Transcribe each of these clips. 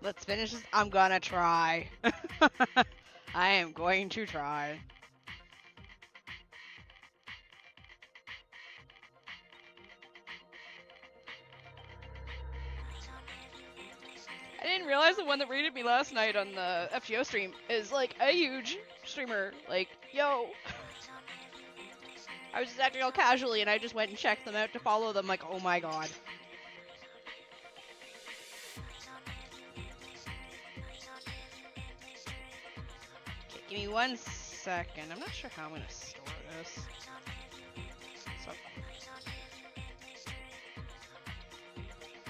Let's finish this. I'm gonna try. I am going to try. I didn't realize the one that rated me last night on the FGO stream is like a huge streamer. Like, yo. I was just acting all casually and I just went and checked them out to follow them. Like, oh my god. Okay, give me 1 second. I'm not sure how I'm gonna store this. So,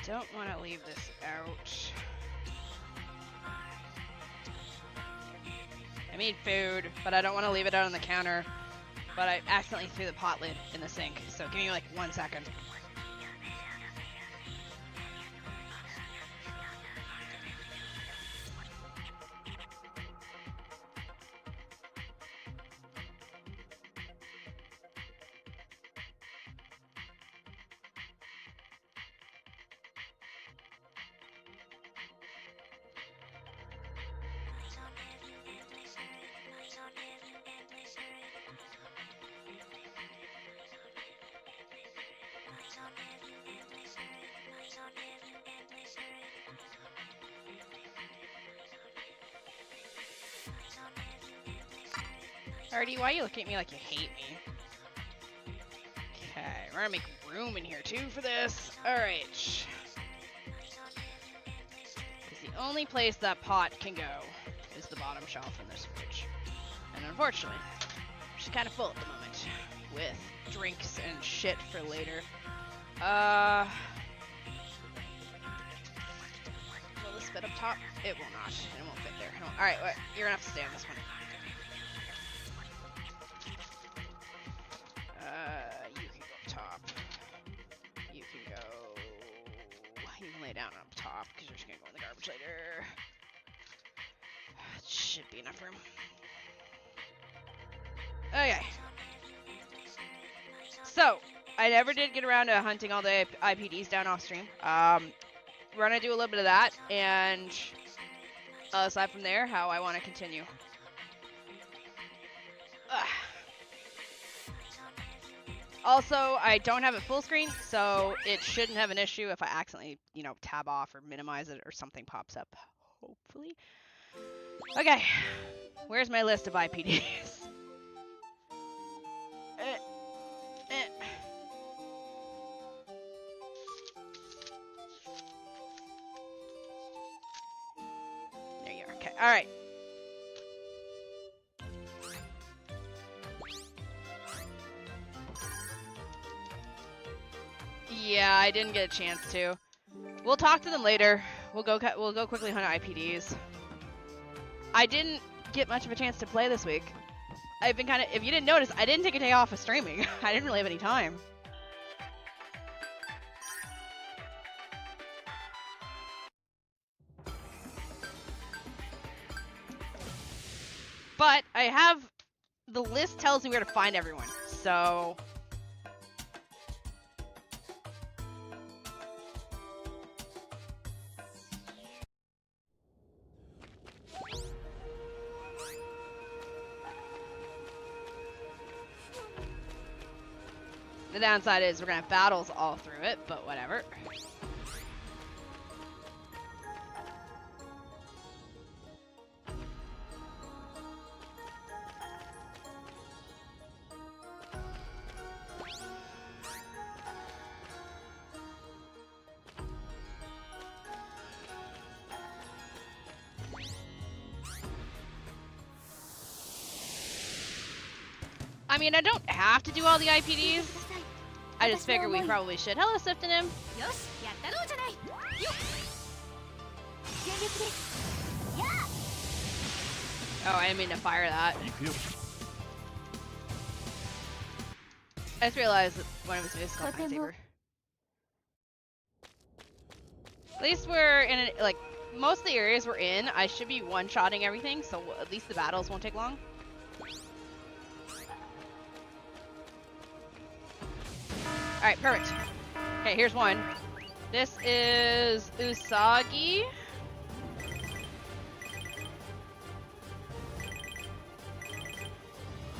don't want to leave this out. I made food, but I don't want to leave it out on the counter. But I accidentally threw the pot lid in the sink, so give me like 1 second. Artie, why are you looking at me like you hate me? Okay, we're gonna make room in here too for this. Alright. Because the only place that pot can go is the bottom shelf in this fridge. And unfortunately, she's kind of full at the moment with drinks and shit for later. Will this fit up top? It will not. It won't fit there. Alright, you're gonna have to stay on this one. You can go up top. You can go... You can lay down up top, because you're just gonna go in the garbage later. Should be enough room. Okay. So, I never did get around to hunting all the IPDs down off stream. We're gonna do a little bit of that, and aside from there, how I want to continue. Also, I don't have it full screen, so it shouldn't have an issue if I accidentally, you know, tab off or minimize it or something pops up, hopefully. Okay, where's my list of IPDs? There you are, okay, alright. Yeah, I didn't get a chance to. We'll talk to them later. We'll go quickly hunt IPDs. I didn't get much of a chance to play this week. I've been kind of, if you didn't notice, I didn't take a day off of streaming. I didn't really have any time. But I have, the list tells me where to find everyone, so... The downside is we're gonna have battles all through it, but whatever. I mean, I don't have to do all the IPDs. I just figure we probably should. Hello, Siftonym. Oh, I didn't mean to fire that. I just realized that one of his moves is called Lightsaber. At least we're in a, like, most of the areas we're in, I should be one-shotting everything, so at least the battles won't take long. Alright, perfect. Okay, here's one. This is Usagi.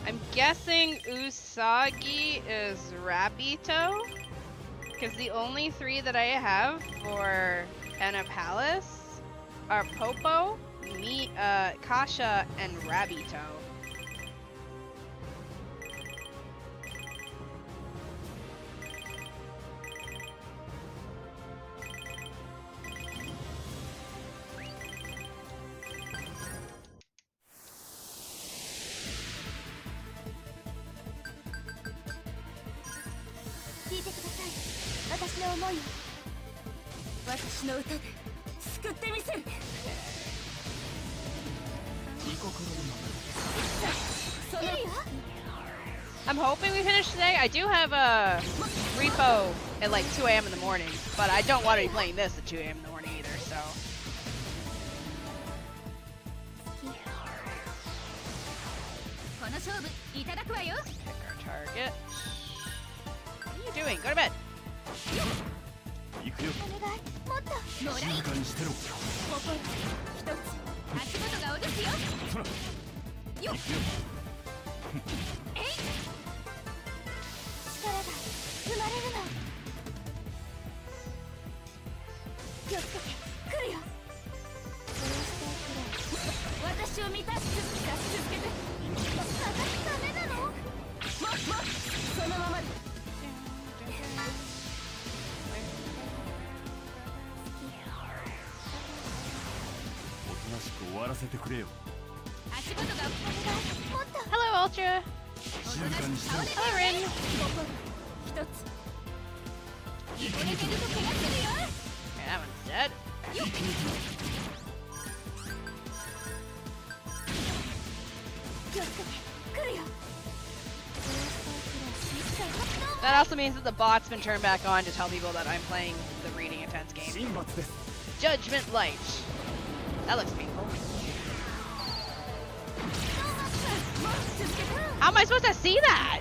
I'm guessing Usagi is Rabito, because the only 3 that I have for Enna Palace are Popo, Kasha, and Rabito. I'm hoping we finish today. I do have a repo at like 2 a.m. in the morning, but I don't want to be playing this at 2 a.m. in the morning either, so. Pick our target. What are you doing? Go to bed. Hello, Ultra. Hello, Rin. Okay, that one's dead. That also means that the bot's been turned back on to tell people that I'm playing the reading intense game. Judgment Light. That looks painful. How am I supposed to see that?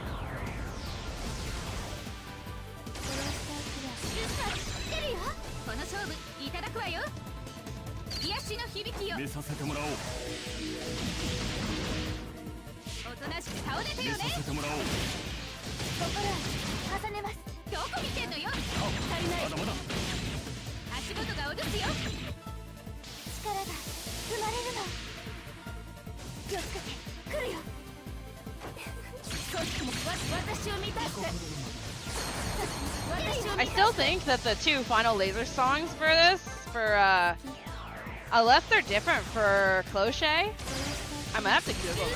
I still think that the 2 final laser songs for this, unless they're different for Cloche, I might have to Google those.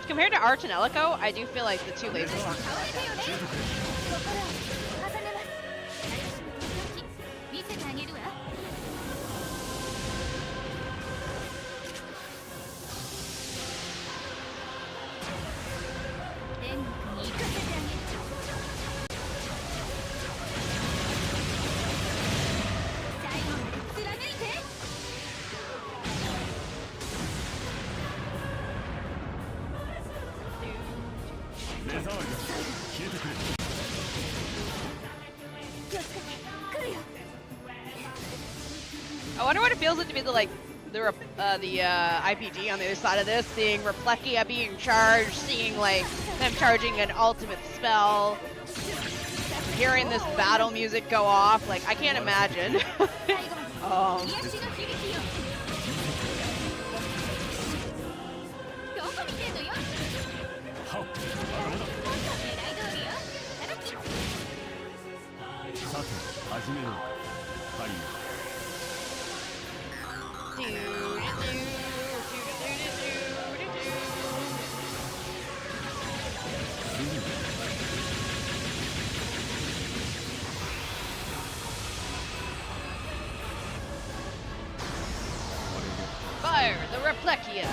Compared to Tonelico, I do feel like the 2 laser songs are like that. I wonder what it feels like to be the IPG on the other side of this, seeing Replekia being charged, seeing like them charging an ultimate spell, hearing this battle music go off. Like, I can't imagine. Fire the Replekia!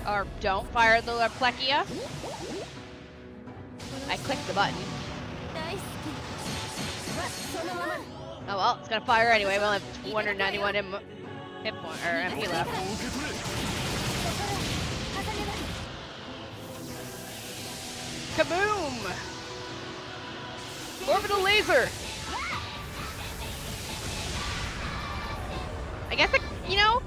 Or don't fire the Replekia. I clicked the button. Oh well, it's gonna fire anyway. We only have 291 hit point, or MP left. Kaboom! Orbital laser! I guess, you know?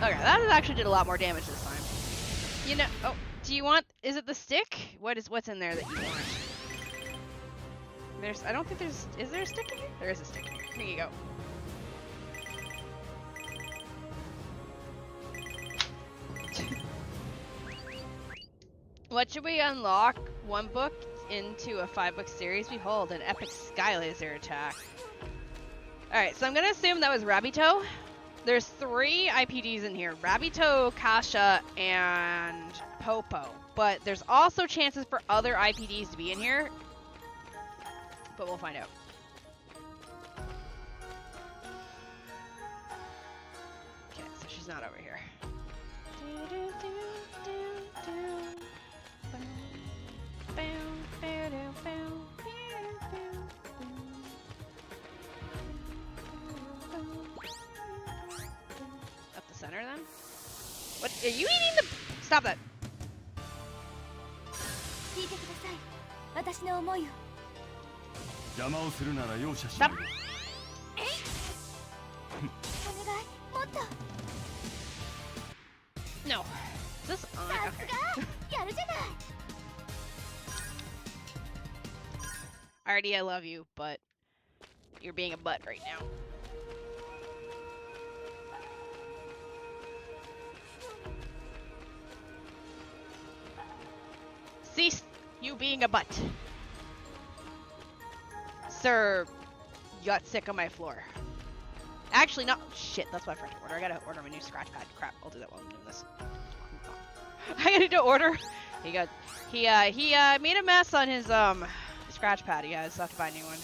Okay, that actually did a lot more damage this time. You know, oh, do you want, is it the stick? What's in there that you want? I don't think is there a stick in here? There is a stick in here. Here you go. What should we unlock? One book into a 5-book series? Behold, an epic sky laser attack. Alright, so I'm gonna assume that was Rabbito. There's 3 IPDs in here. Rabbito, Kasha, and Popo. But there's also chances for other IPDs to be in here. But we'll find out. Okay, so she's not over here. Up the center then? What? Are you eating the... Stop that. Stop. No. Is this on? Okay. Artie, I love you, but you're being a butt right now. Cease you being a butt. Sir, you got sick on my floor. Actually, no. Shit, that's what I forgot to order. I gotta order my new scratch pad. Crap, I'll do that while I'm doing this. I need to order. He made a mess on his scratch pad. You guys have to buy a new one.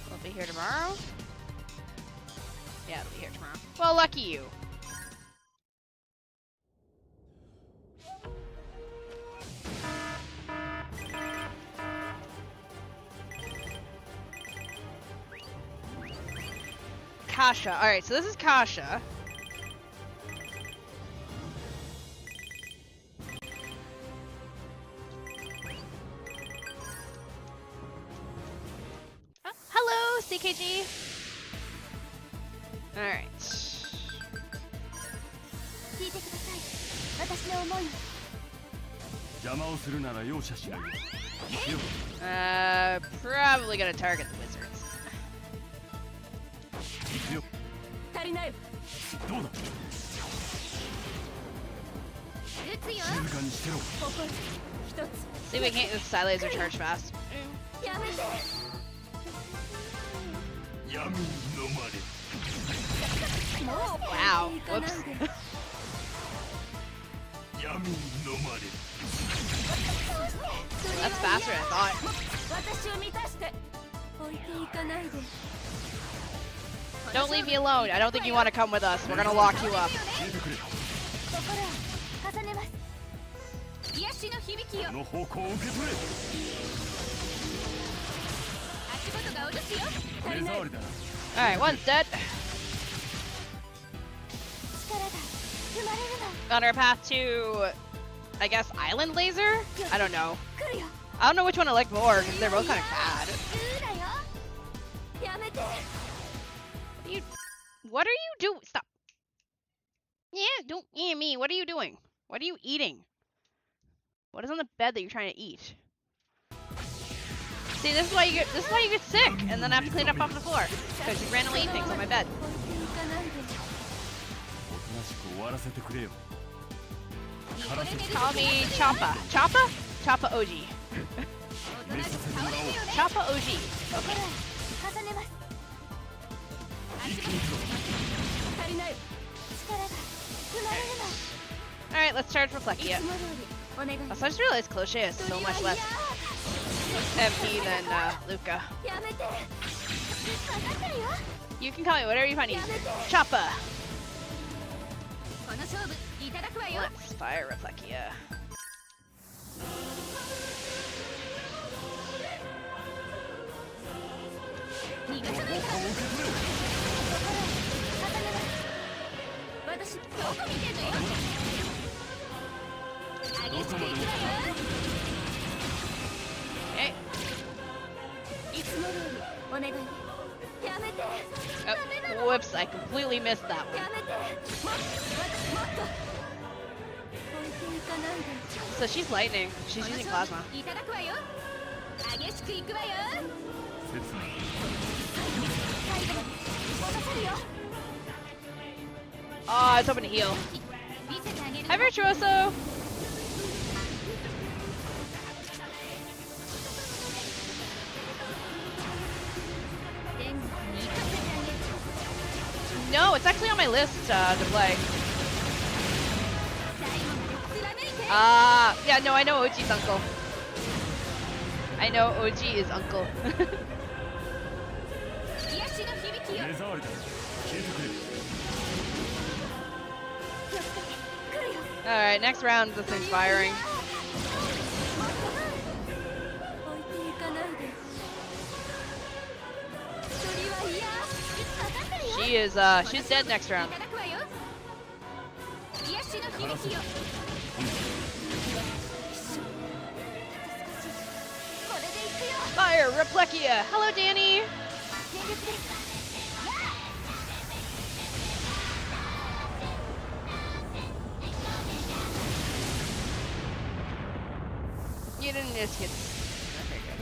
Will it be here tomorrow? Yeah, it'll be here tomorrow. Well, lucky you. Kasha. Alright, so this is Kasha. Hello, CKG. Alright. Probably gonna target the wizards. See, we can't. The side laser charge fast. Wow. Whoops. That's faster than I thought. Don't leave me alone. I don't think you want to come with us. We're gonna lock you up. Alright, one's dead. On our path to, I guess, Island Laser? I don't know. I don't know which one I like more, because they're both kind of bad. What are you doing? Stop. Yeah, don't me. What are you doing? What are you eating? What is on the bed that you're trying to eat? See, this is why you get sick, and then I have to clean up off the floor because you randomly eat things on my bed. Call me Choppa. Choppa? Choppa OG. Choppa OG. Okay. Alright, let's charge Reflexia. Also, I just realized Cloche is so much less MP than Luca. You can call me whatever you find easy. Choppa! Let's fire Reflexia. Okay. Oh, whoops, I completely missed that one. So she's lightning. She's using plasma. Oh, I was hoping to heal. Hi, Virtuoso! No, it's actually on my list to play. Yeah, no, I know OG's uncle. I know OG is uncle. Alright, next round, this thing's firing. She's dead next round. Fire, Replexia! Hello, Danny! You didn't just get... Okay, good.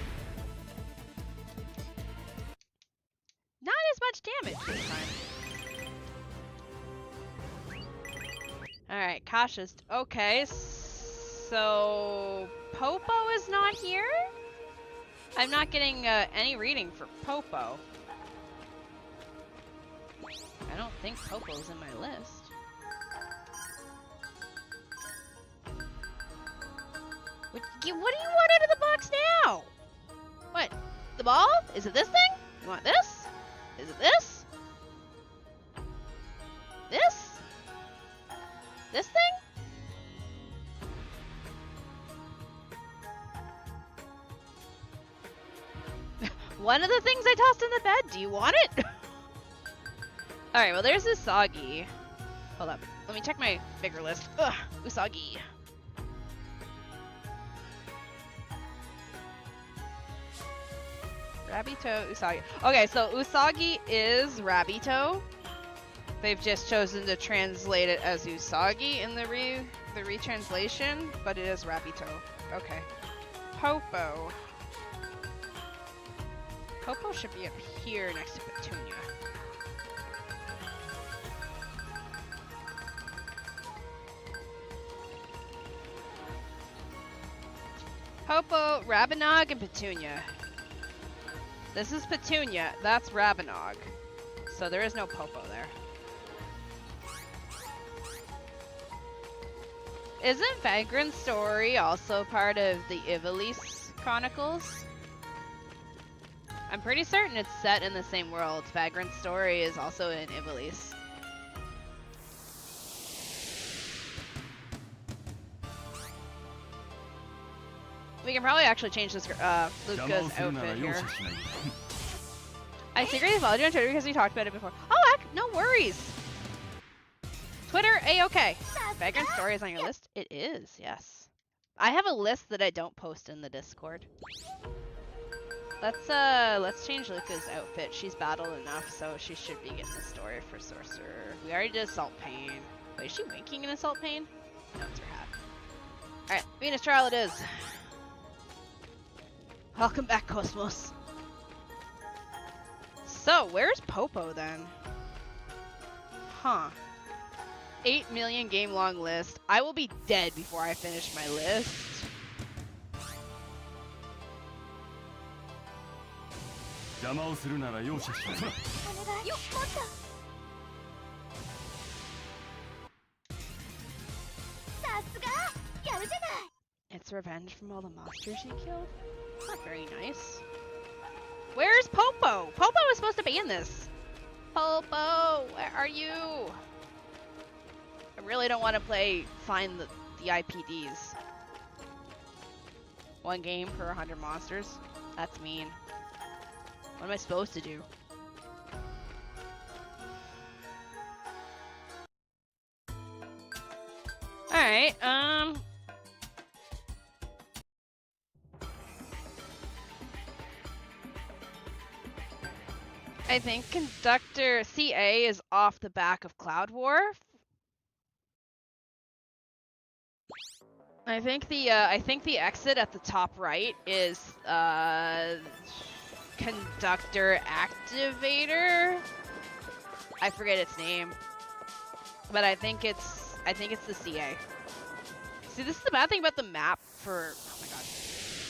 Not as much damage this time. Alright, cautious. Okay, so... Popo is not here? I'm not getting any reading for Popo. I don't think Popo's in my list. What do you want out of the box now? What? The ball? Is it this thing? You want this? Is it this? This? This thing? One of the things I tossed in the bed. Do you want it? Alright, well there's Usagi. Hold up. Let me check my bigger list. Ugh, Usagi. Rabito, Usagi. Okay, so Usagi is Rabito. They've just chosen to translate it as Usagi in the retranslation, but it is Rabito. Okay. Popo. Popo should be up here next to Petunia. Popo, Rabinog, and Petunia. This is Petunia, that's Rabinog. So there is no Popo there. Isn't Vagrant's story also part of the Ivalice Chronicles? I'm pretty certain it's set in the same world. Vagrant's story is also in Ivalice. We can probably actually change this Luca's outfit here. I secretly followed you on Twitter because we talked about it before. Oh, heck, no worries. Twitter, A-okay. Vagrant story is on your list? It is, yes. I have a list that I don't post in the Discord. Let's change Luca's outfit. She's battled enough, so she should be getting the story for Sorcerer. We already did Assault Pain. Wait, is she winking in Assault Pain? No, it's her hat. Alright, Venus Trial it is. Welcome back, Cosmos. So, where's Popo then? Huh. 8 million game long list. I will be dead before I finish my list. It's revenge from all the monsters you killed? Not very nice. Where's Popo? Popo is supposed to be in this. Popo, where are you? really don't want to find the IPDs. 1 game per 100 monsters? That's mean. What am I supposed to do? Alright, I think Conductor CA is off the back of Cloud War. I think the exit at the top right is Conductor Activator. I forget its name, but I think it's the CA. See, this is the bad thing about the map for. Oh my god,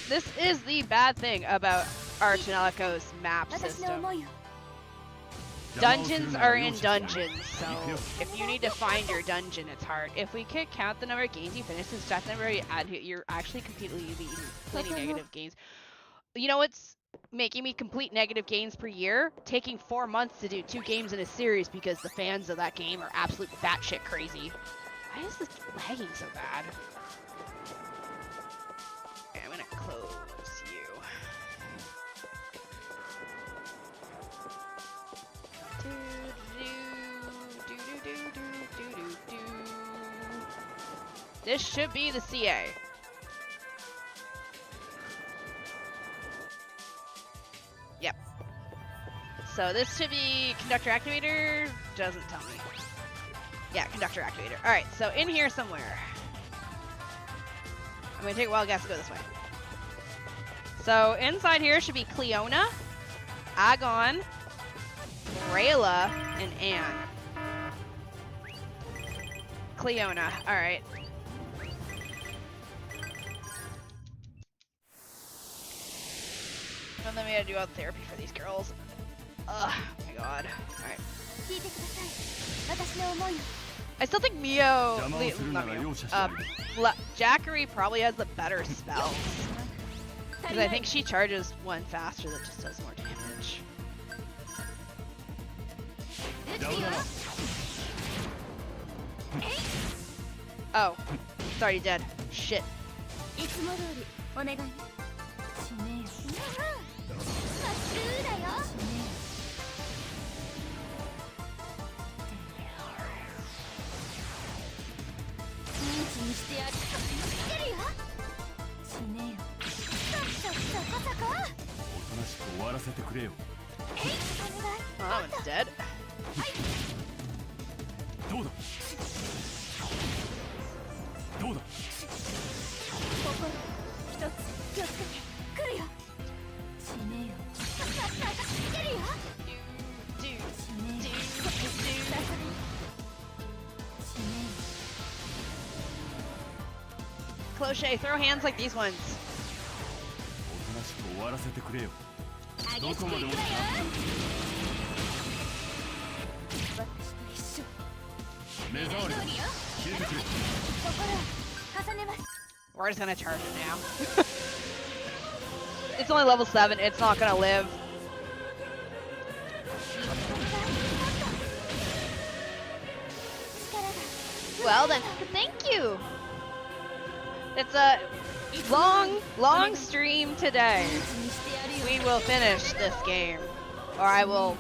this is the bad thing about our Tonelico's map system. Dungeons are in dungeons, so if you need to find your dungeon, it's hard. If we could count the number of games you finish and stat number you're actually completely completing negative games. You know what's making me complete negative games per year? Taking 4 months to do 2 games in a series because the fans of that game are absolute batshit crazy. Why is this lagging so bad? Okay, I'm gonna close you. This should be the CA. Yep. So this should be Conductor Activator. Doesn't tell me. Yeah, Conductor Activator. Alright, so in here somewhere. I'm gonna take a wild guess to go this way. So inside here should be Cleona, Agon, Rayla, and Anne. Cleona, alright. And then we gotta do all the therapy for these girls. Ugh, oh my god. Alright. I still think Jackery probably has the better spells. Because I think she charges one faster that just does more damage. Oh, it's already dead. Shit. Oh, it's dead. Cloche, throw hands like these ones. We're just gonna charge it now. It's only level 7, it's not gonna live. Well then, thank you! It's a long stream today. We will finish this game, or I will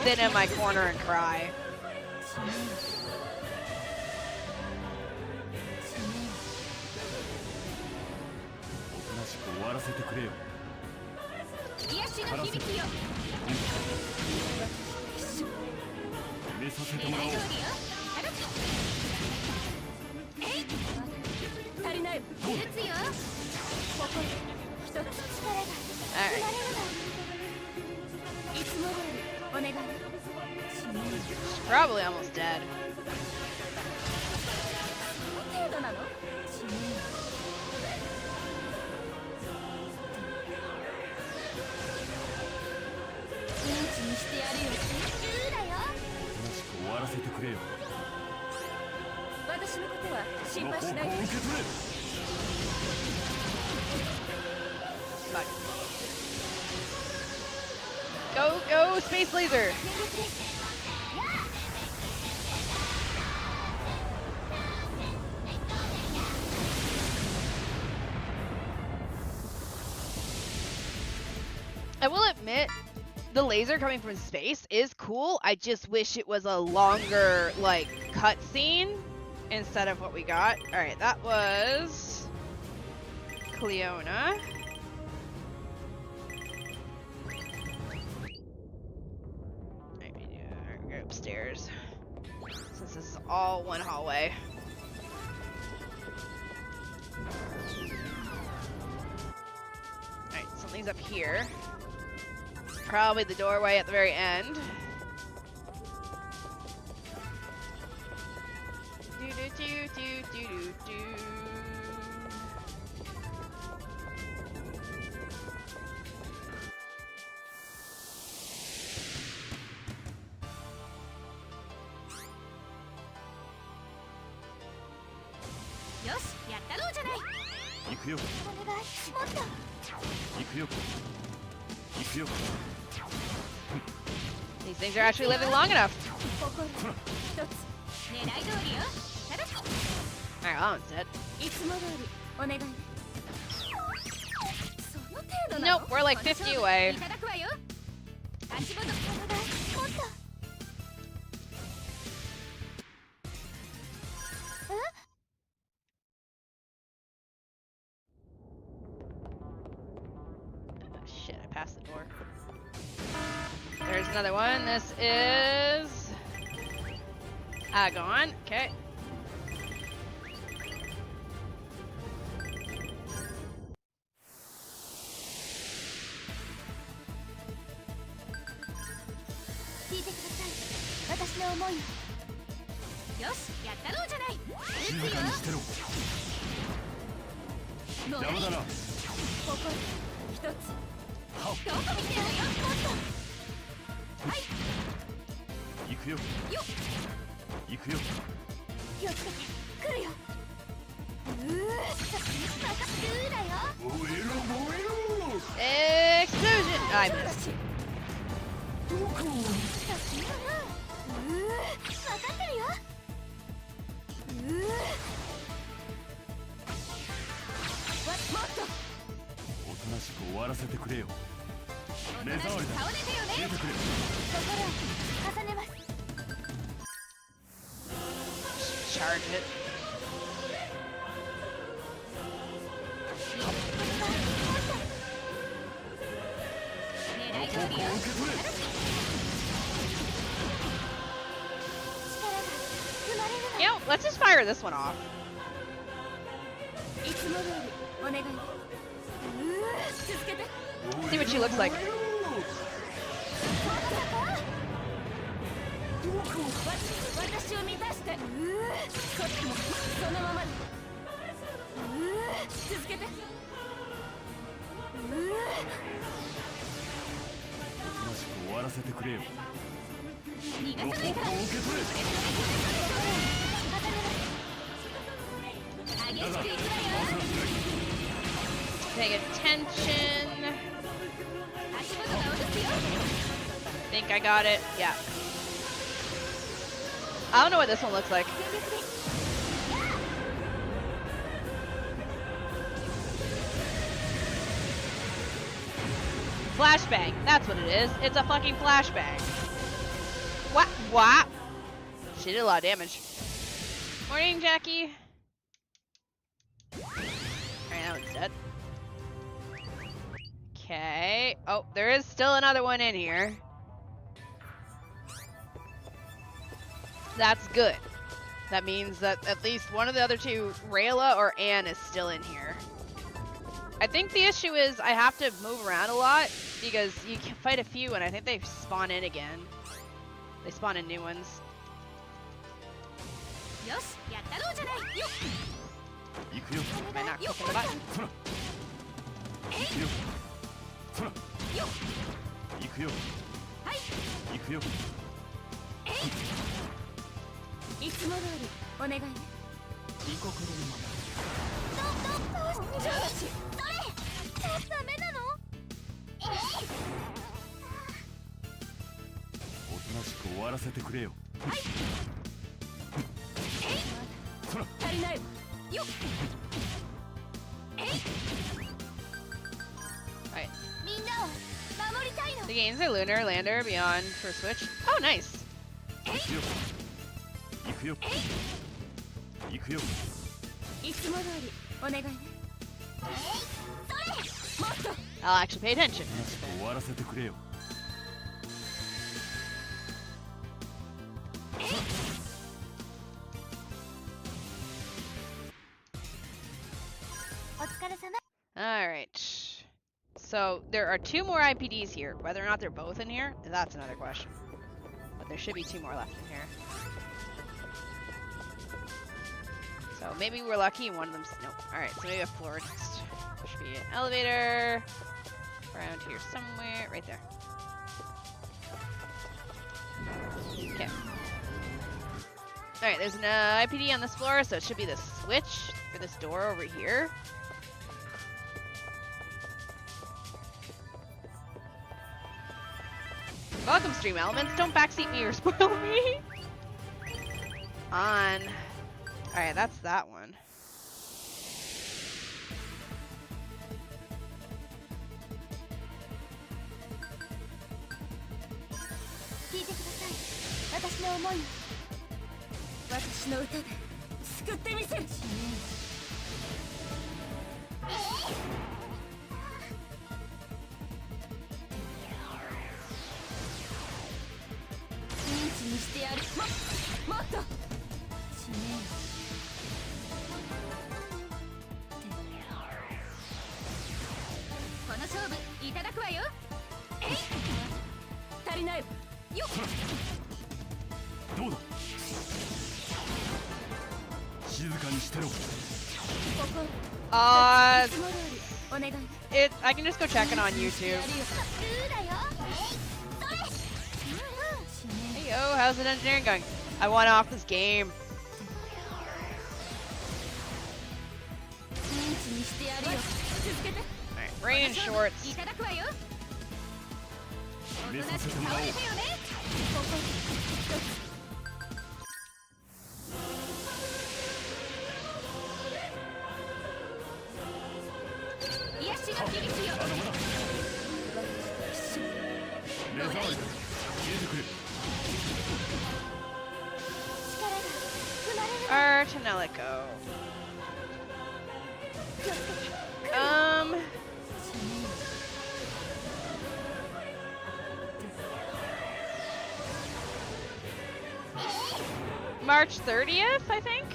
sit in my corner and cry. Alright. She's probably almost dead. Go, Space Laser! I will admit, the laser coming from space is cool. I just wish it was a longer, like, cutscene instead of what we got. Alright, that was Cleona. Go upstairs. Since this is all one hallway. Alright, something's up here. Probably the doorway at the very end. Do do do do do do do. These things are actually living long enough. Alright, that one's dead. Nope, we're like 50 away. Shit, I passed the door. There's another one. This is Agon. Okay. Explosion! I missed. Charge it. You know, let's just fire this one off. See what she looks like. Paying attention. Think I got it. Yeah. I don't know what this one looks like. Flashbang. That's what it is. It's a fucking flashbang. What? What? She did a lot of damage. Morning, Jackie. Alright, that one's dead. Okay. Oh, there is still another one in here. That's good. That means that at least one of the other two, Rayla or Anne, is still in here. I think the issue is I have to move around a lot because you can fight a few and I think they spawn in again. They spawn in new ones. Am I not clicking the button? Alright. games are Lunar, Lander, Beyond for Switch. Oh, nice. I'll actually pay attention. Alright. So, there are 2 more IPDs here. Whether or not they're both in here, that's another question. But there should be 2 more left in here. So, maybe we're lucky and one of them's... Nope. Alright, so maybe a floor next. There should be an elevator. Around here somewhere. Right there. Okay. Alright, there's an IPD on this floor, so it should be the switch for this door over here. Welcome, Stream Elements. Don't backseat me or spoil me. On. Alright, that's that one. I can just go check it on YouTube. Hey yo, how's the engineering going? I want off this game. Alright, rain shorts. Tonelico. March 30th, I think?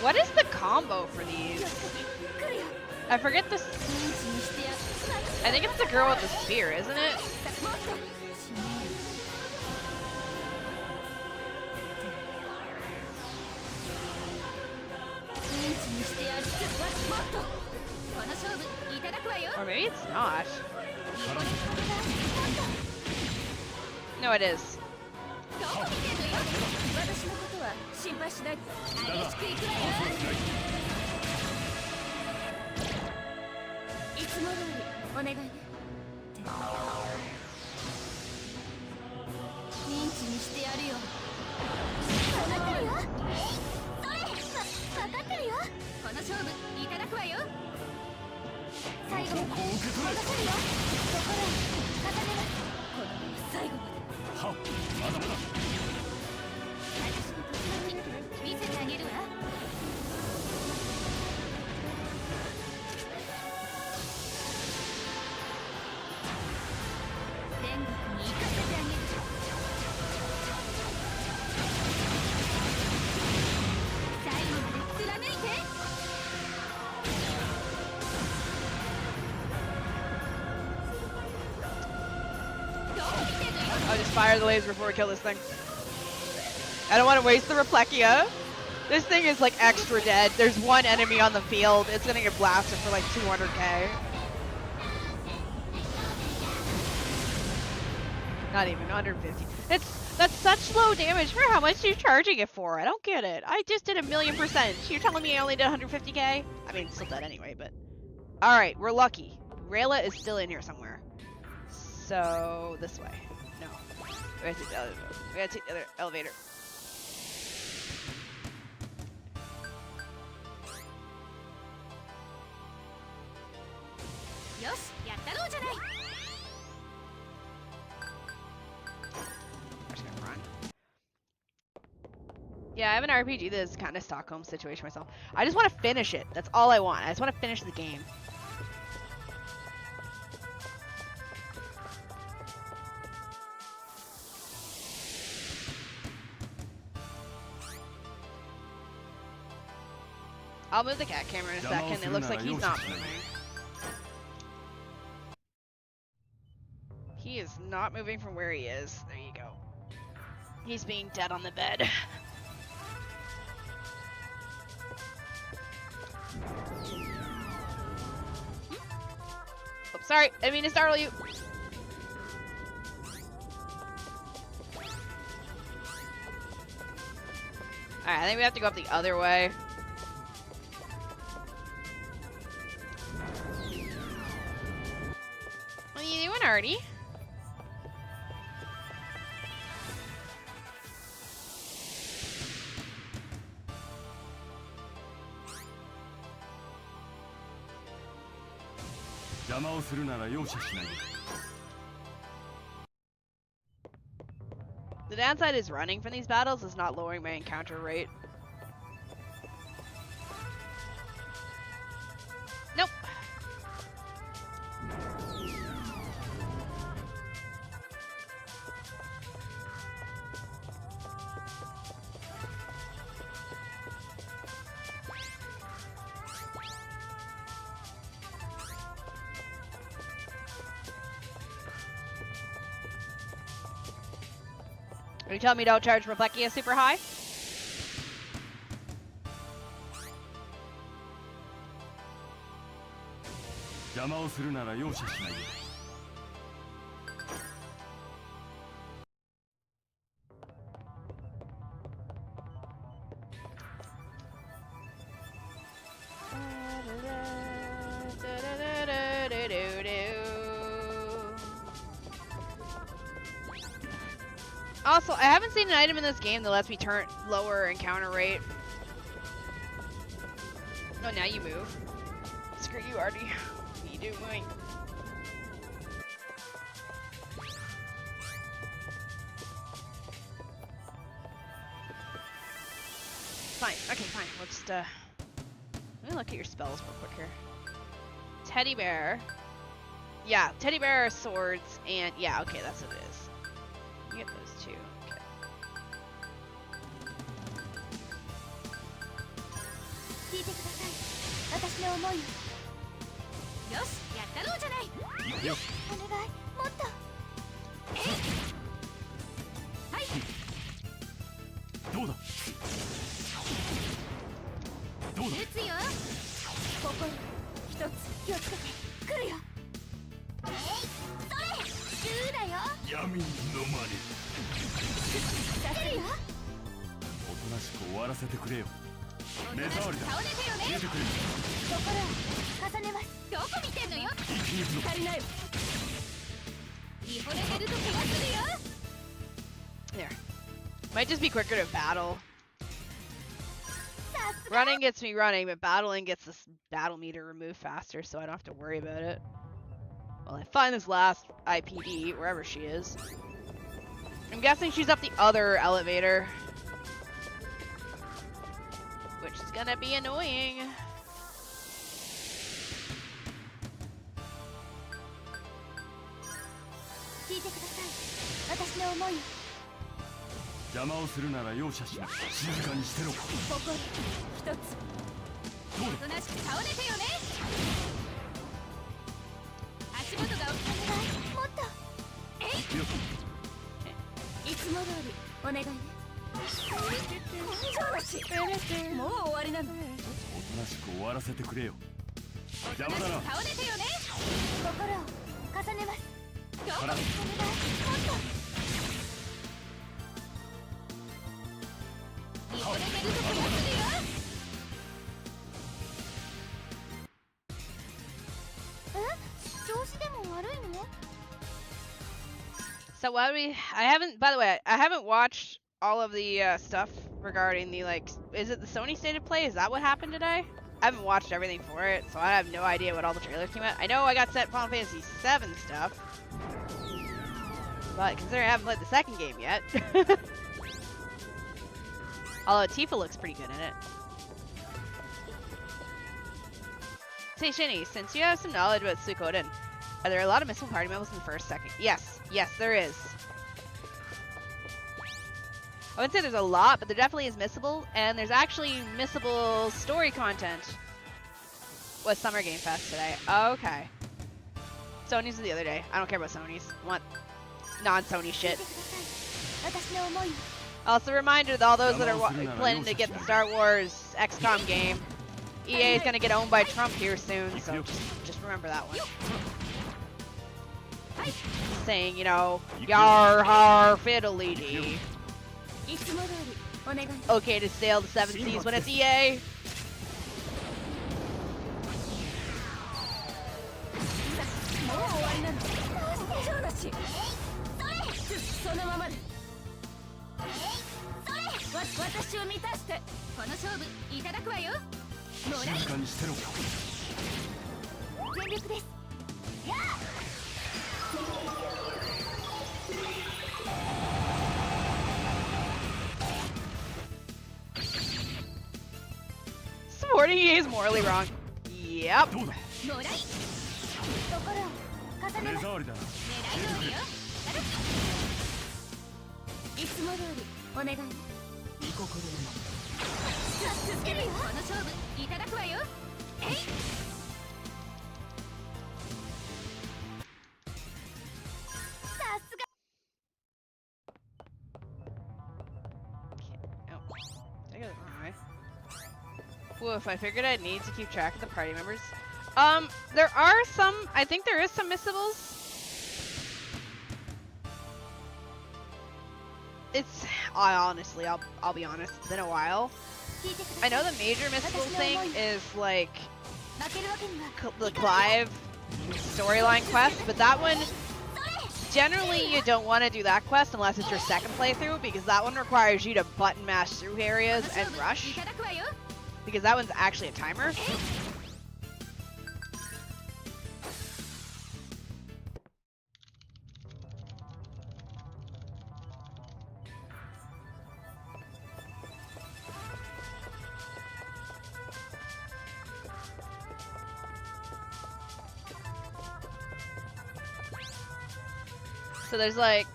What is the combo for these? I forget this. I think it's the girl with the spear, isn't it? Or maybe it's not. No, it is. I'll just fire the laser before we kill this thing. I don't want to waste the Replechia. This thing is like extra dead. There's one enemy on the field. It's gonna get blasted for like 200k. Not even 150. That's such low damage for how much you're charging it for. I don't get it. I just did 1,000,000%. You're telling me I only did 150k? I mean, still dead anyway, but... Alright, we're lucky. Rayla is still in here somewhere. So, this way. No. We gotta take the other, we gotta take the other elevator. Yeah, I have an RPG that is kind of Stockholm situation myself. I just want to finish it. That's all I want. I just want to finish the game. I'll move the cat camera in a second. It looks like he's not moving. He is not moving from where he is. There you go. He's being dead on the bed. Oh, sorry, I didn't mean to startle you. Alright, I think we have to go up the other way. What are you doing, Artie? The downside is running from these battles is not lowering my encounter rate. Nope. Are you telling me don't charge Reflectia super high? Also, I haven't seen an item in this game that lets me turn lower encounter rate. Oh, now you move. Screw you, Artie. What are you doing? Fine. Okay, fine. Let's just, let me look at your spells real quick here. Teddy bear. Yeah, teddy bear, swords, and yeah, okay, that's what it is. You get those two. Okay. There. Might just be quicker to battle. Running gets me running, but battling gets this battle meter removed faster, so I don't have to worry about it. Well, I find this last IPD, wherever she is. I'm guessing she's up the other elevator. Which is gonna be annoying. So why do we? I haven't. By the way, I haven't watched all of the stuff regarding the like. Is it the Sony State of Play? Is that what happened today? I haven't watched everything for it, so I have no idea what all the trailers came out. I know I got sent Final Fantasy VII stuff, but considering I haven't played the second game yet, although Tifa looks pretty good in it. Say Shini, since you have some knowledge about Suikoden, are there a lot of missable party members in the first second? Yes, there is. I wouldn't say there's a lot, but there definitely is missable, and there's actually missable story content with Summer Game Fest today. Okay. Sony's the other day. I don't care about Sony's. I want non-Sony shit. Also, a reminder to all those that are planning to get the Star Wars XCOM game, EA is going to get owned by Trump here soon, so just remember that one. Saying, you know, yar har fiddly-dee. Okay to sail the seven seas when it's EA. Supporting EA is morally wrong. Yep. Woof, I figured I'd need to keep track of the party members. There are some, I think there is some missables. It's, honestly, I'll be honest, it's been a while. I know the major missable thing is like the Clive storyline quest, but that one, generally you don't want to do that quest unless it's your second playthrough, because that one requires you to button mash through areas and rush. Because that one's actually a timer. So there's like,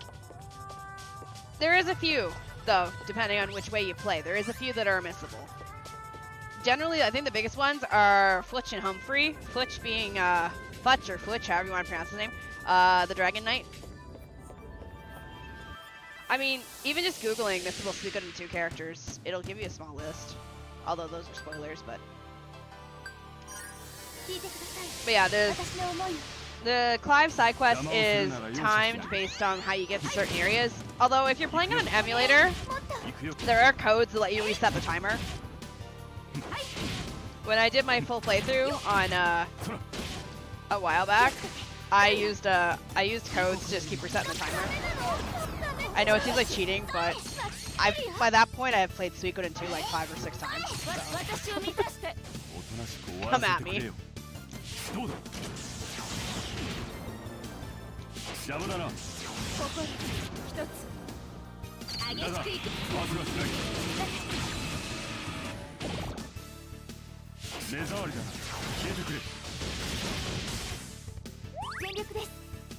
there is a few, though, depending on which way you play. There is a few that are missable. Generally, I think the biggest ones are Flitch and Humphrey. Flitch being, Futch or Flitch, however you want to pronounce his name. The Dragon Knight. I mean, even just Googling missable Suikoden 2 characters, it'll give you a small list. Although those are spoilers, but yeah, the Clive side quest is timed based on how you get to certain areas. Although, if you're playing on an emulator, there are codes that let you reset the timer. When I did my full playthrough on a while back, I used codes to just keep resetting the timer. I know it seems like cheating, but by that point I have played Suikoden 2 like 5 or 6 times. So. Come at me.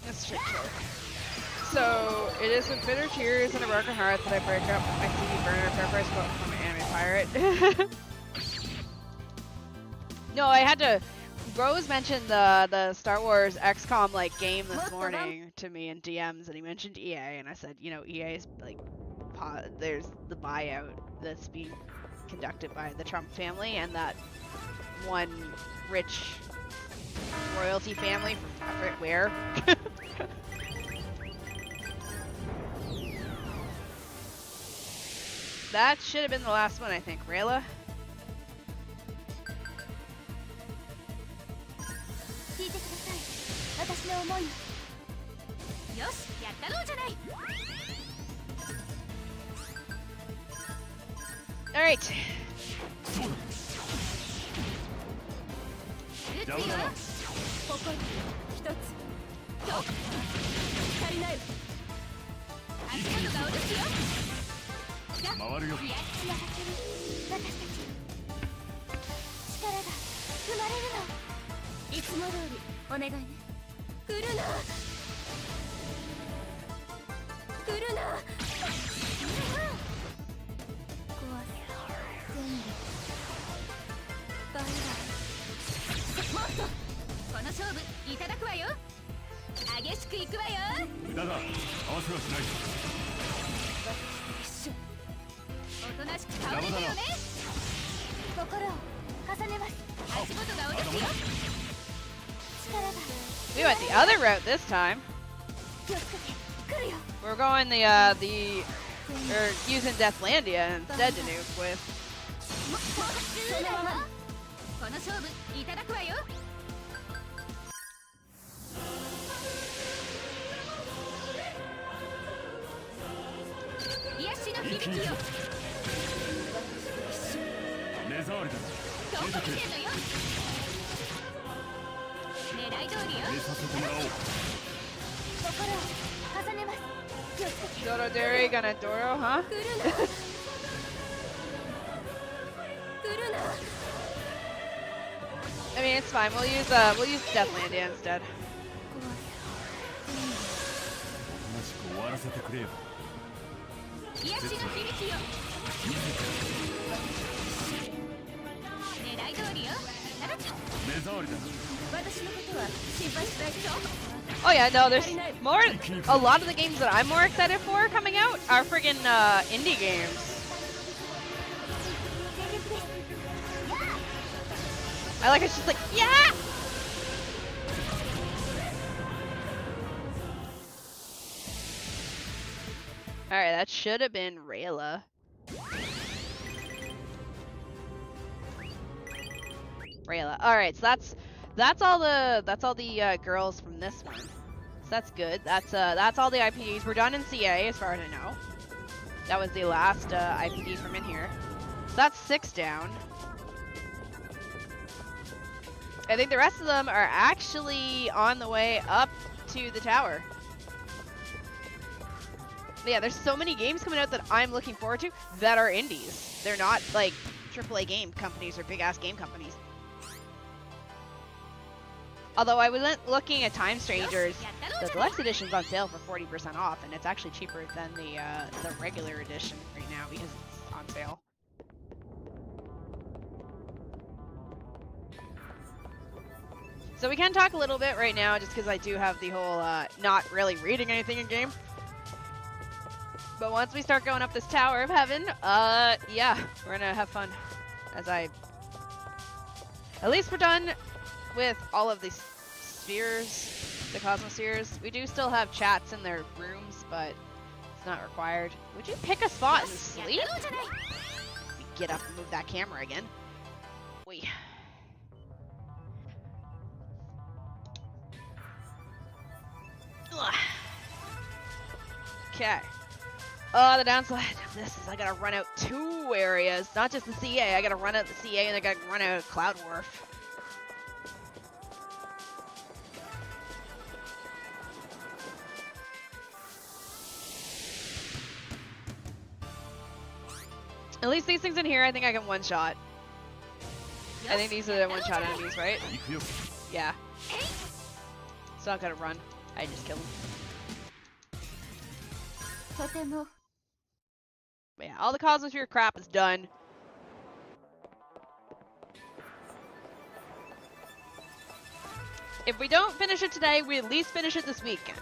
That's shit. So, it is with bitter tears and a broken heart that I break up my CD burner paraphrase quote from Anime Pirate. No, I had to. Rose mentioned the Star Wars XCOM like game this morning to me in DMs, and he mentioned EA, and I said, you know, EA's like, there's the buyout that's being conducted by the Trump family and that one rich royalty family from I forget where. That should have been the last one, I think. Rayla? All right. We went the other route this time. We're going we're using Deathlandia instead to nuke with. Dorodere Ganadoro, huh? I mean, it's fine. We'll use Deathlandia instead. Oh yeah, no, there's more. A lot of the games that I'm more excited for coming out are friggin' indie games. I like it's just like, yeah! Alright, that should have been Rayla. Alright, so that's all the girls from this one. So that's good. That's all the IPDs. We're done in CA as far as I know. That was the last IPD from in here. So that's 6 down. I think the rest of them are actually on the way up to the tower. But yeah, there's so many games coming out that I'm looking forward to that are indies. They're not like AAA game companies or big ass game companies. Although I was looking at Time Strangers, the deluxe edition's on sale for 40% off, and it's actually cheaper than the regular edition right now because it's on sale. So we can talk a little bit right now, just because I do have the whole not really reading anything in game. But once we start going up this Tower of Heaven, yeah, we're gonna have fun. At least we're done with all of these spheres, the Cosmospheres. We do still have chats in their rooms, but it's not required. Would you pick a spot and sleep? Get up and move that camera again. Wait. Okay. The downside of this is I gotta run out 2 areas, not just the CA. I gotta run out the CA and I gotta run out Cloud Wharf. At least these things in here, I think I can one-shot. I think these are the one-shot enemies, right? Yeah. So I gotta run. I just killed him. But yeah, all the Cosmosphere crap is done. If we don't finish it today, we at least finish it this weekend.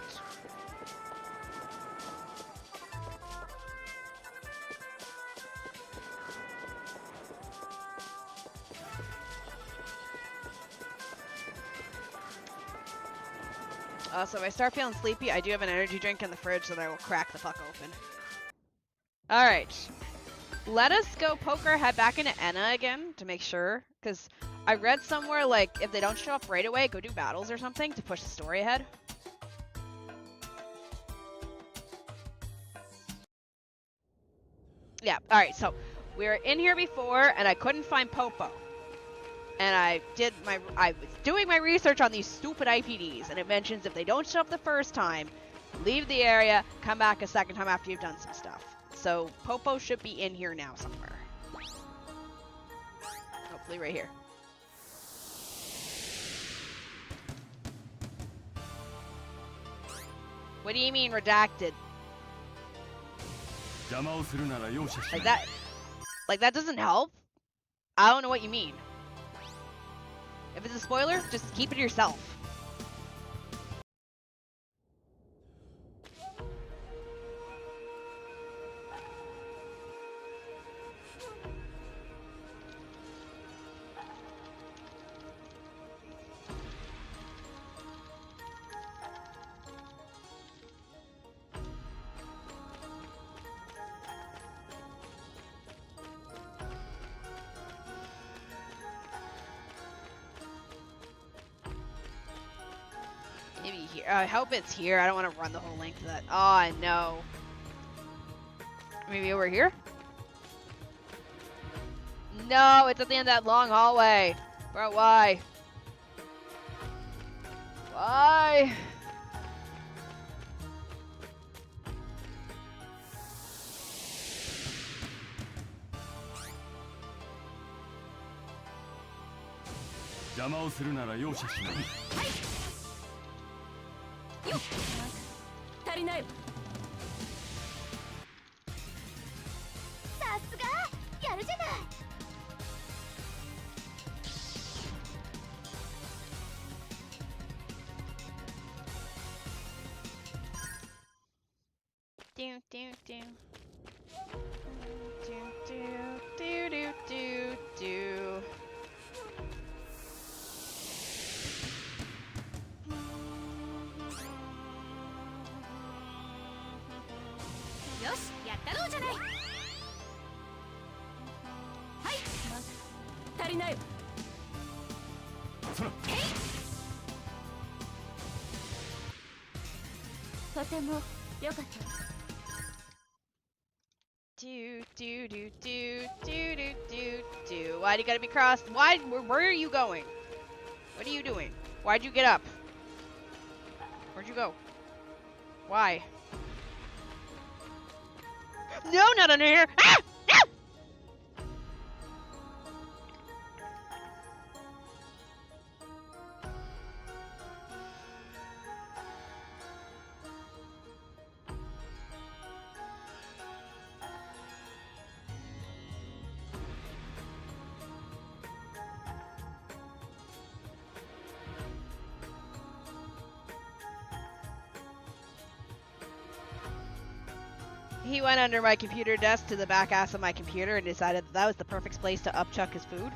So if I start feeling sleepy, I do have an energy drink in the fridge that I will crack the fuck open. Alright. Let us go poke our head back into Enna again to make sure. Because I read somewhere, like, if they don't show up right away, go do battles or something to push the story ahead. Yeah, alright, so we were in here before, and I couldn't find Popo. And I was doing my research on these stupid IPDs, and it mentions if they don't show up the first time, leave the area, come back a second time after you've done some stuff. So Popo should be in here now somewhere. Hopefully right here. What do you mean redacted? Like that doesn't help? I don't know what you mean. If it's a spoiler, just keep it to yourself. Maybe here. I hope it's here. I don't want to run the whole length of that. Oh, no. Maybe over here? No, it's at the end of that long hallway. Bro, why? Why? Do do do. Do do do do do. Do do do do do do do do. Why do you gotta be crossed? Why? Where are you going? What are you doing? Why'd you get up? Where'd you go? Why? No, not under here! Ah! No! He went under my computer desk to the back ass of my computer and decided that was the perfect place to upchuck his food.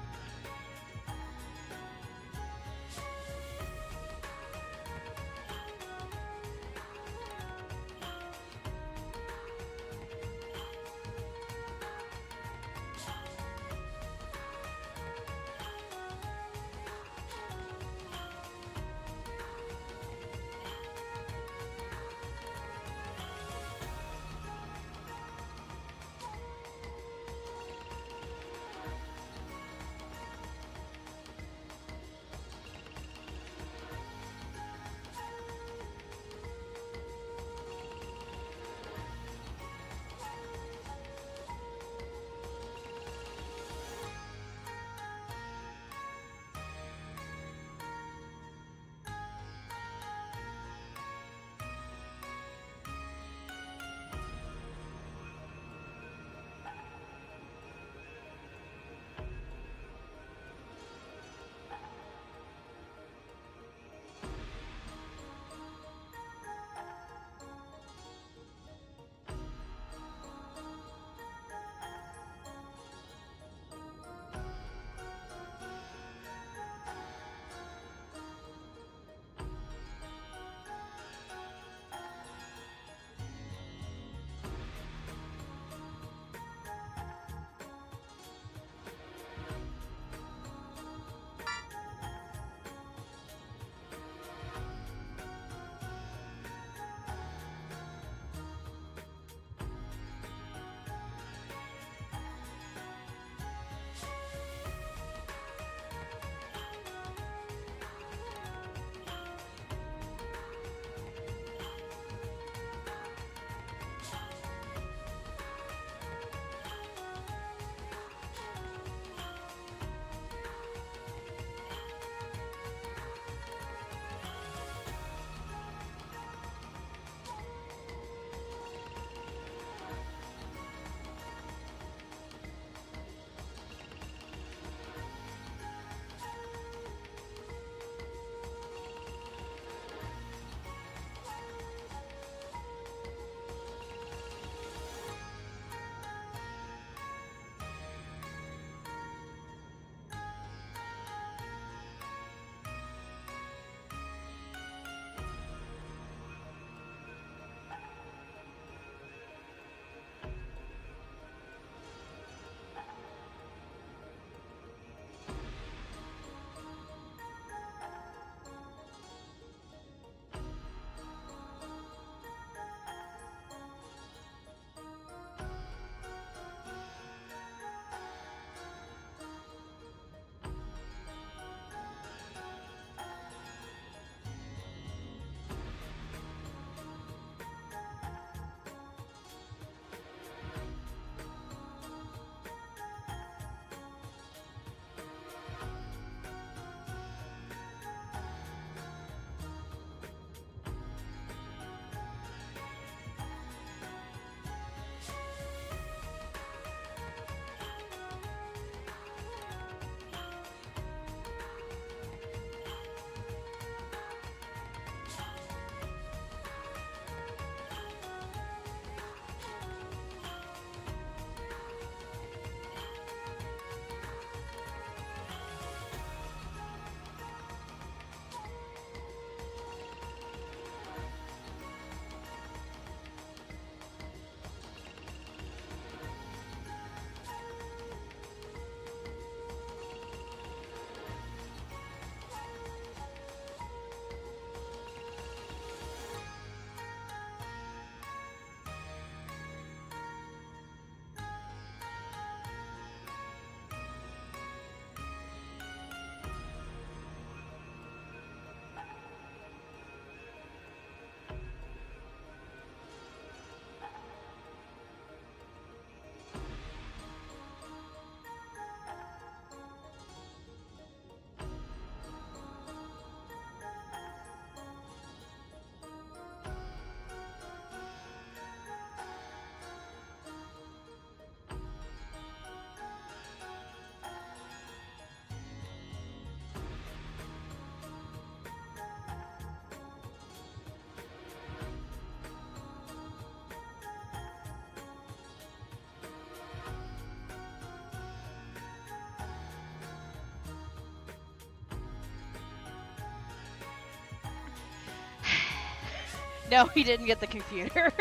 No, he didn't get the computer.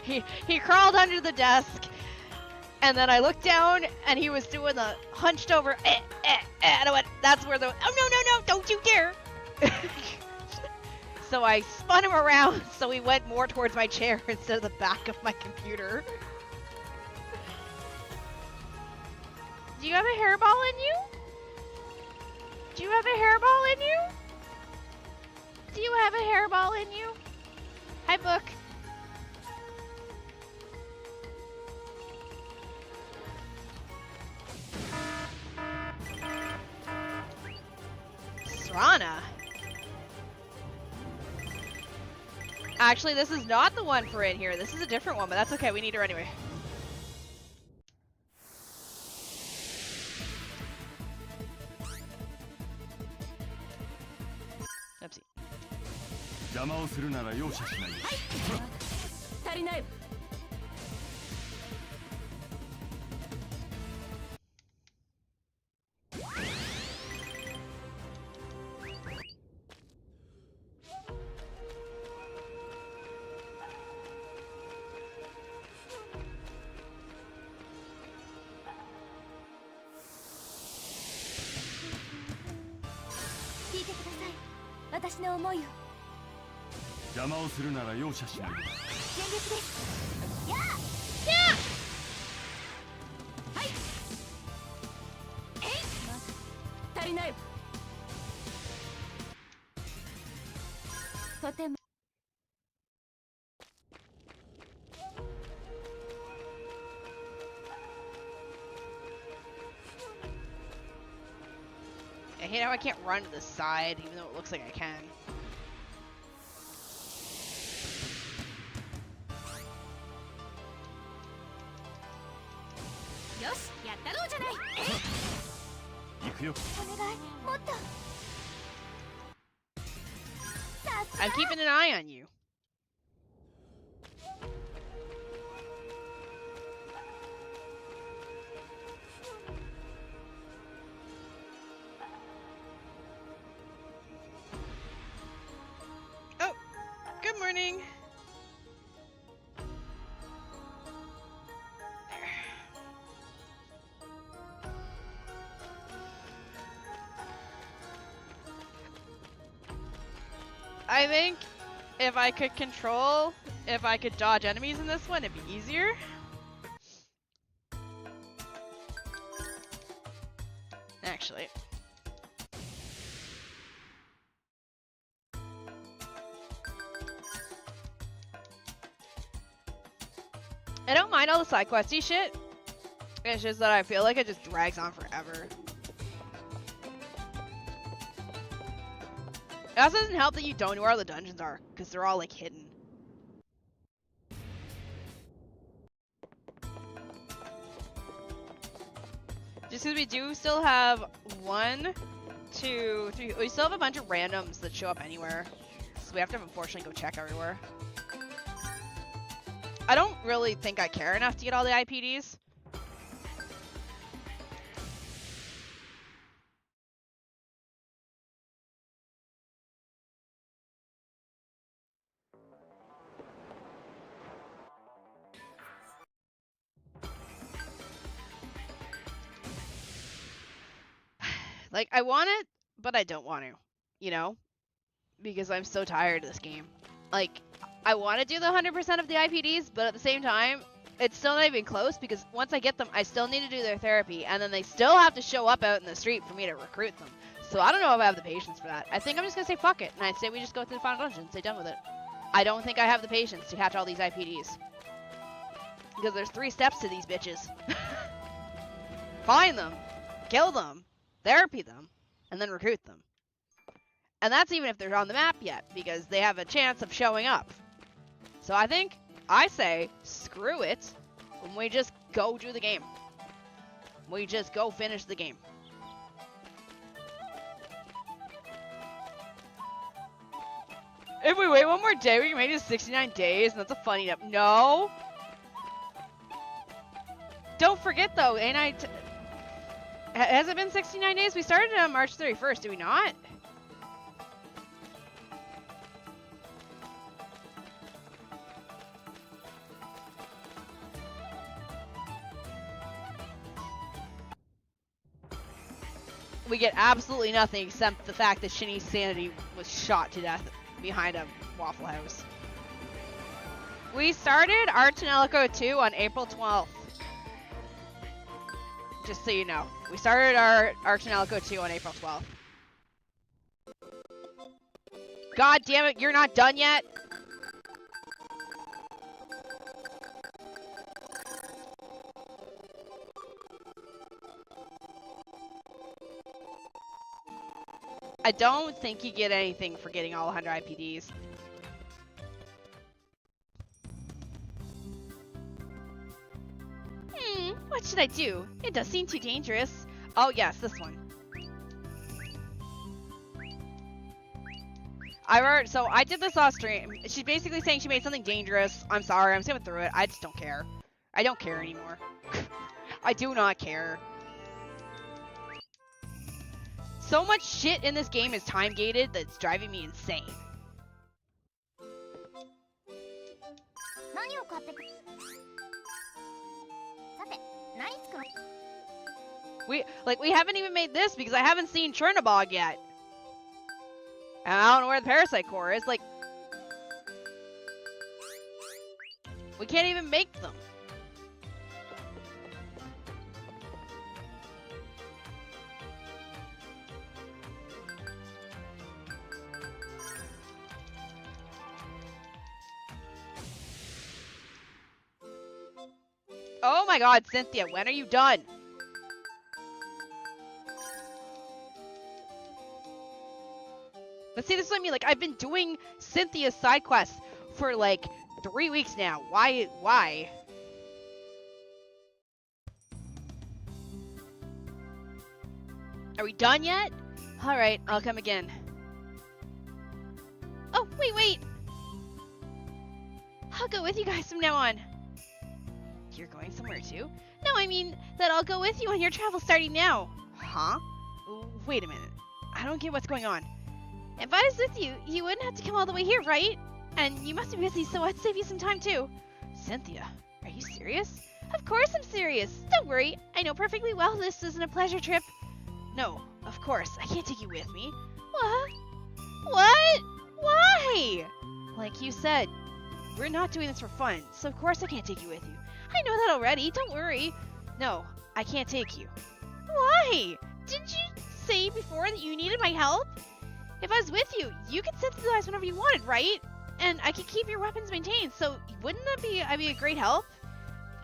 he crawled under the desk, and then I looked down, and he was doing the hunched over, and I went, that's where the, oh, no, don't you dare. So I spun him around, so he went more towards my chair instead of the back of my computer. Do you have a hairball in you? Do you have a hairball in you? Do you have a hairball in you? Hi, Book. Srana. Actually, this is not the one for in here. This is a different one, but that's okay. We need her anyway. Oopsie. 邪魔をするなら容赦しない。足りない。聞いてください。私の思いを。邪魔をするなら容赦しない。全力です。やあ。はい。えい。まだ足りない。とても。I hate how I can't run to the side, even though it looks like I can. Yosh, やったろうじゃない。行くよ。お願い、もっと。I'm keeping an eye on you. Oh, good morning. I think if I could control, if I could dodge enemies in this one, it'd be easier. Actually. I don't mind all the side questy shit. It's just that I feel like it just drags on forever. It also doesn't help that you don't know where all the dungeons are, because they're all like hidden. Just because we do still have 1, 2, 3, we still have a bunch of randoms that show up anywhere. So we have to unfortunately go check everywhere. I don't really think I care enough to get all the IPDs. Like, I want it, but I don't want to, you know? Because I'm so tired of this game. Like, I want to do the 100% of the IPDs, but at the same time, it's still not even close because once I get them, I still need to do their therapy, and then they still have to show up out in the street for me to recruit them. So I don't know if I have the patience for that. I think I'm just going to say fuck it, and I say we just go to the final dungeon and stay done with it. I don't think I have the patience to catch all these IPDs. Because there's 3 steps to these bitches. Find them, kill them, therapy them, and then recruit them. And that's even if they're on the map yet, because they have a chance of showing up. So I say, screw it, and we just go do the game. We just go finish the game. If we wait one more day, we can make it 69 days, and that's a funny up. No! Don't forget though, has it been 69 days? We started on March 31st, did we not? we get absolutely nothing except the fact that Shini's sanity was shot to death behind a Waffle House. We started our Tonelico 2 on April 12th. Just so you know. We started our Tonelico 2 on April 12th. God damn it, you're not done yet? I don't think you get anything for getting all 100 IPDs. What should I do? It does seem too dangerous. Oh yes, this one. So I did this off stream. She's basically saying she made something dangerous. I'm sorry, I'm skipping through it. I just don't care. I don't care anymore. I do not care. So much shit in this game is time gated that's driving me insane. We haven't even made this because I haven't seen Chernobog yet. And I don't know where the Parasite Core is. Like, we can't even make them. Oh my god, Cynthia, when are you done? But see, this is what I mean. Like, I've been doing Cynthia's side quests for like 3 weeks now. Why? Are we done yet? Alright, I'll come again. Oh, wait! I'll go with you guys from now on. You're going somewhere too? No, I mean that I'll go with you on your travel starting now. Huh? Wait a minute. I don't get what's going on. If I was with you, you wouldn't have to come all the way here, right? And you must be busy, so I'd save you some time too. Cynthia, are you serious? Of course I'm serious. Don't worry. I know perfectly well this isn't a pleasure trip. No, of course. I can't take you with me. What? What? Why? Like you said, we're not doing this for fun, so of course I can't take you with you. I know that already. Don't worry. No, I can't take you. Why? Didn't you say before that you needed my help? If I was with you, you could synthesize whenever you wanted, right? And I could keep your weapons maintained, so wouldn't that be a great help?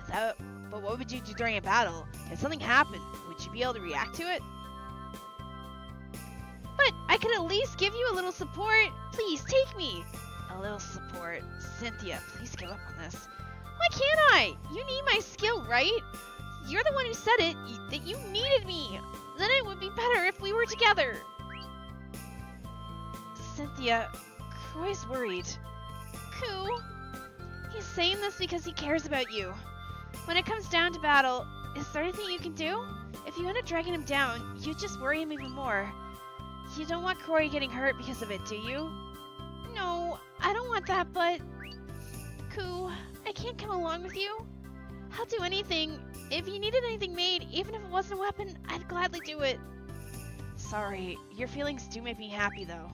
But what would you do during a battle? If something happened, would you be able to react to it? But I could at least give you a little support. Please, take me. A little support. Cynthia, please give up on this. Why can't I? You need my skill, right? You're the one who said it, that you needed me. Then it would be better if we were together. Cynthia, Croy's worried. Koo, he's saying this because he cares about you. When it comes down to battle, is there anything you can do? If you end up dragging him down, you just worry him even more. You don't want Croy getting hurt because of it, do you? No, I don't want that, but... Koo, I can't come along with you. I'll do anything. If you needed anything made, even if it wasn't a weapon, I'd gladly do it. Sorry, your feelings do make me happy, though.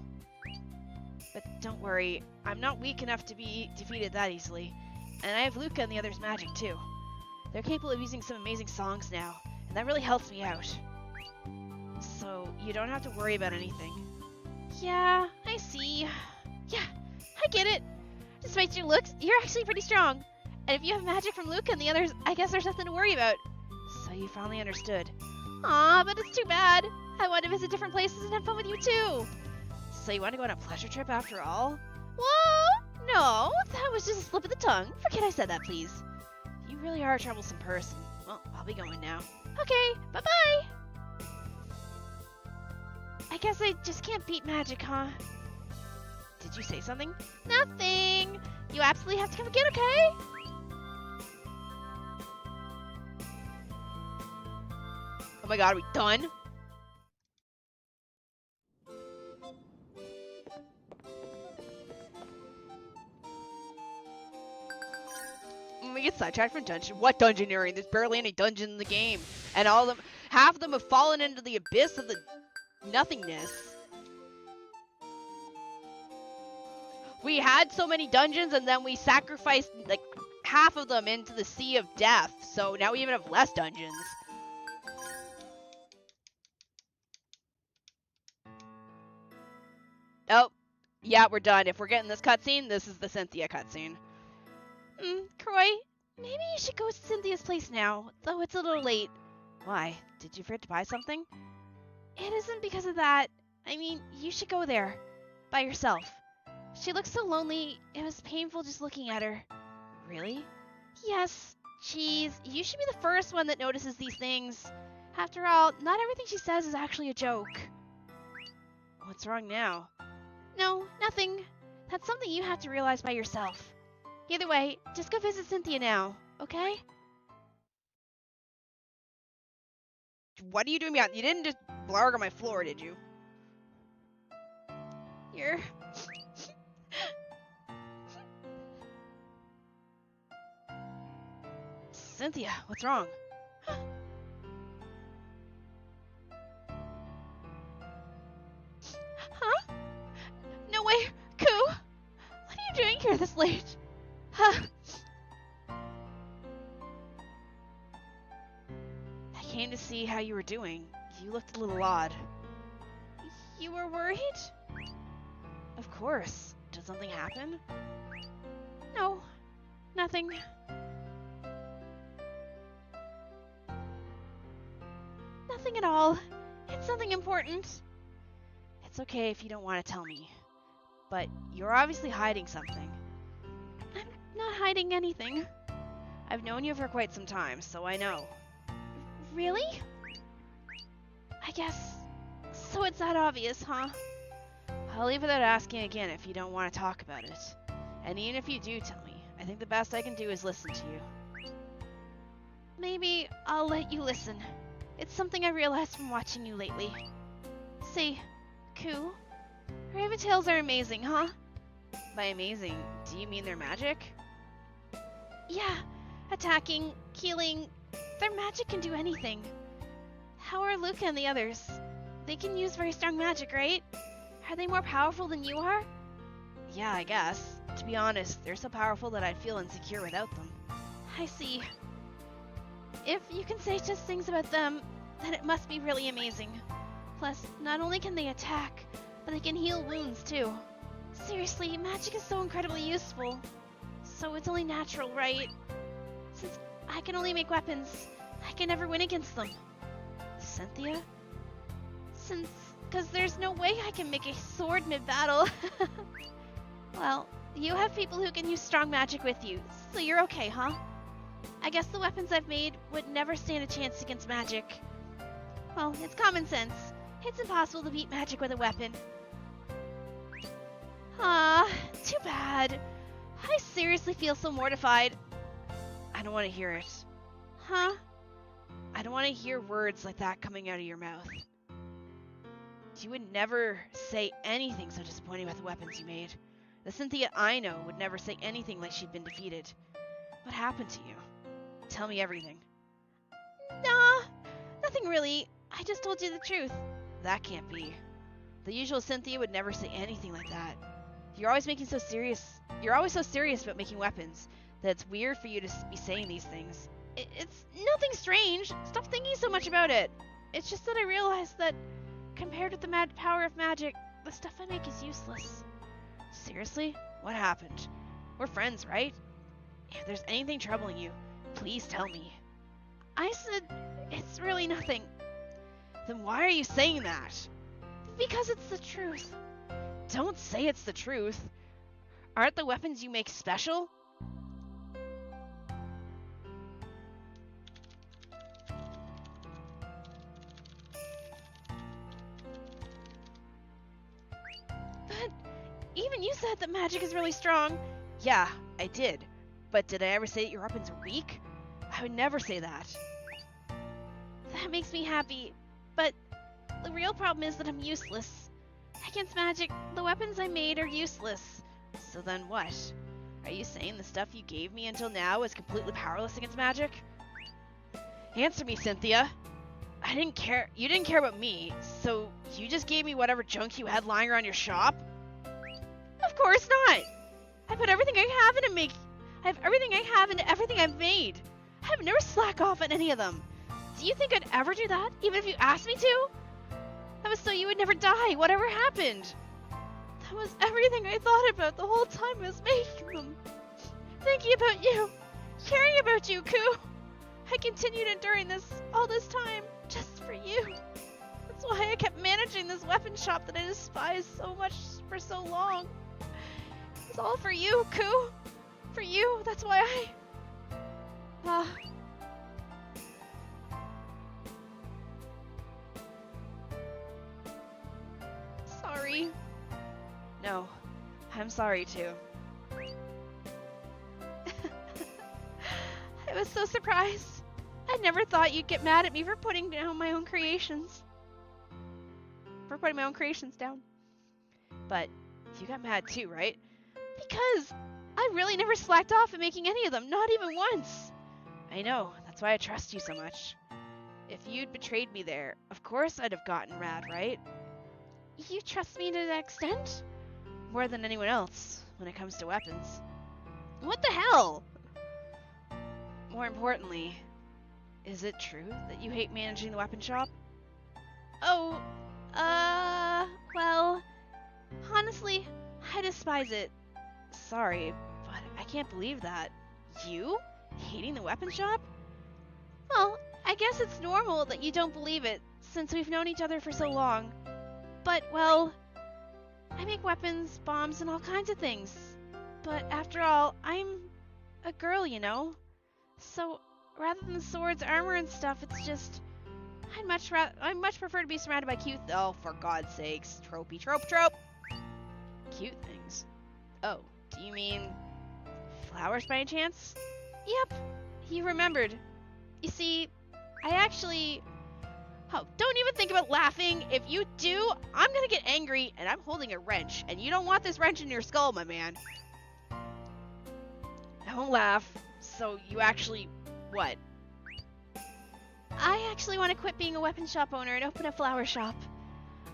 But don't worry, I'm not weak enough to be defeated that easily. And I have Luca and the others' magic, too. They're capable of using some amazing songs now, and that really helps me out. So, you don't have to worry about anything. Yeah, I see. Yeah, I get it. Despite your looks, you're actually pretty strong. And if you have magic from Luca and the others, I guess there's nothing to worry about. So you finally understood. Aw, but it's too bad. I want to visit different places and have fun with you, too. So you want to go on a pleasure trip after all? Whoa! No, that was just a slip of the tongue. Forget I said that, please. You really are a troublesome person. Well, I'll be going now. Okay, bye-bye! I guess I just can't beat magic, huh? Did you say something? Nothing! You absolutely have to come again, okay? Oh my god, are we done? We get sidetracked from dungeon. What dungeoneering? There's barely any dungeon in the game. And half of them have fallen into the abyss of the nothingness. We had so many dungeons and then we sacrificed like half of them into the Sea of Death, so now we even have less dungeons. Oh, yeah, we're done. If we're getting this cutscene, this is the Cynthia cutscene. Croy, maybe you should go to Cynthia's place now, though it's a little late. Why? Did you forget to buy something? It isn't because of that. I mean, you should go there. By yourself. She looks so lonely, it was painful just looking at her. Really? Yes. Jeez, you should be the first one that notices these things. After all, not everything she says is actually a joke. What's wrong now? No, nothing. That's something you have to realize by yourself. Either way, just go visit Cynthia now, okay? What are you doing behind? You didn't just blarg on my floor, did you? You're... Cynthia, what's wrong? Huh? No way, Koo! What are you doing here this late? Huh? I came to see how you were doing. You looked a little odd. You were worried? Of course. Did something happen? No, nothing. Nothing at all. It's something important. It's okay if you don't want to tell me. But you're obviously hiding something. I'm not hiding anything. I've known you for quite some time, so I know. Really? I guess. So it's that obvious, huh? I'll leave without asking again if you don't want to talk about it. And even if you do tell me, I think the best I can do is listen to you. Maybe I'll let you listen. It's something I realized from watching you lately. Say, Koo, raven tails are amazing, huh? By amazing, do you mean they're magic? Yeah, attacking, healing, their magic can do anything. How are Luca and the others? They can use very strong magic, right? Are they more powerful than you are? Yeah, I guess. To be honest, they're so powerful that I'd feel insecure without them. I see. If you can say just things about them, then it must be really amazing. Plus, not only can they attack, but they can heal wounds too. Seriously, magic is so incredibly useful. So it's only natural, right? Since I can only make weapons, I can never win against them. Cynthia? Because there's no way I can make a sword mid-battle. Well, you have people who can use strong magic with you, so you're okay, huh? I guess the weapons I've made would never stand a chance against magic. Well, it's common sense. It's impossible to beat magic with a weapon. Ah, too bad. I seriously feel so mortified. I don't want to hear it. Huh? I don't want to hear words like that coming out of your mouth. You would never say anything so disappointing about the weapons you made. The Cynthia I know would never say anything like she'd been defeated. What happened to you? Tell me everything. Nah, nothing really. I just told you the truth. That can't be. The usual Cynthia would never say anything like that. You're always so serious about making weapons that it's weird for you to be saying these things. It's nothing strange. Stop thinking so much about it. It's just that I realized that compared with the power of magic, the stuff I make is useless. Seriously? What happened? We're friends, right? If there's anything troubling you, please tell me. I said, it's really nothing. Then why are you saying that? Because it's the truth. Don't say it's the truth. Aren't the weapons you make special? But even you said that magic is really strong. Yeah, I did. But did I ever say that your weapons are weak? I would never say that. That makes me happy. But the real problem is that I'm useless. Against magic, the weapons I made are useless. So then what? Are you saying the stuff you gave me until now is completely powerless against magic? Answer me, Cynthia. I didn't care. You didn't care about me, so you just gave me whatever junk you had lying around your shop? Of course not. I put everything I have into make. I have everything I have into everything I've made. I have never slack off on any of them. Do you think I'd ever do that, even if you asked me to? That was so you would never die, whatever happened. That was everything I thought about the whole time I was making them. Thinking about you, caring about you, Ku. I continued enduring this all this time just for you. That's why I kept managing this weapon shop that I despised so much for so long. It's all for you, Ku. For you, that's why I... Sorry. No, I'm sorry too. I was so surprised. I never thought you'd get mad at me for putting down my own creations. For putting my own creations down. But you got mad too, right? Because I really never slacked off at making any of them, not even once. I know, that's why I trust you so much. If you'd betrayed me there, of course I'd have gotten mad, right? You trust me to that extent? More than anyone else when it comes to weapons. What the hell? More importantly, is it true that you hate managing the weapon shop? Oh, well, honestly, I despise it. Sorry, but I can't believe that. You? Hating the weapon shop? Well, I guess it's normal that you don't believe it, since we've known each other for so long. But, well, I make weapons, bombs, and all kinds of things. But after all, I'm a girl, you know? So, rather than swords, armor, and stuff, it's just... I much prefer to be surrounded by cute... Oh, for God's sakes. Trope. Cute things. Oh, do you mean... flowers by any chance? Yep, you remembered. You see, I actually... Oh, don't even think about laughing. If you do, I'm gonna get angry, and I'm holding a wrench, and you don't want this wrench in your skull, my man. Don't laugh. So you actually... what? I actually want to quit being a weapon shop owner and open a flower shop.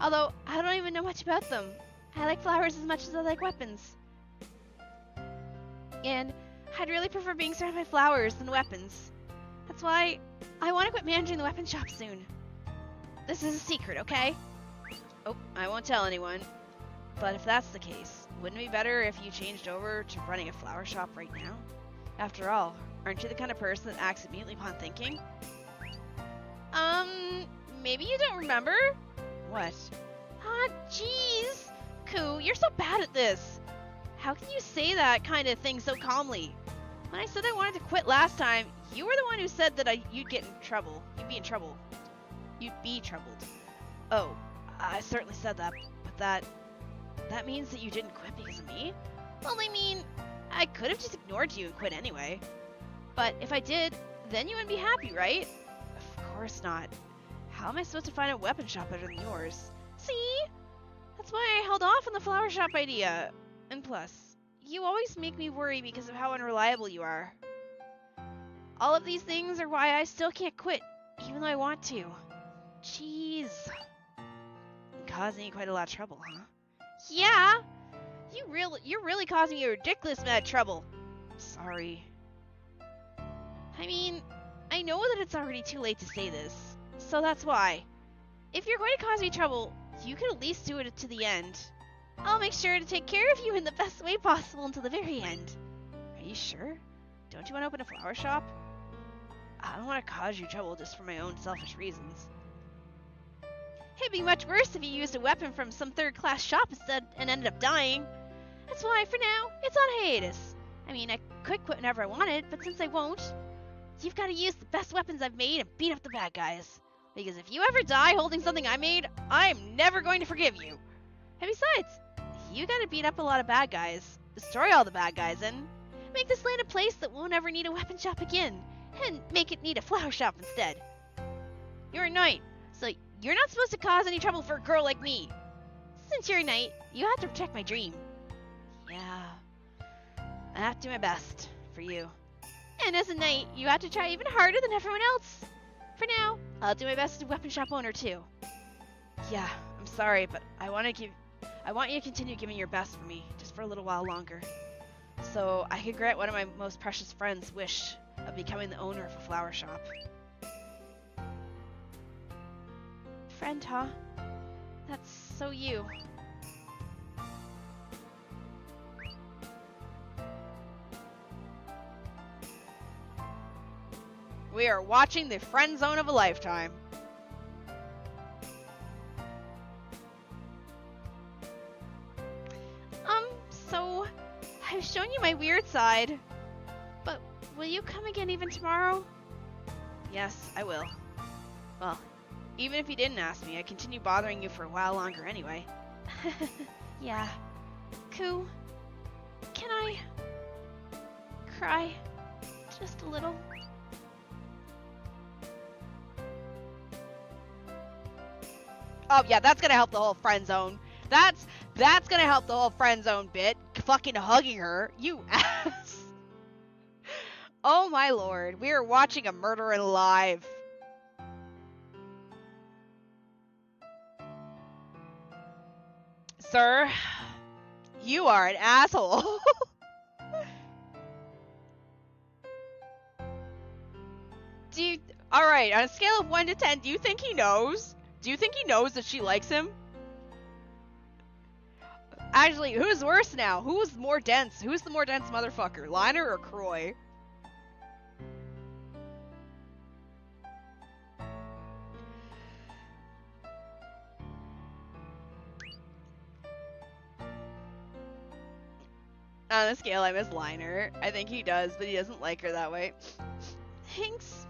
Although, I don't even know much about them. I like flowers as much as I like weapons. And I'd really prefer being surrounded by flowers than weapons. That's why I want to quit managing the weapon shop soon. This is a secret, okay? Oh, I won't tell anyone. But if that's the case, wouldn't it be better if you changed over to running a flower shop right now? After all, aren't you the kind of person that acts immediately upon thinking? Maybe you don't remember? What? Ah, jeez. Ku, you're so bad at this. How can you say that kind of thing so calmly? When I said I wanted to quit last time, you were the one who said that you'd get in trouble. You'd be in trouble. You'd be troubled. Oh, I certainly said that, but that means that you didn't quit because of me? Well, I mean, I could have just ignored you and quit anyway. But if I did, then you wouldn't be happy, right? Of course not. How am I supposed to find a weapon shop better than yours? See? That's why I held off on the flower shop idea. And plus, you always make me worry because of how unreliable you are. All of these things are why I still can't quit, even though I want to. Jeez. Causing you quite a lot of trouble, huh? Yeah! You're really causing me a ridiculous amount of trouble. Sorry. I mean, I know that it's already too late to say this, so that's why. If you're going to cause me trouble, you can at least do it to the end. I'll make sure to take care of you in the best way possible until the very end. Are you sure? Don't you want to open a flower shop? I don't want to cause you trouble just for my own selfish reasons. It'd be much worse if you used a weapon from some third-class shop instead and ended up dying. That's why, for now, it's on hiatus. I mean, I could quit whenever I wanted, but since I won't, you've got to use the best weapons I've made and beat up the bad guys. Because if you ever die holding something I made, I'm never going to forgive you. And besides, you gotta beat up a lot of bad guys, destroy all the bad guys, and make this land a place that won't ever need a weapon shop again, and make it need a flower shop instead. You're a knight, so you're not supposed to cause any trouble for a girl like me. Since you're a knight, you have to protect my dream. Yeah, I have to do my best for you. And as a knight, you have to try even harder than everyone else. For now, I'll do my best as a weapon shop owner too. Yeah, I'm sorry, but I want you to continue giving your best for me, just for a little while longer. So I could grant one of my most precious friends' wish of becoming the owner of a flower shop. Friend, huh? That's so you. We are watching the friend zone of a lifetime. So I've shown you my weird side, but will you come again even tomorrow? Yes, I will. Well, even if you didn't ask me, I'd continue bothering you for a while longer anyway. Yeah. Ku, can I cry just a little? Oh yeah, that's gonna help the whole friend zone. That's gonna help the whole friend zone bit. Fucking hugging her, you ass. Oh my lord, we are watching a murder live. Sir, you are an asshole. Alright, on a scale of 1 to 10, do you think he knows? Do you think he knows that she likes him? Actually, who's worse now? Who's more dense? Who's the more dense motherfucker? Liner or Croy? On a scale, I miss Liner. I think he does, but he doesn't like her that way. Thanks.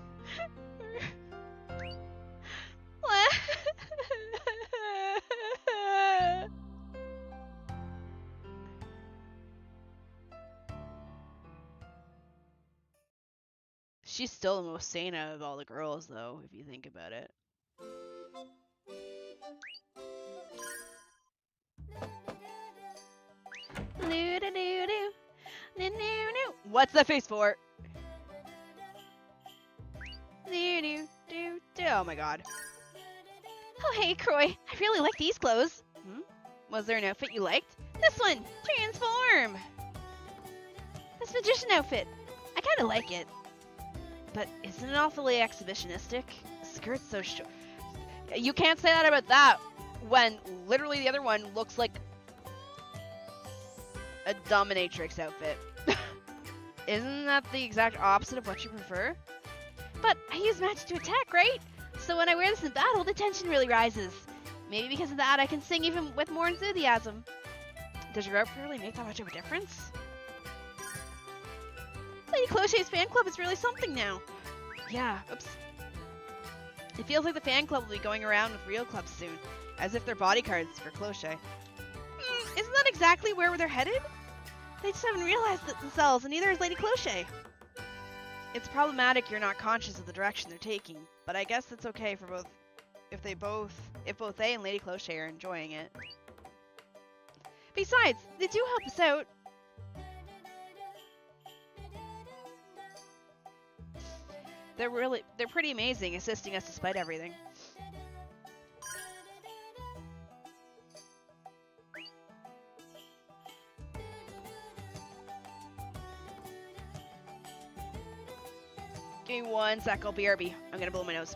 She's still the most sane out of all the girls, though, if you think about it. What's that face for? Oh my god. Oh hey, Croy. I really like these clothes. Was there an outfit you liked? This one! Transform! This magician outfit. I kinda like it. But isn't it awfully exhibitionistic? The skirt's so short. You can't say that about that when literally the other one looks like a dominatrix outfit. Isn't that the exact opposite of what you prefer? But I use magic to attack, right? So when I wear this in battle, the tension really rises. Maybe because of that, I can sing even with more enthusiasm. Does your outfit really make that much of a difference? Lady Clochet's fan club is really something now. Yeah, oops. It feels like the fan club will be going around with real clubs soon, as if they're bodyguards for Clochet. Isn't that exactly where they're headed? They just haven't realized it themselves, and neither has Lady Clochet. It's problematic you're not conscious of the direction they're taking, but I guess it's okay for both, if both they and Lady Clochet are enjoying it. Besides, they do help us out. They're pretty amazing, assisting us despite everything. Give me 1 sec, I'll BRB. I'm gonna blow my nose.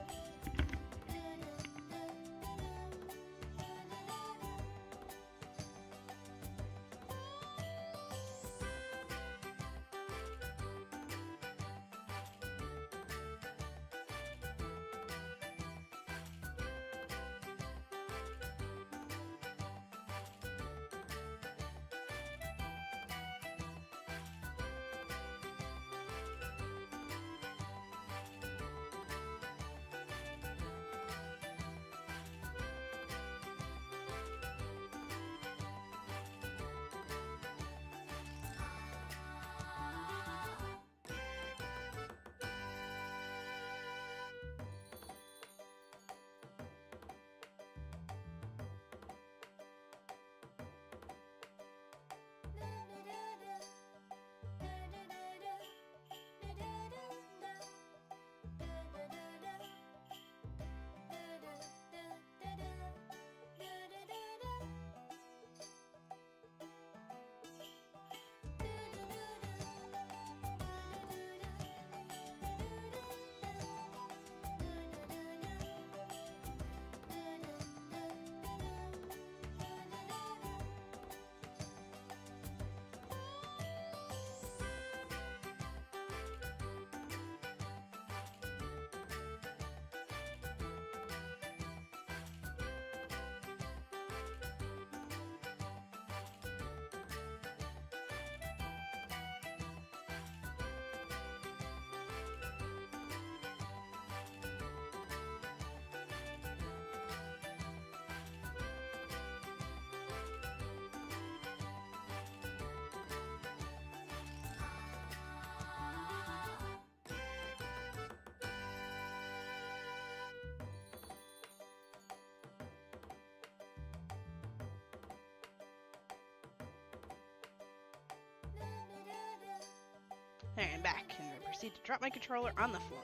Alright, I'm back, and I proceed to drop my controller on the floor.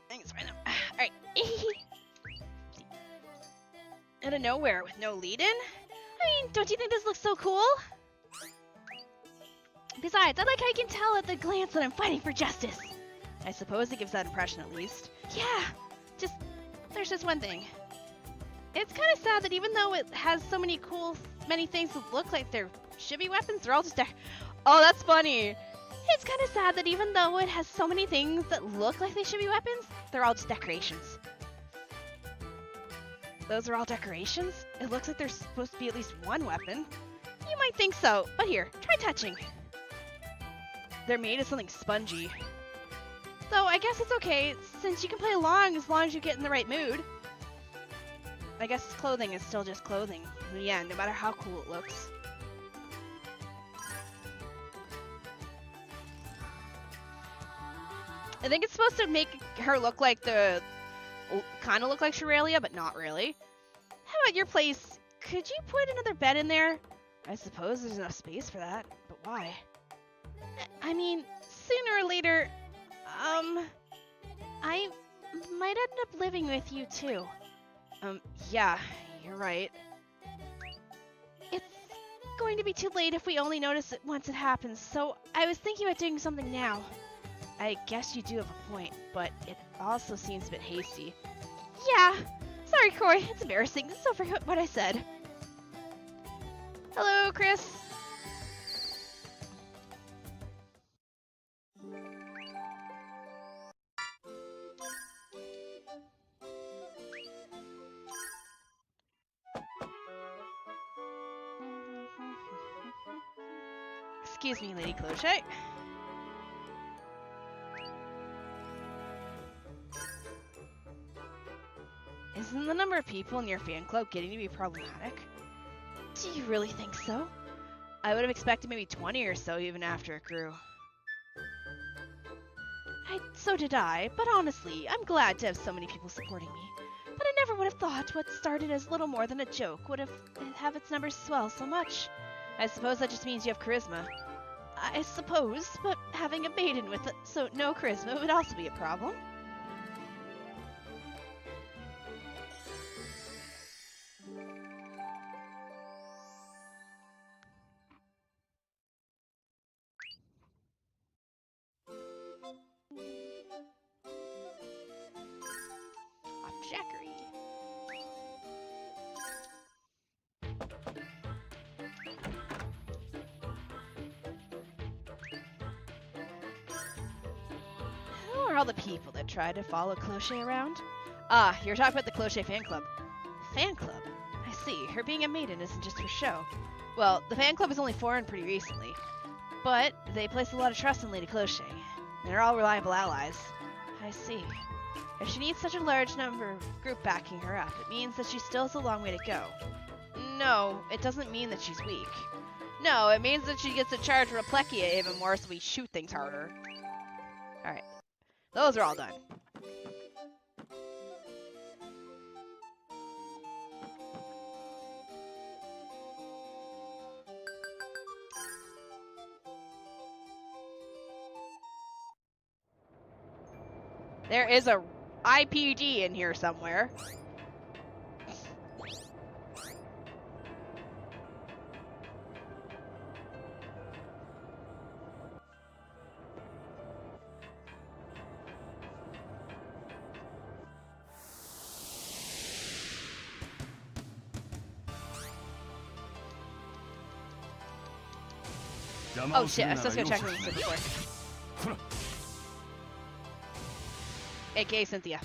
Thanks, right now. Alright. Out of nowhere with no lead-in? I mean, don't you think this looks so cool? Besides, I like how you can tell at the glance that I'm fighting for justice. I suppose it gives that impression at least. Yeah, there's just one thing. It's kind of sad that even though it has so many things that look like they're chibi weapons, they're all just oh, that's funny. It's kind of sad that even though it has so many things that look like they should be weapons, they're all just decorations. Those are all decorations? It looks like there's supposed to be at least one weapon. You might think so, but here, try touching. They're made of something spongy. Though I guess it's okay, since you can play along as long as you get in the right mood. I guess clothing is still just clothing. Yeah, no matter how cool it looks. I think it's supposed to make her look like kind of look like Shirelia, but not really. How about your place? Could you put another bed in there? I suppose there's enough space for that, but why? I mean, sooner or later, I might end up living with you too. Yeah, you're right. It's going to be too late if we only notice it once it happens, so I was thinking about doing something now. I guess you do have a point, but it also seems a bit hasty. Yeah. Sorry, Corey. It's embarrassing. So forget what I said. Hello, Chris. Excuse me, Lady Cloche. Isn't the number of people in your fan club getting to be problematic? Do you really think so? I would have expected maybe 20 or so even after it grew. So did I, but honestly, I'm glad to have so many people supporting me. But I never would have thought what started as little more than a joke would have its numbers swell so much. I suppose that just means you have charisma. I suppose, but having a maiden with so no charisma would also be a problem. All the people that try to follow Cloche around? Ah, you're talking about the Cloche fan club. Fan club? I see. Her being a maiden isn't just for show. Well, the fan club was only formed pretty recently. But they place a lot of trust in Lady Cloche. They're all reliable allies. I see. If she needs such a large number of group backing her up, it means that she still has a long way to go. No, it doesn't mean that she's weak. No, it means that she gets to charge Replekia even more so we shoot things harder. Alright. Those are all done. There is a IPD in here somewhere. Oh shit, I was supposed to go check rooms before. AKA Cynthia.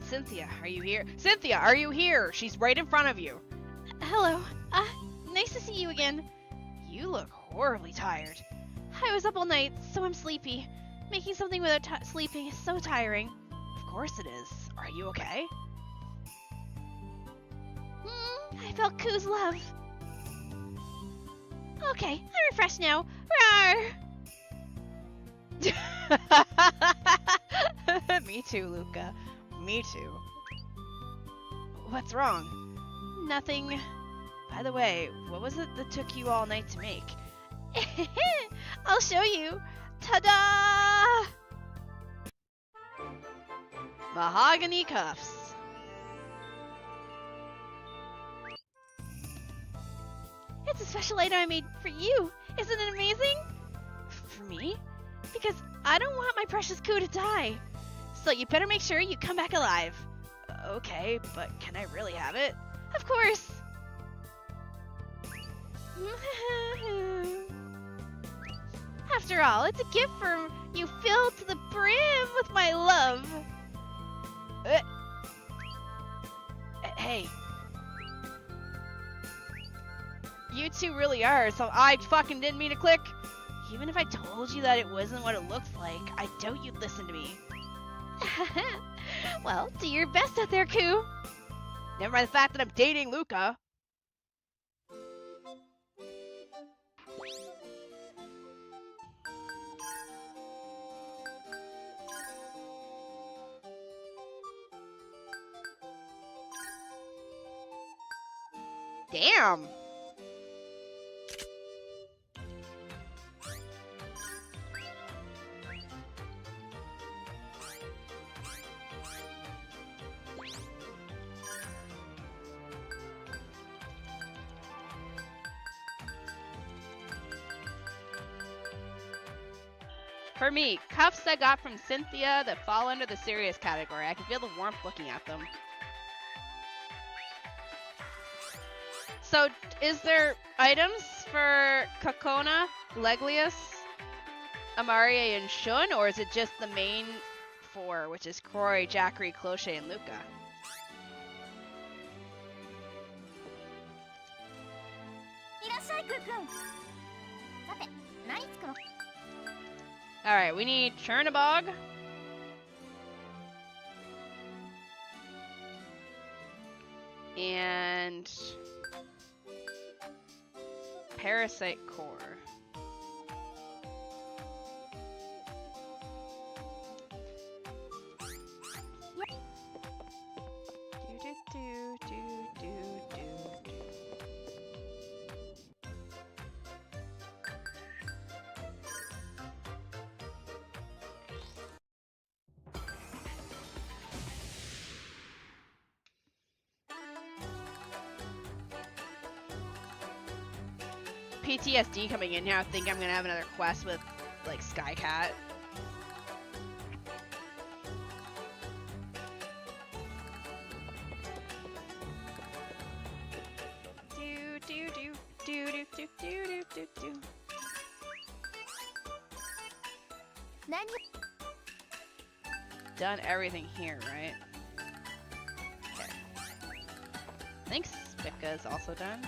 Cynthia, are you here? Cynthia, are you here? She's right in front of you. Hello. Nice to see you again. You look horribly tired. I was up all night, so I'm sleepy. Making something without sleeping is so tiring. Of course it is. Are you okay? I felt Ku's love. Okay, I'm refreshed now. Rawr! Me too, Luca. Me too. What's wrong? Nothing. By the way, what was it that took you all night to make? I'll show you. Ta-da! Mahogany cuffs. It's a special item I made for you. Isn't it amazing? For me? Because I don't want my precious Ku to die. So you better make sure you come back alive. Okay, but can I really have it? Of course. After all, it's a gift from you filled to the brim with my love. Hey. You two really are, so I fucking didn't mean to click. Even if I told you that it wasn't what it looked like, I doubt you'd listen to me. Well, do your best out there, Ku. Never mind the fact that I'm dating Luca. Damn. For me, cuffs I got from Cynthia that fall under the serious category. I can feel the warmth looking at them. So, is there items for Kokona, Leglius, Amarie, and Shun, or is it just the main four, which is Croy, Jackery, Cloche, and Luca? Alright, we need Chernabog. And Parasite Core. PTSD coming in now. I think I'm gonna have another quest with like Skycat. Done everything here, right? Okay. I think Spica is also done.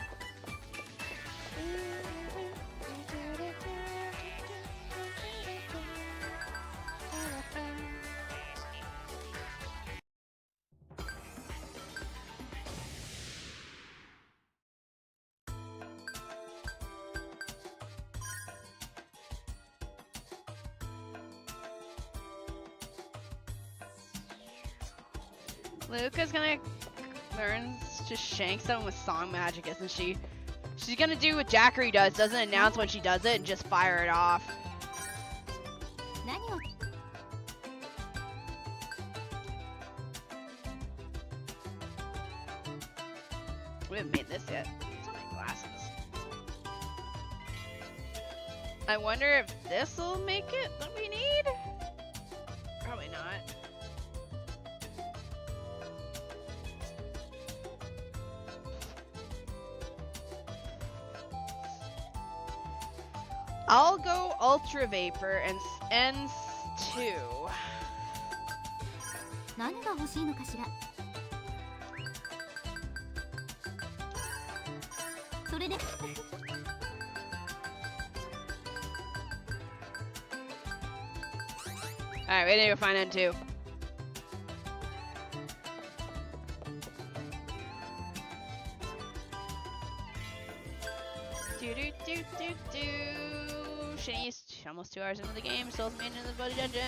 Luca's gonna learn to shank someone with song magic, isn't she? She's gonna do what Jackery does, doesn't announce when she does it and just fire it off. We haven't made this yet. It's on my glasses. I wonder if this will make it that we need? Probably not. I'll go Ultra Vapor and ends 2. 何が欲しいのかしら。それで。Alright, we need to go find them too. Shini's almost 2 hours into the game, still hasn't made it into the buddy dungeon.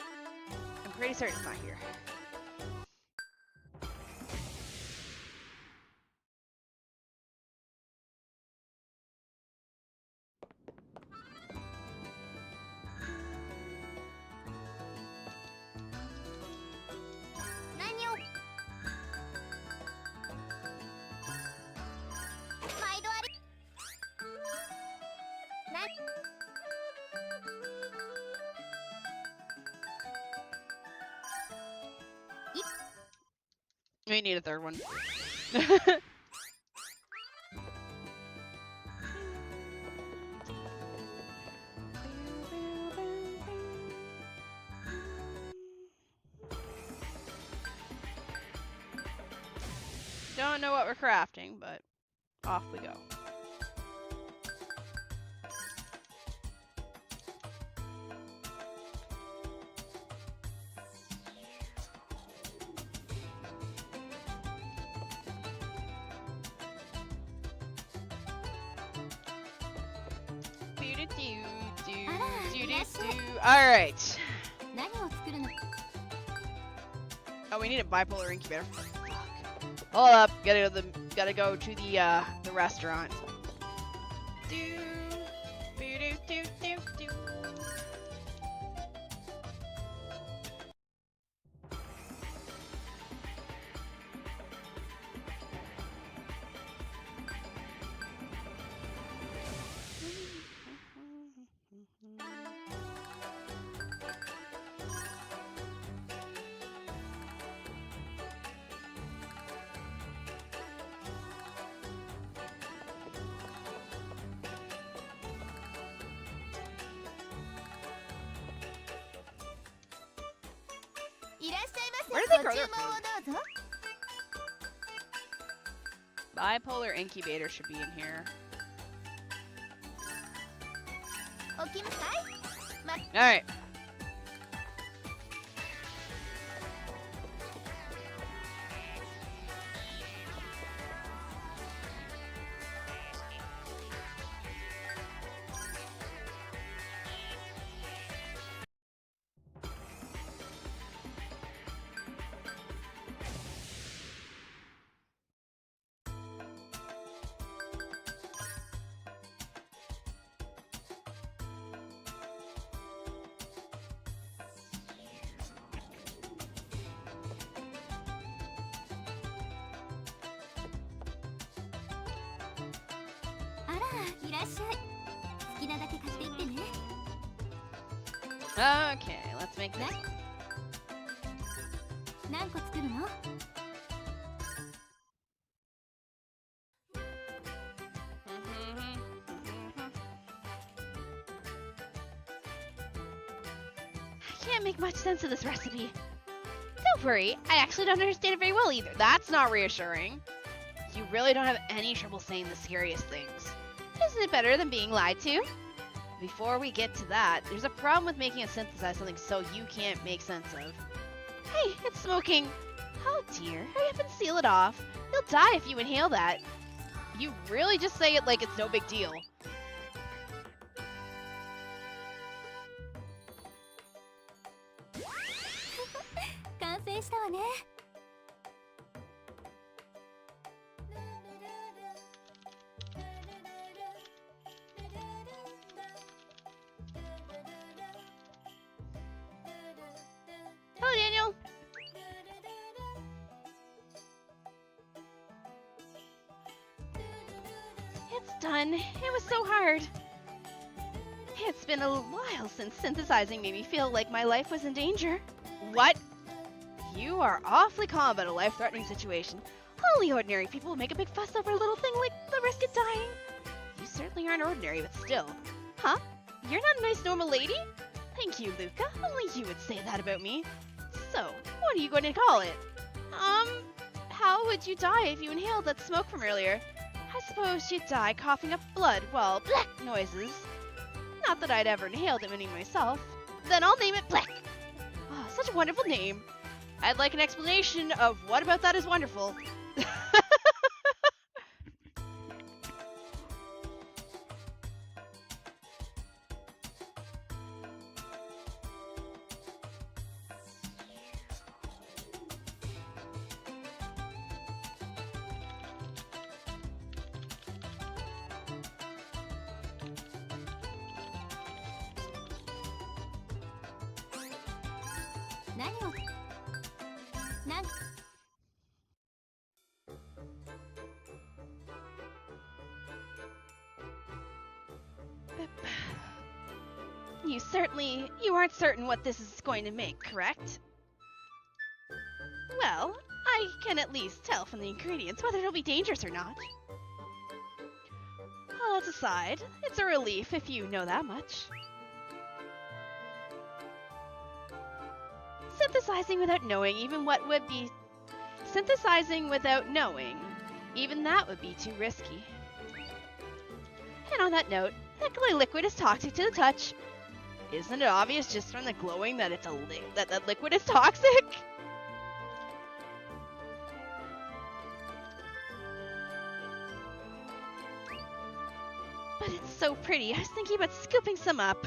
I'm pretty certain it's not here. We need a third one. Don't know what we're crafting, but off we go. Alright. Oh, we need a bipolar incubator. Fuck. Hold up. Gotta go to the restaurant. Where did they grow their food? Bipolar incubator should be in here. Alright. Okay, let's make this. I can't make much sense of this recipe. Don't worry, I actually don't understand it very well either. That's not reassuring. You really don't have any trouble saying the serious things. Isn't it better than being lied to? Before we get to that, there's a problem with making it synthesize something so you can't make sense of. Hey, it's smoking. Oh dear, hurry up and seal it off. You'll die if you inhale that. You really just say it like it's no big deal. Hello, Daniel. It's done. It was so hard. It's been a while since synthesizing made me feel like my life was in danger. What? You are awfully calm about a life-threatening situation. Only ordinary people would make a big fuss over a little thing like the risk of dying. You certainly aren't ordinary, but still. Huh? You're not a nice normal lady? Thank you, Luca. Only you would say that about me. So, what are you going to call it? How would you die if you inhaled that smoke from earlier? I suppose you'd die coughing up blood, well, blech noises. Not that I'd ever inhaled any myself. Then I'll name it Black. Oh, such a wonderful name. I'd like an explanation of what about that is wonderful. You aren't certain what this is going to make, correct? Well, I can at least tell from the ingredients whether it'll be dangerous or not. All that aside, it's a relief if you know that much. Synthesizing without knowing even that would be too risky. And on that note, that glowy liquid is toxic to the touch. Isn't it obvious just from the glowing that it's that liquid is toxic? But it's so pretty. I was thinking about scooping some up.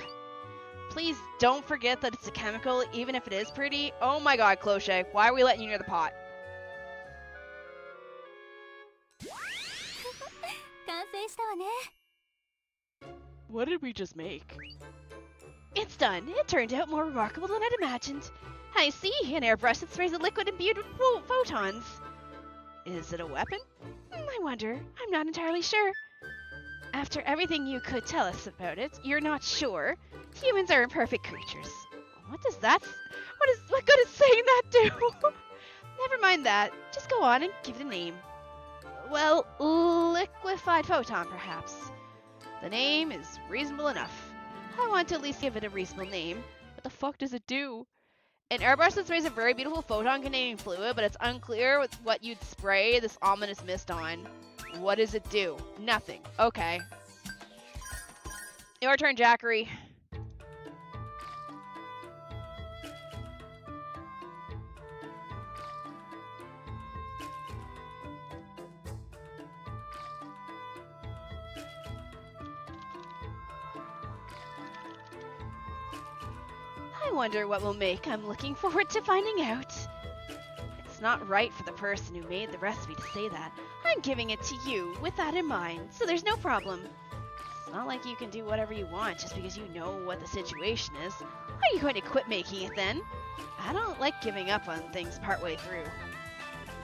Please don't forget that it's a chemical, even if it is pretty. Oh my god, Cloche, why are we letting you near the pot? What did we just make? It's done. It turned out more remarkable than I'd imagined. I see, an airbrush that sprays a liquid imbued with photons. Is it a weapon? I wonder. I'm not entirely sure. After everything you could tell us about it, you're not sure. Humans are imperfect creatures. What does that... What good is saying that do? Never mind that. Just go on and give it a name. Well, liquefied photon, perhaps. The name is reasonable enough. I want to at least give it a reasonable name. What the fuck does it do? An airbrush that sprays a very beautiful photon-containing fluid, but it's unclear with what you'd spray this ominous mist on. What does it do? Nothing. Okay. Your turn, Jackery. I wonder what we'll make. I'm looking forward to finding out. It's not right for the person who made the recipe to say that. I'm giving it to you with that in mind, so there's no problem. It's not like you can do whatever you want just because you know what the situation is. Are you going to quit making it then? I don't like giving up on things partway through.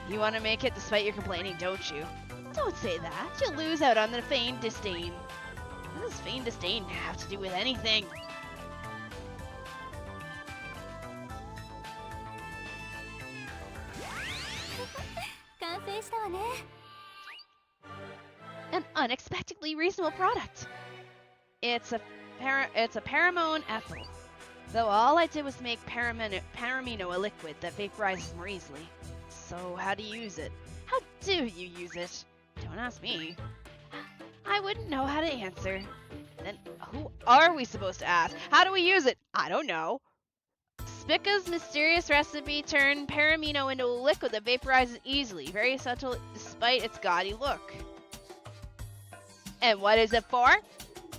You want to make it despite your complaining, don't you? Don't say that. You'll lose out on the feigned disdain. What does feigned disdain have to do with anything? An unexpectedly reasonable product. It's a paramone ethyl. Though all I did was make paramino a liquid that vaporizes more easily. So how do you use it? How do you use it? Don't ask me. I wouldn't know how to answer. Then who are we supposed to ask? How do we use it? I don't know. Spica's mysterious recipe turned paramino into a liquid that vaporizes easily, very subtle despite its gaudy look. And what is it for?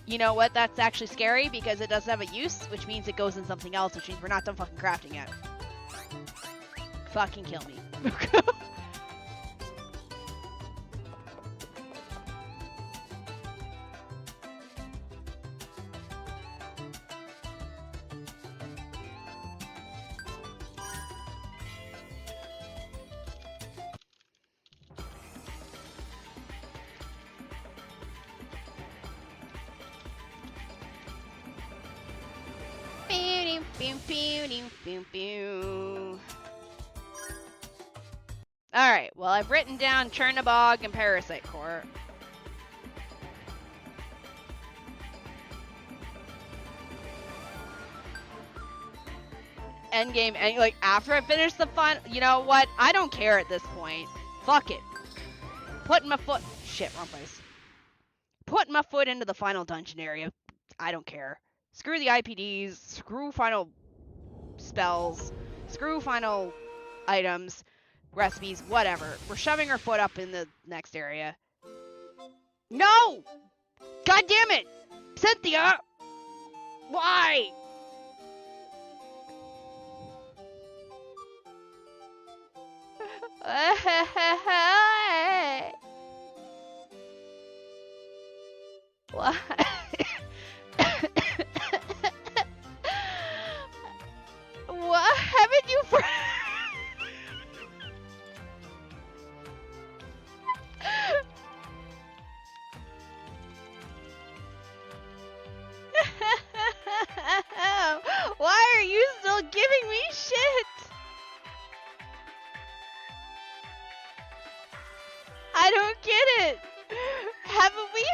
You know what? That's actually scary because it does have a use, which means it goes in something else, which means we're not done fucking crafting yet. Fucking kill me. Alright, well I've written down Chernobog and Parasite Core. Endgame, and like after I finish the fun, you know what? I don't care at this point. Fuck it. Putting my foot, shit, wrong place. Putting my foot into the final dungeon area. I don't care. Screw the IPDs, screw final spells, screw final items, recipes, whatever. We're shoving our foot up in the next area. No! God damn it! Cynthia! Why? Why? What haven't you for? Why are you still giving me shit? I don't get it. Haven't we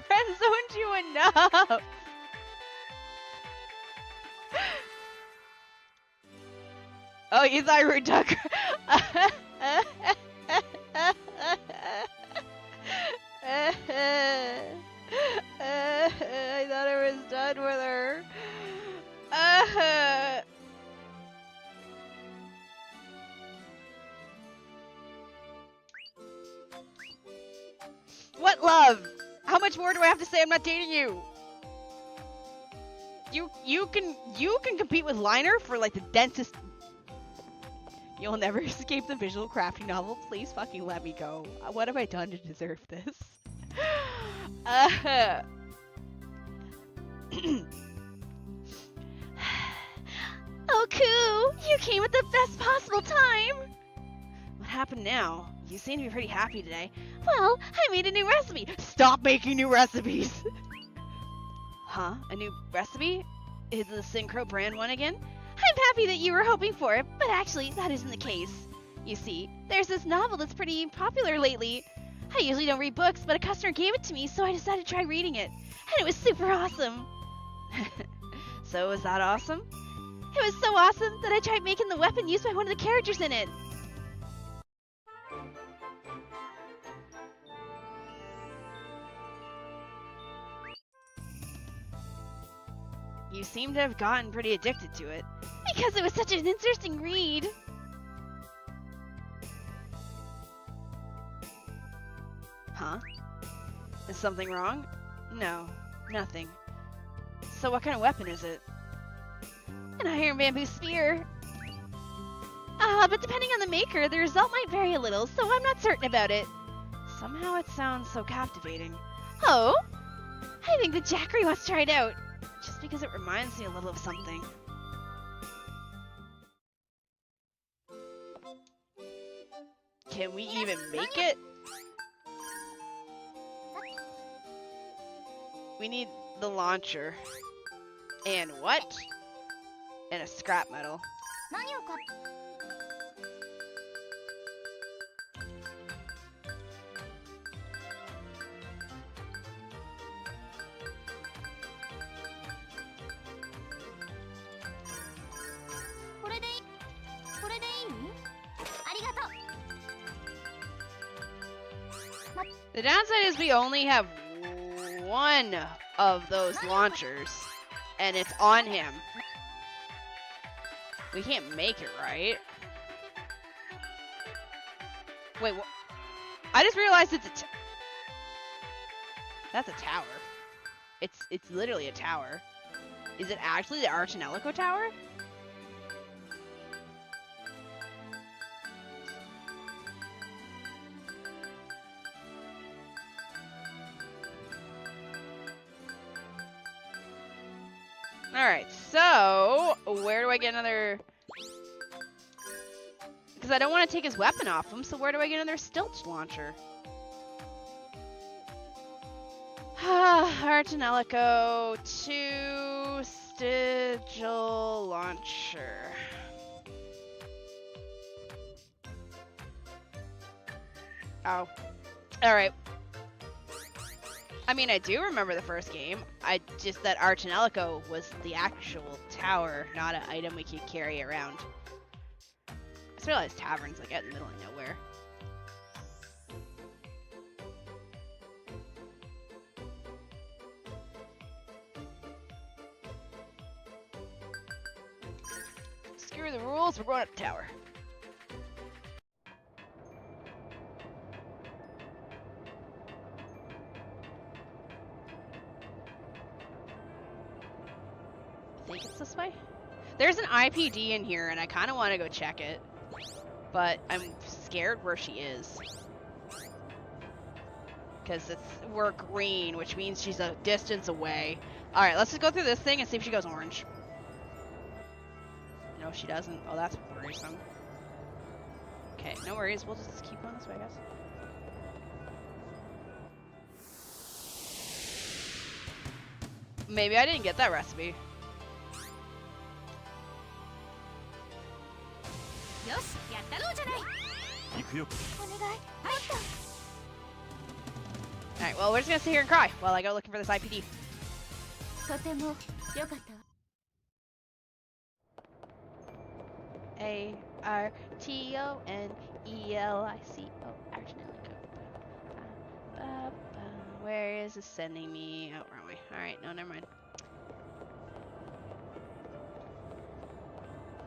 friend zoned you enough? Oh, you thought you were Tucker. I thought I was done with her. What love? How much more do I have to say? I'm not dating you. You can compete with Liner for like the dentist. You'll never escape the visual crafting novel. Please fucking let me go. What have I done to deserve this? Oh, Koo! You came at the best possible time! What happened now? You seem to be pretty happy today. Well, I made a new recipe! Stop making new recipes! Huh? A new recipe? Is the Synchro brand one again? I'm happy that you were hoping for it, but actually, that isn't the case. You see, there's this novel that's pretty popular lately. I usually don't read books, but a customer gave it to me, so I decided to try reading it. And it was super awesome! So, was that awesome? It was so awesome that I tried making the weapon used by one of the characters in it. You seem to have gotten pretty addicted to it. Because it was such an interesting read. Huh? Is something wrong? No, nothing. So what kind of weapon is it? An iron bamboo spear. But depending on the maker, the result might vary a little, so I'm not certain about it. Somehow it sounds so captivating. Oh? I think that Jackery wants to try it out. Just because it reminds me a little of something. Can we even make it? We need the launcher. And what? And a scrap metal. The downside is we only have one of those launchers, and it's on him. We can't make it, right? Wait, what? I just realized it's a that's a tower. It's literally a tower. Is it actually the Tonelico tower? Alright, so where do I get another... Because I don't want to take his weapon off him, so where do I get another Stilch launcher? Tonelico, 2 Sigil launcher. Oh. Alright. I mean, I do remember the first game. I just that Tonelico was the actual tower, not an item we could carry around. I just realized tavern's like out in the middle of nowhere. Screw the rules, we're going up the tower. I think it's this way? There's an IPD in here, and I kind of want to go check it. But I'm scared where she is. Because we're green, which means she's a distance away. Alright, let's just go through this thing and see if she goes orange. No, she doesn't. Oh, that's worrisome. Okay, no worries. We'll just keep going this way, I guess. Maybe I didn't get that recipe. Alright, well, we're just gonna sit here and cry while I go looking for this IPD. A-R-T-O-N-E-L-I-C-O. Where is this sending me? Oh, wrong way. Alright, no, never mind.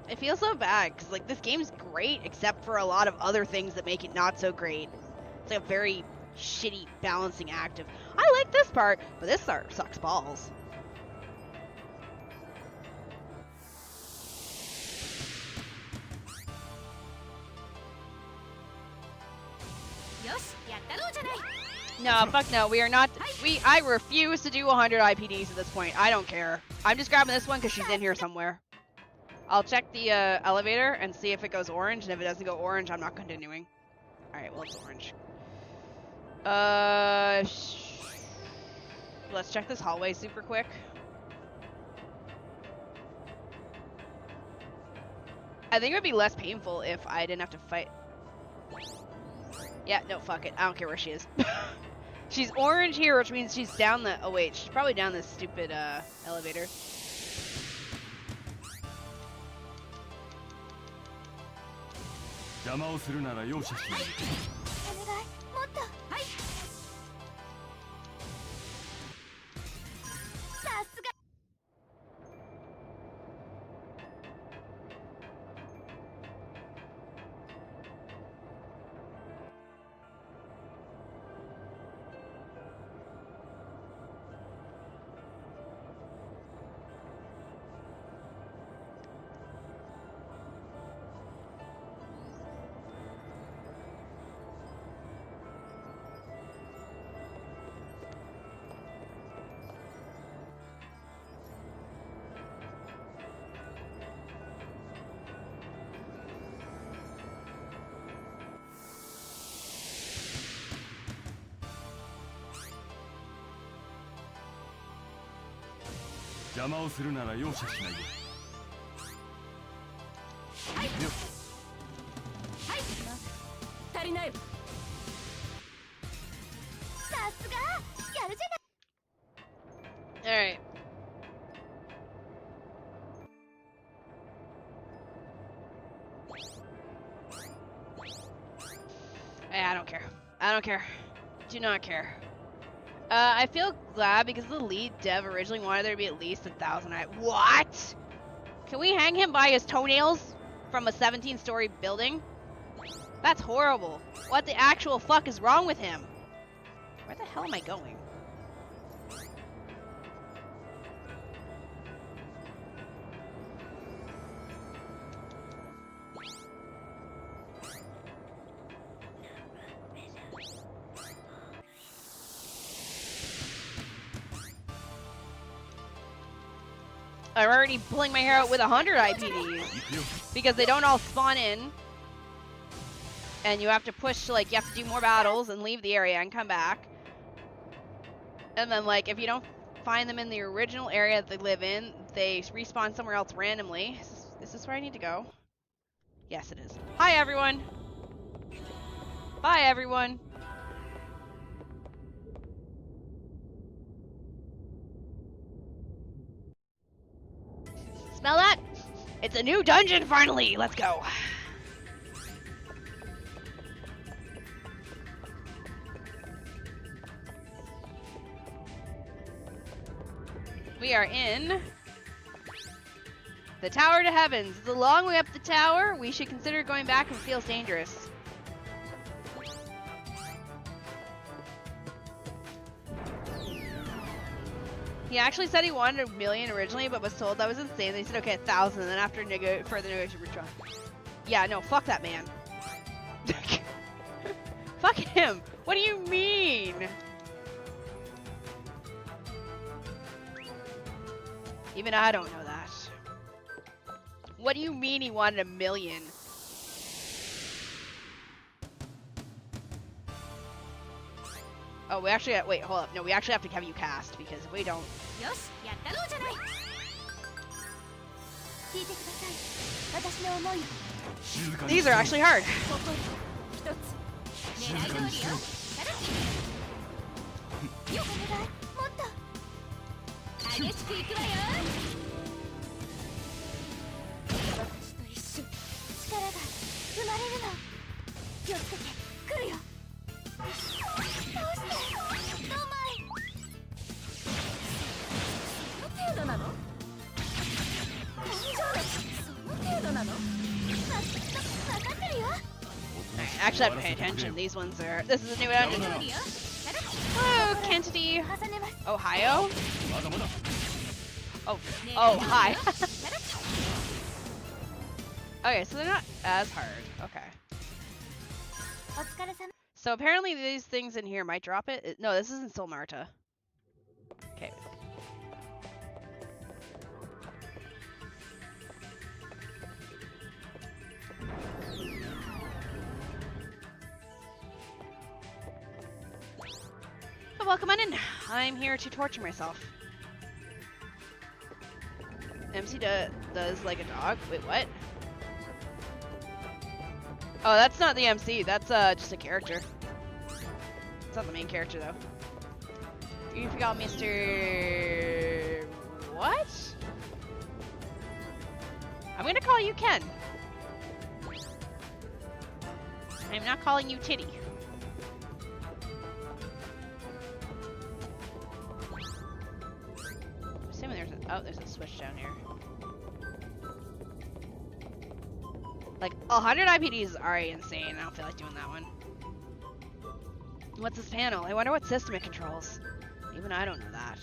It feels so bad, because, like, this game's great, except for a lot of other things that make it not so great. It's like a very shitty balancing act of, I like this part, but this part sucks balls. No, fuck no, we are not, I refuse to do 100 IPDs at this point. I don't care. I'm just grabbing this one because she's in here somewhere. I'll check the elevator and see if it goes orange, and if it doesn't go orange, I'm not continuing. Alright, well, it's orange. Let's check this hallway super quick. I think it would be less painful if I didn't have to fight. Yeah, no, fuck it. I don't care where she is. She's orange here, which means she's down the... Oh, wait. She's probably down this stupid elevator. Alright. I don't care. I don't care. Do not care. I feel glad because the lead dev originally wanted there to be at least 1,000. What? Can we hang him by his toenails from a 17-story building? That's horrible. What the actual fuck is wrong with him? Where the hell am I going? I'm already pulling my hair out with 100 IPDs because they don't all spawn in, and you have to push, like, you have to do more battles and leave the area and come back. And then, like, if you don't find them in the original area that they live in, they respawn somewhere else randomly. Is this where I need to go? Yes, it is. Hi, everyone. Bye, everyone. Smell that? It's a new dungeon, finally! Let's go. We are in The tower to heavens. It's a long way up the tower. We should consider going back if it feels dangerous. He actually said he wanted 1 million originally, but was told that was insane. They said, okay, 1,000, and then after further negotiation, withdrawn. Yeah, no, fuck that man. Fuck him. What do you mean? Even I don't know that. What do you mean he wanted 1 million? Oh, we actually wait, hold up. No, we actually have to have you cast because if we don't. These are actually hard. Actually, I have to pay attention. These ones are. This is a new engine. Hello, Kentity. Ohio? Oh, hi. Okay, so they're not as hard. Okay. So apparently these things in here might drop it. No, this isn't Soul Marta. Okay. Oh, welcome on in. I'm here to torture myself. MC does like a dog. Wait, what? Oh, that's not the MC. That's just a character. It's not the main character though. You forgot Mr. What? I'm gonna call you Ken. I'm not calling you Titty. Assuming there's a switch down here. Like 100 IPDs is already insane. I don't feel like doing that one. What's this panel? I wonder what system it controls. Even I don't know that.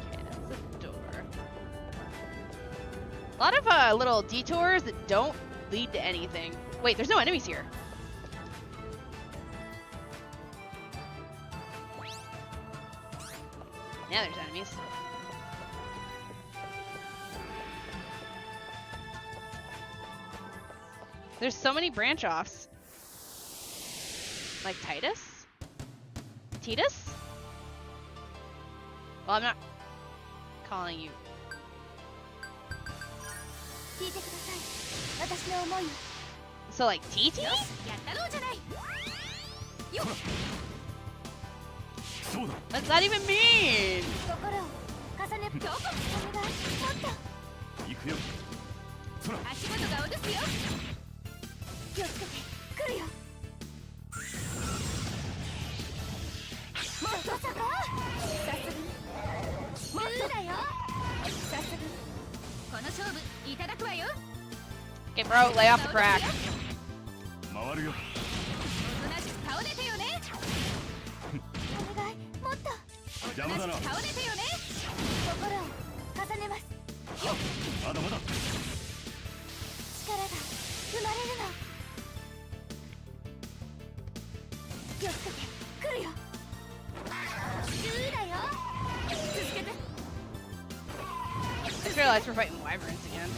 Okay, that's the door. A lot of little detours that don't lead to anything. Wait, there's no enemies here. Yeah, there's enemies. There's so many branch offs. Like Titus? Titus? Well, I'm not calling you. So like TT? What's that even mean? Okay, bro, lay off the crack. I just realized we're fighting wyverns again.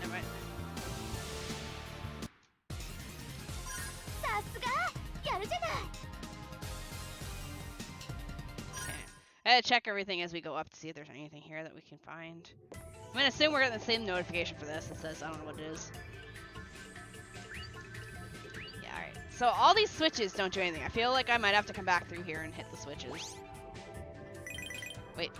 Never mind. I gotta check everything as we go up to see if there's anything here that we can find. I'm gonna assume we're getting the same notification for this that says I don't know what it is. Yeah, alright. So all these switches don't do anything. I feel like I might have to come back through here and hit the switches. Wait.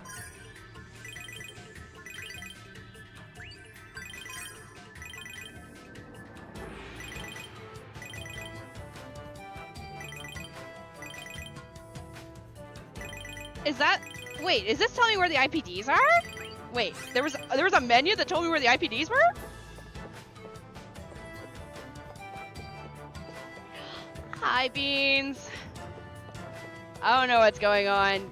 Is that... Wait, is this telling me where the IPDs are? Wait, there was a menu that told me where the IPDs were? Hi, Beans. I don't know what's going on.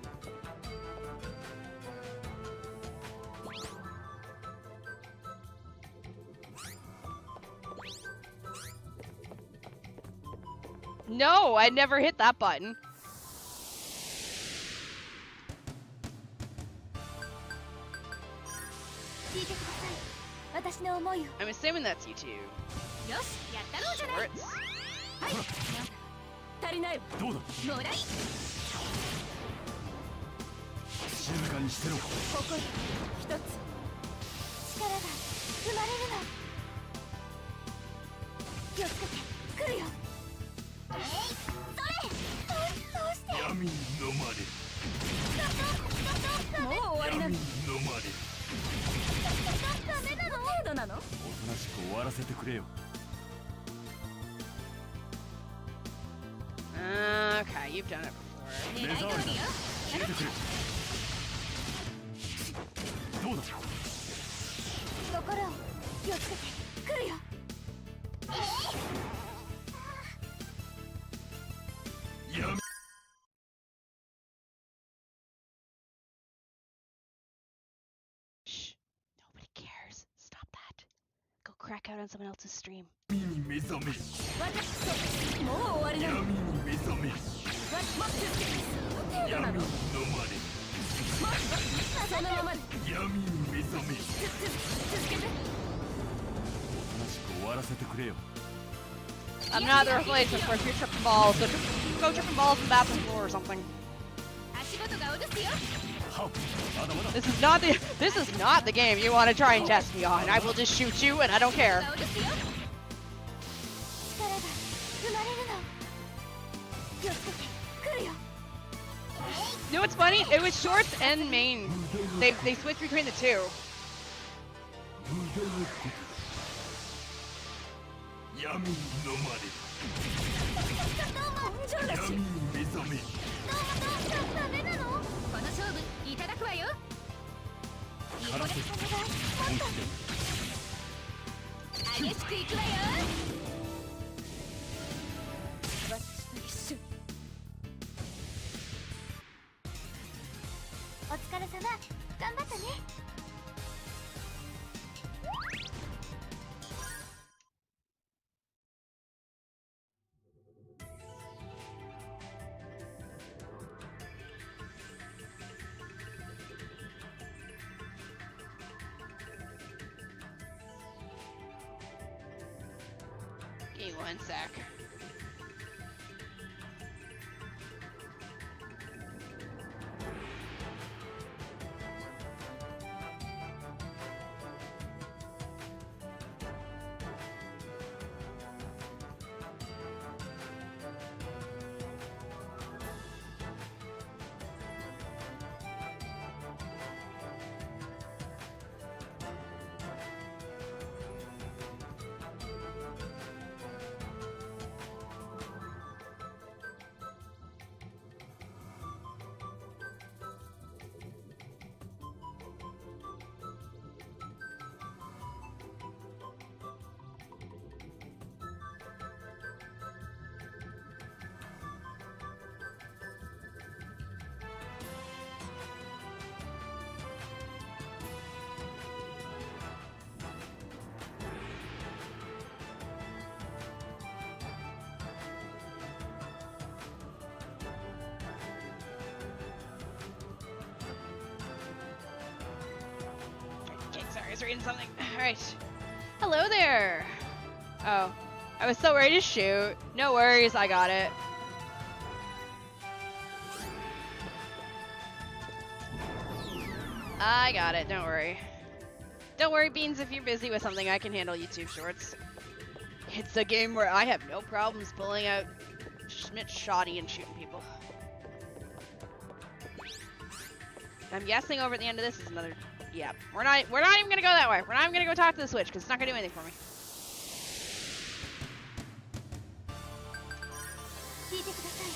No, I never hit that button. I'm assuming that's YouTube. Shorts. 足りない。どうだ。もらい。静かにしてろ。誇り一つ。力が生まれるの。気をつけて来るよ。それ。どうして。闇に飲まれ。もう終わりなの。闇に飲まれ。ダメなの。程度なの。おとなしく終わらせてくれよ。Okay, you've done it before. 目障りだ。消えてくれ。どうだ。心を気をつけて来るよ。闇。Shh. Nobody cares. Stop that. Go crack out on someone else's stream. 闇に目覚め。私もう終わりなの。闇に目覚め。闇に飲まれ。そのままで。闇に目覚め。続けて。おとなしく終わらせてくれよ。I'm not the replacement for if you're tripping balls, so go tripping balls on the bathroom floor or something. 足元がおるすよ。はっ。まだまだ。 This is not the game you want to try and test me on. I will just shoot you and I don't care. おるすよ。力が生まれるの。気をつけて来るよ。 You know what's funny? It was shorts and main. They switched between the two. 闇に飲まれ。闇に目覚め。ダメなの？この勝負いただくわよ。からせ。本気で。激しくいくわよ。私と一緒。お疲れ様。頑張ったね。Give me one sec. Okay, sorry, I was reading something. Alright. Hello there! Oh. I was so ready to shoot. No worries, I got it. I got it, don't worry. Don't worry, Beans, if you're busy with something, I can handle YouTube Shorts. It's a game where I have no problems pulling out Schmidt shoddy and shooting people. I'm guessing over at the end of this is another. Yeah, we're not even gonna go that way. We're not even gonna go talk to the Switch because it's not gonna do anything for me. 聞いてください。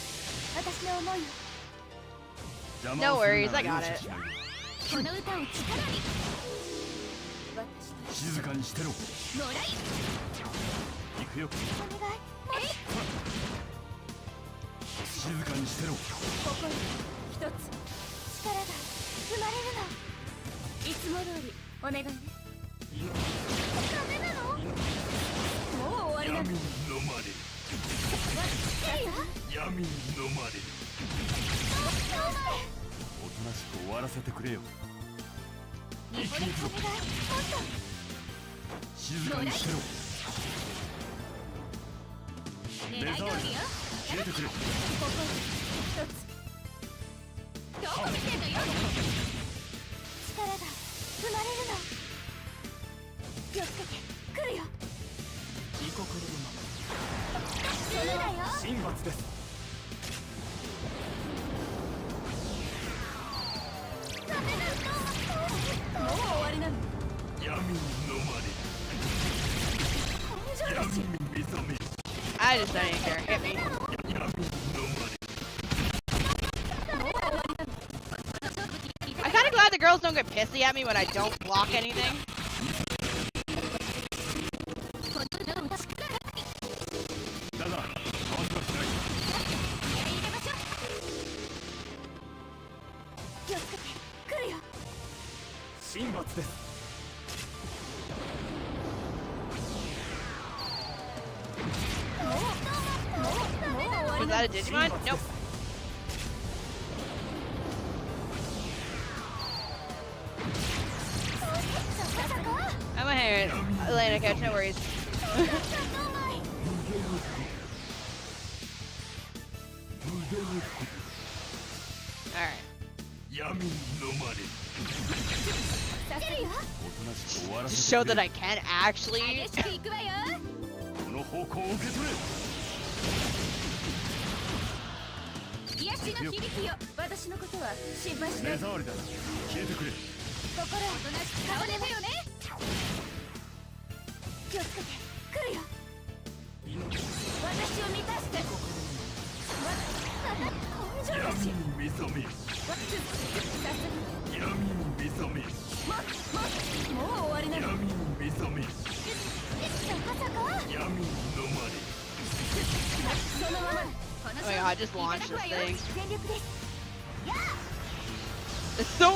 私の思いを。 No worries, I got it. この歌を力に。静かにしてろ。もらい。行くよ。お願い。静かにしてろ。心一つ。力が生まれるの。いつも通りお願いね。ダメなの？もう終わりなの。闇に飲まれる。闇に飲まれる。おとなしく終わらせてくれよ。行くぞ。静かにしてろ。目障りだ。消えてくれ。心一つ。どこ見てんのよ。力が生まれるの。気をつけて来るよ。異国のまま。そうだよ。神罰です。ダメだ。もう終わりなの。闇に飲まれる。闇に目覚める。I just don't even care. Hit me. 闇に飲まれる。 I'm kind of glad the girls don't get pissy at me when I don't block anything. だが、かわしはしない。気をつけて来るよ。神罰です。 Was that a Digimon? Nope. I'm a hair, Elena coach, no worries. Alright. 闇に飲まれる。 Just show that I can actually. この方向を受け取れ。 癒しの響きよ。私のことは心配しない。目障りだ。消えてくれ。心おとなしく顔ですよね。気をつけて来るよ。私を満たして。闇に目覚める。闇に目覚める。もう終わりなの。闇に目覚める。まさか。闇に飲まれる。そのまま。 Oh my god, I just launched this thing. 全力です。 It's so.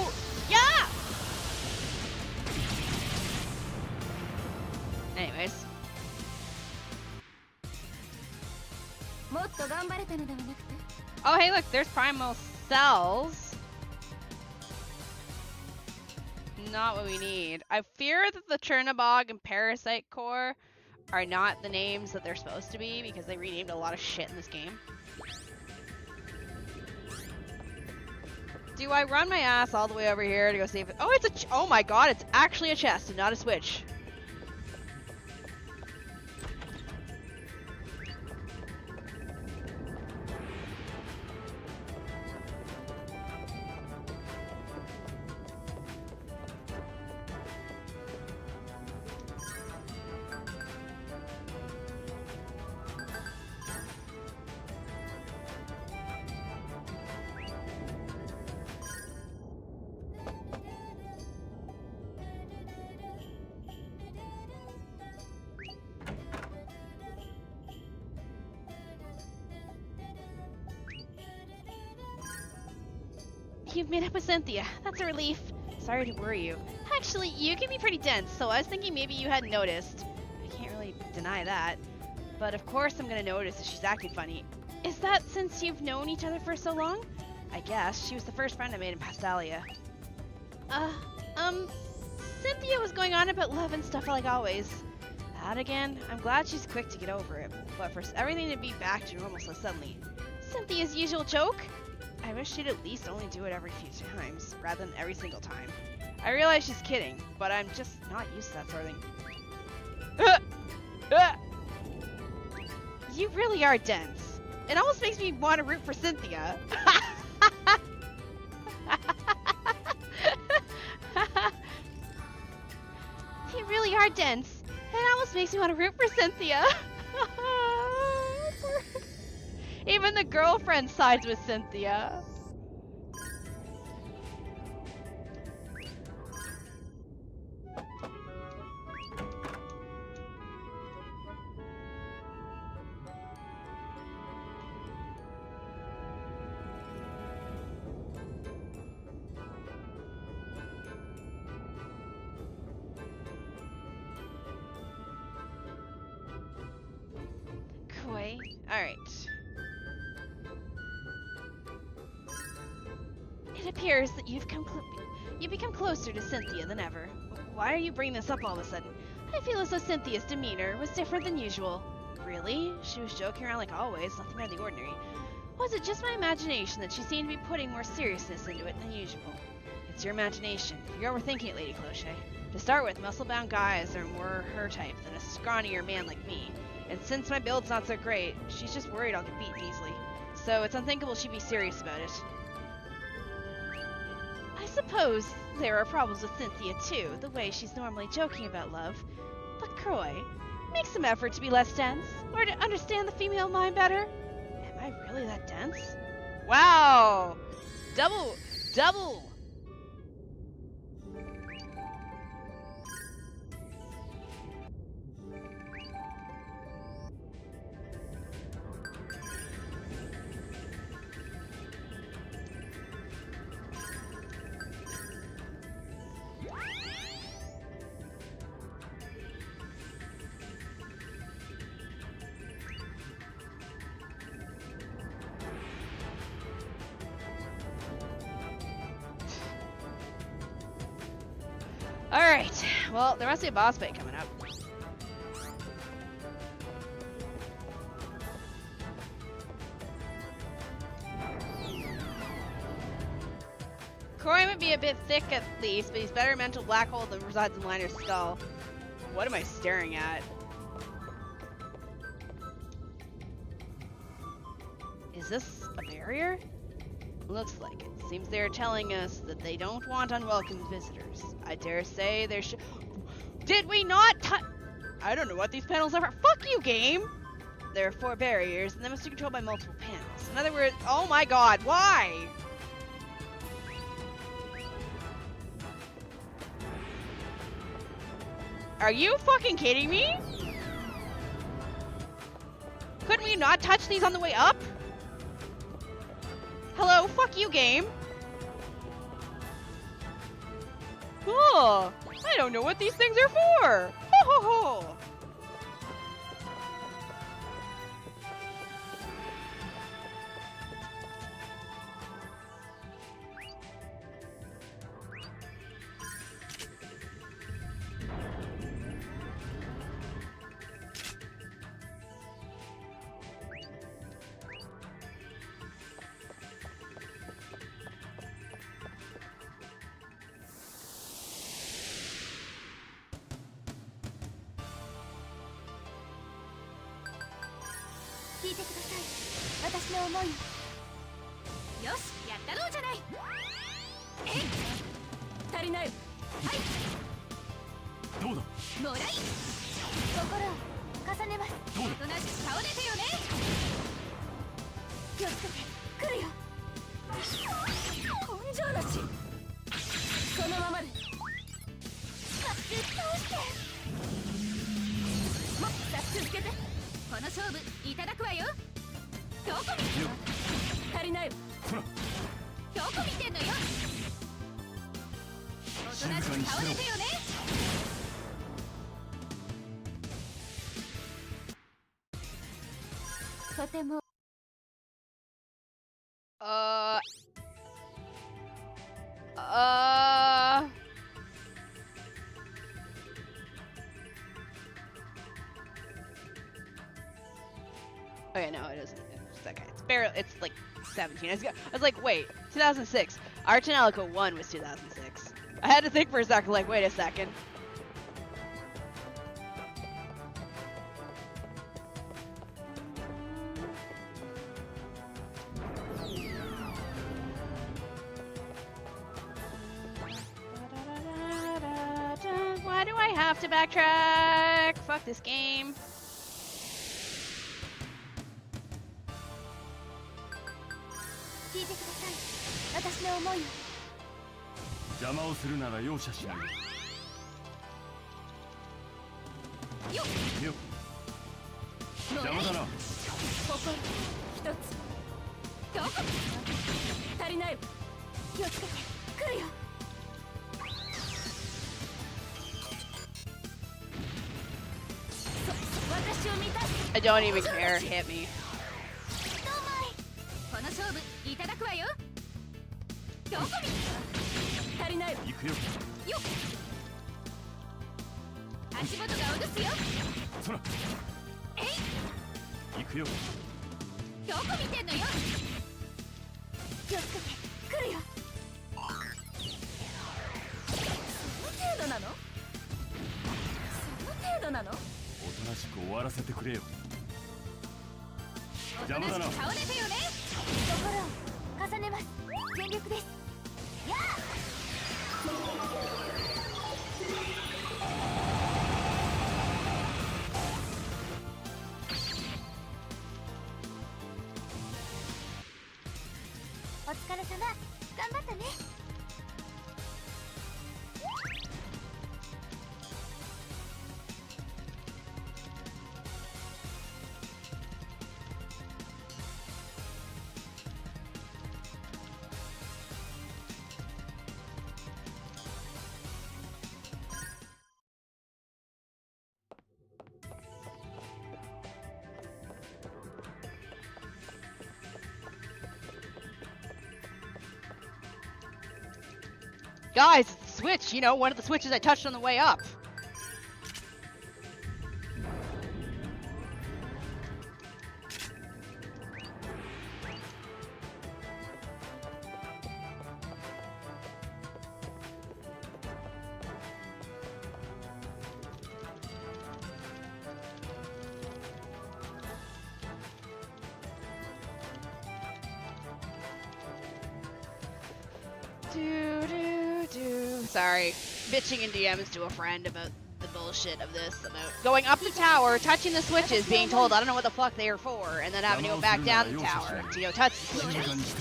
Yeah! Anyways. もっと頑張れたのではなくて。 Oh, hey, look, there's primal cells. Not what we need. I fear that the Chernobog and Parasite Core are not the names that they're supposed to be because they renamed a lot of shit in this game. Do I run my ass all the way over here to go save it? Oh, it's a oh my god, it's actually a chest and not a switch. You've made up with Cynthia. That's a relief. Sorry to worry you. Actually, you can be pretty dense, so I was thinking maybe you hadn't noticed. I can't really deny that. But of course I'm gonna notice if she's acting funny. Is that since you've known each other for so long? I guess. She was the first friend I made in Pastalia. Cynthia was going on about love and stuff like always. That again? I'm glad she's quick to get over it, but for everything to be back to normal so suddenly. Cynthia's usual joke? I wish she'd at least only do it every few times, rather than every single time. I realize she's kidding, but I'm just not used to that sort of thing. You really are dense. It almost makes me want to root for Cynthia. You really are dense. It almost makes me want to root for Cynthia. Even the girlfriend sides with Cynthia. Koi. Alright. It appears that you've become closer to Cynthia than ever. Why are you bringing this up all of a sudden? I feel as though Cynthia's demeanor was different than usual. Really? She was joking around like always, nothing out of the ordinary. Was it just my imagination that she seemed to be putting more seriousness into it than usual? It's your imagination. You're overthinking it, Lady Cloche. To start with, muscle-bound guys are more her type than a scrawnier man like me. And since my build's not so great, she's just worried I'll get beaten easily. So it's unthinkable she'd be serious about it. I suppose there are problems with Cynthia too, the way she's normally joking about love. But Croy, make some effort to be less dense, or to understand the female mind better. Am I really that dense? Wow! Double! Alright, well, there must be a boss fight coming up. Croy might be a bit thick at least, but he's better mental black hole that resides in Liner's skull. What am I staring at? Is this a barrier? Looks like it. Seems they're telling us that they don't want unwelcome visitors. I dare say there should... Did we not I don't know what these panels are for. Fuck you, game! There are 4 barriers, and they must be controlled by multiple panels. In other words, oh my god, why? Are you fucking kidding me? Couldn't we not touch these on the way up? Hello, fuck you, game. Oh, I don't know what these things are for. Ho ho ho. Okay, no, it isn't. It's that guy. It's barely. It's like 17. I was like, wait, 2006. Our Tonelico 1 was 2006. I had to think for a second. Like, wait a second. have to backtrack. Fuck this game. 聞いてください。私の思いを。邪魔をするなら容赦しない。よっ。よっ。邪魔だな。心一つ。どこ？足りない。気をつけて。来るよ。私を満たす。I don't even care. Hit me. この勝負いただくわよ。どこ見足りない。行くよ。よっ。足元が落とすよ。そら。えい。行くよ。どこ見てんのよ。気をつけて。来るよ。その程度なの？その程度なの？おとなしく終わらせてくれよ。邪魔だな。倒れてよね。心を重ねます。全力です。やあ。お疲れ様。頑張ったね。Guys, it's the switch. You know, one of the switches I touched on the way up. Sorry, bitching in DMs to a friend about the bullshit of this, about going up the tower, touching the switches, being told I don't know what the fuck they are for, and then having to go back down the tower to go touch the switches.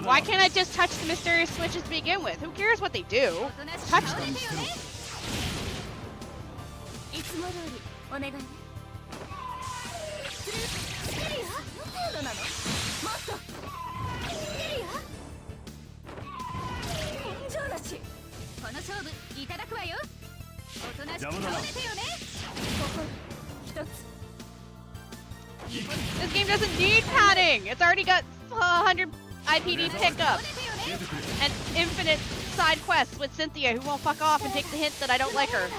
Why can't I just touch the mysterious switches to begin with? Who cares what they do? Touch them. This game doesn't need padding. It's already got 100 IPD pickup and infinite side quests with Cynthia, who won't fuck off and take the hint that I don't like her.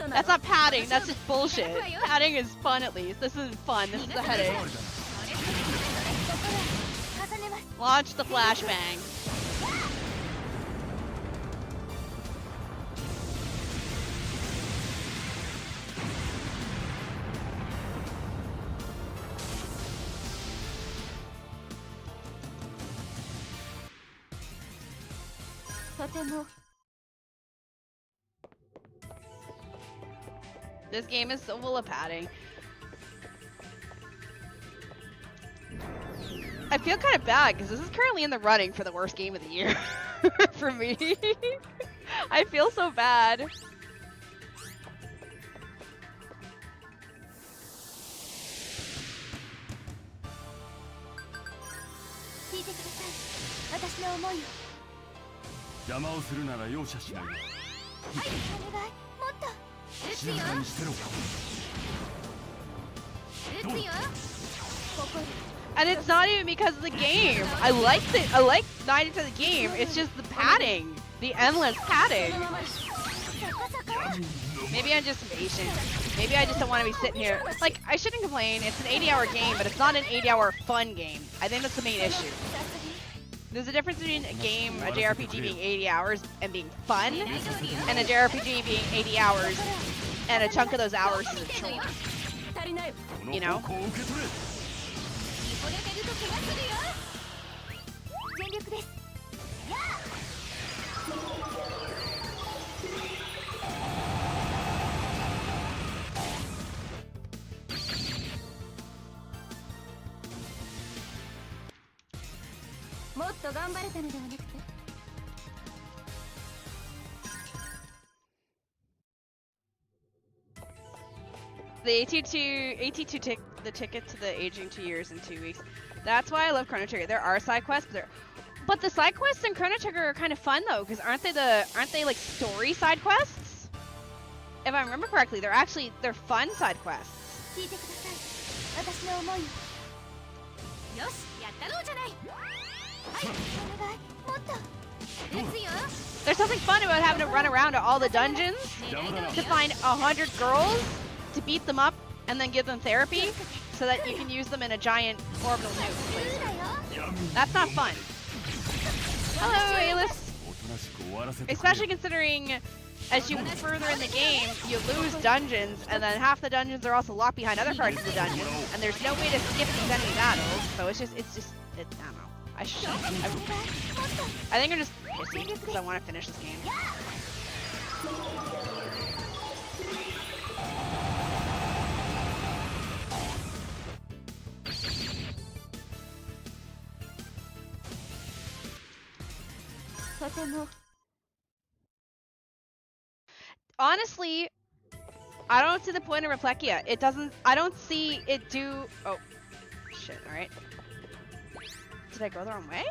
That's not padding, that's just bullshit. Padding is fun at least. This isn't fun, this is a headache. Launch the flashbang. This game is so full of padding. I feel kind of bad because this is currently in the running for the worst game of the year for me. I feel so bad. And it's not even because of the game. I like 90% of the game. It's just the padding, the endless padding. Maybe I'm just impatient. Maybe I just don't want to be sitting here. Like, I shouldn't complain. It's an 80-hour game, but it's not an 80-hour fun game. I think that's the main issue. There's a difference between a game, a JRPG being 80 hours and being fun, and a JRPG being 80 hours and a chunk of those hours is a chore. 足りないわ You know? ここを受け取れ。惚れてると怪我するよ全力ですやあもっと頑張れたのではなくて The the ticket to the aging 2 years in 2 weeks. That's why I love Chrono Trigger. There are side quests, but the side quests in Chrono Trigger are kind of fun though, because aren't they like story side quests? If I remember correctly, they're fun side quests. 聞いてください私の思いをよしやったろうじゃないはいお願いもっとですよ There's something fun about having to run around to all the dungeons to find 100 girls, to beat them up, and then give them therapy, so that you can use them in a giant orbital nuke. That's not fun. Hello, Alice. おとなしく終わらせてくれ。 Especially considering, as you move further in the game, you lose dungeons, and then half the dungeons are also locked behind other parts of the dungeon, and there's no way to skip these enemy battles, so it's just, I don't know. I think I'm just pissy, because I want to finish this game. とても Honestly, I don't see the point of Reflectia. I don't see it do... Oh, shit, alright. Did I go the wrong way?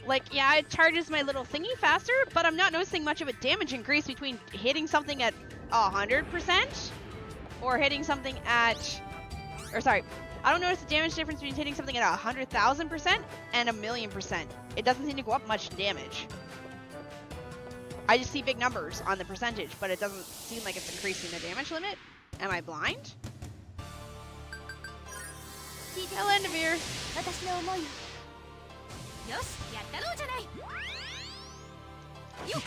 Like, yeah, it charges my little thingy faster, but I'm not noticing much of a damage increase between hitting something at 100% or hitting something at... Or sorry, I don't notice the damage difference between hitting something at 100,000% and 1,000,000%. It doesn't seem to go up much in damage. I just see big numbers on the percentage, but it doesn't seem like it's increasing the damage limit. Am I blind? Hello, Navir. 私の思いをよしやったろうじゃないよっ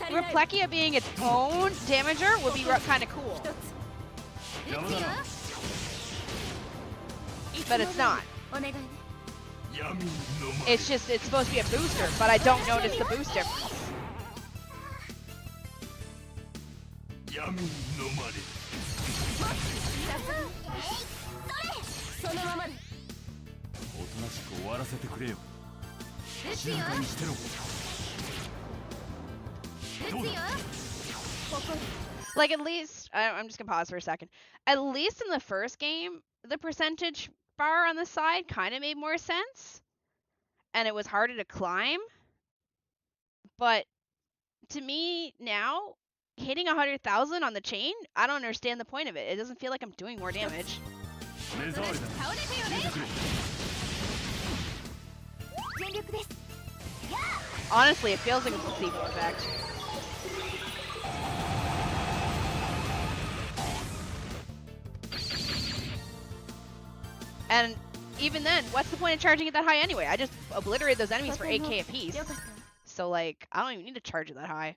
足りない Reflectia being its own damager would be kind of cool, 一つですよ but it's not. お願いね 闇のま It's just, it's supposed to be a booster, but I don't notice the boost difference. 闇に飲まれる。そのままでおとなしく終わらせてくれよ。ですよ静かにしてろ。ですよここ Like, at least, I'm just gonna pause for a second. At least in the first game, the percentage bar on the side kind of made more sense. And it was harder to climb. But to me now, hitting 100,000 on the chain, I don't understand the point of it. It doesn't feel like I'm doing more damage. 目障りだ。倒れてよね消えてくれ。全力です Honestly, it feels like a placebo effect. And even then, what's the point of charging it that high anyway? I just obliterated those enemies for 8k apiece. よかった So, like, I don't even need to charge it that high.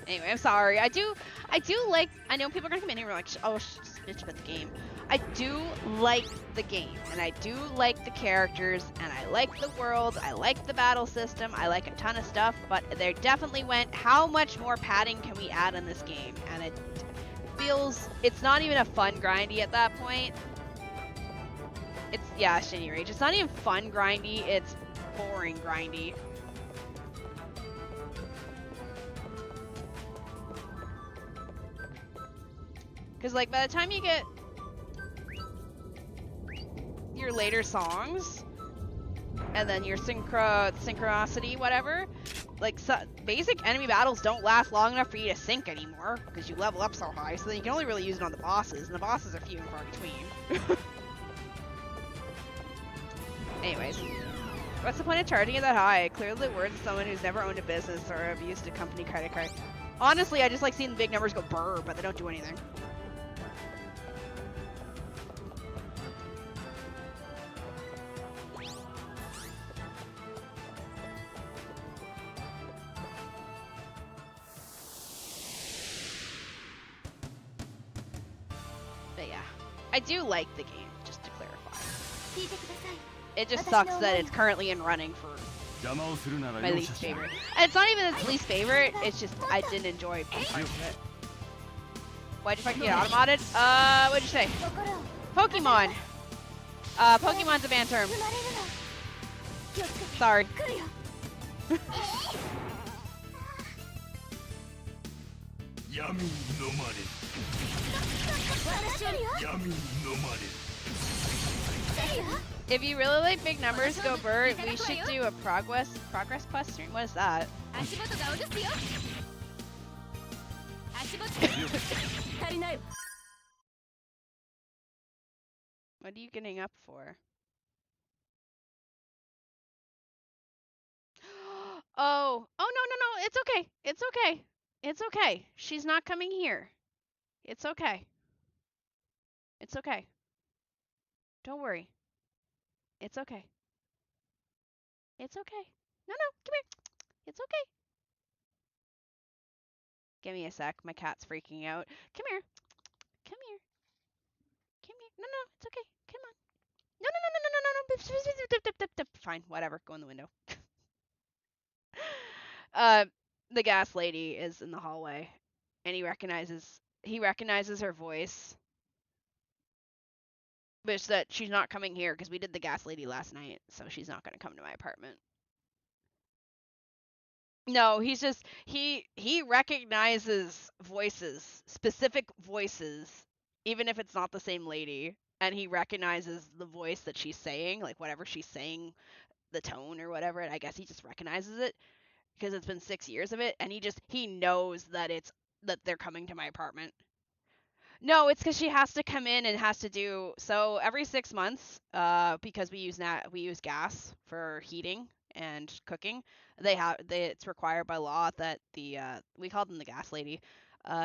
Anyway, I'm sorry. I do like, I know people are gonna come in here and be like, oh, bitch about the game. I do like the game, and I do like the characters, and I like the world, I like the battle system, I like a ton of stuff, but there definitely went, how much more padding can we add in this game? And it feels, it's not even a fun grindy at that point. It's, yeah, Shini Rage. It's not even fun grindy, it's boring grindy. Because, like, by the time you get your later songs, and then your synchronicity, whatever, like, basic enemy battles don't last long enough for you to sync anymore, because you level up so high, so then you can only really use it on the bosses, and the bosses are few and far between. Anyways. What's the point of charging it that high? Clearly the words of someone who's never owned a business or have used a company credit card. Honestly, I just like seeing the big numbers go brr, but they don't do anything. But yeah, I do like the game, just to clarify. It just sucks that it's currently in running for 邪魔をするなら my 容 least 赦しない favorite. And it's not even its least favorite, it's just I didn't enjoy being part of it. Why'd you fucking get automated? What'd you say? Pokemon! Pokemon's a banned term. Sorry. Yummy no money. Yummy no money. If you really like big numbers go bird, we should do a progress quest stream. What is that? What are you getting up for? Oh, no, it's okay. It's okay. It's okay. She's not coming here. It's okay. It's okay. Don't worry. It's okay. It's okay. No, come here. It's okay. Give me a sec. My cat's freaking out. Come here. Come here. Come here. No, it's okay. Come on. No. Fine, whatever. Go in the window. The gas lady is in the hallway, and he recognizes her voice, but it's that she's not coming here because we did the gas lady last night, so she's not gonna come to my apartment. No, he's just he recognizes voices, specific voices, even if it's not the same lady, and he recognizes the voice that she's saying, like whatever she's saying, the tone or whatever, and I guess he just recognizes it because it's been 6 years of it, and he knows that they're coming to my apartment. No, it's because she has to come in and has to do so every 6 months. Because we use gas for heating and cooking. It's required by law that we call them the gas lady.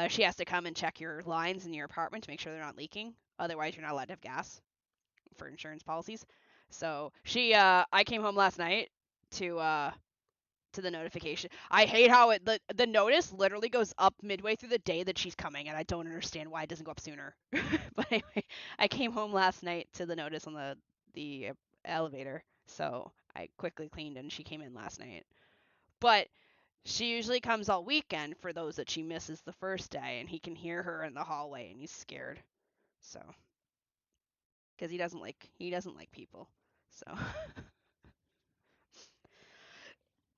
She has to come and check your lines in your apartment to make sure they're not leaking. Otherwise, you're not allowed to have gas for insurance policies. So I came home last night to the notification. I hate how the notice literally goes up midway through the day that she's coming, and I don't understand why it doesn't go up sooner. But anyway, I came home last night to the notice on the elevator, so I quickly cleaned and she came in last night. But she usually comes all weekend for those that she misses the first day, and he can hear her in the hallway, and he's scared. So, because he doesn't like people, so.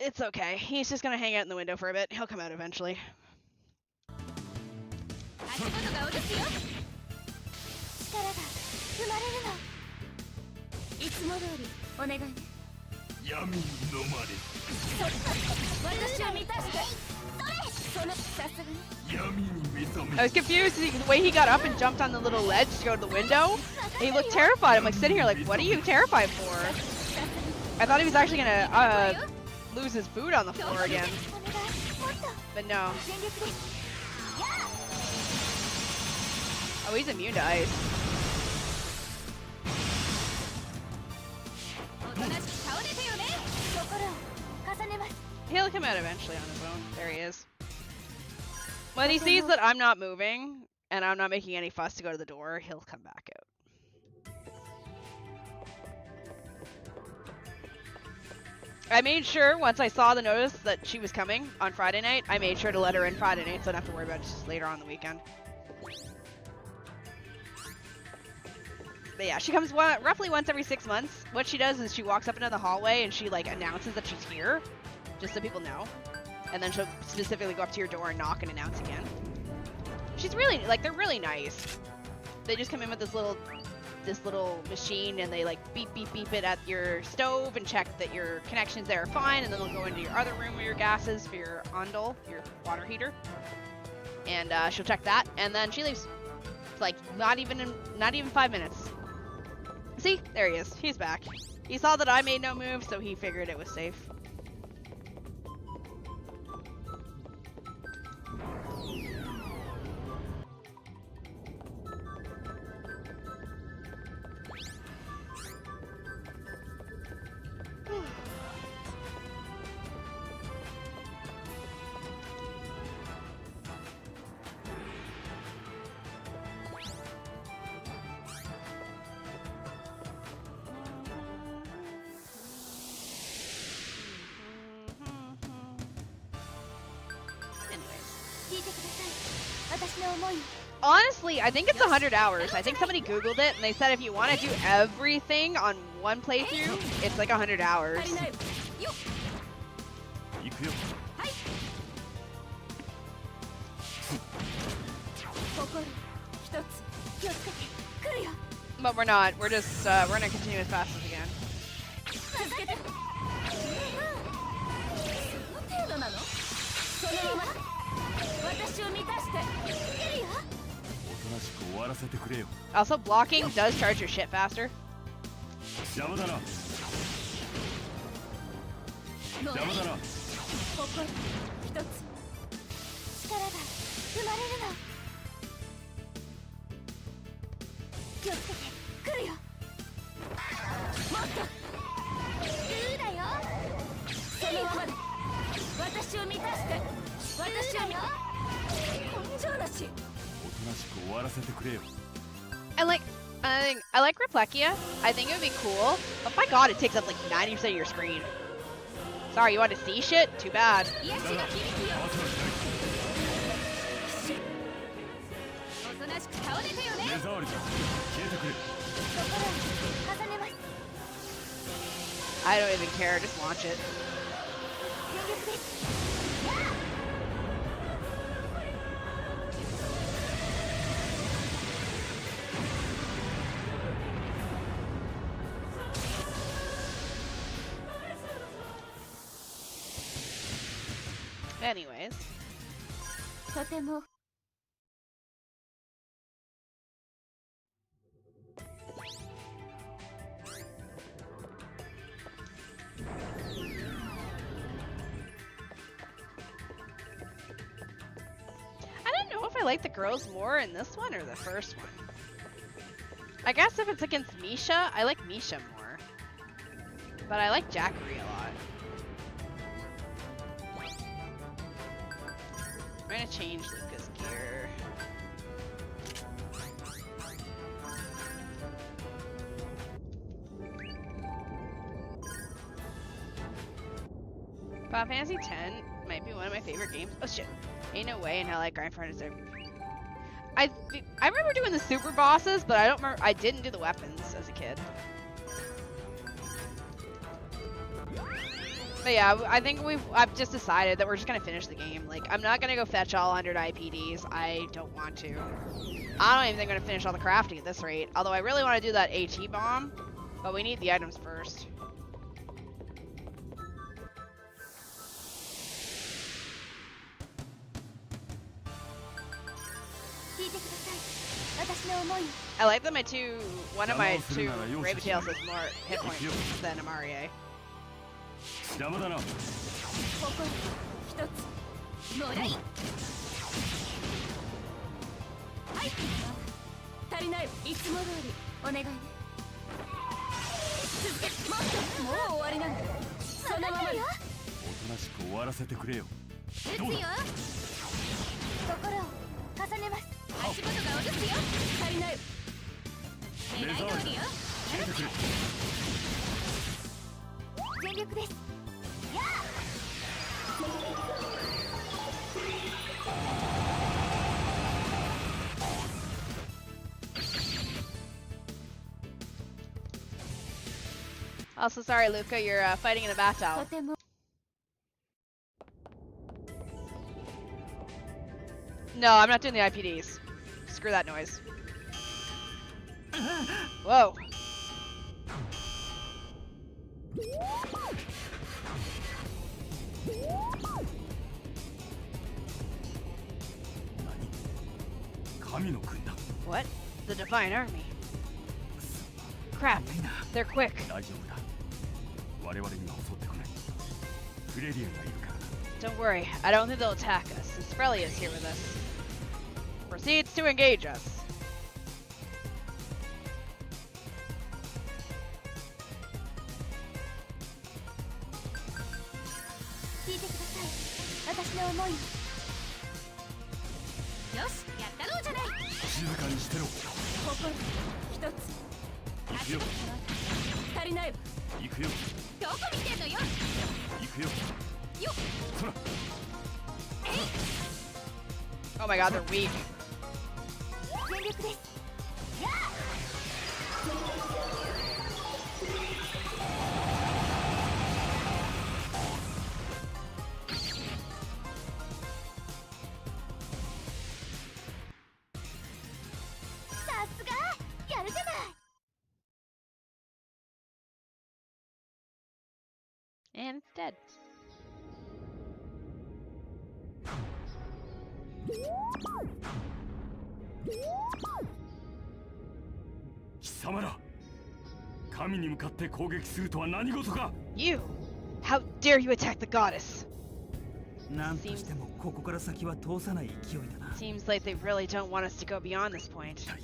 It's okay. He's just gonna hang out in the window for a bit. He'll come out eventually. Yummy no money. I was confused. The way he got up and jumped on the little ledge to go to the window, he looked terrified. I'm like sitting here like, what are you terrified for? I thought he was actually gonna lose his food on the floor again. But no. Oh, he's immune to ice. He'll come out eventually on his own. There he is. When he sees that I'm not moving and I'm not making any fuss to go to the door, he'll come back out. I made sure once I saw the notice that she was coming on Friday night, I made sure to let her in Friday night so I don't have to worry about it just later on the weekend. But yeah, she comes roughly once every 6 months. What she does is she walks up into the hallway and she like announces that she's here, just so people know. And then she'll specifically go up to your door and knock and announce again. She's really, like, they're really nice. They just come in with this little machine and they like beep it at your stove and check that your connections there are fine, and then they'll go into your other room where your gas is for your ondol, your water heater, and she'll check that, and then she leaves. It's like not even 5 minutes. See? There he is. He's back. He saw that I made no move, so he figured it was safe. Honestly, I think it's 100 hours. I think somebody Googled it and they said if you want to do everything on one playthrough, it's like 100 hours. But we're not. We're just, we're gonna continue as fast as we can. Also, blocking does charge your shit faster. I like Replekia. I think it would be cool, but my god, it takes up like 90% of your screen. Sorry, you want to see shit? Too bad. I don't even care, just launch it. Anyways. I don't know if I like the girls more in this one or the first one. I guess if it's against Misha, I like Misha more. But I like Jackery a lot. I'm gonna change Luca's gear. Final Fantasy X might be one of my favorite games. Oh shit. Ain't no way in hell I grind for it. I remember doing the super bosses, but I don't remember. I didn't do the weapons as a kid. But yeah, I think I've just decided that we're just gonna finish the game. Like, I'm not gonna go fetch all 100 IPDs. I don't want to. I don't even think I'm gonna finish all the crafting at this rate. Although I really want to do that AT bomb, but we need the items first. I like that one of my two Raven Tails has more hit points than Amarie. Also, sorry, Luca, you're fighting in a battle. No, I'm not doing the IPDs. Screw that noise. Whoa. What? The Divine Army. Crap. They're quick. 大丈夫だ。我々には襲ってこない。フレリアがいるからな。 Don't worry, I don't think they'll attack us, since Frelia is here with us. Proceeds to engage us. 聞いてください、私の思い。よし、やったろうじゃない。静かにしてろ。心一つ。行くよ。足りないわ。行くよ。どこ見てんのよ。行くよ。よっ。そら。 Oh my god, they're weak. 全力です。やあ。さすが、やるじゃない。 And it's dead. 貴様ら、神に向かって攻撃するとは何事か。 You! How dare you attack the goddess? なんとしてもここから先は通さない勢いだな。 Seems like they really don't want us to go beyond this point. 一体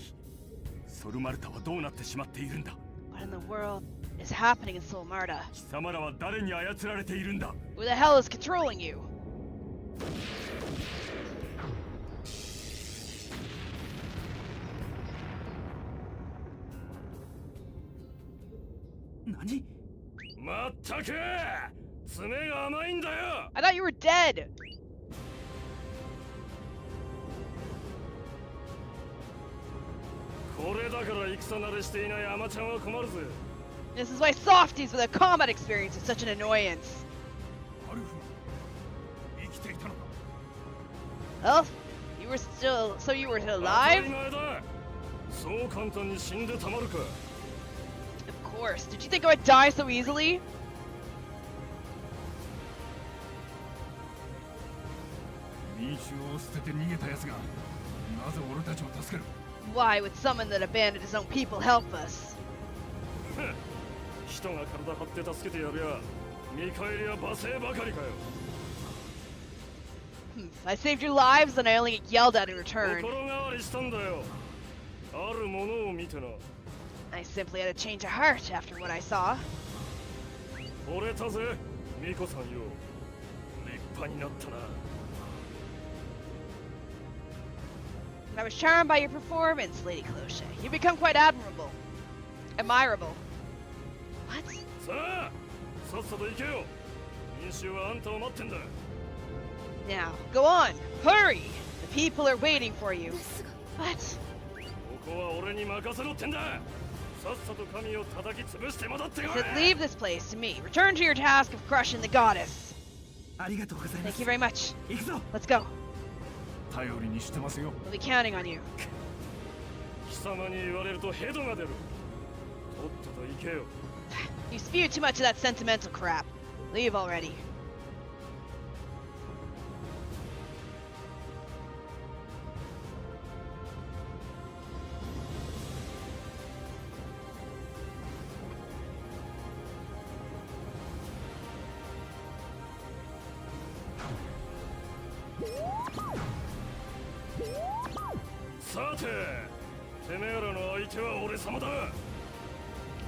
ソルマルタはどうなってしまっているんだ。 What in the world is happening in Sol Marta? 貴様らは誰に操られているんだ。 Who the hell is controlling you? 何？まったく爪が甘いんだよ。 I thought you were dead! これだから戦慣れしていないアマちゃんは困るぜ。 This is why softies with a combat experience is such an annoyance. アルフ生きていたのか。 Well, you were still... So you were 当た alive? り前だ。そう簡単に死んでたまるか。 Of course. Did you think I would die so easily? 民衆を捨てて逃げた奴がなぜ俺たちを助ける。 Why would someone that abandoned his own people help us? 人が体張って助けてやるや見返りは罵声ばかりかよ。 I saved your lives and I only get yelled at in return. 心変わりしたんだよ。あるものを見てな。 I simply had a change of heart after what I saw. 惚れたぜミコさんよ。立派になったな。 I was charmed by your performance, Lady Cloche. You become quite admirable. Admirable. What? さあさっさと行けよ。民衆はあんたを待ってんだ。 Now, go on. Hurry! The people are waiting for you. すごい。 What? ここは俺に任せろってんだ。さっさと神を叩き潰して戻ってこ I い。 said leave this place to me. Return to your task of crushing the goddess. ありがとうございま Thank す。 you very much. 行くぞ。 Let's go. 頼りにしてますよ。 We'll be counting on you. 貴様に言われるとヘドが出る。とっとと行けよ。 You spew too much of that sentimental crap. Leave already.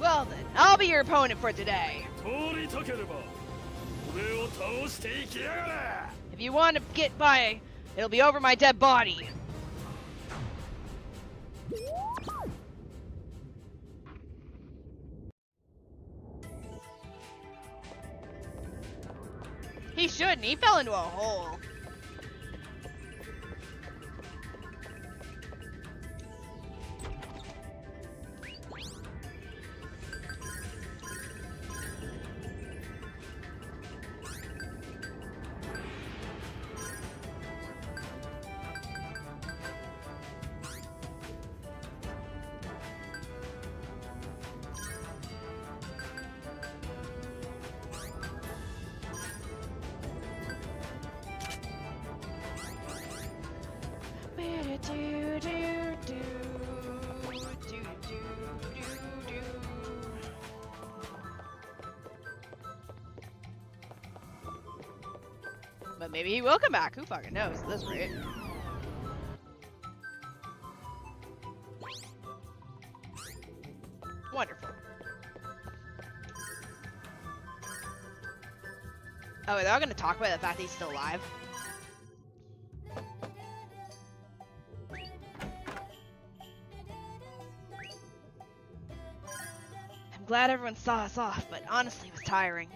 Well then, I'll be your opponent for today. 通りたければ俺を倒していきやがれ。 If you want to get by, it'll be over my dead body. He shouldn't. He fell into a hole. But maybe he will come back. Who fucking knows at this rate? Wonderful. Oh, they're all gonna talk about the fact that he's still alive. I'm glad everyone saw us off, but honestly it was tiring.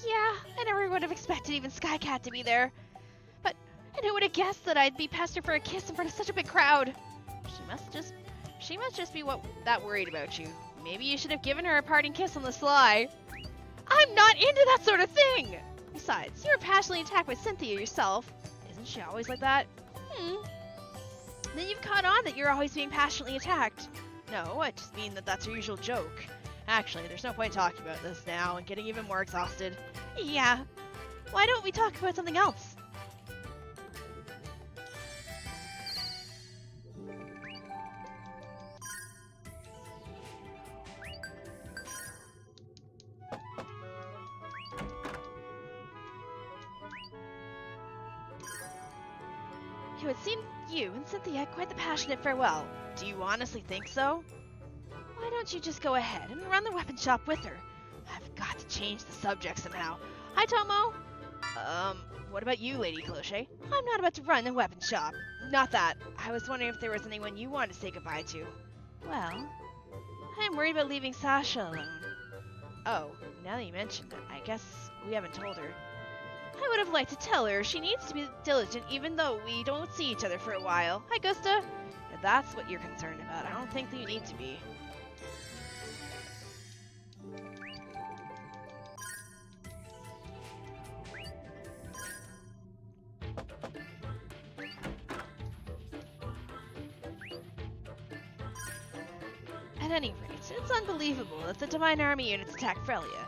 Yeah, I never would have expected even Skycat to be there. And who would have guessed that I'd be pestered for a kiss in front of such a big crowd? She must just be that worried about you. Maybe you should have given her a parting kiss on the sly. I'm not into that sort of thing! Besides, you were passionately attacked by Cynthia yourself. Isn't she always like that? Then you've caught on that you're always being passionately attacked. No, I just mean that that's her usual joke. Actually, there's no point talking about this now and getting even more exhausted. Yeah. Why don't we talk about something else? It would seem you and Cynthia had quite the passionate farewell. Do you honestly think so? Why don't you just go ahead and run the weapon shop with her? I've got to change the subject somehow. Hi, Tomo. What about you, Lady Cloche? I'm not about to run the weapon shop. Not that. I was wondering if there was anyone you wanted to say goodbye to. Well, I'm worried about leaving Sasha alone. Oh, now that you mention it, I guess we haven't told her. I would have liked to tell her she needs to be diligent even though we don't see each other for a while. Hi, Gusta. If that's what you're concerned about, I don't think that you need to be. At any rate, it's unbelievable that the Divine Army units attacked Frelia.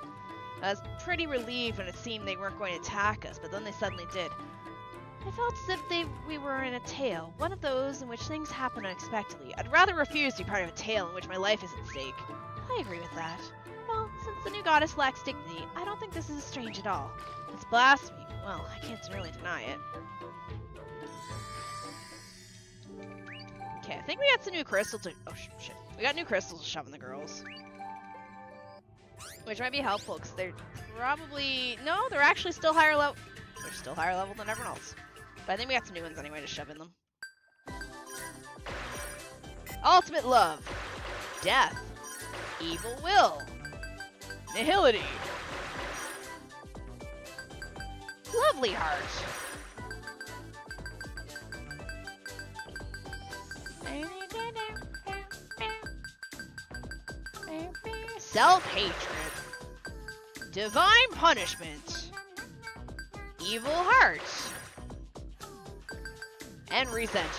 I was pretty relieved when it seemed they weren't going to attack us, but then they suddenly did. I felt as if we were in a tale, one of those in which things happen unexpectedly. I'd rather refuse to be part of a tale in which my life is at stake. I agree with that. Well, since the new goddess lacks dignity, I don't think this is strange at all. It's blasphemy. Well, I can't really deny it. Okay, I think we got some new crystals to... Oh, shit. We got new crystals to shove in the girls. Which might be helpful, because they're probably... No, they're actually still higher level. They're still higher level than everyone else. But I think we got some new ones anyway to shove in them. Ultimate love. Death. Evil will. Nihility. Lovely heart. Self-hatred. Divine punishment. Evil heart. And resentment.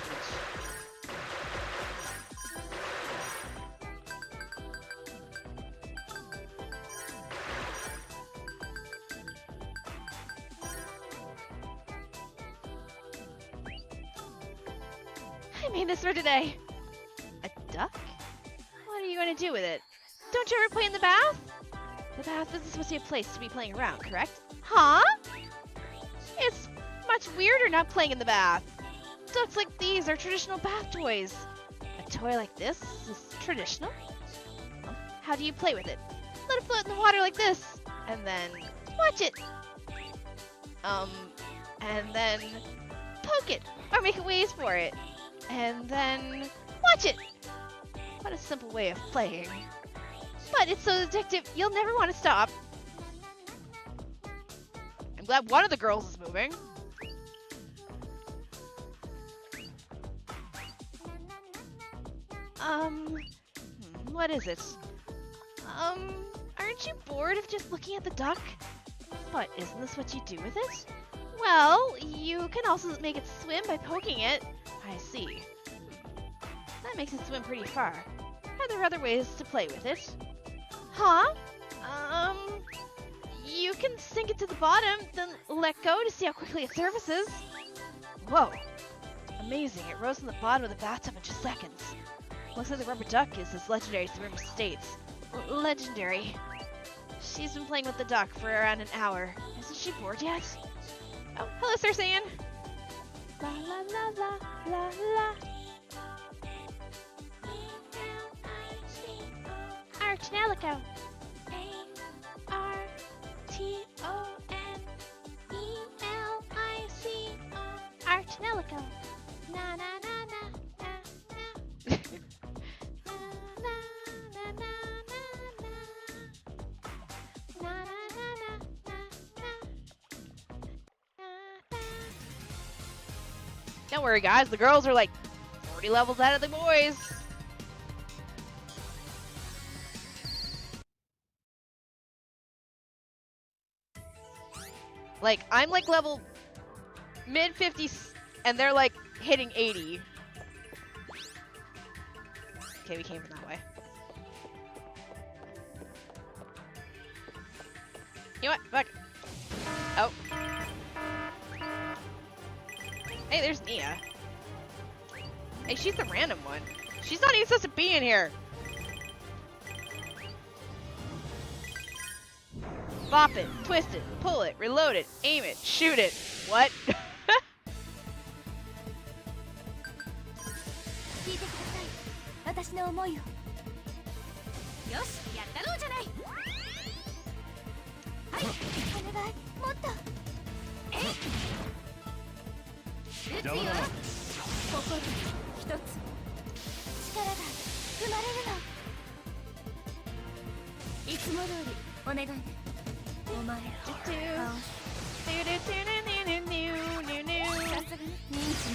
I made this for today. A duck? What are you going to do with it? Don't you ever play in the bath? The bath isn't supposed to be a place to be playing around, correct? Huh? It's much weirder not playing in the bath. Ducks like these are traditional bath toys. A toy like this is traditional? How do you play with it? Let it float in the water like this, and then watch it. And then poke it, or make waves for it, and then watch it. What a simple way of playing. But it's so addictive, you'll never want to stop. I'm glad one of the girls is moving. What is it? Aren't you bored of just looking at the duck? But isn't this what you do with it? Well, you can also make it swim by poking it. I see. That makes it swim pretty far. Are there other ways to play with it? Huh? You can sink it to the bottom, then let go to see how quickly it surfaces. Whoa. Amazing, it rose from the bottom of the bathtub in just seconds. Looks like the rubber duck is as legendary as the rumor states. Legendary. She's been playing with the duck for around an hour. Isn't she bored yet? Oh, hello, Sir Saiyan. La la la la la la. Tonelico. Tonelico. Tonelico. Na na na na na na. Na na na na na na. Na na na na na na. Don't worry, guys. The girls are like 40 levels ahead of the boys. Like, I'm like level mid 50s, and they're like hitting 80. Okay, we came from that way. You know what? Fuck. Oh. Hey, there's Nia. Hey, she's the random one. She's not even supposed to be in here. Bop it, twist it, pull it, reload it, aim it, shoot it. What? 聞いてください。私の思いを。よし、やったろうじゃない。はい、お願い、もっと。えい。撃つよ。心一つ。力が生まれるの。いつも通りお願いね。お前。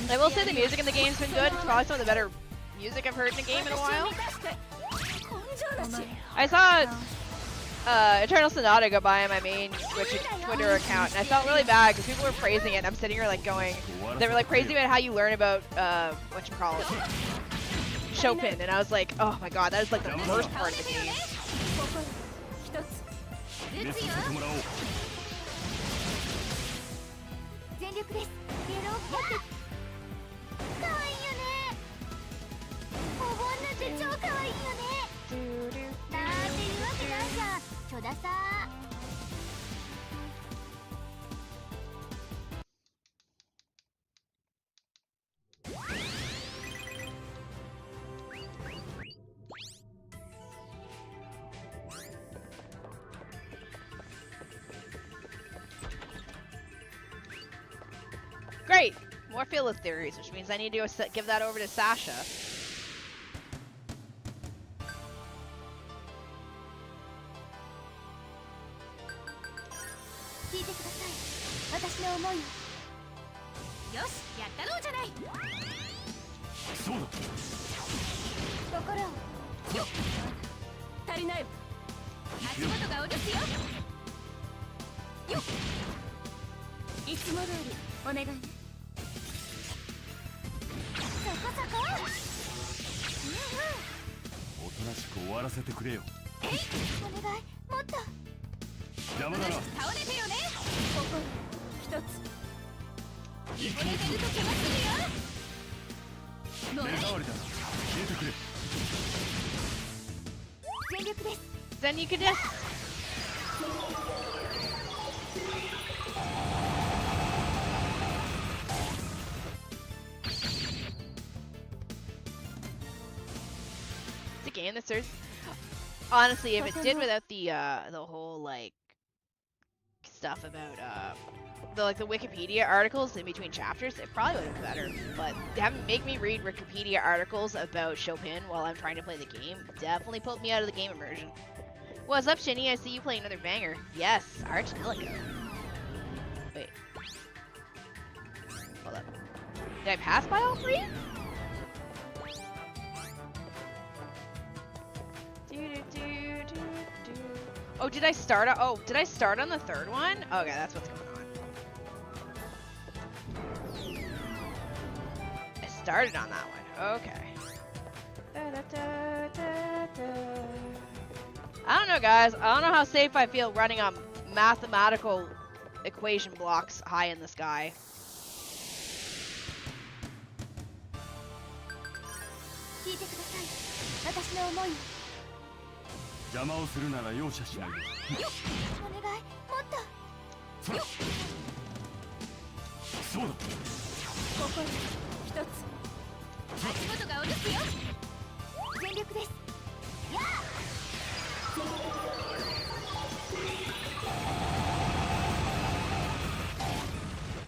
I will say the music in the game's been good. It's probably some of the better music I've heard in the game in a while. I saw Eternal Sonata go by on my main Twitter account, and I felt really bad because people were praising it, and I'm sitting here like going, they were like praising about how you learn about, whatchamacallit, Chopin, and I was like, oh my god, that is like the worst part of the game. 全力です。ゲロッポって可愛いよね。お盆なんて超可愛いよね。なんていうわけないじゃん。ちょださ。Great! More fearless theories, which means I need to give that over to Sasha. Then you could just... It's a game that serves... Honestly, if it did without the whole, like, stuff about, the Wikipedia articles in between chapters, it probably would have been better. But having make me read Wikipedia articles about Chopin while I'm trying to play the game definitely pulled me out of the game immersion. What's up, Shini? I see you playing another banger. Yes, Tonelico. Wait. Hold up. Did I pass by all three? Oh, did I start? Did I start on the third one? Okay, that's what's going on. I started on that one. Okay. I don't know, guys. I don't know how safe I feel running on mathematical equation blocks high in the sky. そうだ。心一つ足元がおるすよ。全力です。や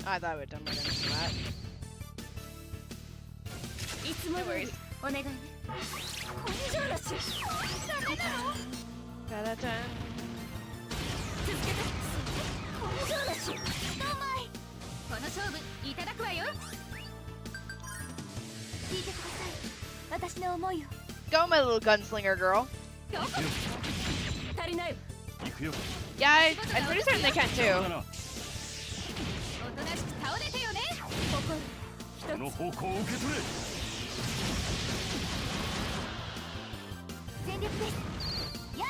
あ I thought I would have done better than that. いつも No 通り worries. お願いね。根性だしダメだろ。 Da-da-da. 続けて。根性だしどうまい。この勝負いただくわよ。聞いてください。私の思いを。 Go, my little gunslinger girl. 足りない。 行くよ。 Yeah, I'm pretty certain they can そうだ too. な。おとなしく倒れてよね。心この方向を受け取れ。全力です。や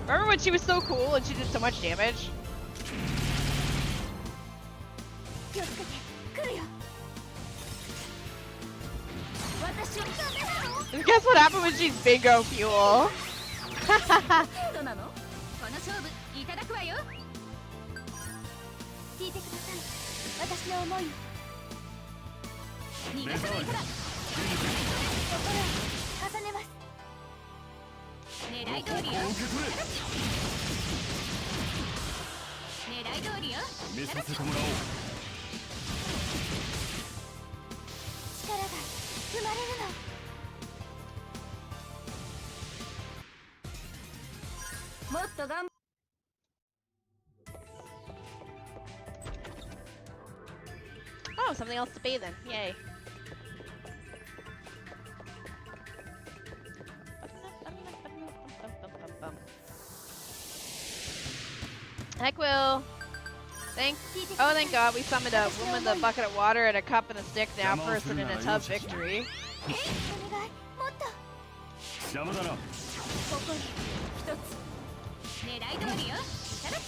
あ Remember when she was so cool and she did so much damage? 気をつけて来るよ。私をダメだろ。 Guess what happened when she's bingo fuel? どうなの？この勝負いただくわよ。聞いてください。私の思いを。逃がさないから。心を重ねます。狙い通りよ。受け取れ。狙い通りよ。見させてもらおう。力が生まれるの。もっと頑張 Oh, something else to bathe in. Yay. Heck will. Oh, thank God, we summoned a woman with a bucket of water and a cup and a stick now, person in a tub victory. お願い。もっと。邪魔だな。心一つ。狙い通りよ。ただき。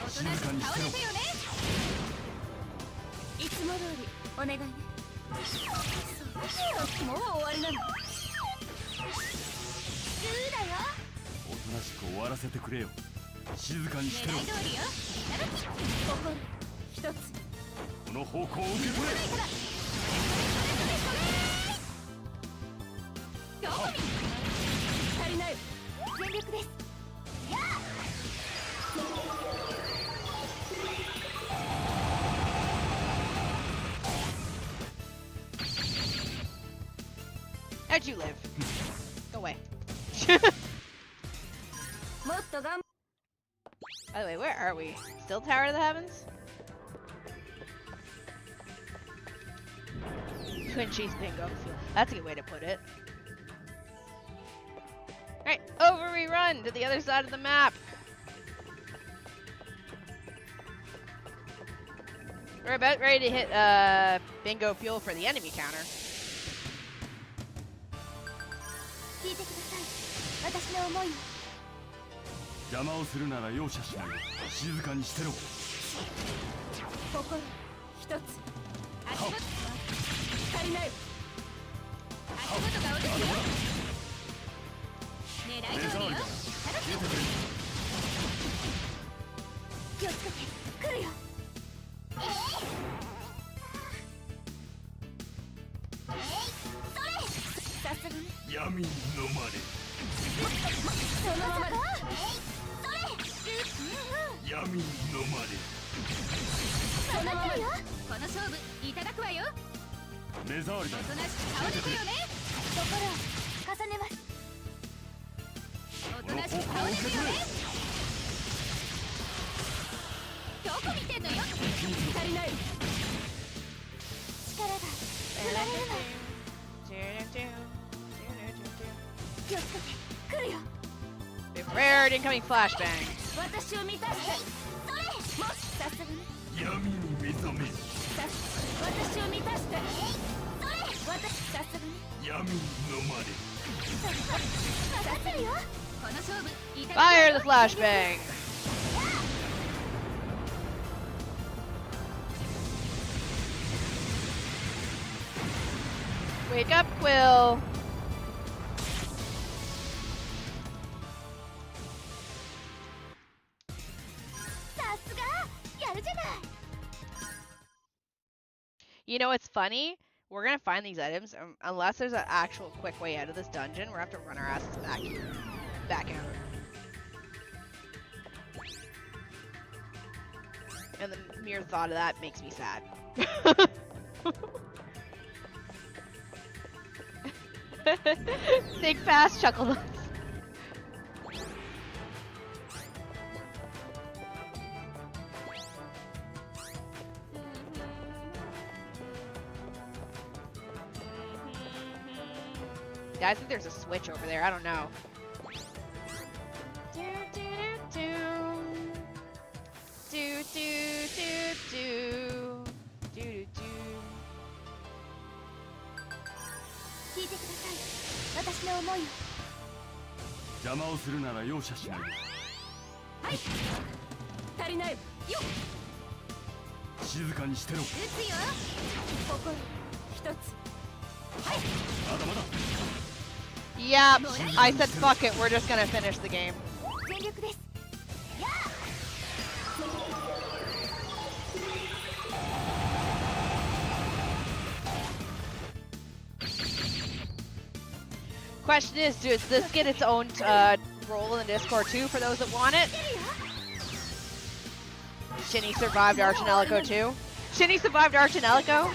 おとなしく倒れてよね。いつも通りお願いね。もう終わりなの。ルーだよ。おとなしく終わらせてくれよ。静かにしてろ。狙い通りよ。ただき。心一つ。この方向を受け取れ。どこに足りない。全力です。やあ How'd you live? Go away. もっと頑 By the way, where are we? Still Tower of the Heavens? Twin Cheese Bingo. That's a good way to put it. Alright, over we run to the other side of the map. We're about ready to hit bingo fuel for the enemy counter. 聞いてください。私の思いを。邪魔をするなら容赦しない。静かにしてろ。心一つ。足元足りない。足元がおるよ。狙い通りよ。気をつけて来るよ。さすがに闇に飲まれ。そのままだ。闇に飲まれ。そのままだ。この勝負いただくわよ。目障りだ。おとなしく倒れてよね。心を重ねます。おとなしく倒れてよね。どこ見てんのよ。足りない。力が生まれるの。気をつけて来るよ。 Rare incoming flashbang. 私を満たして。それもさすがに。闇に目覚め。私を満たして。それ私さすがに。闇に飲まれ。分かってるよ。この勝負いただく。 Fire the flashbang. Wake up, Quill. You know, it's funny. We're gonna find these items unless there's an actual quick way out of this dungeon. We're gonna have to run our asses back out. And the mere thought of that makes me sad. Think fast, chuckle. Yeah, I think there's a switch over there. I don't know. Yeah, I said fuck it, we're just gonna finish the game. Question is, does this get its own role in the Discord too for those that want it? Shini survived Tonelico too? Shini survived Tonelico?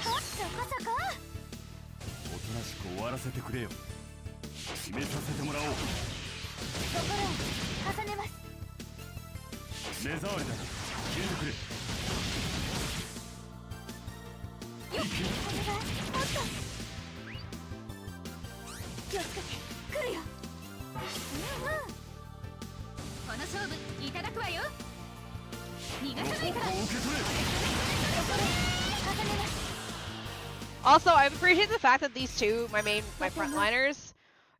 Also, I appreciate the fact that these two, my frontliners,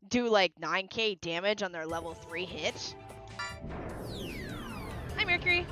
do like 9k damage on their level 3 hit. Hi, Mercury.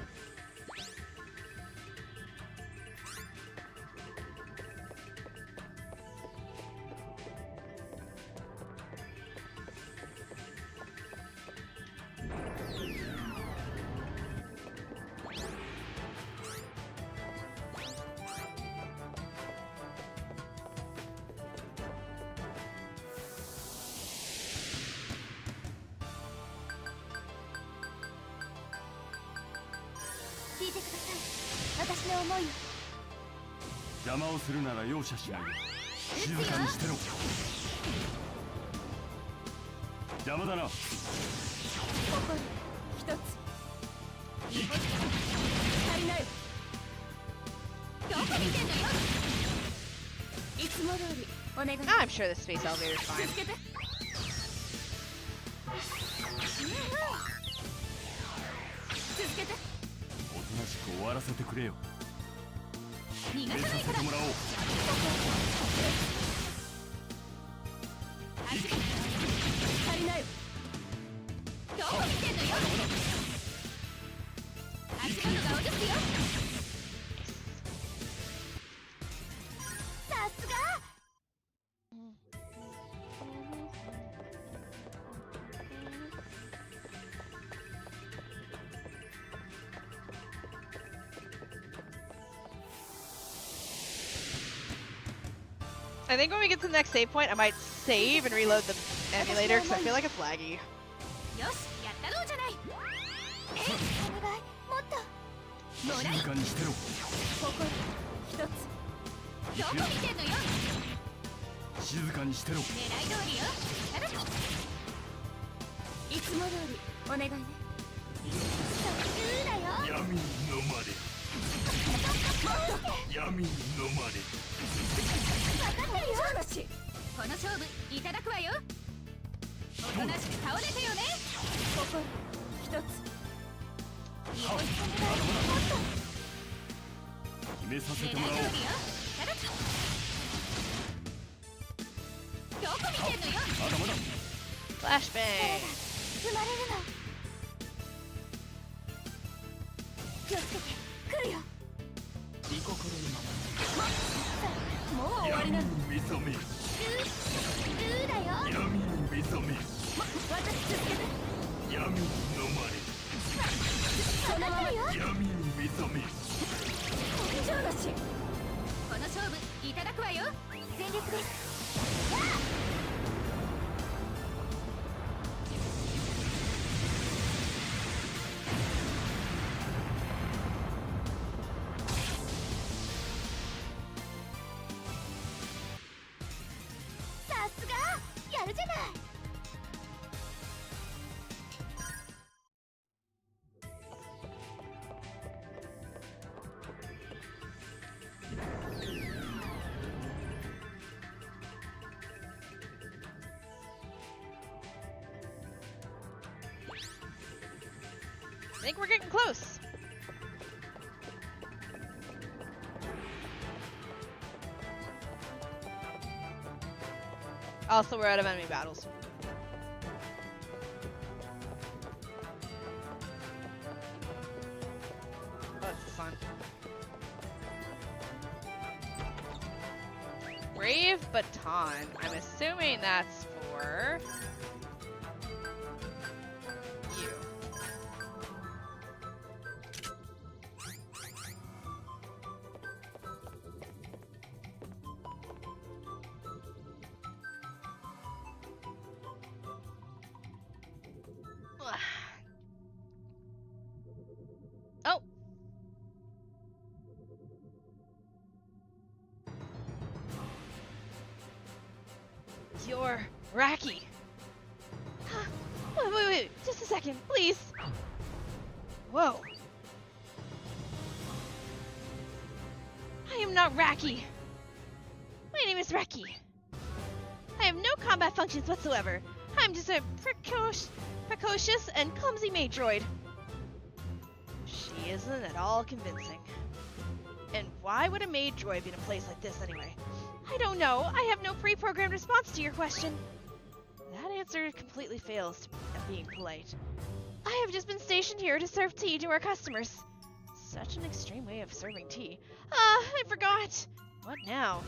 I'm sure the space elevator is fine. I think when we get to the next save point, I might save and reload the emulator because I feel like it's laggy. Flashbang. いただくわよ。全力です。やあ。さすがやるじゃない。I think we're getting close. Also, we're out of enemy battles. Oh, this is fun. Brave Baton. I'm assuming that's for you. Oh. You're Raki. Wait, just a second, please. Whoa. I am not Raki. My name is Reki. I have no combat functions whatsoever. I'm just a precocious and clumsy maid droid. She isn't at all convincing. And why would a maid droid be in a place like this anyway? I don't know. I have no pre-programmed response to your question. That answer completely fails at being polite. I have just been stationed here to serve tea to our customers. Such an extreme way of serving tea. I forgot. What now?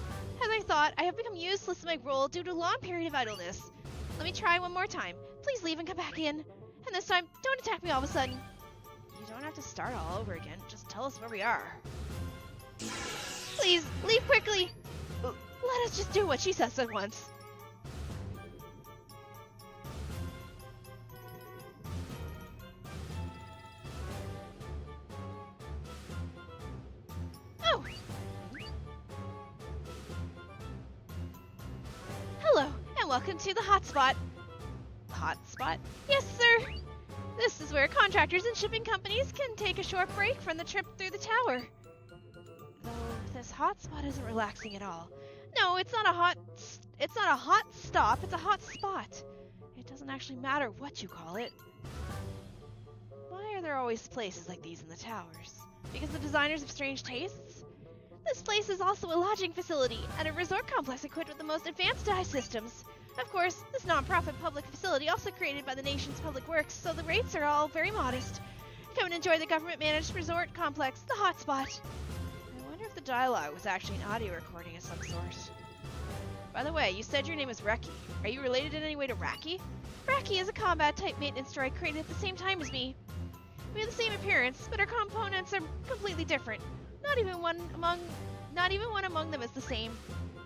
As I thought, I have become useless in my role due to a long period of idleness. Let me try one more time. Please leave and come back in. And this time, don't attack me all of a sudden. You don't have to start all over again. Just tell us where we are. Please, leave quickly. Let us just do what she says at once. Oh! Hello, and welcome to the hotspot. Hotspot? Yes, sir! This is where contractors and shipping companies can take a short break from the trip through the tower. Though this hotspot isn't relaxing at all. No, it's not a hot stop, it's a hot spot. It doesn't actually matter what you call it. Why are there always places like these in the towers? Because the designers have strange tastes? This place is also a lodging facility and a resort complex equipped with the most advanced dye systems. Of course, this non-profit public facility also created by the nation's public works, so the rates are all very modest. Come and enjoy the government-managed resort complex, the hotspot. I wonder if the dialogue was actually an audio recording of some sort. By the way, you said your name was Reki. Are you related in any way to Raki? Raki is a combat-type maintenance droid created at the same time as me. We have the same appearance, but our components are completely different. Not even one among them is the same.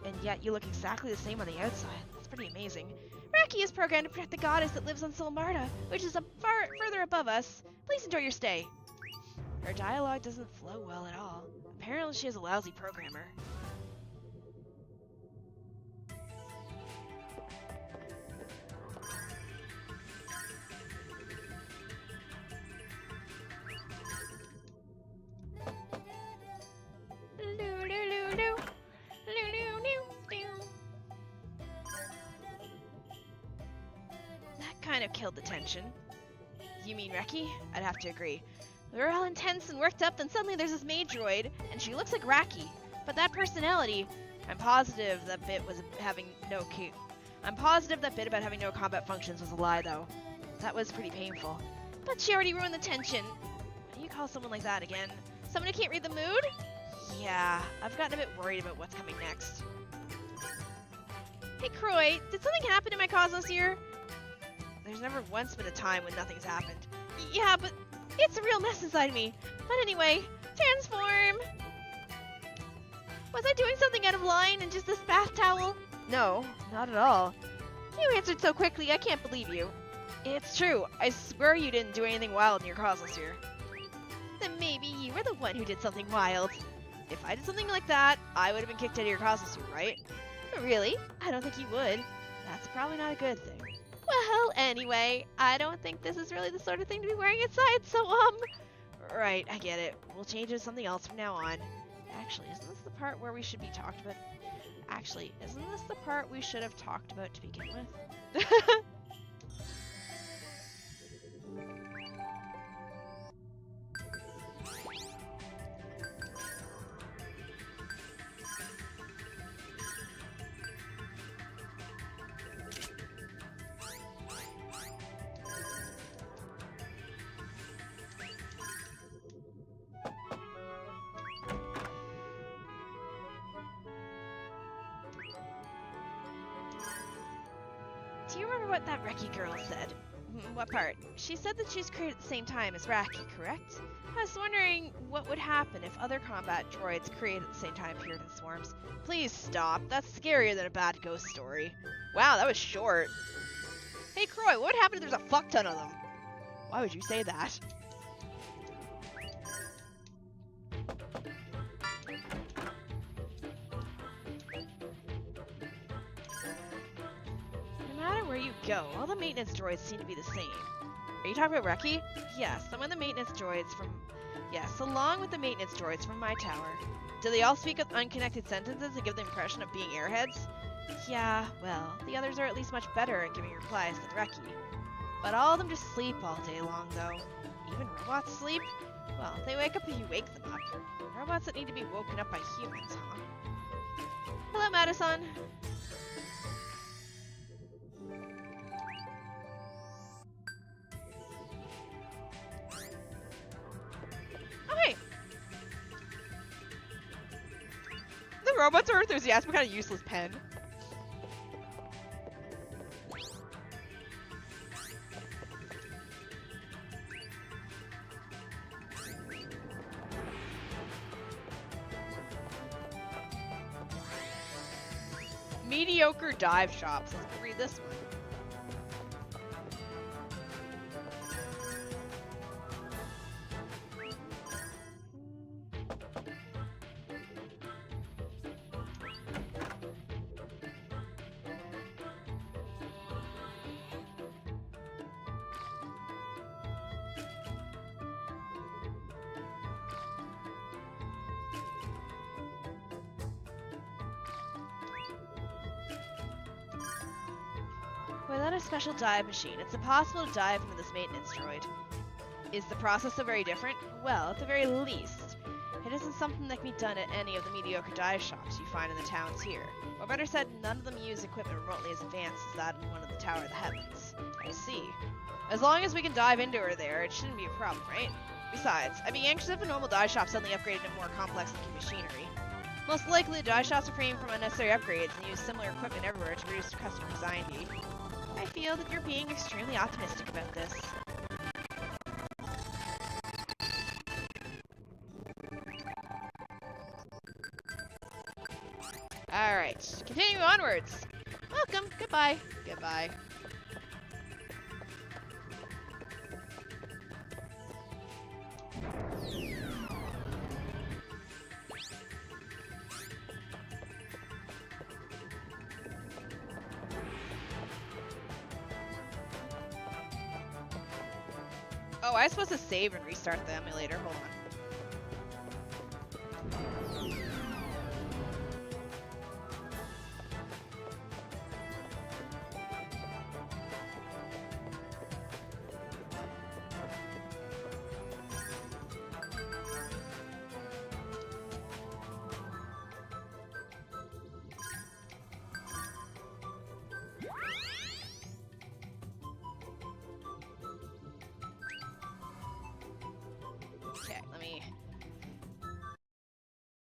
And yet you look exactly the same on the outside. That's pretty amazing. Raki is programmed to protect the goddess that lives on Solmarta, which is far further above us. Please enjoy your stay. Her dialogue doesn't flow well at all. Apparently she is a lousy programmer. Kind of killed the tension. You mean Reki? I'd have to agree. We were all intense and worked up, then suddenly there's this maid droid, and she looks like Raki. But that personality, I'm positive that bit about having no combat functions was a lie, though. That was pretty painful. But she already ruined the tension. What do you call someone like that again? Someone who can't read the mood? Yeah, I've gotten a bit worried about what's coming next. Hey Croy, did something happen in my cosmos here? There's never once been a time when nothing's happened. Yeah, but it's a real mess inside me. But anyway, transform! Was I doing something out of line in just this bath towel? No, not at all. You answered so quickly, I can't believe you. It's true. I swear you didn't do anything wild in your cause this year. Then maybe you were the one who did something wild. If I did something like that, I would have been kicked out of your cause this year, right? Really? I don't think you would. That's probably not a good thing. Well, anyway, I don't think this is really the sort of thing to be wearing inside, so, Right, I get it. We'll change it to something else from now on. Actually, isn't this the part where we should be talked about? Actually, isn't this the part we should have talked about to begin with? Do you remember what that Reki girl said? What part? She said that she's created at the same time as Raki, correct? I was wondering what would happen if other combat droids created at the same time appeared in swarms. Please stop. That's scarier than a bad ghost story. Wow, that was short. Hey, Croy, what would happen if there's a fuck ton of them? Why would you say that? Where you go, all the maintenance droids seem to be the same. Are you talking about Reki? Yes, some of the maintenance droids from... Yes, along with the maintenance droids from my tower. Do they all speak unconnected sentences and give the impression of being airheads? Yeah, well, the others are at least much better at giving replies than Reki. But all of them just sleep all day long, though. Even robots sleep? Well, they wake up if you wake them up. Robots that need to be woken up by humans, huh? Hello, Madison. Okay. The robots are enthusiastic, but kind of useless pen. Mediocre dive shops. Let's read this one. Without a special dive machine, it's impossible to dive into this maintenance droid. Is the process so very different? Well, at the very least, it isn't something that can be done at any of the mediocre dive shops you find in the towns here. Or better said, none of them use equipment remotely as advanced as that in one of the Tower of the Heavens. I see. As long as we can dive into her there, it shouldn't be a problem, right? Besides, I'd be anxious if a normal dive shop suddenly upgraded into more complex-looking machinery. Most likely, the dive shops refrain from unnecessary upgrades and use similar equipment everywhere to reduce customer anxiety. I feel that you're being extremely optimistic about this. Alright, continue onwards. Welcome, goodbye, goodbye. Oh, I was supposed to save and restart the emulator. Hold on.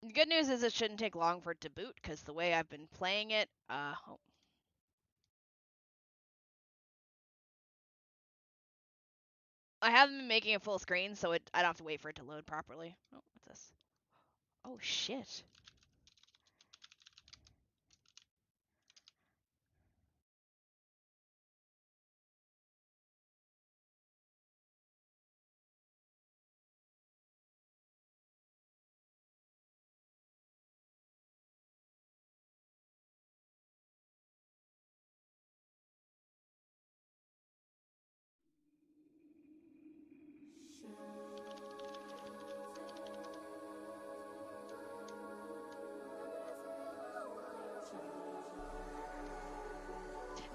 The good news is it shouldn't take long for it to boot, because the way I've been playing it, I haven't been making it full screen, so I don't have to wait for it to load properly. Oh, what's this? Oh, shit.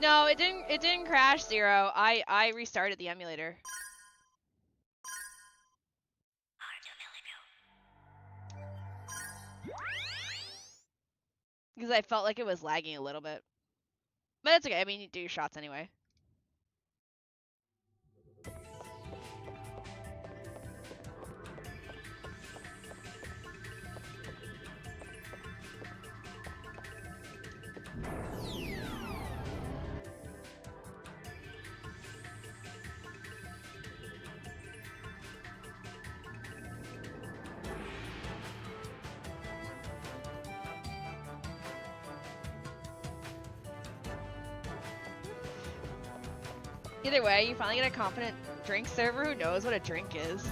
No, it didn't. It didn't crash, Zero. I restarted the emulator. Because I felt like it was lagging a little bit. But it's okay. I mean, you do your shots anyway. Either way, you finally get a competent drink server who knows what a drink is.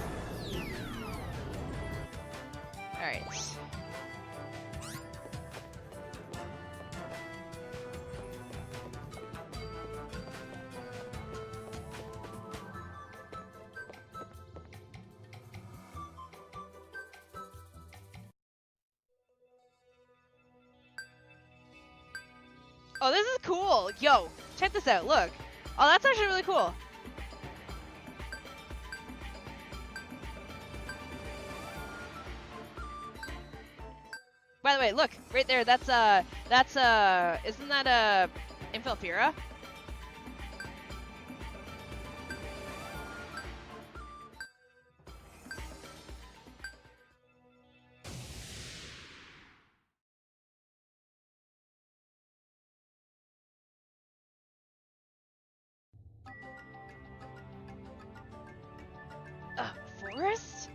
Alright. Oh, this is cool! Yo, check this out, look! Oh, that's actually really cool. By the way, look, right there, that's isn't that Infilfira? A forest?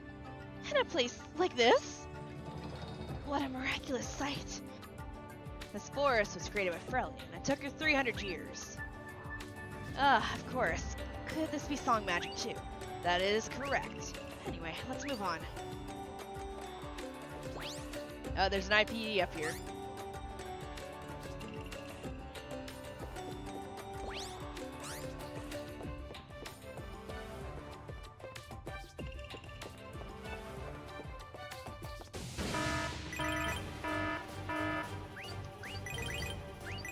In a place like this? What a miraculous sight! This forest was created by Frelia, and it took her 300 years. Of course. Could this be song magic too? That is correct. Anyway, let's move on. Oh, there's an IPD up here.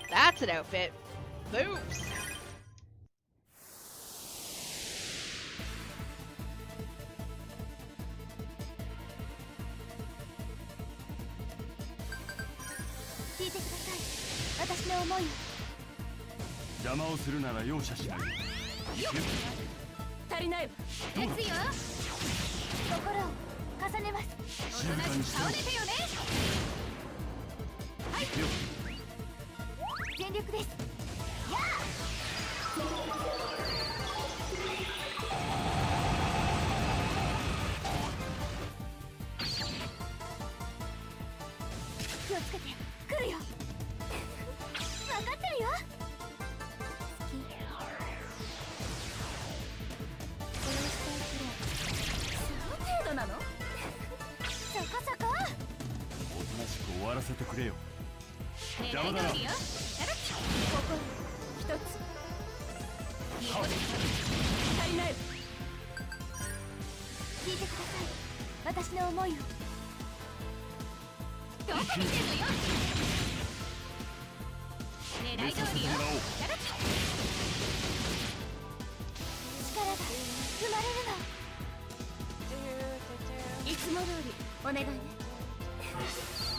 That's an outfit. Boobs.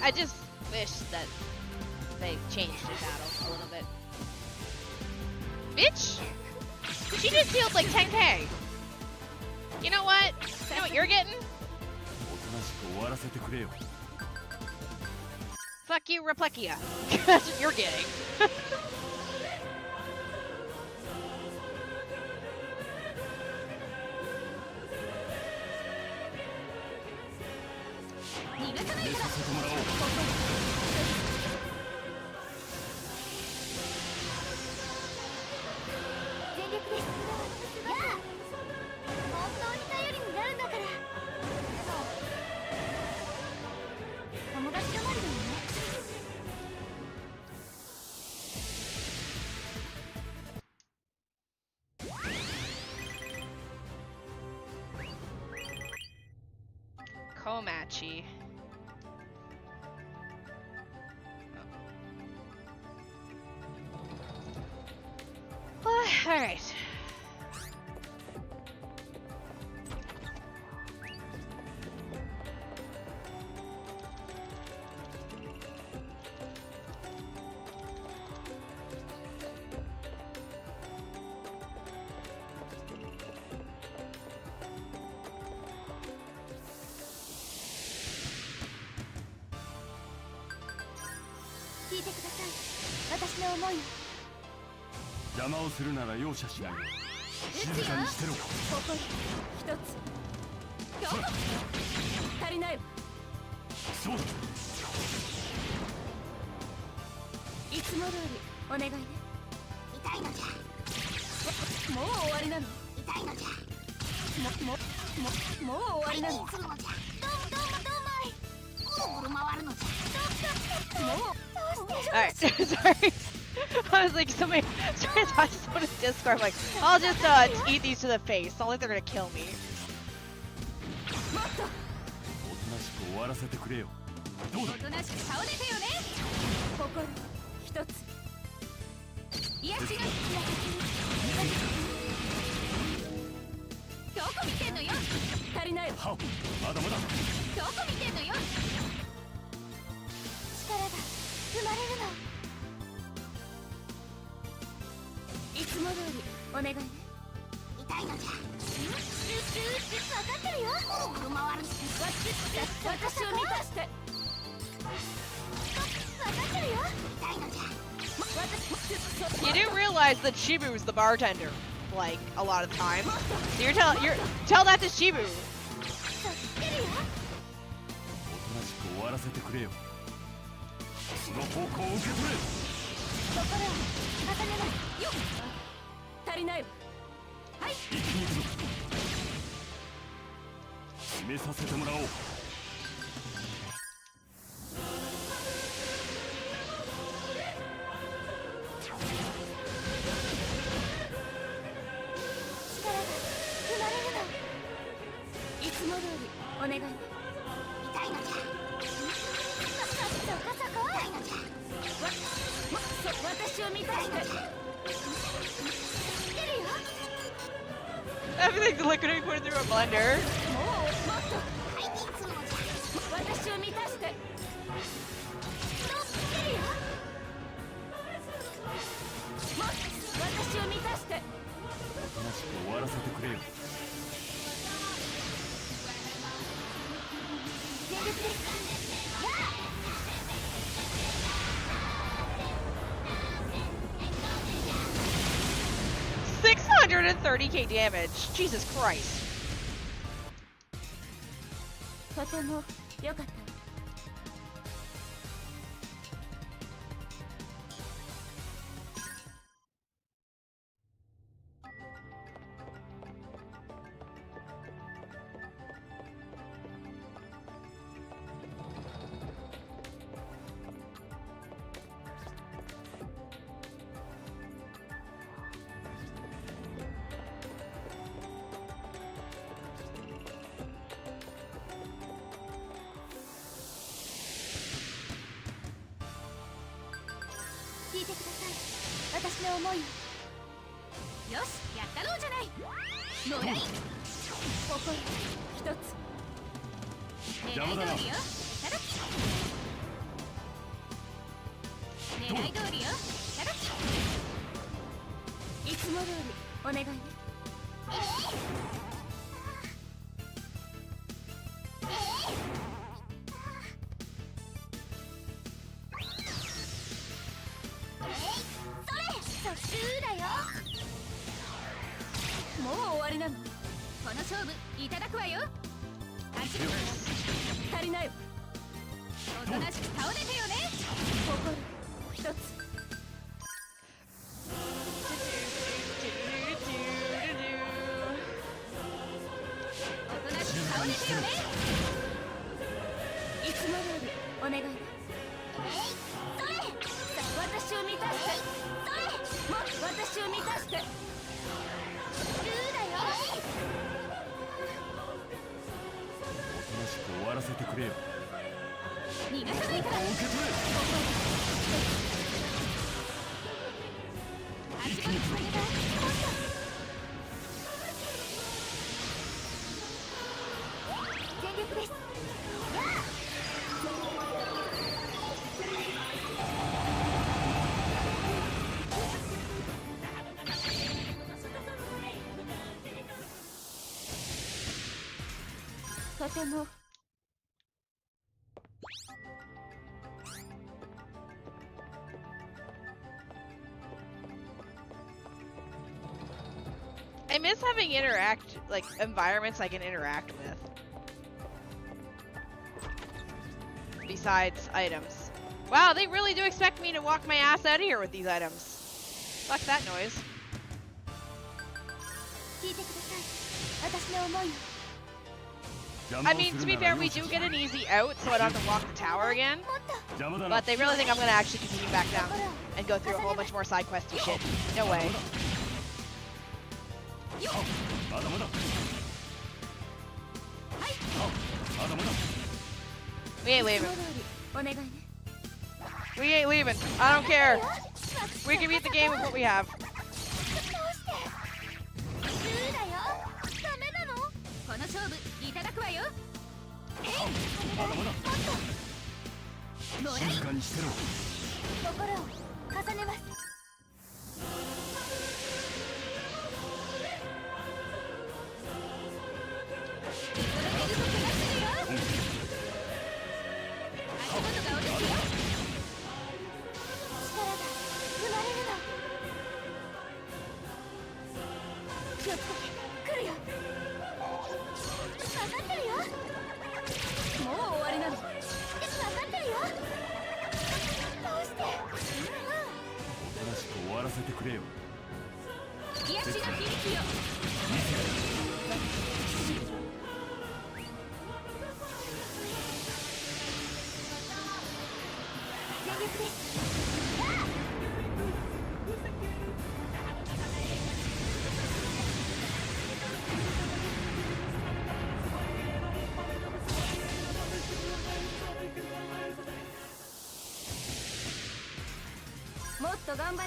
I just wish that they changed the battle a little bit. Bitch! She just healed like 10k! You know what? You know what you're getting? Fuck you, Replekia. That's what you're getting. Komachi. Alright.聞いてください。私の思いを。邪魔をするなら容赦しない。静かにしてろ。ここ一つ。足りない。そうだ。いつも通りお願いね。痛いのじゃ。もう終わりなの。痛いのじゃ。もう終わりなの。いつもじゃ。どうも回るのじゃ。もう。Alright, sorry. I was like, somebody trying to talk to someone in Discord. I'm like, I'll just eat these to the face. It's not like they're gonna kill me. おとなしく終わらせてくれよ。どうだ。おとなしく顔出てよね。心一つ。癒しがどこ見てんのよ。足りないわ。はっ、まだまだ。どこ見てんのよ。力が生まれるの。いつも通りお願いね。痛いのじゃ。分かってるよ。回る。私を満たして。分かってるよ。痛いのじゃ。You didn't realize that Shibu's the bartender, like a lot of the time. So tell that to Shibu. おとなしく終わらせてくれよ。その方向を受け取れ。心を重ねないよ。足りないわ。はい。一気に行くぞ。決めさせてもらおう。いつも通りお願い。痛いのじゃ。そこそこ。痛いのじゃ。私を満たして。出るよ。Everything's liquid going through a blender. もっと。はい、いつもじゃ。私を満たして。出るよ。私を満たして。おとなしく終わらせてくれよ。全力です。 630k damage. Jesus Christ. とても良かった。聞いてください。私の思いを。よし、やったろうじゃない。もらい。心一つ。狙い通りよ。いただき。狙い通りよ。いただき。いつも通りお願いね。もう終わりなの。この勝負いただくわよ。足りないわ。おとなしく顔出てよね。心一つ。おとなしく顔出てよね。いつも通りお願いね。私を満たして。私を満たして。終わらせてくれよ。逃がさないから。受け取れ。はとても I miss having environments I can interact with. Besides items. Wow, they really do expect me to walk my ass out of here with these items. Fuck that noise. I mean, to be fair, we do get an easy out, so I don't have to walk the tower again. But they really think I'm gonna actually continue back down and go through a whole bunch more side questy shit. No way. We ain't leaving. We ain't leaving. I don't care. We can beat the game with what we have.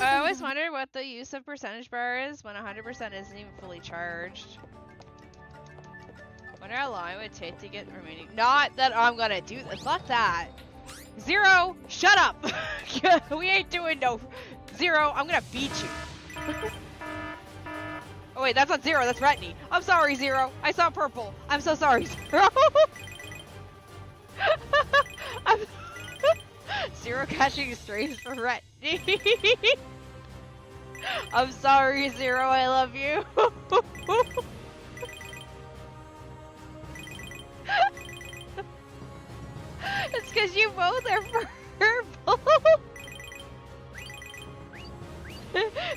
I always wondered what the use of percentage bar is when 100% isn't even fully charged. Wonder how long it would take to get remaining. Not that I'm gonna do this. Fuck that. Zero, shut up. We ain't doing no. Zero, I'm gonna beat you. Oh wait, that's not Zero, that's Retney. I'm sorry, Zero. I saw purple. I'm so sorry, Zero. Zero catching strays for Retney. I'm sorry, Zero. I love you. It's because you both are purple.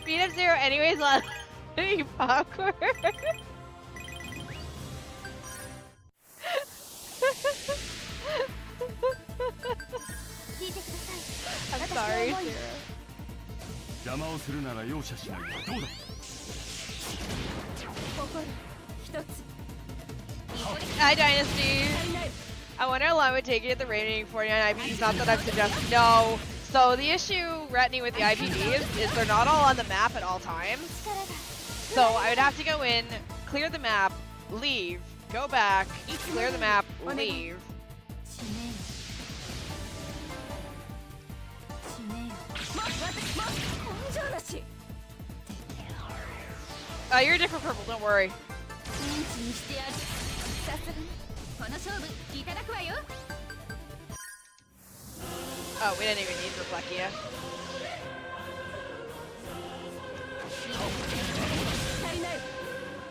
Beat up Zero anyways, let me awkward. I'm sorry, Zero. Hi, Dynasty. I wonder how long it would take you to get the rating 49 IPs. Not that I'm suggesting. No. So the issue, Retney, with the IPDs is they're not all on the map at all times. So I would have to go in, clear the map, leave, go back, clear the map, leave. You're a different purple, don't worry. Oh, we didn't even need Reflectia.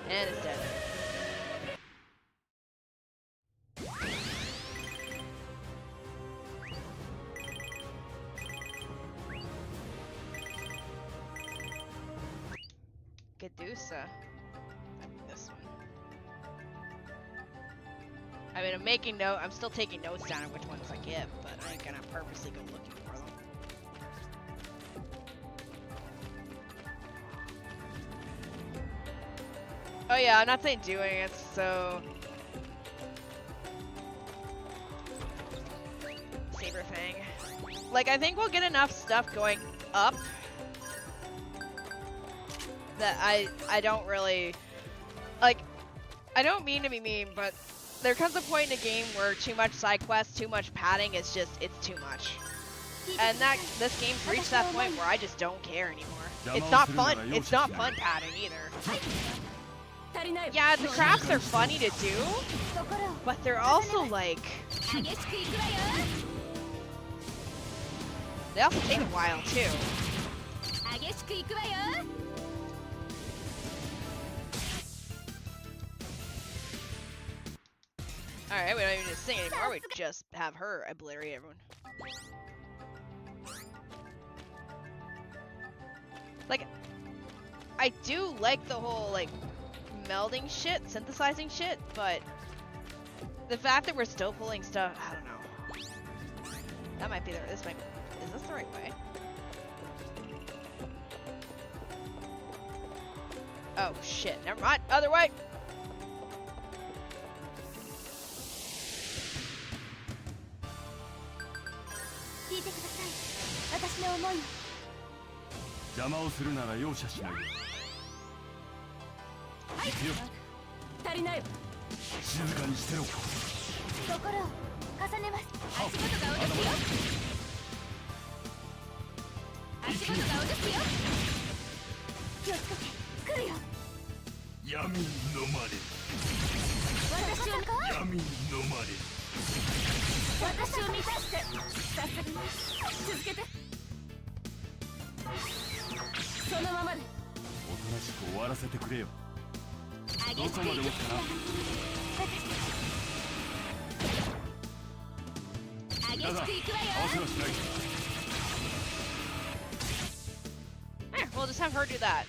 And it's dead. Gadusa. This one. I mean, I'm making note. I'm still taking notes down on which ones I give, but I ain't gonna purposely go looking for them. Oh yeah, I'm not saying doing it, so... Saberfang. Like, I think we'll get enough stuff going up that I don't really like. I don't mean to be mean, but there comes a point in a game where too much side quests, too much padding, it's too much. And this game's reached that point where I just don't care anymore. It's not fun. It's not fun padding either. Yeah, the crafts are funny to do, but they're also like, they also take a while too. Alright, we don't even just sing anymore, we just have her obliterate everyone. Like, I do like the whole, like, melding shit, synthesizing shit, but the fact that we're still pulling stuff, I don't know. That might be is this the right way? Oh shit, never mind, other way! We'll just have her do that.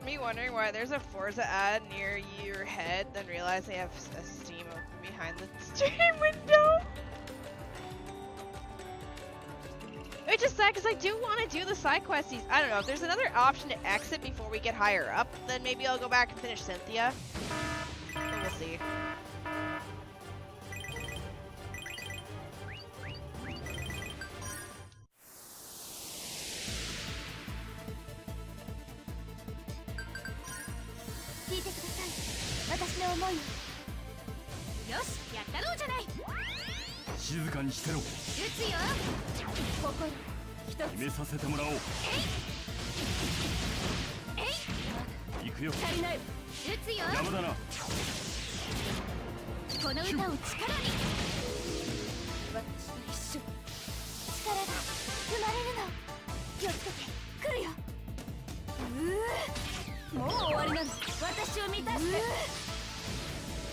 Me wondering why there's a Forza ad near your head, then realize they have a Steam open behind the stream window. It's just sad because I do want to do the side questies. I don't know if there's another option to exit before we get higher up, then maybe I'll go back and finish Cynthia. But we'll see.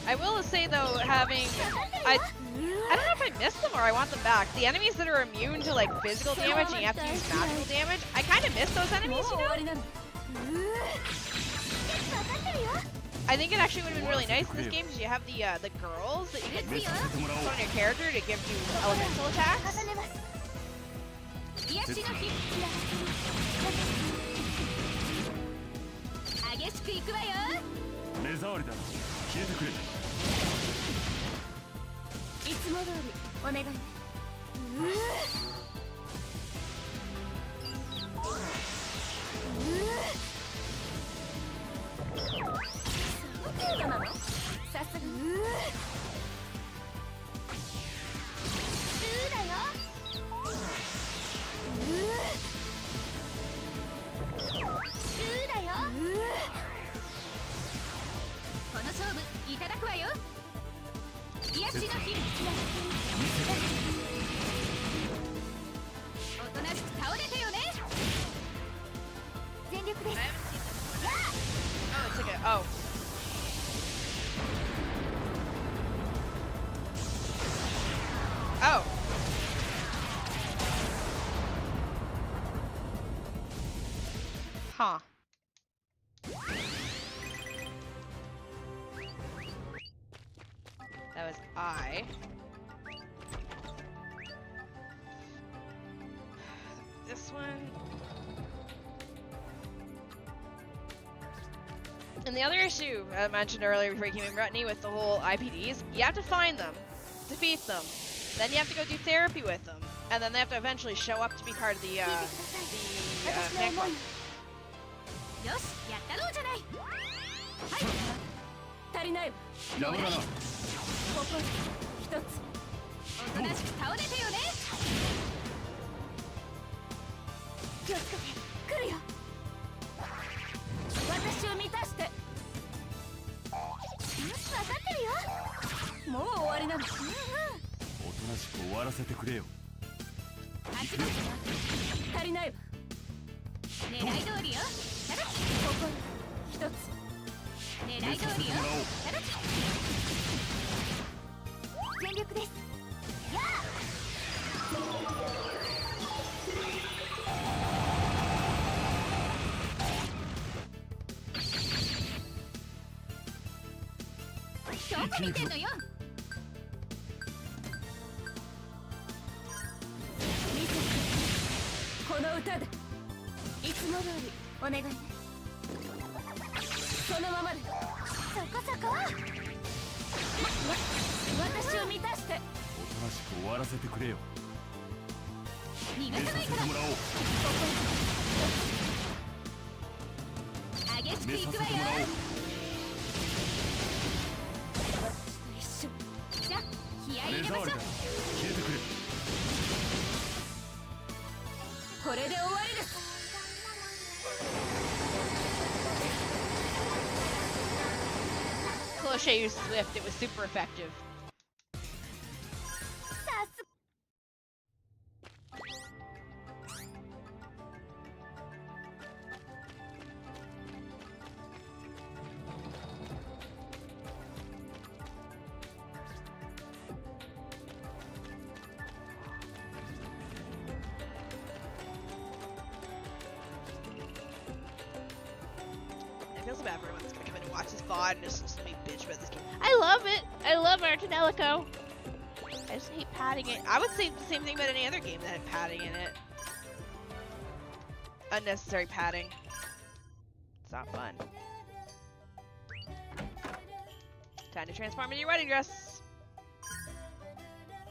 I will say though, having I don't know if I miss them or I want them back. The enemies that are immune to like physical damage and you have to use magical damage, I kind of miss those enemies, you know? I think it actually would have been really nice in this game because you have the girls that you can put on your character to give you elemental attacks. Oh. Oh. Huh. That was I. This one. And the other issue I mentioned earlier before you came in, Rutney, with the whole IPDs, you have to find them, defeat them, then you have to go do therapy with them, and then they have to eventually show up to be part of the fan club. よし、やったろうじゃない。はい。足りないわ。邪魔だな。ここ一つ。おとなしく倒れてよね。気をつけて、来るよ。私を満たして。分かってるよ。もう終わりなの。おとなしく終わらせてくれよ。足元足りないわ。狙い通りよ。ここ一つ。狙い通りよ。全力です。やあ。どこ見てんのよ。見てこの歌でいつも通りお願いね。そのままで。そこそこ。私を満たして。おとなしく終わらせてくれよ。逃がさないから。もらおう。激しくいくわよ。じゃあ気合い入れましょう。消えてくれ。これで終わりです。Cloche used Swift, it was super effective. I feel so bad for everyone that's gonna come in and watch this VOD and just listen to me bitch about this game. I love it! I love our Tonelico! I just hate padding it. I would say the same thing about any other game that had padding in it. Unnecessary padding. It's not fun. Time to transform into your wedding dress.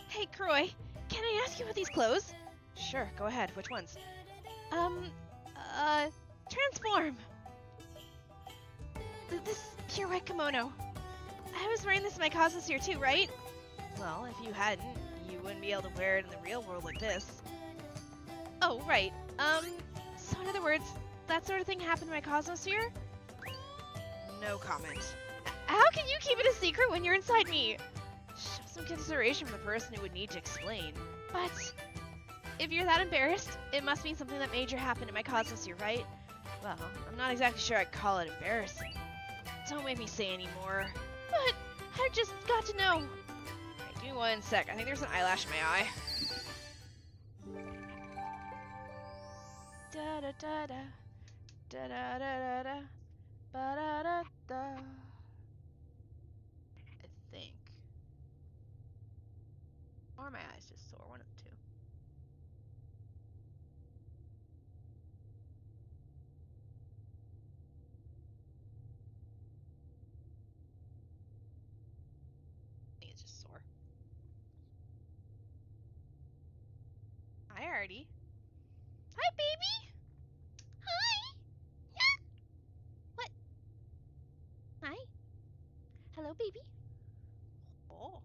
Hey, Croy, can I ask you about these clothes? Sure, go ahead. Which ones? Transform! This pure white kimono. I was wearing this in my cosmos here too, right? Well, if you hadn't, you wouldn't be able to wear it in the real world like this. Oh, right. So in other words, that sort of thing happened in my cosmos here? No comment. How can you keep it a secret when you're inside me? Show some consideration for the person who would need to explain. But if you're that embarrassed, it must mean something that major happened in my cosmos here, right? Well, I'm not exactly sure I'd call it embarrassing. Don't make me say any more. But I just got to know. Right, give me 1 sec. I think there's an eyelash in my eye. Da da da da da da da da ba da da da. I think. Or my eyes just sore. One of the two. It's just sore. Hi, Artie. Hi, baby. Hi. Yeah. What? Hi. Hello, baby. Oh.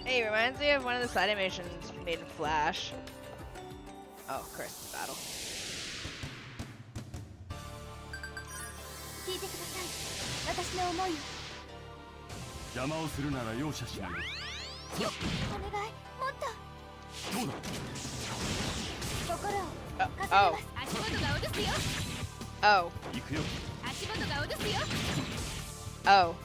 Hey, reminds me of one of the side animations made in Flash. Oh, Chris, battle. 聞いてください。私の思いを。邪魔をするなら容赦しない。お願い、もっと。どうだ。心を Oh. 足元が落とすよ。Oh. 行くよ。足元が落とすよ。Oh.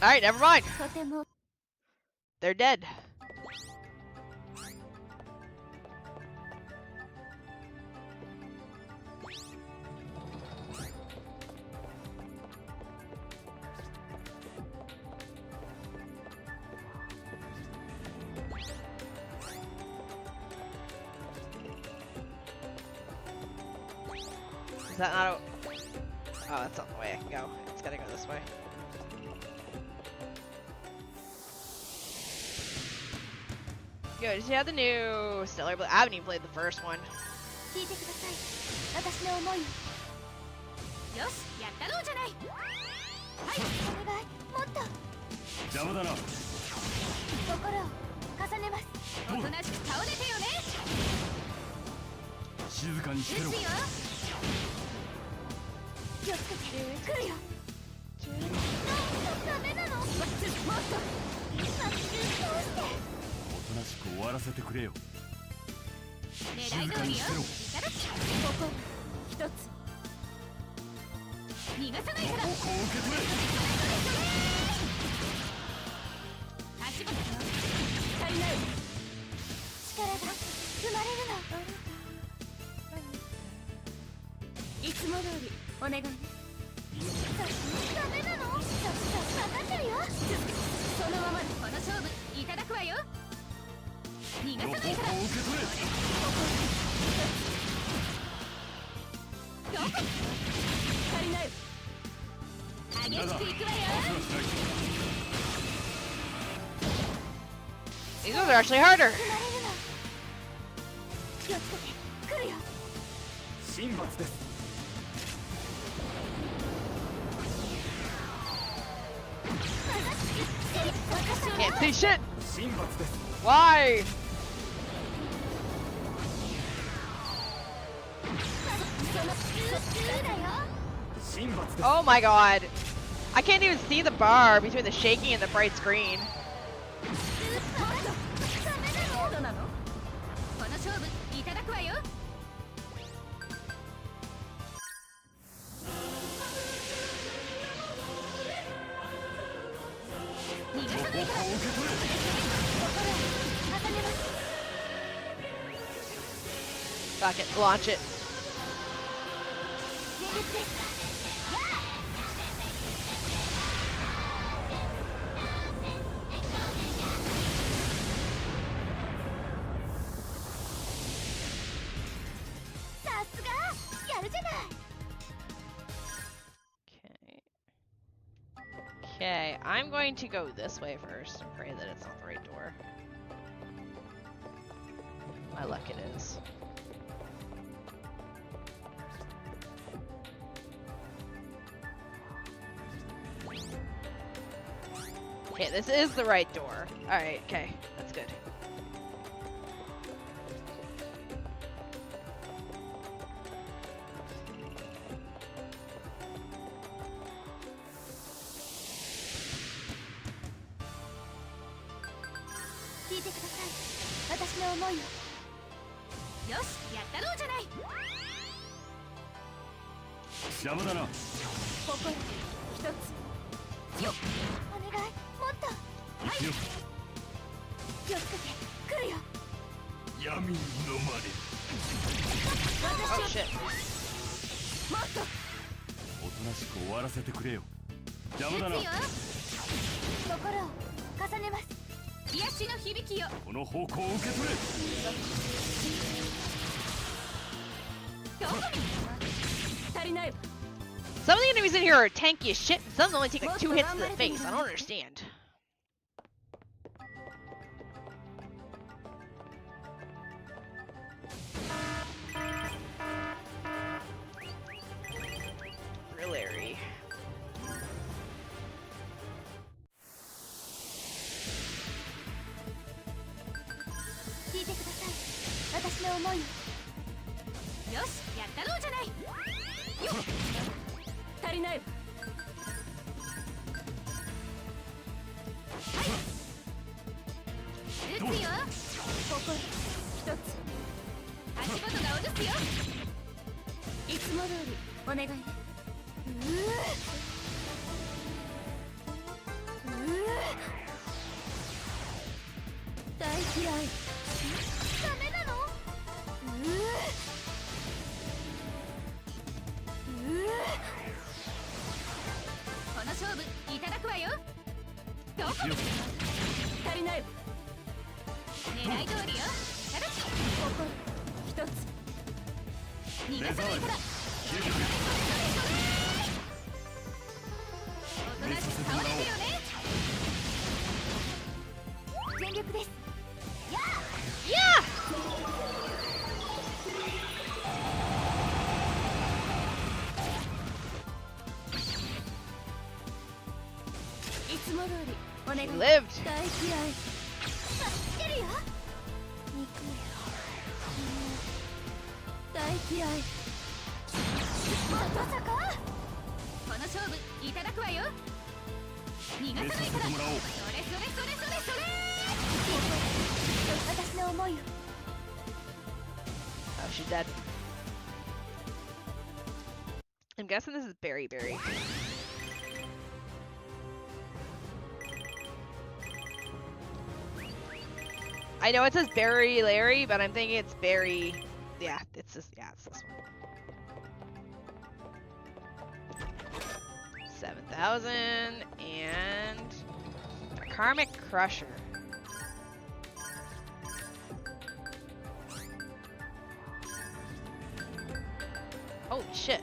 Alright, never mind. とても They're dead. Is that not a... Oh, that's not the way I can go. It's gotta go this way. Good. Did you have the new Stellar Blade? I haven't even played the first one. 聞いてください。私の思いを。よし、やったろうじゃない。はい、お願い。もっと。邪魔だな。心を重ねます。おとなしく倒れてよね。静かにしてろ。撃つよ。気をつけて。来るよ。ダメなの。もっと。どうして。おとなしく終わらせてくれよ。狙い通りよ。いただき。ここ一つ。逃がさないから。方向を受け取れ。足元足りない。力が生まれるの。いつも通りお願いね。ダメなの？分かってるよ。そのままでこの勝負いただくわよ。逃がさないから。方向を受け取れ。どこ？足りない。激しくいくわよ。 These ones are actually harder. 気をつけて来るよ。神罰です。 Can't see shit. 神罰です。 Why? Oh my god. I can't even see the bar between the shaking and the bright screen. この勝負いただくわよ。逃がさないから。心を重ねます。 Fuck it, launch it. さすがやるじゃない。 Okay, I'm going to go this way first and pray that it's not the right door. My luck it is. Okay, this is the right door. Alright, okay, that's good. Oh shit. おとなしく終わらせてくれよ。邪魔だな。心を重ねます。癒しの響きよ。この方向を受け取れ。どこに足りない。 Some of the enemies in here are tanky as shit, and some only take like 2 hits to the face. I don't understand. Larry. 大嫌い。ダメなの？この勝負いただくわよ。どこ？足りない。狙い通りよ。ただしここ一つ。逃がさないから。おとなしく倒れてよね。全力です。やあ。やあ。いつも通りお願い。 Lived. 大嫌い。助けるよ。肉。大嫌い。まさか。この勝負いただくわよ。逃がさないから。それそれそれそれそれ。私の思いを。Oh, she's dead. I'm guessing this is Berry Berry. I know it says Berry Larry, but I'm thinking it's Berry. Yeah, it's this. Yeah, it's this one. 7,000 and a Karmic Crusher. Holy shit.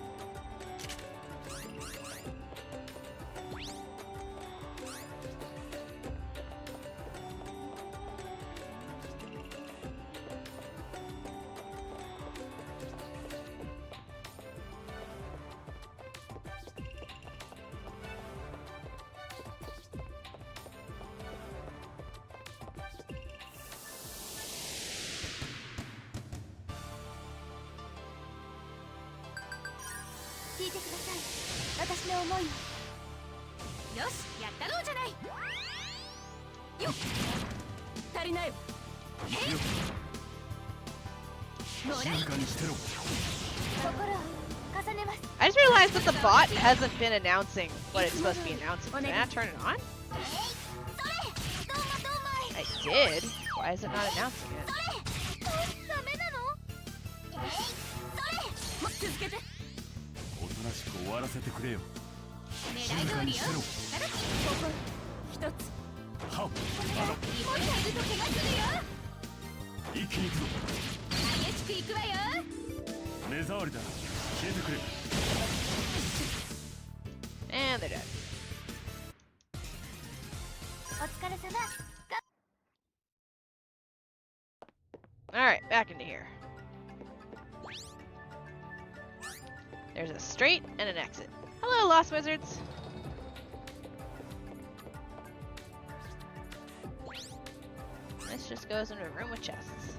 I just realized that the bot hasn't been announcing what it's supposed to be announcing. Did I not turn it on? I did. Why is it not announcing it? And they're dead. Alright, back into here. There's a straight and an exit. Hello, Lost Wizards. This just goes into a room with chests.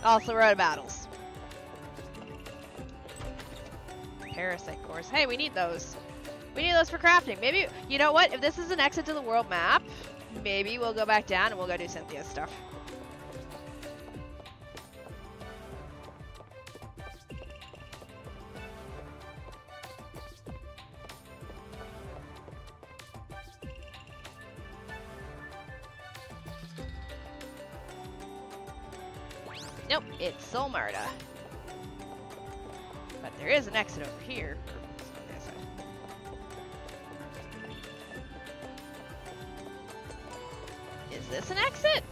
Also road battles. Parasite cores. Hey, we need those. We need those for crafting. Maybe, you know what? If this is an exit to the world map, maybe we'll go back down and we'll go do Cynthia's stuff. Nope, it's Soul Marta. But there is an exit over here. Is this an exit?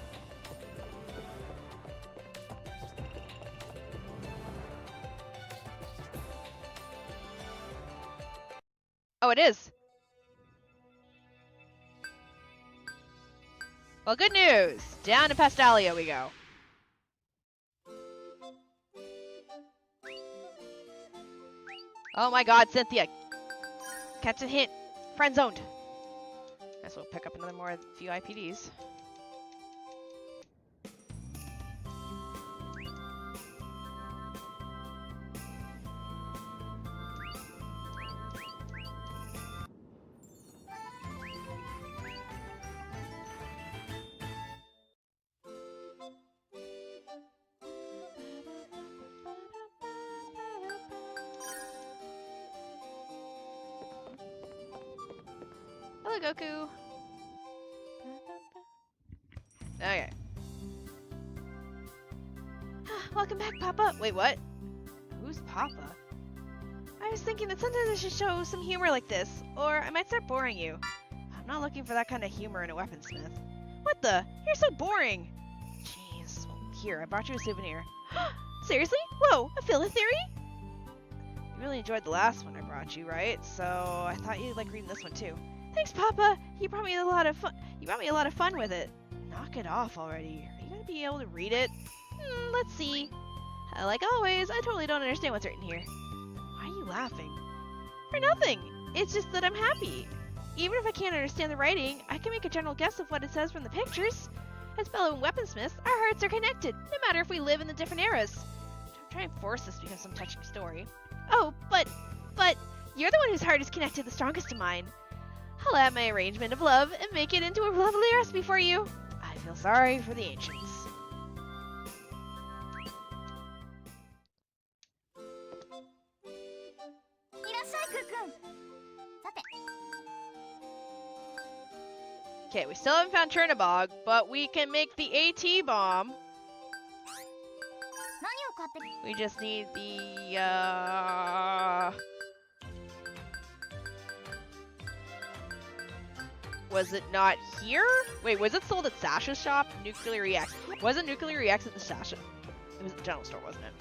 Oh, it is. Well, good news. Down to Pastalia we go. Oh my god, Cynthia. Catch a hint. Friend zoned. Guess we'll pick up another few IPDs. Hello, Goku. Okay. Welcome back, Papa. Wait, what? Who's Papa? I was thinking that sometimes I should show some humor like this, or I might start boring you. I'm not looking for that kind of humor in a weaponsmith. What the? You're so boring! Jeez. Well, here, I brought you a souvenir. Seriously? Whoa, a filler theory? You really enjoyed the last one I brought you, right? So I thought you'd like reading this one too. Thanks, Papa! You brought me a lot of fun. You brought me a lot of fun with it. Knock it off already. Are you gonna be able to read it? Let's see. Like always, I totally don't understand what's written here. Why are you laughing? For nothing. It's just that I'm happy. Even if I can't understand the writing, I can make a general guess of what it says from the pictures. As fellow weaponsmiths, our hearts are connected, no matter if we live in the different eras. Don't try and force this because of some touching story. Oh, but you're the one whose heart is connected the strongest to mine. I'll add my arrangement of love and make it into a lovely recipe for you. I feel sorry for the ancients. Okay, we still haven't found Chernobog, but we can make the AT bomb. We just need the, Was it not here? Wait, was it sold at Sasha's shop? Nuclear EX. Wasn't Nuclear EX at the Sasha? It was at the general store, wasn't it?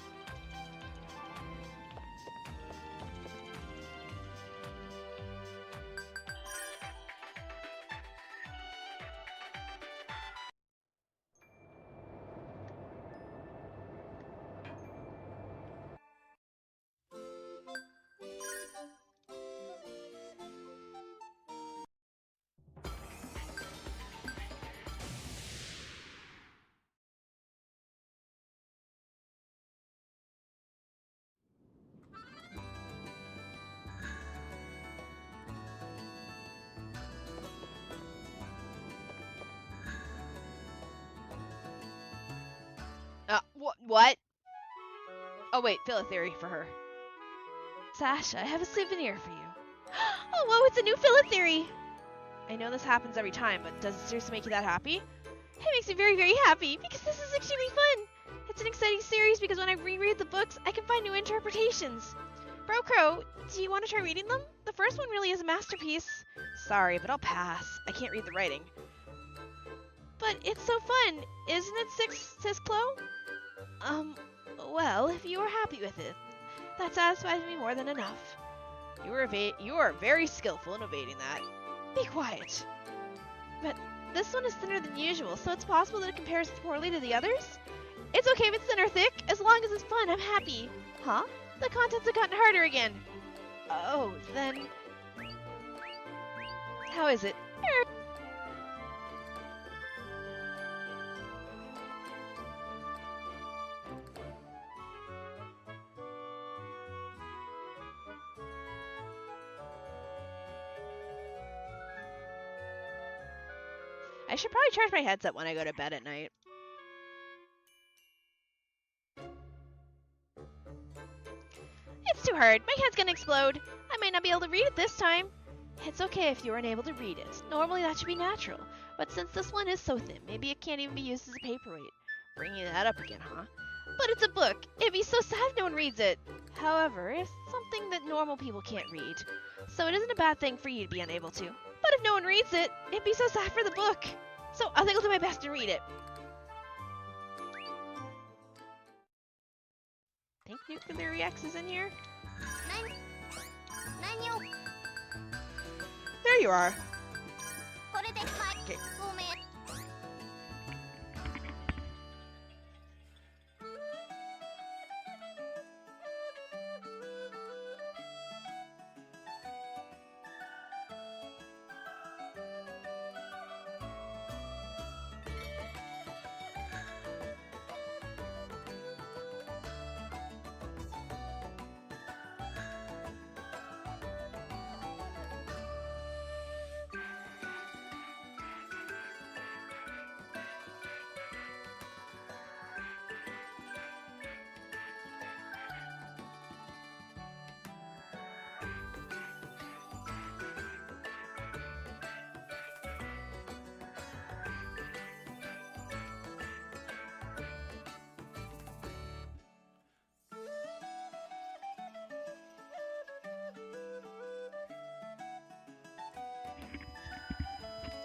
What? Oh wait, fill a theory for her. Sasha, I have a souvenir for you. Oh, whoa, it's a new fill a theory! I know this happens every time, but does it seriously make you that happy? It makes me very, very happy, because this is extremely fun! It's an exciting series because when I reread the books, I can find new interpretations. Bro Crow, do you want to try reading them? The first one really is a masterpiece. Sorry, but I'll pass. I can't read the writing. But it's so fun, isn't it, Sis Chloe? Well, if you are happy with it, that satisfies me more than enough. You are very skillful in evading that. Be quiet. But this one is thinner than usual, so it's possible that it compares poorly to the others? It's okay if it's thin or thick, as long as it's fun, I'm happy. Huh? The contents have gotten harder again. Oh, then... How is it? I should probably charge my headset when I go to bed at night. It's too hard. My head's gonna explode. I might not be able to read it this time. It's okay if you weren't able to read it. Normally that should be natural. But since this one is so thin, maybe it can't even be used as a paperweight. Bringing that up again, huh? But it's a book. It'd be so sad if no one reads it. However, it's something that normal people can't read. So it isn't a bad thing for you to be unable to. But if no one reads it, it'd be so sad for the book. So I think I'll do my best to read it. Think Nuclear EX is in here? There you are. Okay.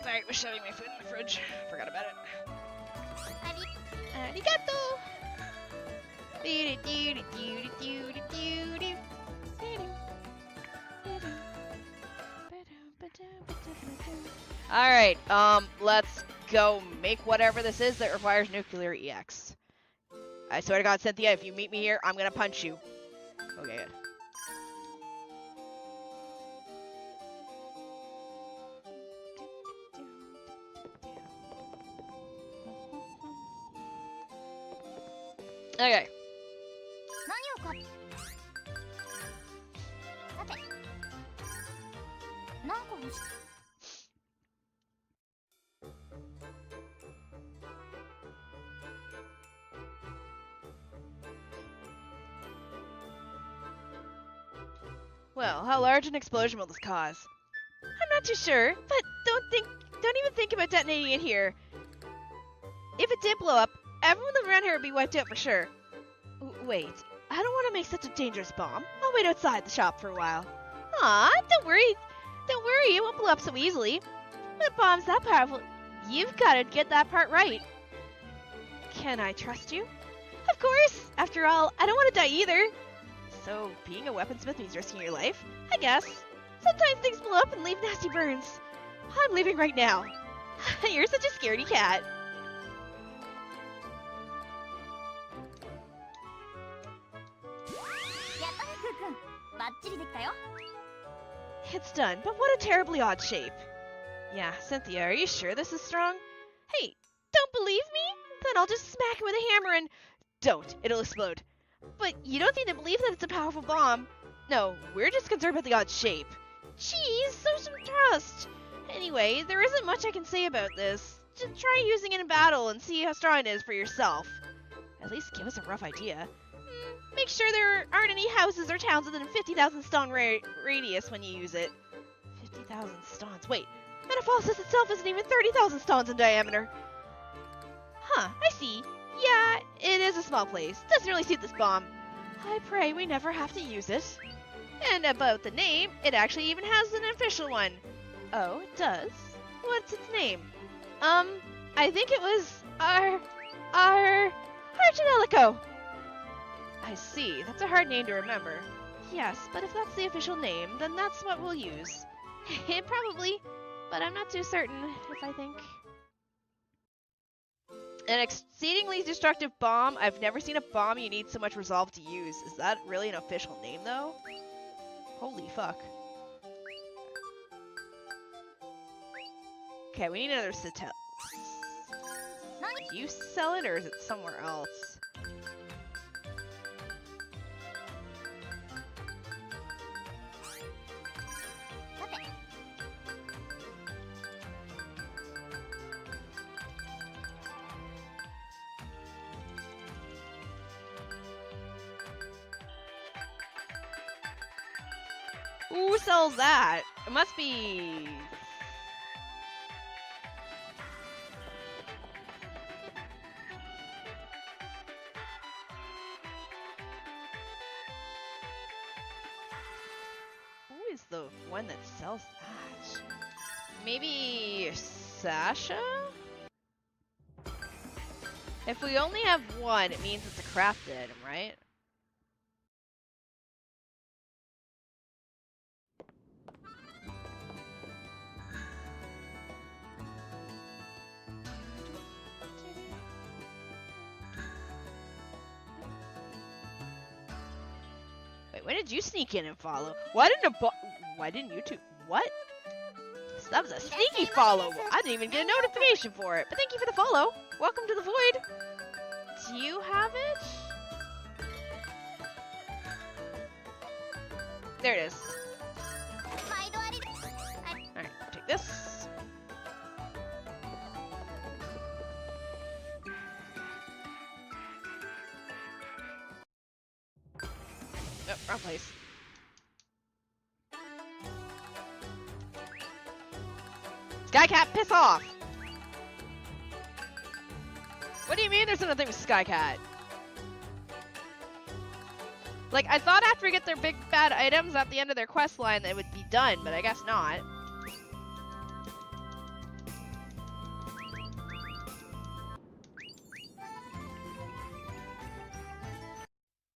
Sorry, I was shoving my food in the fridge. Forgot about it. Arigato! Alright, let's go make whatever this is that requires nuclear EX. I swear to God, Cynthia, if you meet me here, I'm gonna punch you. Okay, good. Okay. Well, how large an explosion will this cause? I'm not too sure, but don't even think about detonating it here. If it did blow up, everyone around here would be wiped out for sure. Wait, I don't want to make such a dangerous bomb. I'll wait outside the shop for a while. Aw, don't worry, it won't blow up so easily. When a bomb's that powerful, you've got to get that part right. Can I trust you? Of course! After all, I don't want to die either. So, being a weaponsmith means risking your life? I guess. Sometimes things blow up and leave nasty burns. I'm leaving right now. You're such a scaredy cat. It's done, but what a terribly odd shape. Yeah, Cynthia, are you sure this is strong? Hey, don't believe me? Then I'll just smack it with a hammer and... Don't, it'll explode. But you don't seem to believe that it's a powerful bomb. No, we're just concerned about the odd shape. Jeez, show some trust. Anyway, there isn't much I can say about this. Just try using it in battle and see how strong it is for yourself. At least give us a rough idea. Make sure there aren't any houses or towns within a 50,000 stone radius when you use it. 50,000 stones. Wait, Metafalica itself isn't even 30,000 stones in diameter. Huh, I see. Yeah, it is a small place. Doesn't really suit this bomb. I pray we never have to use it. And about the name, it actually even has an official one. Oh, it does? What's its name? I think it was Tonelico. I see. That's a hard name to remember. Yes, but if that's the official name, then that's what we'll use. Probably, but I'm not too certain if I think. An exceedingly destructive bomb. I've never seen a bomb you need so much resolve to use. Is that really an official name, though? Holy fuck. Okay, we need another Citel. Do you sell it, or is it somewhere else? Who sells that? It must be... Who is the one that sells that? Maybe Sasha? If we only have one, it means it's a crafted item, right? When did you sneak in and follow? Why didn't you two? What? So that was a sneaky follow. I didn't even get a notification for it. But thank you for the follow. Welcome to the void. Do you have it? There it is. Alright, take this. Oh, wrong place. Skycat, piss off! What do you mean there's nothing with Skycat? Like, I thought after we get their big bad items at the end of their quest line that it would be done, but I guess not.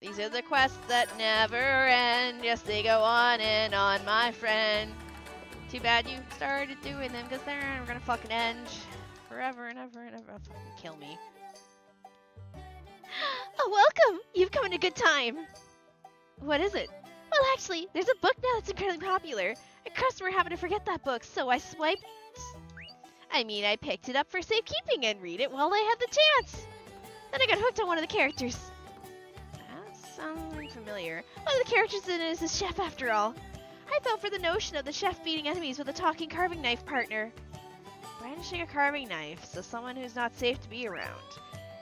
These are the quests that never end. Yes, they go on and on, my friend. Too bad you started doing them, because they're never gonna fucking end. Forever and ever and ever. Oh, fucking kill me. Oh, welcome! You've come at a good time. What is it? Well, actually, there's a book now that's incredibly popular. A customer happened to forget that book, so I I picked it up for safekeeping and read it while I had the chance. Then I got hooked on one of the characters. That sounds familiar. One of the characters in it is a chef, after all. I fell for the notion of the chef beating enemies with a talking carving knife partner. Brandishing a carving knife, so someone who's not safe to be around.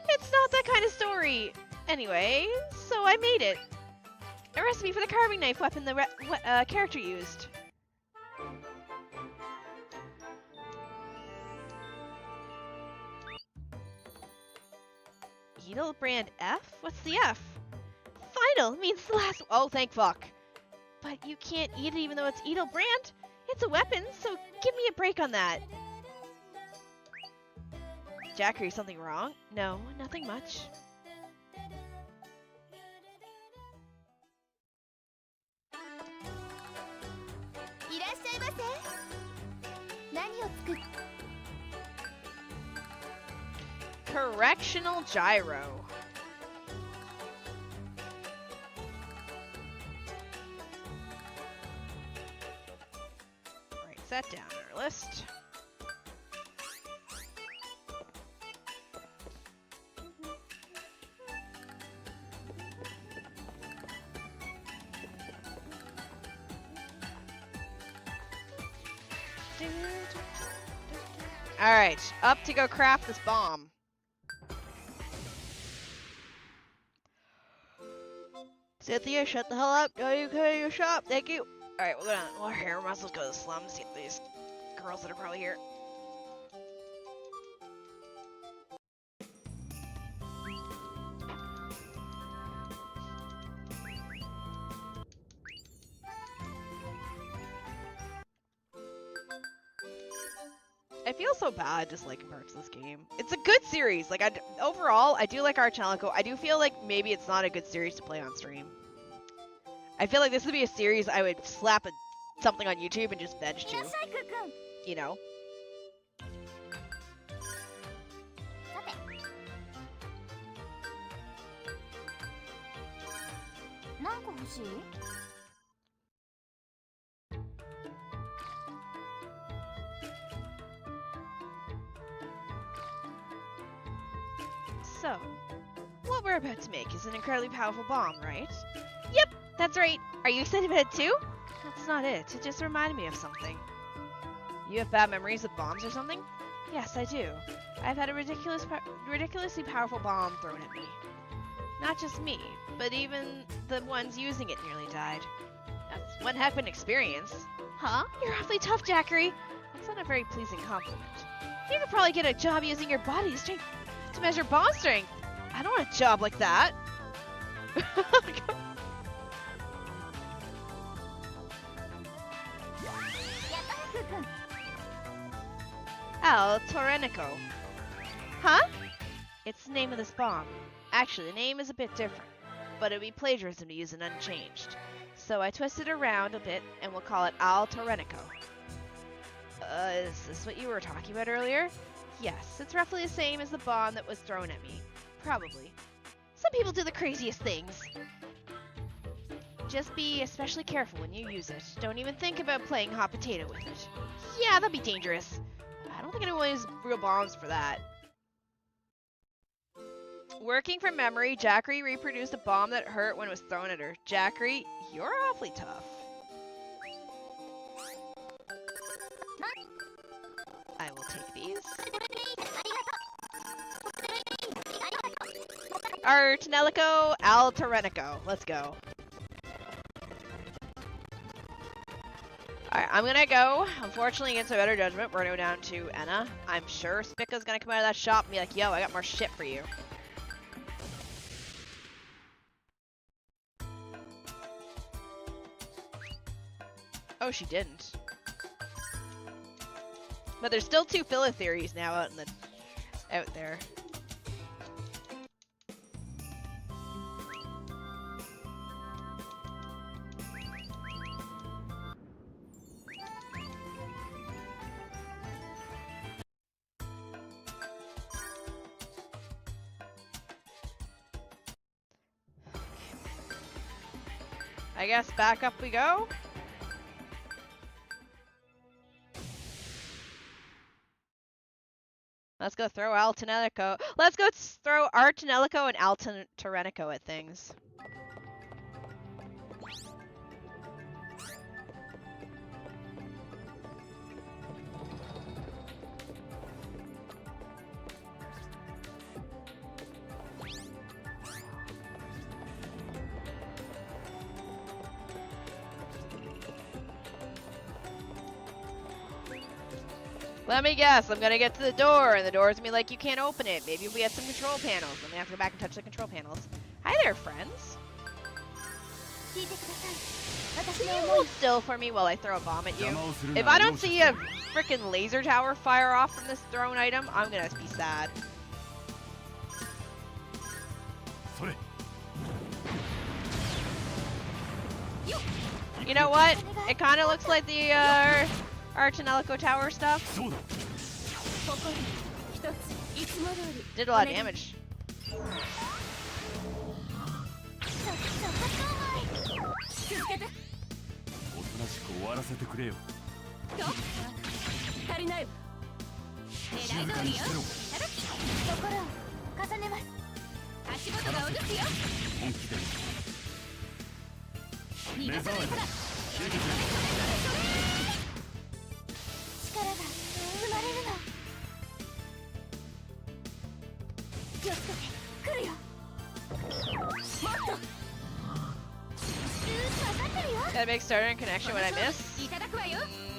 It's not that kind of story. Anyway, so I made it. A recipe for the carving knife weapon the character used. Edel brand F? What's the F? Final means the last. Oh, thank fuck. But you can't eat it even though it's Edel brand. It's a weapon, so give me a break on that. Jackery, something wrong? No, nothing much. Correctional gyro. Write that down on our list. Alright, up to go craft this bomb. Cynthia, shut the hell up. Don't you come to your shop. Thank you. Alright, we'll hair muscles go to the slums. Get these girls that are probably here. I feel so bad disliking parts of this game. It's a good series. Like, overall, I do like Tonelico. I do feel like maybe it's not a good series to play on stream. I feel like this would be a series I would slap something on YouTube and just veg to. You know? So, what we're about to make is an incredibly powerful bomb, right? Yep, that's right. Are you excited about it too? That's not it. It just reminded me of something. You have bad memories with bombs or something? Yes, I do. I've had a ridiculously powerful bomb thrown at me. Not just me, but even the ones using it nearly died. That's one heck of an experience. Huh? You're awfully tough, Jackery. That's not a very pleasing compliment. You could probably get a job using your body strength to measure bomb strength. I don't want a job like that. Tonelico. Huh? It's the name of this bomb. Actually, the name is a bit different, but it would be plagiarism to use it unchanged. So I twisted it around a bit, and we'll call it Tonelico. Is this what you were talking about earlier? Yes, it's roughly the same as the bomb that was thrown at me. Probably. Some people do the craziest things. Just be especially careful when you use it. Don't even think about playing hot potato with it. Yeah, that'd be dangerous. I don't think anyone uses real bombs for that. Working from memory, Jackery reproduced a bomb that hurt when it was thrown at her. Jackery, you're awfully tough. I will take these. Our Tonelico, Tonelico. Let's go. Alright, I'm gonna go. Unfortunately, against my better judgment, we're gonna go down to Enna. I'm sure Spica's gonna come out of that shop and be like, yo, I got more shit for you. Oh, she didn't. But there's still 2 filler theories now out there. I guess back up we go. Let's go throw Tonelico. Let's go throw our Tonelico and Tonelico at things. Let me guess, I'm gonna get to the door, and the door's gonna be like, you can't open it. Maybe if we get some control panels. I'm gonna have to go back and touch the control panels. Hi there, friends. Can you hold still for me while I throw a bomb at you? If I don't see a frickin' laser tower fire off from this thrown item, I'm gonna be sad. You know what? It kind of looks like the our Tonelico tower stuff. Did a lot of damage. That makes starter and connection when I miss.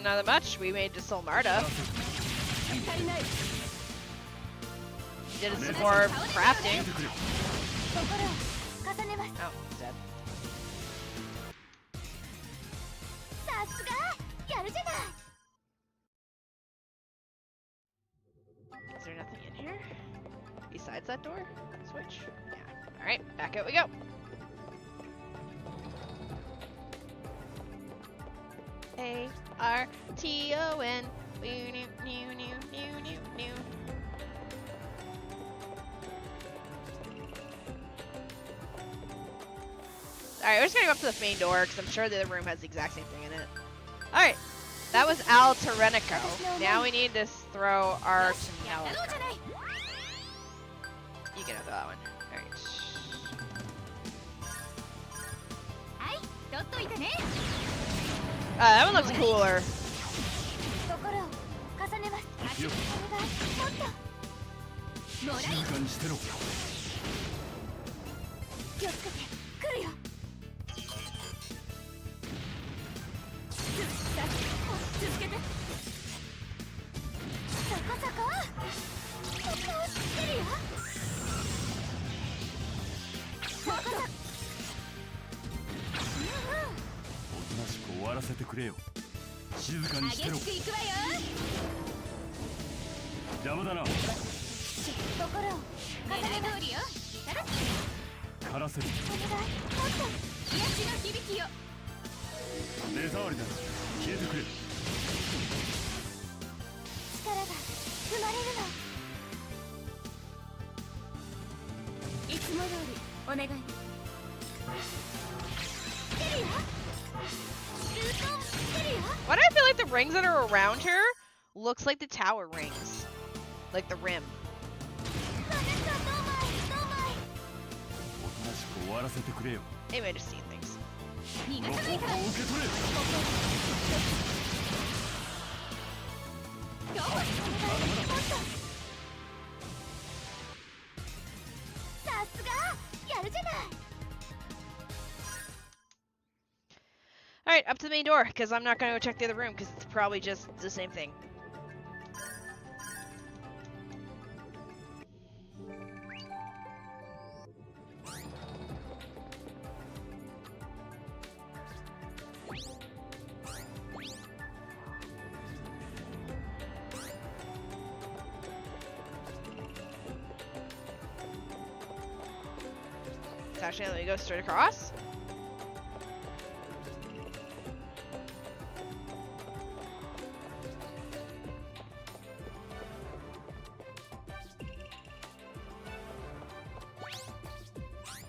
Not that much. We made just Marta. Did some more crafting. Oh, dead. Is there nothing in here? Besides that door? Switch? Yeah. Alright, back out we go. A-R-T-O-N. Alright, we're just gonna go up to the main door because I'm sure the other room has the exact same thing in it. Alright, that was Tonelico. Now we need to throw our Tonelico. You can have that one. Alright. That one looks cooler. Why do I feel like the rings that are around her looks like the tower rings? Like the rim. Maybe I just seen things. Alright, up to the main door, because I'm not going to go check the other room, because it's probably just the same thing. Actually, let me go straight across.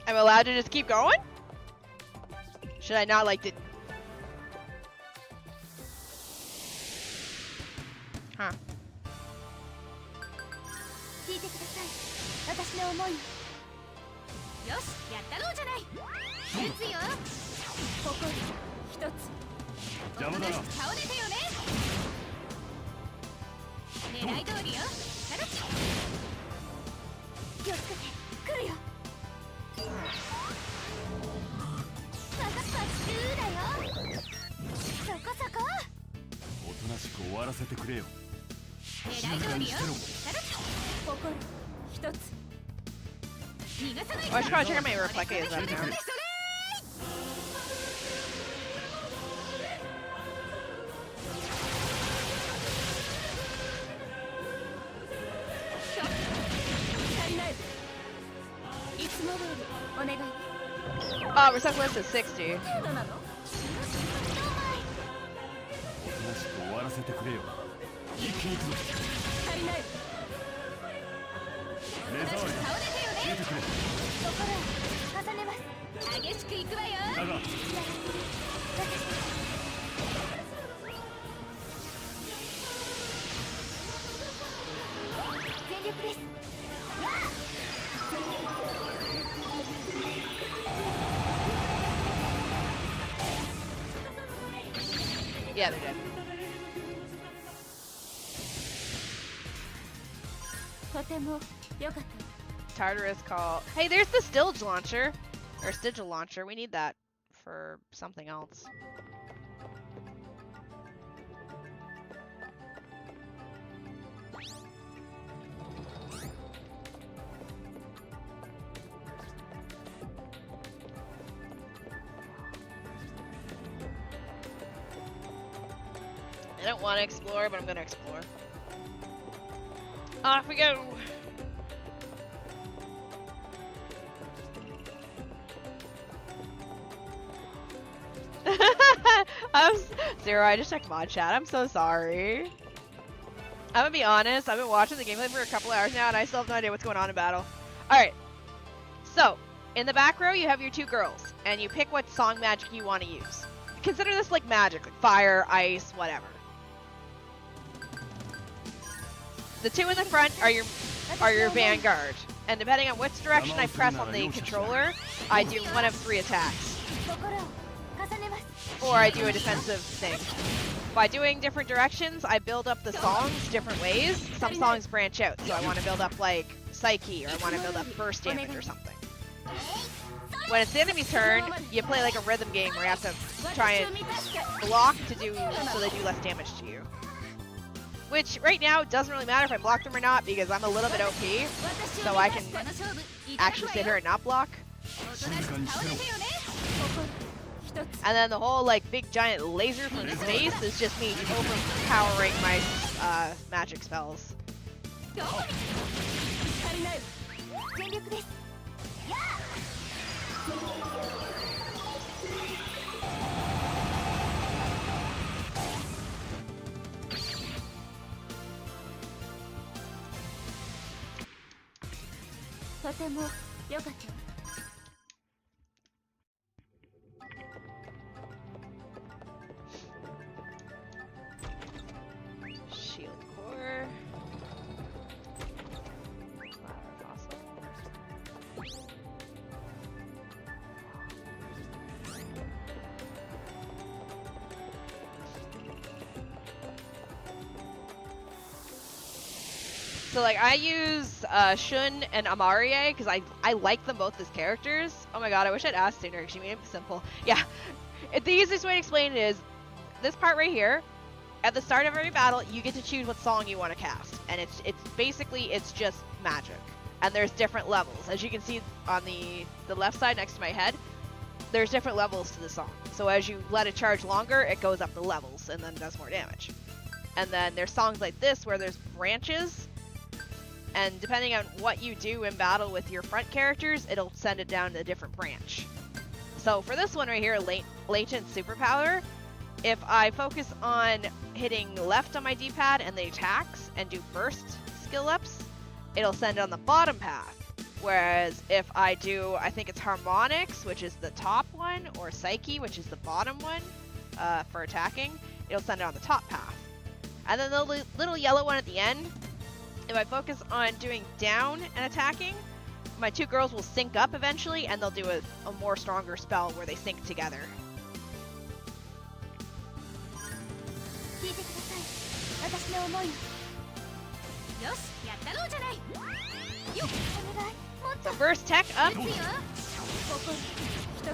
I'm allowed to just keep going? Should I not like it? Huh. 聞いてください。私の思い。よし、やったろうじゃない。撃つよ。誇り一つ。邪魔だな。倒れてよね。狙い通りよ。タラチ。気をつけて。来るよ。まさかスルーだよ。そこそこ。おとなしく終わらせてくれよ。 I should probably check out my Replica is up now. Oh, reset list is 60. 一気に行くぞ。目障り聞いてくれ。心を重ねます。激しくいくわよ。だが全力です。Yeah, they're dead. とても良かった。 Tartarus call. Hey, there's the Stilge launcher. Or Stigil launcher. We need that for something else. I don't want to explore, but I'm going to explore. Off we go! Zero, I just checked mod chat. I'm so sorry. I'm gonna be honest, I've been watching the gameplay for a couple hours now and I still have no idea what's going on in battle. Alright. So, in the back row you have your two girls, and you pick what song magic you want to use. Consider this like magic, like fire, ice, whatever. The two in the front are your vanguard, and depending on which direction I press on the controller, I do one of 3 attacks. Or I do a defensive thing. By doing different directions, I build up the songs different ways. Some songs branch out, so I want to build up like Psyche, or I want to build up burst damage or something. When it's the enemy's turn, you play like a rhythm game where you have to try and block to do so they do less damage to you. Which, right now, doesn't really matter if I block them or not, because I'm a little bit OP, so I can actually sit here and not block. And then the whole, like, big giant laser from space is just me overpowering my magic spells. Shield core. Flower fossil. So like I use Shun and Amarie because I like them both as characters. Oh my god, I wish I'd asked sooner because she made it simple. Yeah, the easiest way to explain it is this part right here. At the start of every battle, you get to choose what song you want to cast, and it's basically just magic. And there's different levels, as you can see on the left side next to my head. There's different levels to the song. So as you let it charge longer, it goes up the levels and then does more damage. And then there's songs like this where there's branches. And depending on what you do in battle with your front characters, it'll send it down to a different branch. So for this one right here, Latent Superpower, if I focus on hitting left on my D-pad and the attacks and do burst skill ups, it'll send it on the bottom path. Whereas if I do, I think it's Harmonics, which is the top one, or Psyche, which is the bottom one, for attacking, it'll send it on the top path. And then the little yellow one at the end, if I focus on doing down and attacking, my two girls will sync up eventually, and they'll do a more stronger spell where they sync together. 聞いてください。私の思いを。よし、やったろうじゃない。よっ、お願い。もっと。 So first tech up. ここ一つ。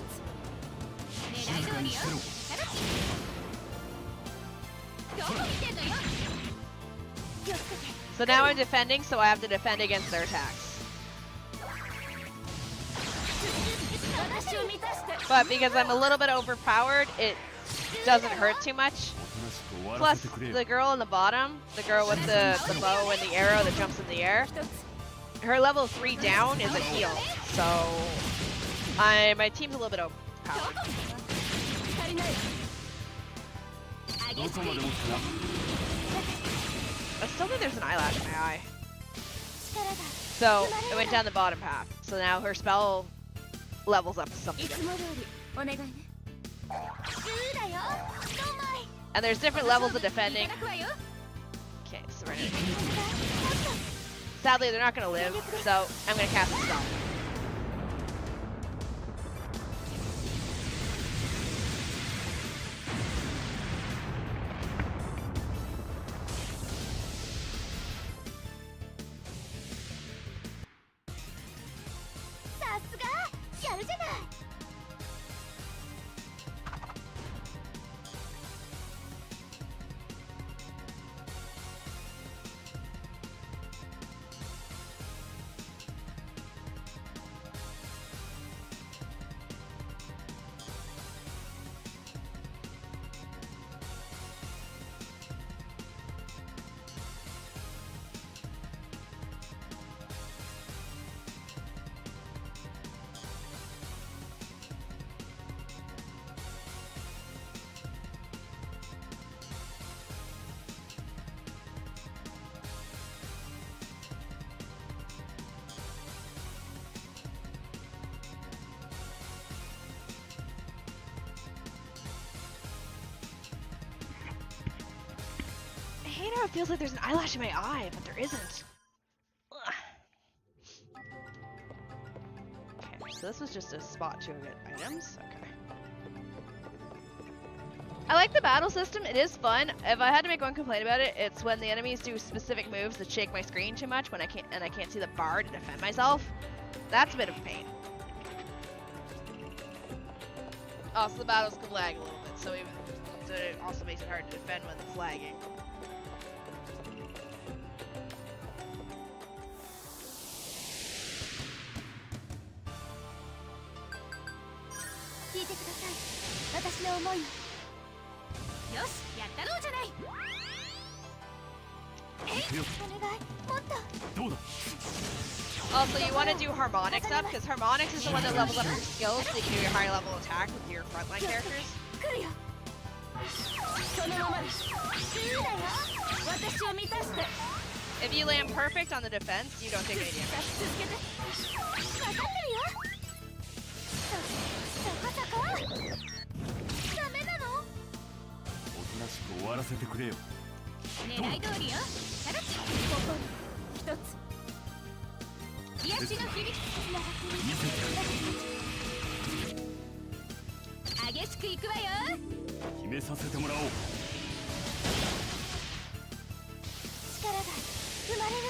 狙い通りよ。タラッチ。どこ見てんのよ。気をつけて。 So now I'm defending, so I have to defend against their attacks. But because I'm a little bit overpowered, it doesn't hurt too much. Plus, the girl on the bottom, the girl with the bow and the arrow that jumps in the air, her level 3 down is a heal. So, my team's a little bit overpowered. I still think there's an eyelash in my eye. So, it went down the bottom path. So now her spell levels up to something different. And there's different levels of defending. Okay, so we're gonna... Sadly, they're not gonna live, so I'm gonna cast a spell. I hate how it feels like there's an eyelash in my eye, but there isn't. Ugh. Okay, so this was just a spot to get items. Okay. I like the battle system. It is fun. If I had to make one complaint about it, it's when the enemies do specific moves that shake my screen too much when I can't see the bar to defend myself. That's a bit of a pain. Also, the battles could lag a little bit, so it also makes it hard to defend when it's lagging. Also, you want to do Harmonics up, because Harmonics is the one that levels up your skills so you can do your higher level attack with your frontline characters. If you land perfect on the defense, you don't take any damage.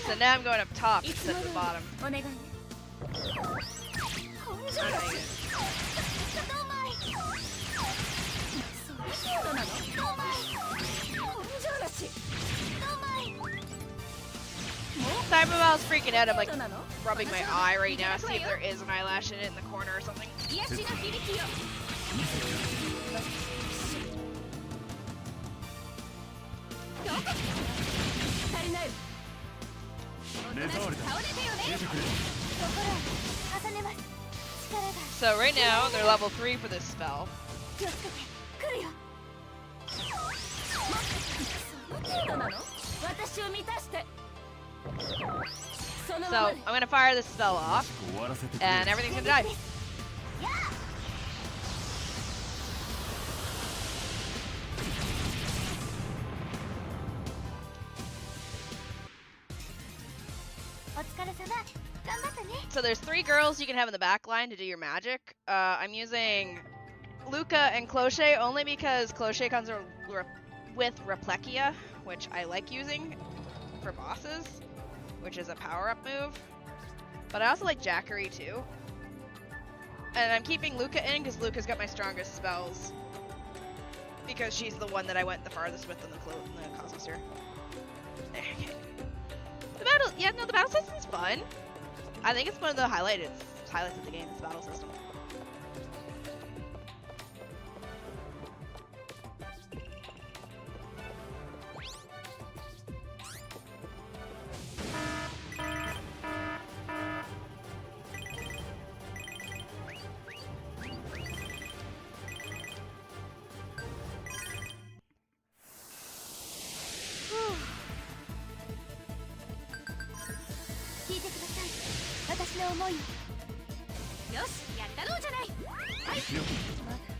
So now I'm going up top instead of the bottom. Cyberbal's freaking out. I'm like rubbing my eye right now to see if there is an eyelash in it in the corner or something. So right now they're level 3 for this spell. So I'm gonna fire this spell off, and everything's gonna die. So there's 3 girls you can have in the back line to do your magic. I'm using Luca and Cloche only because Cloche comes with Replechia, which I like using for bosses, which is a power-up move. But I also like Jackery too. And I'm keeping Luca in because Luca's got my strongest spells. Because she's the one that I went the farthest with in the Cosmosphere. There, okay. The battle system's fun. I think it's one of the highlights of the game, is the battle system.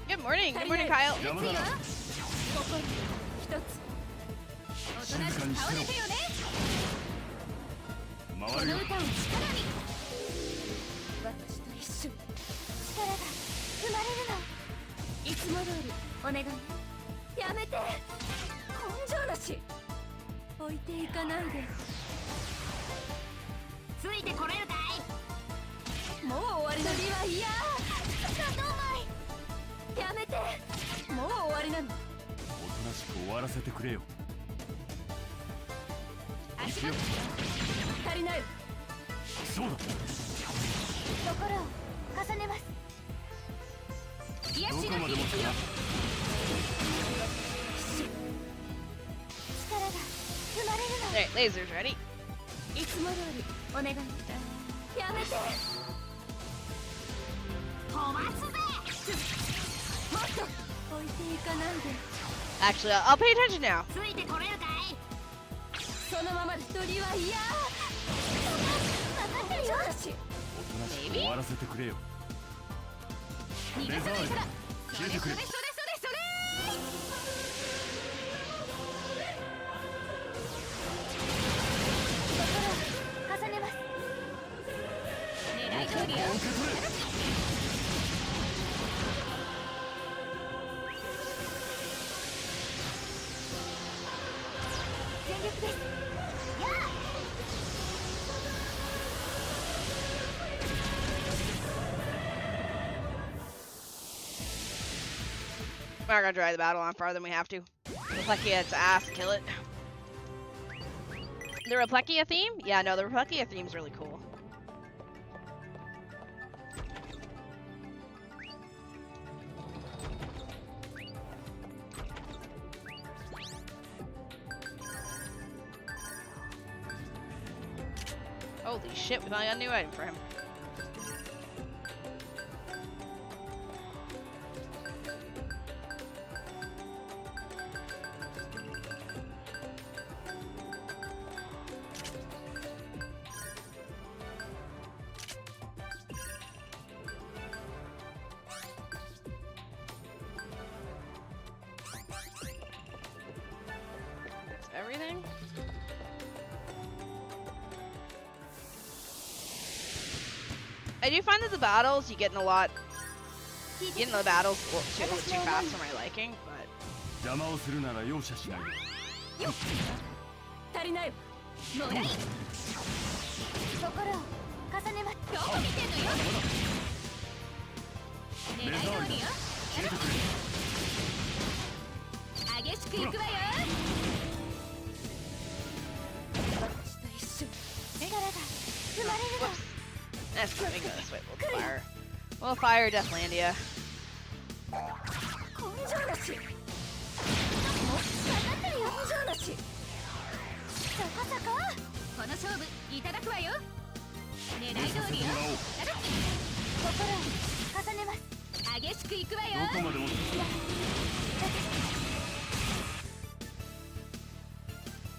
Good morning, Kyle. Alright, lasers ready. Actually, I'll pay attention now. Maybe? We're not gonna drag the battle on farther than we have to. Replechia, its ass, kill it. The Replechia theme? Yeah, no, the Replechia theme's really cool. Holy shit, we finally got a new item for him. Everything? I do find that the battles you get in the battles too fast for my liking, but whoops. Let's go this way. We'll fire Deathlandia.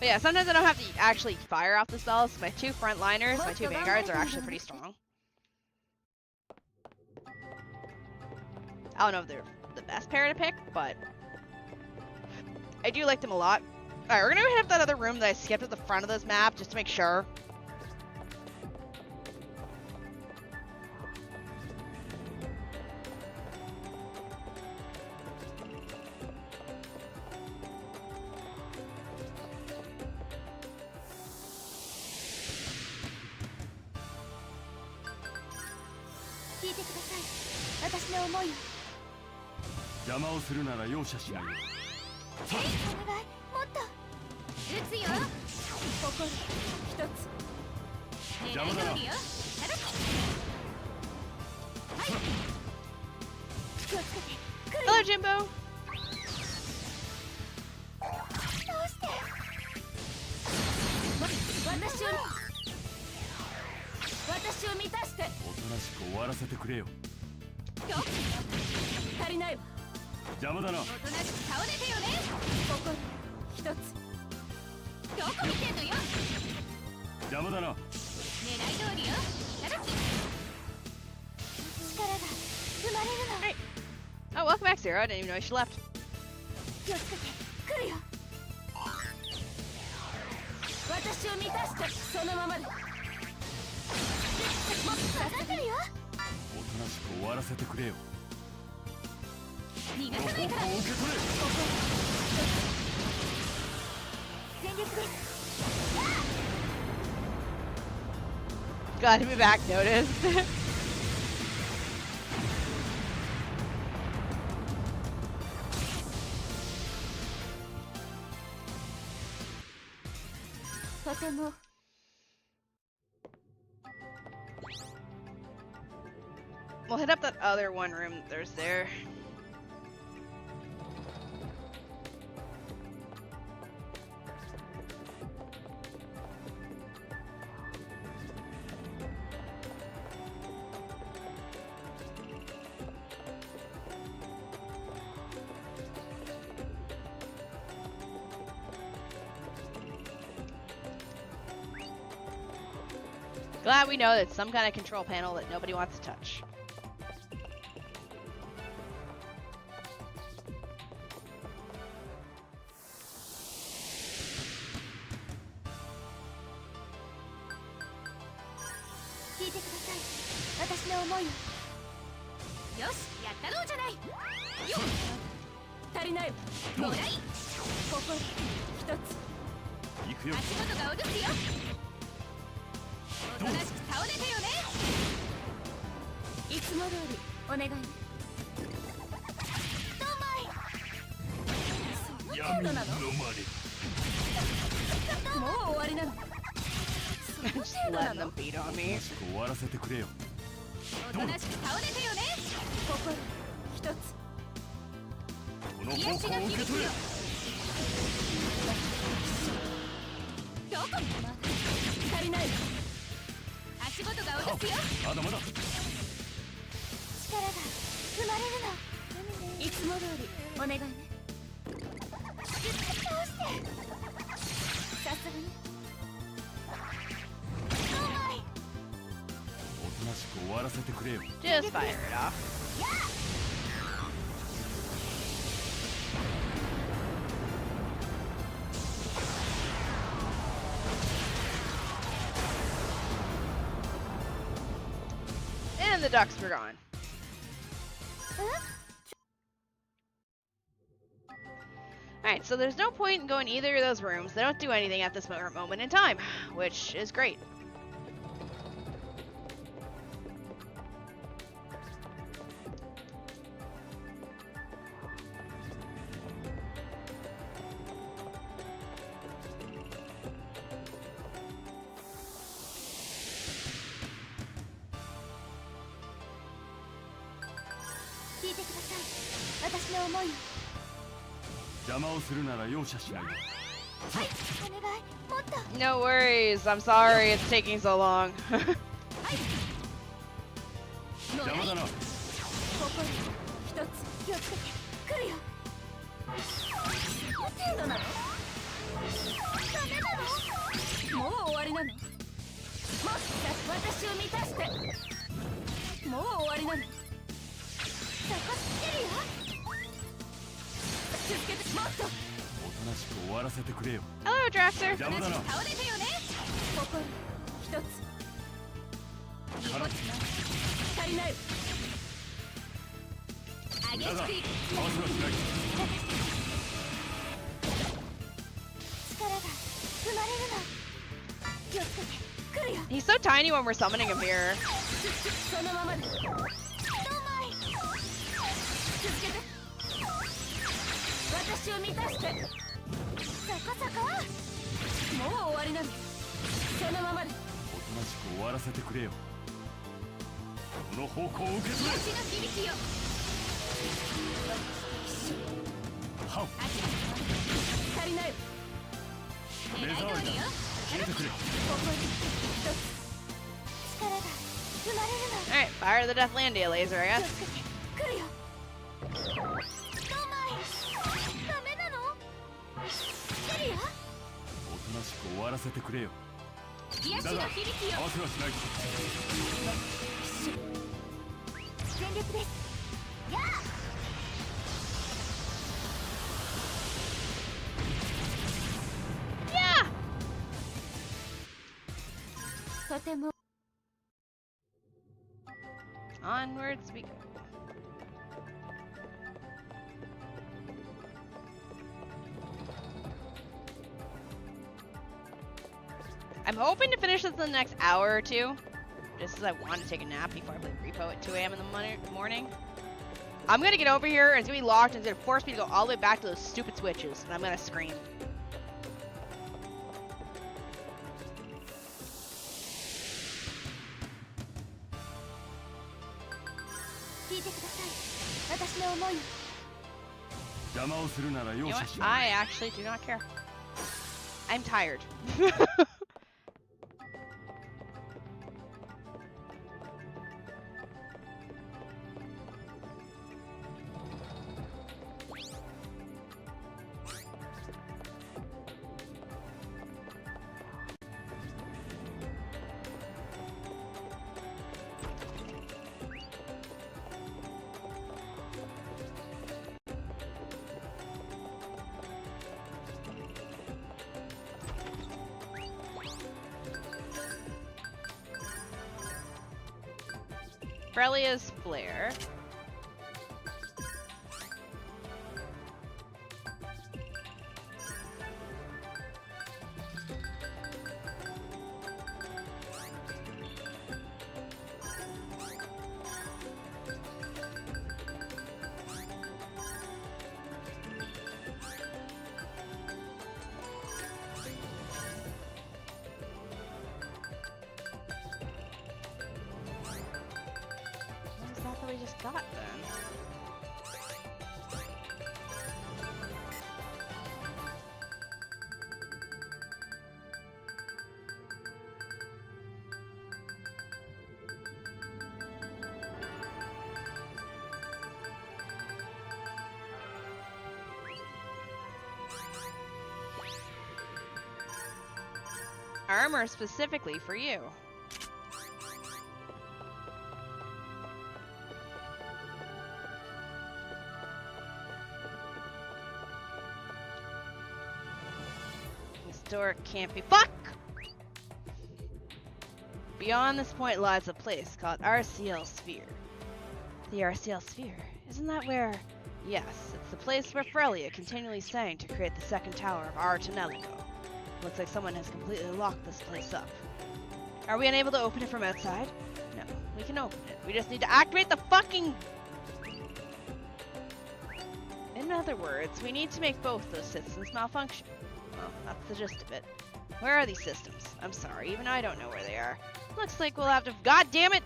But yeah, sometimes I don't have to actually fire off the spells. My 2 frontliners, my 2 vanguards are actually pretty strong. I don't know if they're the best pair to pick, but I do like them a lot. Alright, we're gonna hit up that other room that I skipped at the front of this map just to make sure. Hello, Jimbo. 私を満たして。おとなしく終わらせてくれよ。足りないわ。邪魔だな。おとなしく倒れてよね。心一つ。どこ見てんのよ。邪魔だな。狙い通りよ。ただし力が生まれるの。Hey. Oh, welcome back, Sarah. I didn't even know she left. 気をつけて来るよ。私を満たしてそのままで。分かってるよ。おとなしく終わらせてくれよ。逃がさないから。受け取れ。全力です。 Glad to be back, noticed. とても。 We'll hit up that other one room there's there. Glad we know that it's some kind of control panel that nobody wants to touch. Just letting them beat on me. 終わらせてくれよ。おとなしく倒れてよね。心一つ。この方向を受け取れ。どこに足りない。足元が落とすよ。まだまだ。力が生まれるの。いつも通りお願いね。どうして。さすがに。 Just fire it off. And the ducks were gone. Alright, so there's no point in going either of those rooms. They don't do anything at this moment in time, which is great. No worries. I'm sorry it's taking so long. 私を満たしてもう終わりなの。そこ来てるよ。続けてもっとおとなしく終わらせてくれよ。 Hello, Drafter. 邪魔だな。倒れてよね。心一つから足りない激しだがくいく合わせはしない。力が生まれるの。気をつけて来るよ。 He's so tiny when we're summoning him here. そのままでどうまい続けて私を満たしてそこそこもう終わりなの。そのままでおとなしく終わらせてくれよ。この方向を受け取れ。私の響きよ。ハン足りない目障りだ。消えてくれ。ここに一つ力が生まれるの。 Alright, fire the Deathlandia laser, I 気を guess. つけて来るよ。どうまいダメなの。来てるよ。おとなしく終わらせてくれよ。癒しの響きよ。合わせはしない。全力です。やあとても Onwards we go. I'm hoping to finish this in the next hour or two, just as I want to take a nap before I play repo at 2 a.m. in the morning. I'm gonna get over here, and it's gonna be locked, and it's gonna force me to go all the way back to those stupid switches, and I'm gonna scream. You know what? I actually do not care. I'm tired. Frelia's Flare. We just got then. Armor specifically for you. Door can't be fuck. Beyond this point lies a place called RCL Sphere. The RCL Sphere, isn't that where? Yes, it's the place where Frelia continually sang to create the second tower of our Tonelico. Looks like someone has completely locked this place up. Are we unable to open it from outside? No, we can open it. We just need to activate the fucking... In other words, we need to make both those systems malfunction. Well, that's the gist of it. Where are these systems? I'm sorry, even I don't know where they are. Looks like we'll have to... God damn it!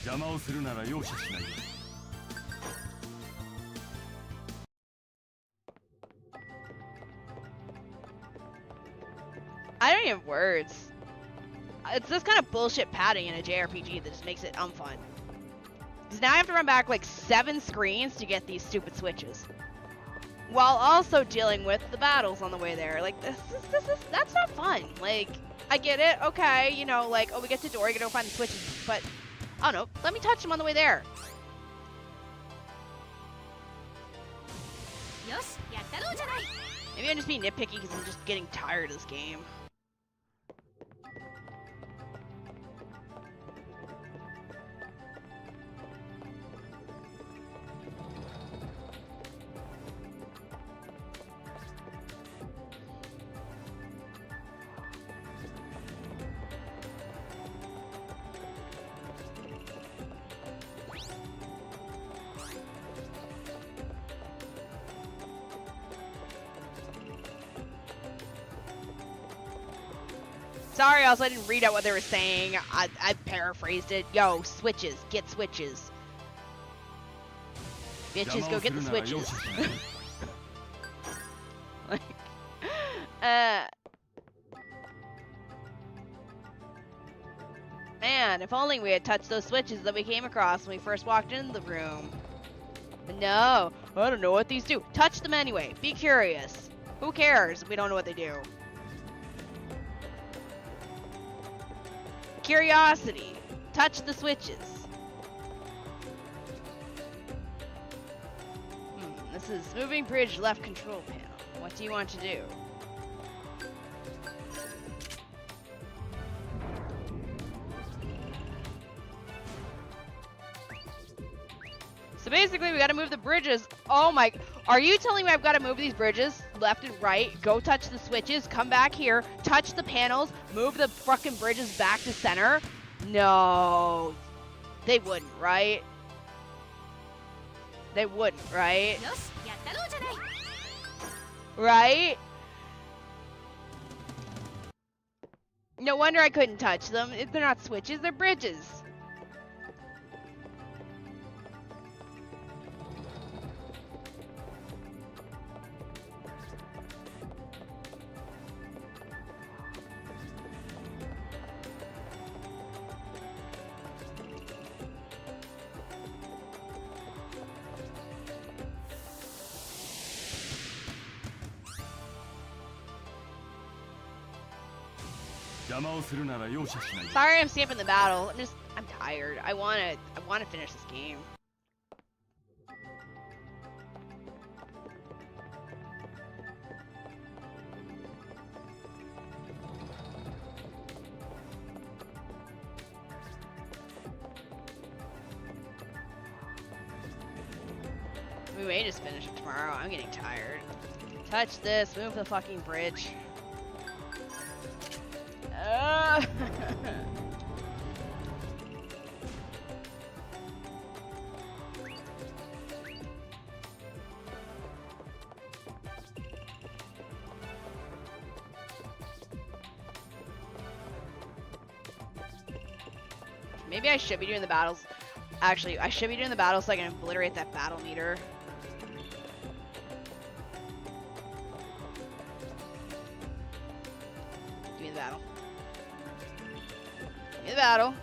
邪魔をするなら容赦しないよ。I don't even have words. It's this kind of bullshit padding in a JRPG that just makes it unfun. Because now I have to run back like 7 screens to get these stupid switches. While also dealing with the battles on the way there. Like, that's not fun. Like, I get it, okay, you know, like, oh, we get to door, you gotta go find the switches, but, I don't know, let me touch them on the way there. Maybe I'm just being nitpicky because I'm just getting tired of this game. Sorry, also I didn't read out what they were saying. I paraphrased it. Yo, switches. Get switches. Bitches, go get the switches. Like, man, if only we had touched those switches that we came across when we first walked into the room. But no, I don't know what these do. Touch them anyway. Be curious. Who cares if we don't know what they do? Curiosity. Touch the switches. This is moving bridge left control panel. What do you want to do? So basically we gotta move the bridges. Oh my, are you telling me I've gotta move these bridges left and right, go touch the switches, come back here, touch the panels, move the fucking bridges back to center? No, they wouldn't, right? They wouldn't, right? Right? No wonder I couldn't touch them. They're not switches, they're bridges. Sorry I'm skipping the battle. I'm tired. I wanna finish this game. We may just finish it tomorrow. I'm getting tired. Touch this, move the fucking bridge. Maybe I should be doing the battles. Actually, I should be doing the battles so I can obliterate that battle meter. Give me the battle. Give me the battle.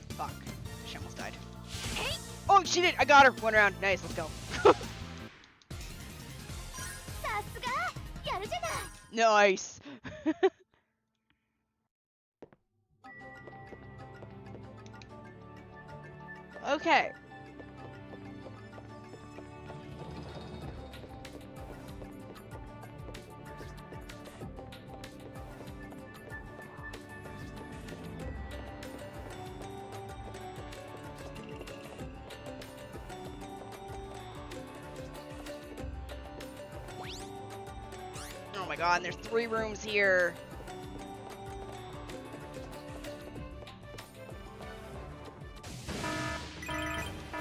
Fuck. She almost died. Oh, she did! I got her! One round. Nice, let's go. Nice! Okay. my god, and there's 3 rooms here.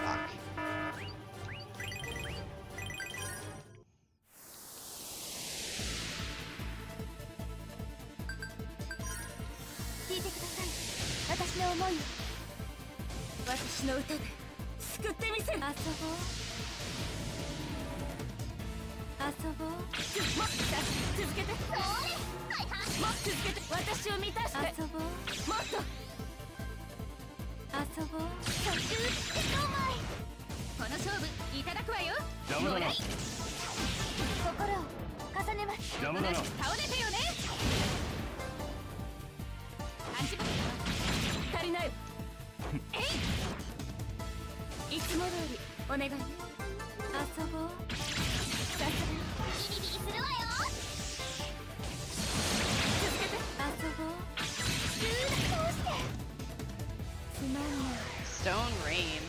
Fuck. Stone Rain.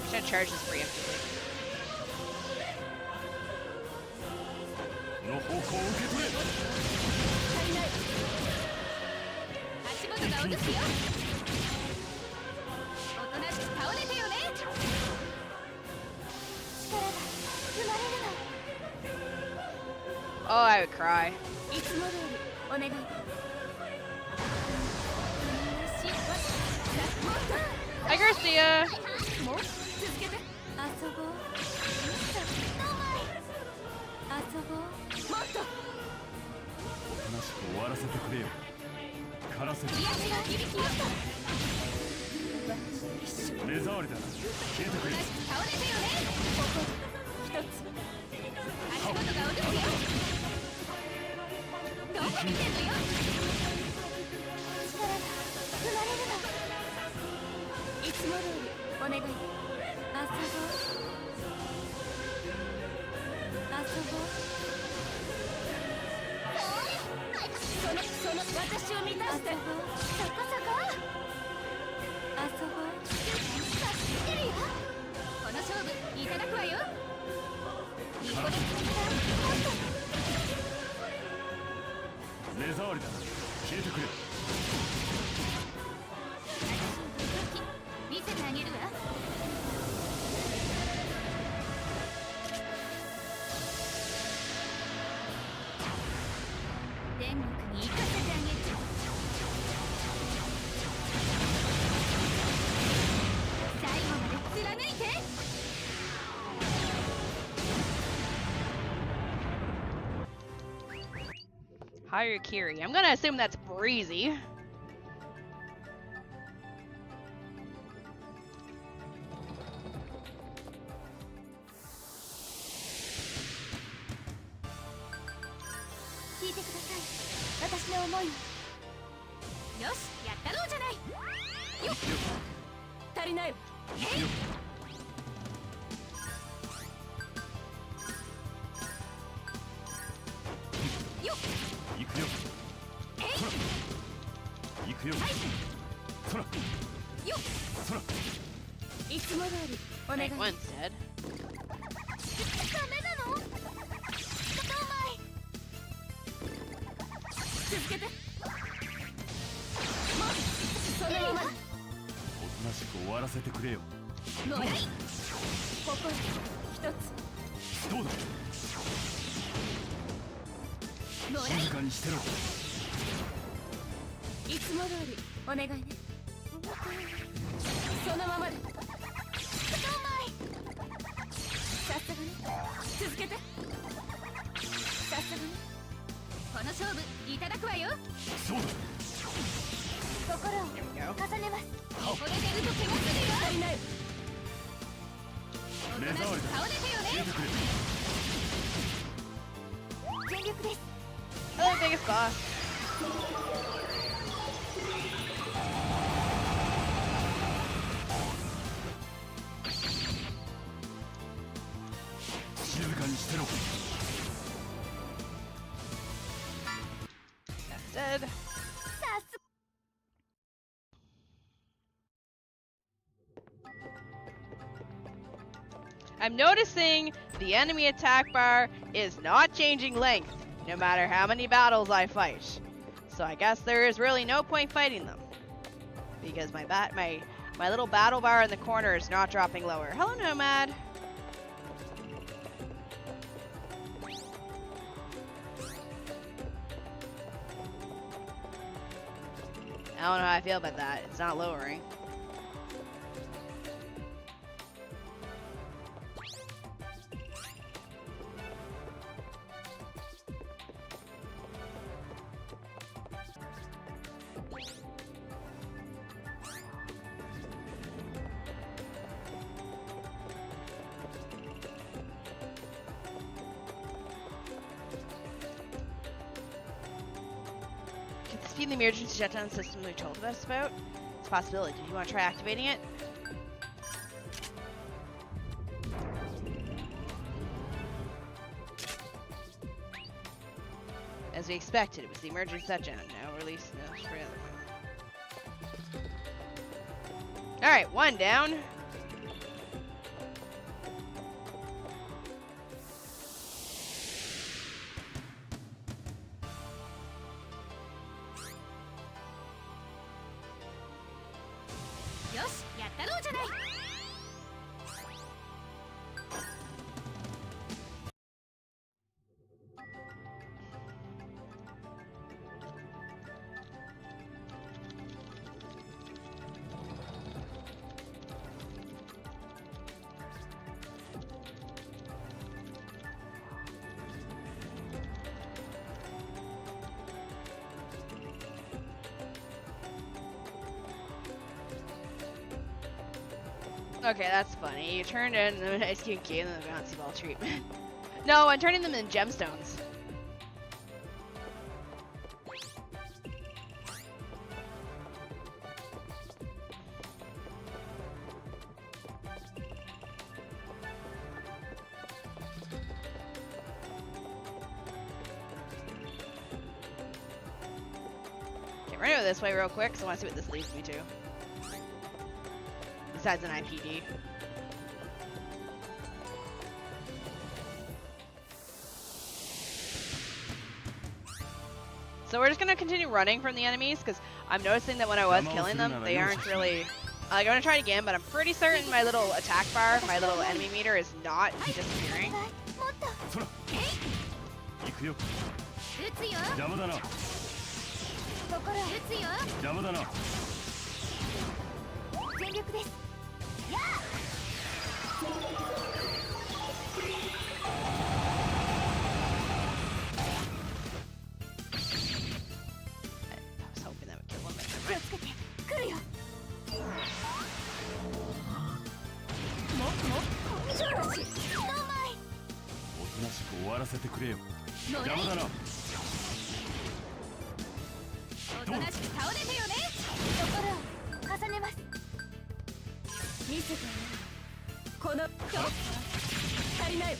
Should charge this preemptively. Oh, I would cry. Hi, Garcia. Hire Kiri. I'm gonna assume that's Breezy. Right, one's dead. Hello, biggest boss. That's dead. I'm noticing the enemy attack bar is not changing length, no matter how many battles I fight. So I guess there is really no point fighting them. Because my little battle bar in the corner is not dropping lower. Hello, Nomad. I don't know how I feel about that. It's not lowering. The emergency shutdown system we told us about. It's a possibility. Do you want to try activating it? As we expected, it was the emergency shutdown. Now release the trailer. Alright, one down. Okay, that's funny. You turned in the ice cube gave them the bouncy ball treatment. No, I'm turning them in gemstones. Okay, we're gonna go this way real quick, so I want to see what this leads me to. Besides an IPD. So we're just gonna continue running from the enemies, because I'm noticing that when I was killing them, they aren't really... Like, I'm gonna try it again, but I'm pretty certain my little attack bar, my little enemy meter is not disappearing. I was hoping that would kill him, but never mind. おとなしく終わらせてくれよ。邪魔だな。おとなしく倒れてよね。心を重ねます。見せてね。この足りない。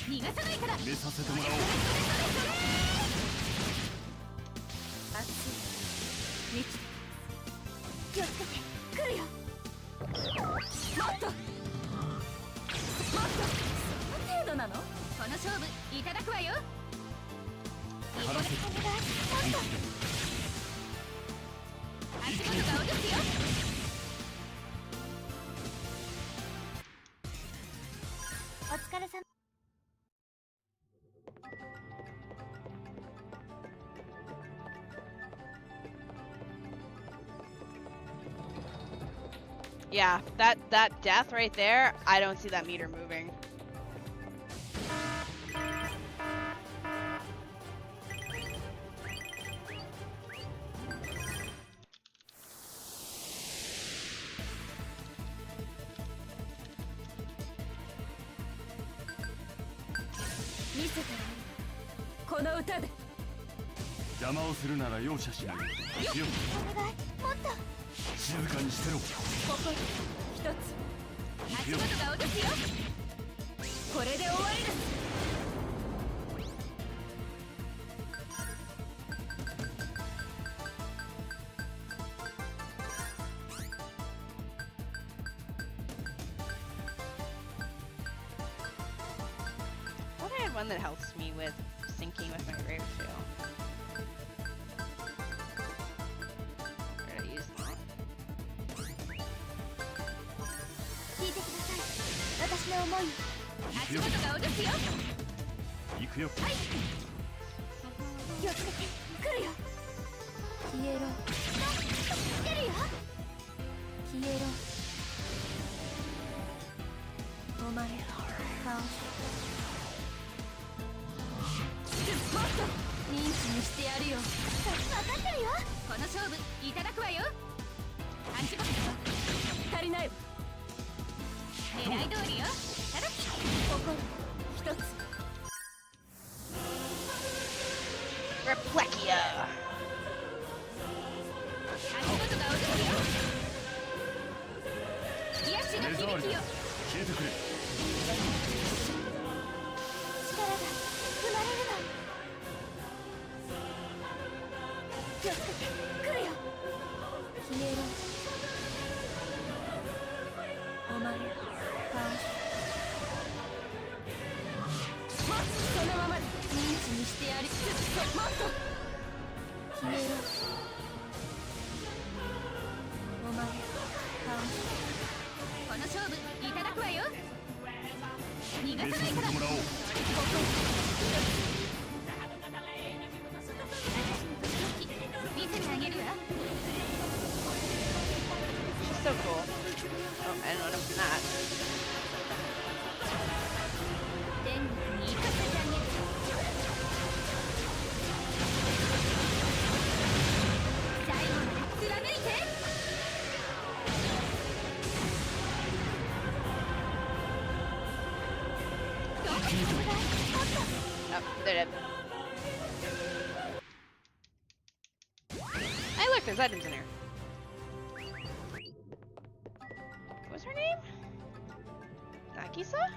逃がさないから。目させてもらおう。熱い。見つ気をつけて。来るよ。もっと。もっと。その程度なの？この勝負いただくわよ。いい子です。もっと。足元が落とすよ。お疲れ様。Yeah, that death right there, I don't see that meter moving. Listen. この歌で邪魔をするなら容赦しない。よ。お願い。もっと。静かにしてろ。心一つ。足元が落とすよ。これで終わりです。one that helps me with syncing with my rave too. Where did I use that? 聞いてください。私の思い。足元が落とすよ。行くよ。はい。気をつけて。来るよ。消えろ。来てるよ。消えろ。お前顔。もっと認知にしてやるよ。分かってるよ。この勝負いただくわよ。足元足りない。狙い通りよ。ただし心一つ。Reflexia. 足元が落ちるよ。癒しの響きよ。消えてくれ。力が生まれるの。気をつけて来るよ。消えろ。お前顔。そのまま認知にしてやる。もっと消えろ。お前顔。この勝負いただくわよ。逃がさないから。もらおう。見せてあげるわ。 She's so cool. Oh, I don't know from that. 天国に行かせてあげる。最後まで貫いて。どうかお願い。もっと。 Oh, they're dead. Hey, look, there's items in here. What's her name? Nagisa?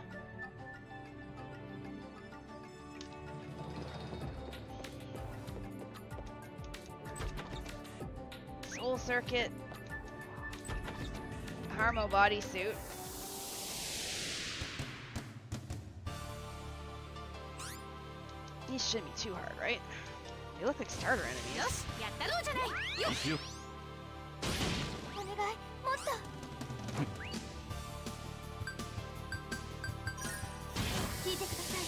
Soul Circuit. Harmo bodysuit. These shouldn't be too hard, right? They look like starter enemies. よし、やったろうじゃない。よっ。行くよ。お願い、もっと。聞いてください。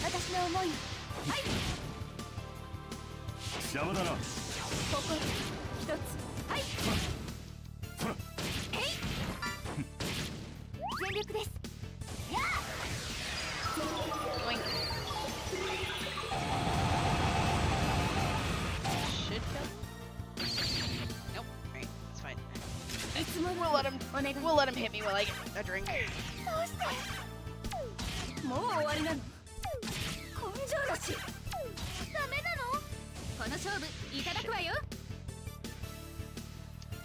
私の思いを。はい。邪魔だな。心一つ。はい。えい。全力です。やあ。 Yoink. Should kill him? Nope. Alright, it's fine. We'll let him hit me while I get a drink. どうして。もう終わりなの。根性なし。ダメなの。この勝負いただくわよ。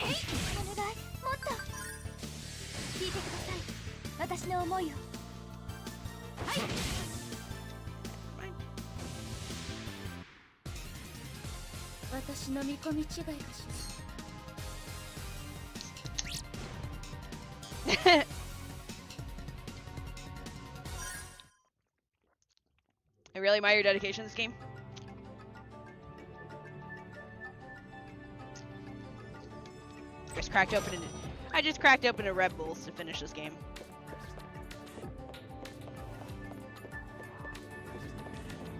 えい。お願い、もっと。聞いてください。私の思いを。はい。 私の見込み違いかしら。I really admire your dedication to this game. I just cracked open a Red Bulls to finish this game.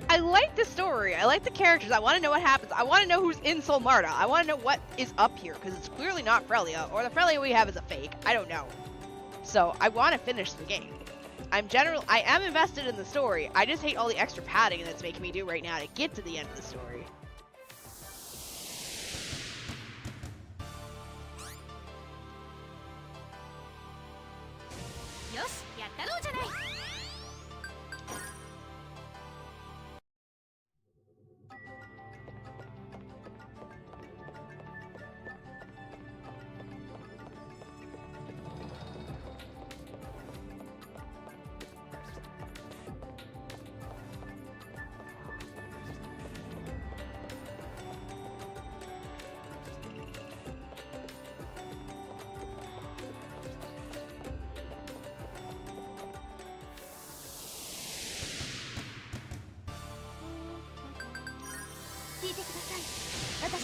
I like the story. I like the characters. I want to know what happens. I want to know who's in Soul Marta. I want to know what is up here because it's clearly not Frelia, or the Frelia we have is a fake. I don't know. So I want to finish the game. I am invested in the story. I just hate all the extra padding that's making me do right now to get to the end of the story. Yosh, やったろうじゃない。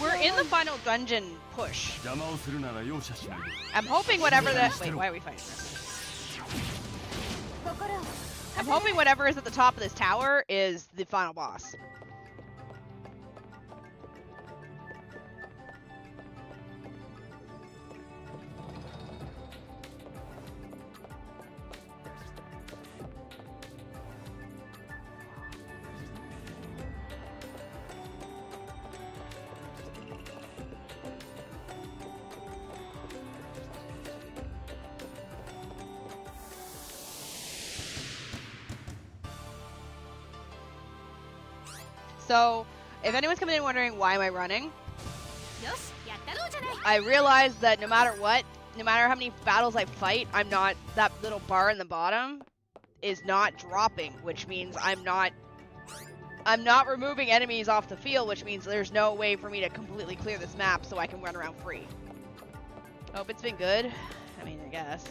We're in the final dungeon push. 邪魔をするなら容赦しないで I'm hoping whatever that. Wait, why are we fighting this? I'm hoping whatever is at the top of this tower is the final boss. So, if anyone's coming in wondering why am I running, I realized that no matter what, no matter how many battles I fight, that little bar in the bottom is not dropping, which means I'm not removing enemies off the field, which means there's no way for me to completely clear this map so I can run around free. Hope it's been good. I mean, I guess.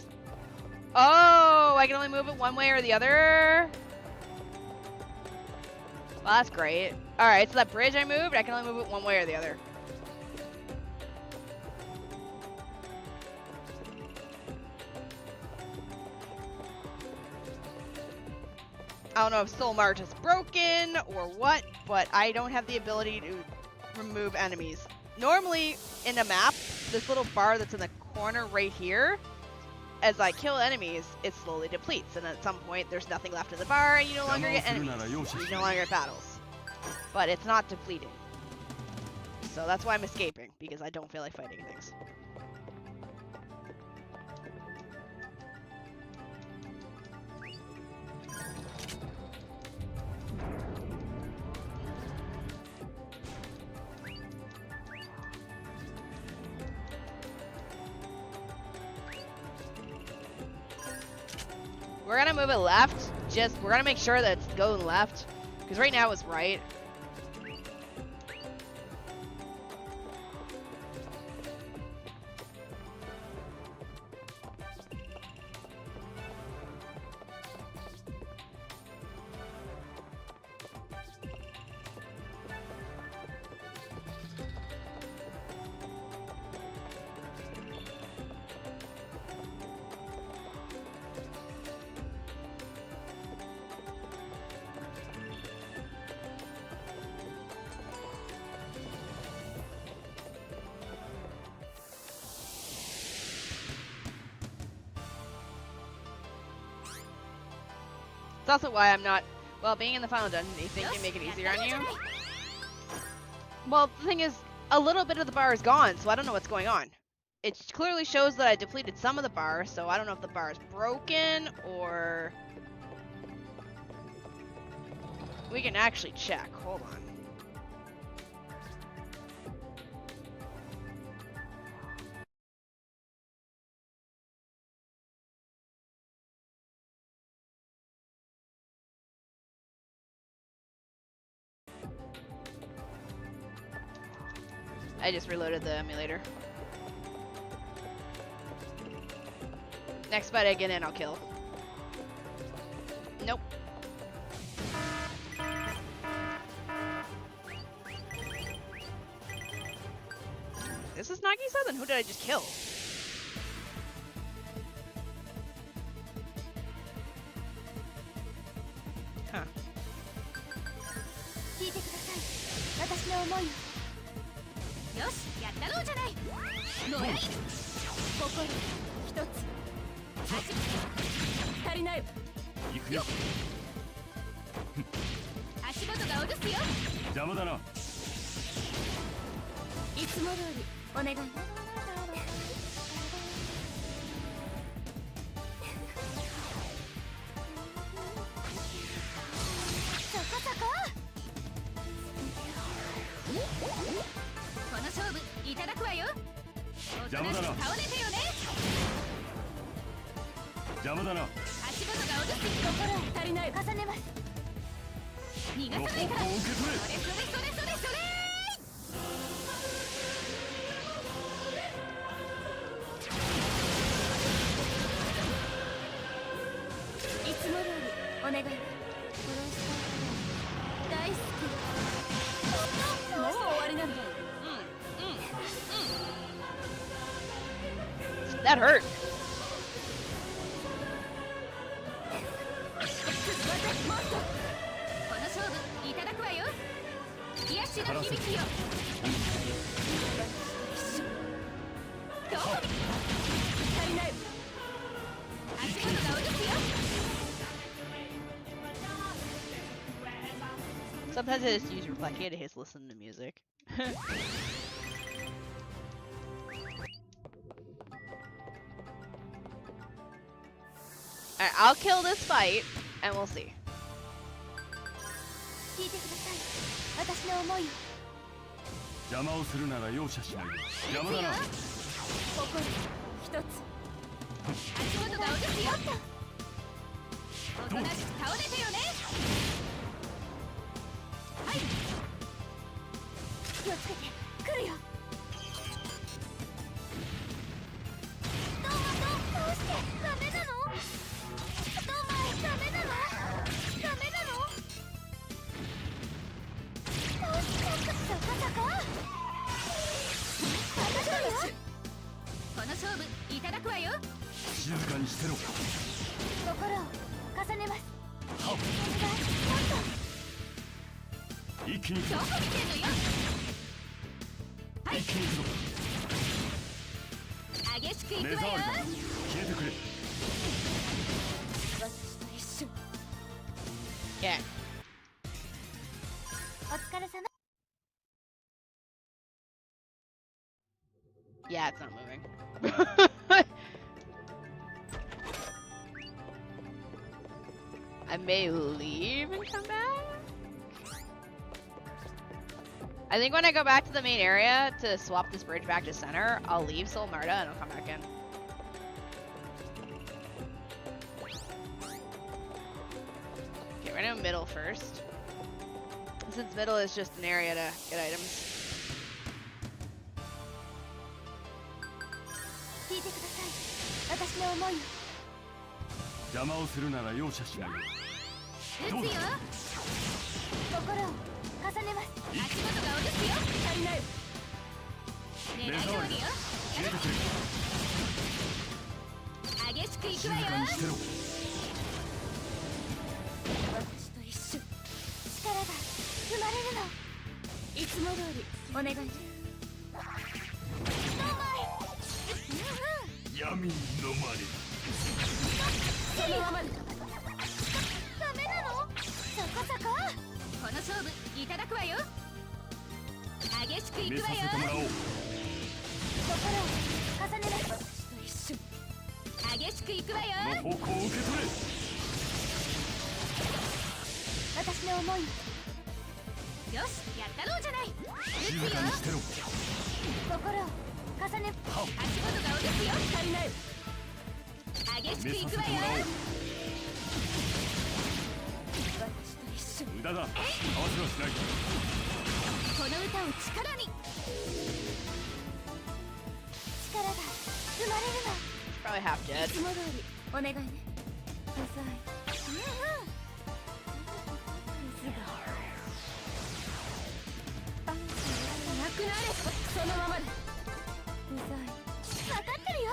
Oh, I can only move it one way or the other. Well, that's great. Alright, so that bridge I moved, I can only move it one way or the other. I don't know if Soul Mart is broken or what, but I don't have the ability to remove enemies. Normally, in a map, this little bar that's in the corner right here, as I kill enemies, it slowly depletes, and at some point, there's nothing left in the bar, and you no longer get enemies. You no longer get battles. But it's not depleting. So that's why I'm escaping, because I don't feel like fighting things. We're gonna move it left. We're gonna make sure that it's going left, because right now it's right. That's also why I'm not, well, being in the final dungeon, you think you make it easier on you? Well, the thing is, a little bit of the bar is gone, so I don't know what's going on. It clearly shows that I depleted some of the bar, so I don't know if the bar is broken, or... We can actually check, hold on. I just reloaded the emulator. Next fight I get in, I'll kill. Nope. This is Nagisa? Then who did I just kill? Huh. 聞いてください。私の思いを。よし、やったろうじゃない。もやい。心一つ。足りない。行くよ。足元がおるすよ。邪魔だな。いつも通りお願い。そこそこ。この勝負いただくわよ。邪魔だな。倒れてよね。邪魔だな。足元がおるす。心足りない。重ねます。逃がさないから。それそれそれそれそれ。いつも通りお願い。殺した大好き。もう終わりなんだ。That hurt. Sometimes I just use Reflectia to his listen to music. Alright, I'll kill this fight, and we'll see. 聞いてください。私の思いを。邪魔をするなら容赦しない。邪魔だな。心一つ。足元が落とすよ。おとなしく倒れてよね。はい。気をつけて来るよ。どうしてダメなの？ダメなの？ダメなの？そこそこ。この勝負いただくわよ。静かにしてろ。心を重ねます。はっ。一気に行くぞ。どこ見てんのよ。はい。一気に行くぞ。激しく行くわよ。目障りだ。消えてくれ。私と一緒。Yeah. お疲れ様。Yeah, it's not moving. I may leave and come back. I think when I go back to the main area to swap this bridge back to center, I'll leave Soul Marta and I'll come back in. Okay, we're gonna go middle first. Since middle is just an area to get items. 聞いてください。私の思いを。邪魔をするなら容赦しない。撃つよ。心を重ねます。足元が落とすよ。足りない。狙い通りよ。消えてくれ。激しく行くわよ。静かにしてろ。私と一緒。力が生まれるの。いつも通りお願いね。闇に飲まれる。そのままで。ダメなの？そこそこ。この勝負いただくわよ。激しく行くわよ。目させてもらおう。心を重ねます。私と一緒に。激しく行くわよ。この方向を受け取れ。私の思い。よし、やったろうじゃない。静かにしてろ。心を重ね。足元が落とすよ。足りない。激しく行くわよ。私と一緒に。無駄だ。合わせはしない。この歌を力に。力が生まれるの。Probably half dead. いつも通りお願いね。うざい。なくなれ。そのままで。うざい。分かってるよ。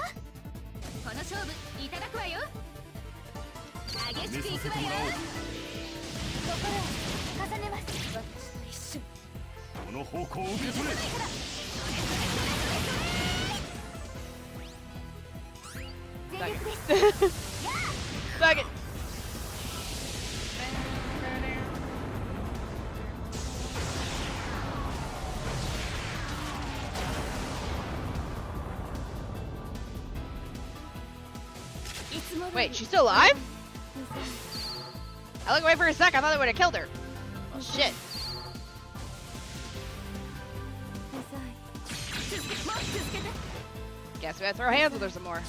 この勝負いただくわよ。激しくいくわよ。心を重ねます。私と一緒に。この方向を受け取れ。全力です。Fuck it. Wait, she's still alive? I looked away for a sec, I thought they would have killed her. Well, shit. Guess we gotta throw hands with her some more.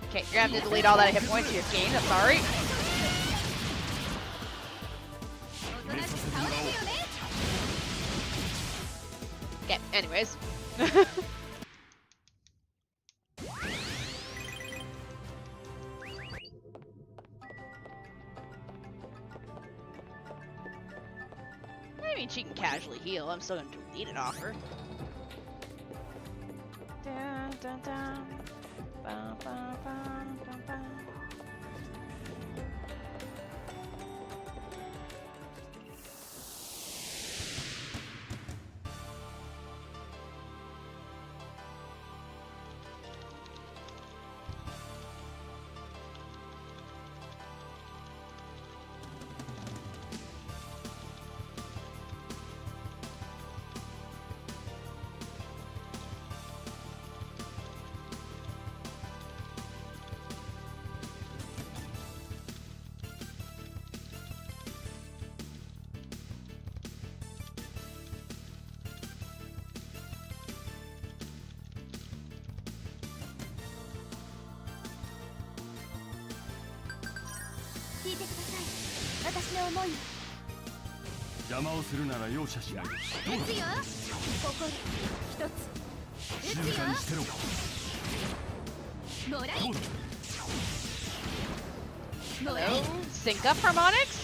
Okay, you're gonna have to delete all that hit points you've gained, I'm sorry. Okay, anyways. I mean, she can casually heal. I'm still gonna delete it off her. dun, dun. Bum, bum, bum, bum, bum. Hello? Sync up harmonics?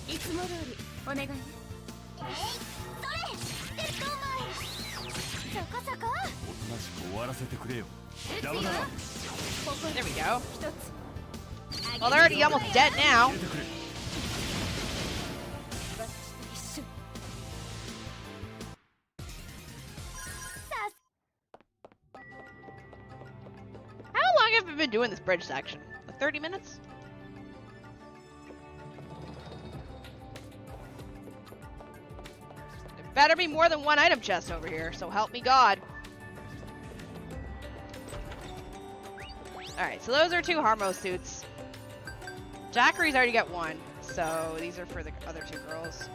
いつも通りお願いね。それデッドマイそこそこおとなしく終わらせてくれよ。 There we go. Well, they're already almost dead now. How long have we been doing this bridge section? Like 30 minutes? There better be more than one item chest over here, so help me God. Alright, so those are 2 Harmo suits. Jackery's already got 1, so these are for the other 2 girls.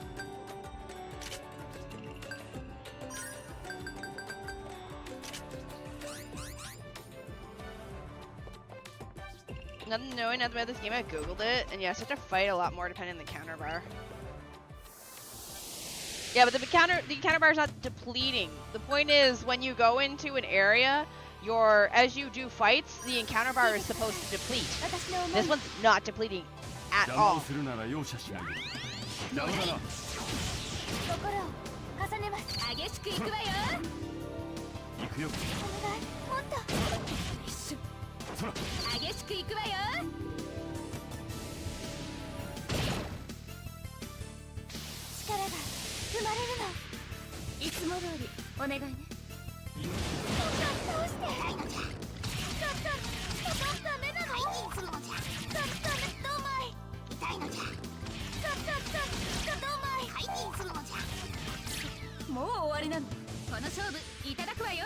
Nothing knowing nothing about this game, I googled it, and yes, you have to fight a lot more depending on the counter bar. Yeah, but the counter bar is not depleting. The point is, when you go into an area, as you do fights, the encounter bar is supposed to deplete. This one's not depleting at all.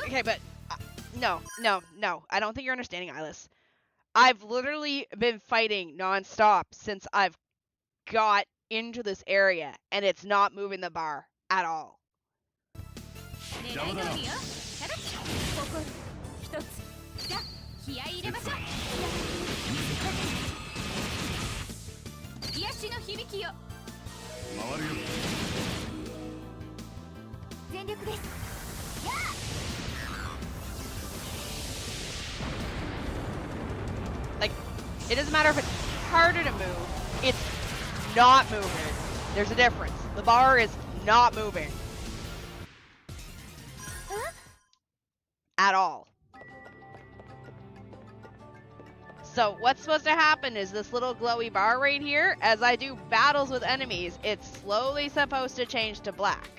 Okay, but no. I don't think you're understanding, Eyeless. I've literally been fighting non-stop since I've got into this area, and it's not moving the bar at all. Like, it doesn't matter if it's harder to move, it's not moving. There's a difference. The bar is not moving. At all. So what's supposed to happen is this little glowy bar right here, as I do battles with enemies, it's slowly supposed to change to black.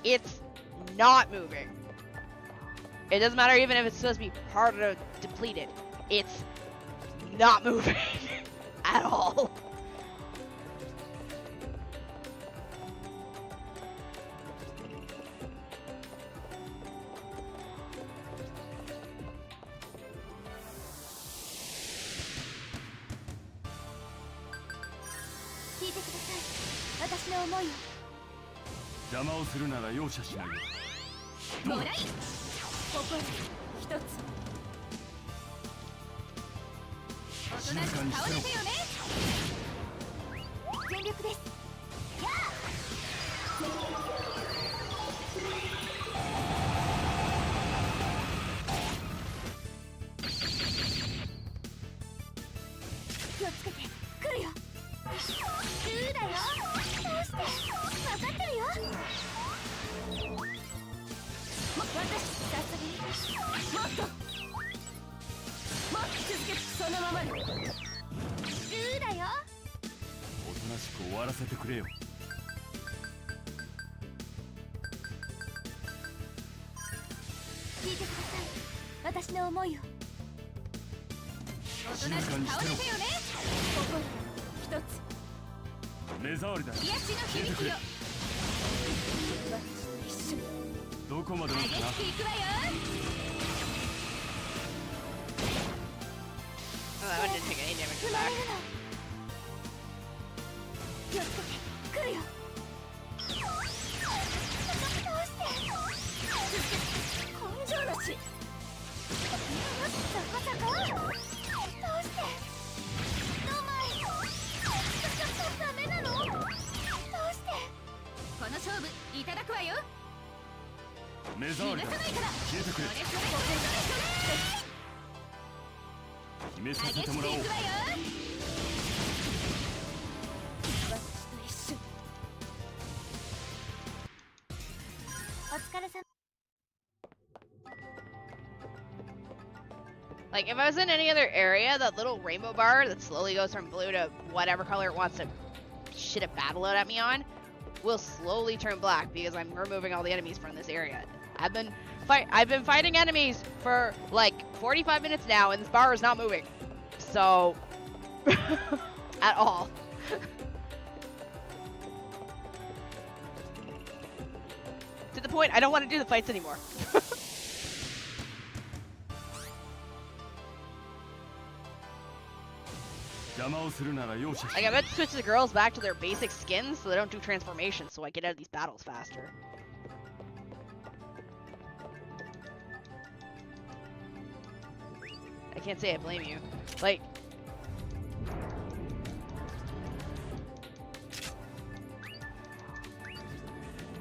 It's not moving. It doesn't matter even if it's supposed to be harder to deplete it. It's not moving at all. だよ。おとなしく終わらせてくれよ。聞いてください。私の思いを。静かにしてろ。心一つ。目障りだ。癒しの消えてくれ。どこまでもかな。激しくいくわよ。Oh, that one didn't take any damage 生ま back. れるの。気をつけて来るよ。どうして根性なし。まさかどうしてどうまいダメなの。どうしてこの勝負いただくわよ。目障りだ。消えてくれ。決めさせてもらおう。お疲れ様。 Like, if I was in any other area, that little rainbow bar that slowly goes from blue to whatever color it wants to shit a battle load at me on will slowly turn black because I'm removing all the enemies from this area. I've been fighting enemies for like 45 minutes now, and this bar is not moving. So, at all. To the point, I don't want to do the fights anymore. Like, I meant to switch the girls back to their basic skins so they don't do transformations so I get out of these battles faster. I can't say I blame you. Like...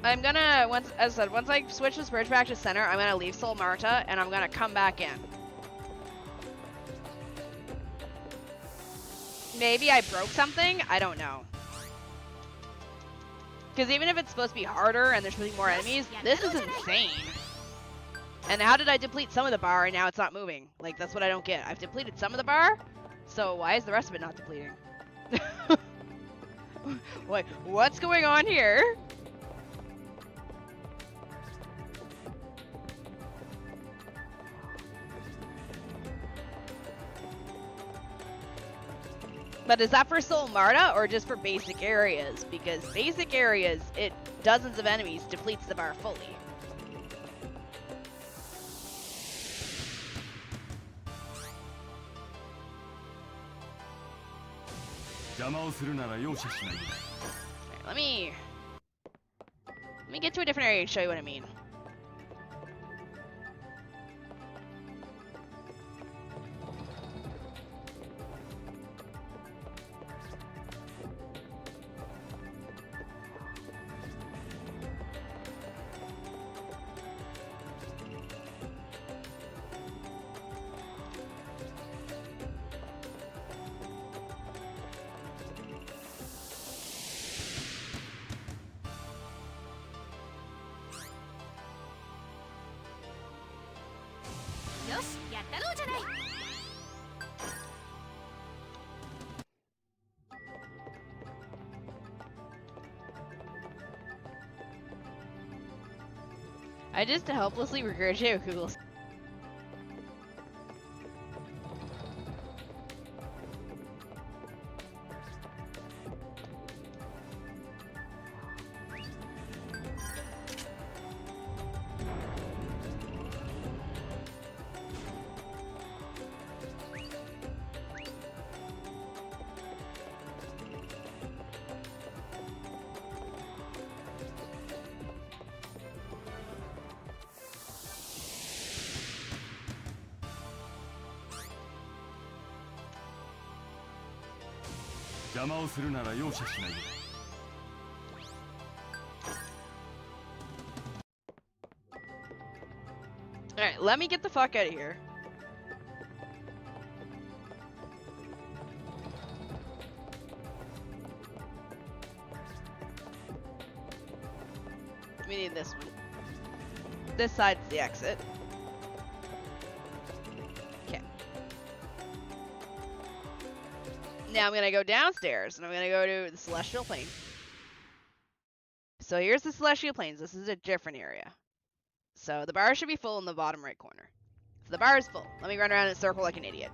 I'm gonna, once I switch this bridge back to center, I'm gonna leave Soul Marta and I'm gonna come back in. Maybe I broke something? I don't know. Because even if it's supposed to be harder and there's supposed to be more enemies, this is insane. And how did I deplete some of the bar and now it's not moving? Like, that's what I don't get. I've depleted some of the bar, so why is the rest of it not depleting? Like, what's going on here? But is that for Soul Marta or just for basic areas? Because basic areas, dozens of enemies depletes the bar fully. Right, let me get to a different area and show you what I mean. I just helplessly regurgitate what Google said. Alright, let me get the fuck out of here. We need this one. This side's the exit. Now I'm gonna go downstairs, and I'm gonna go to the Celestial Plane. So here's the Celestial Plains. This is a different area. So the bar should be full in the bottom right corner. So the bar is full. Let me run around in a circle like an idiot.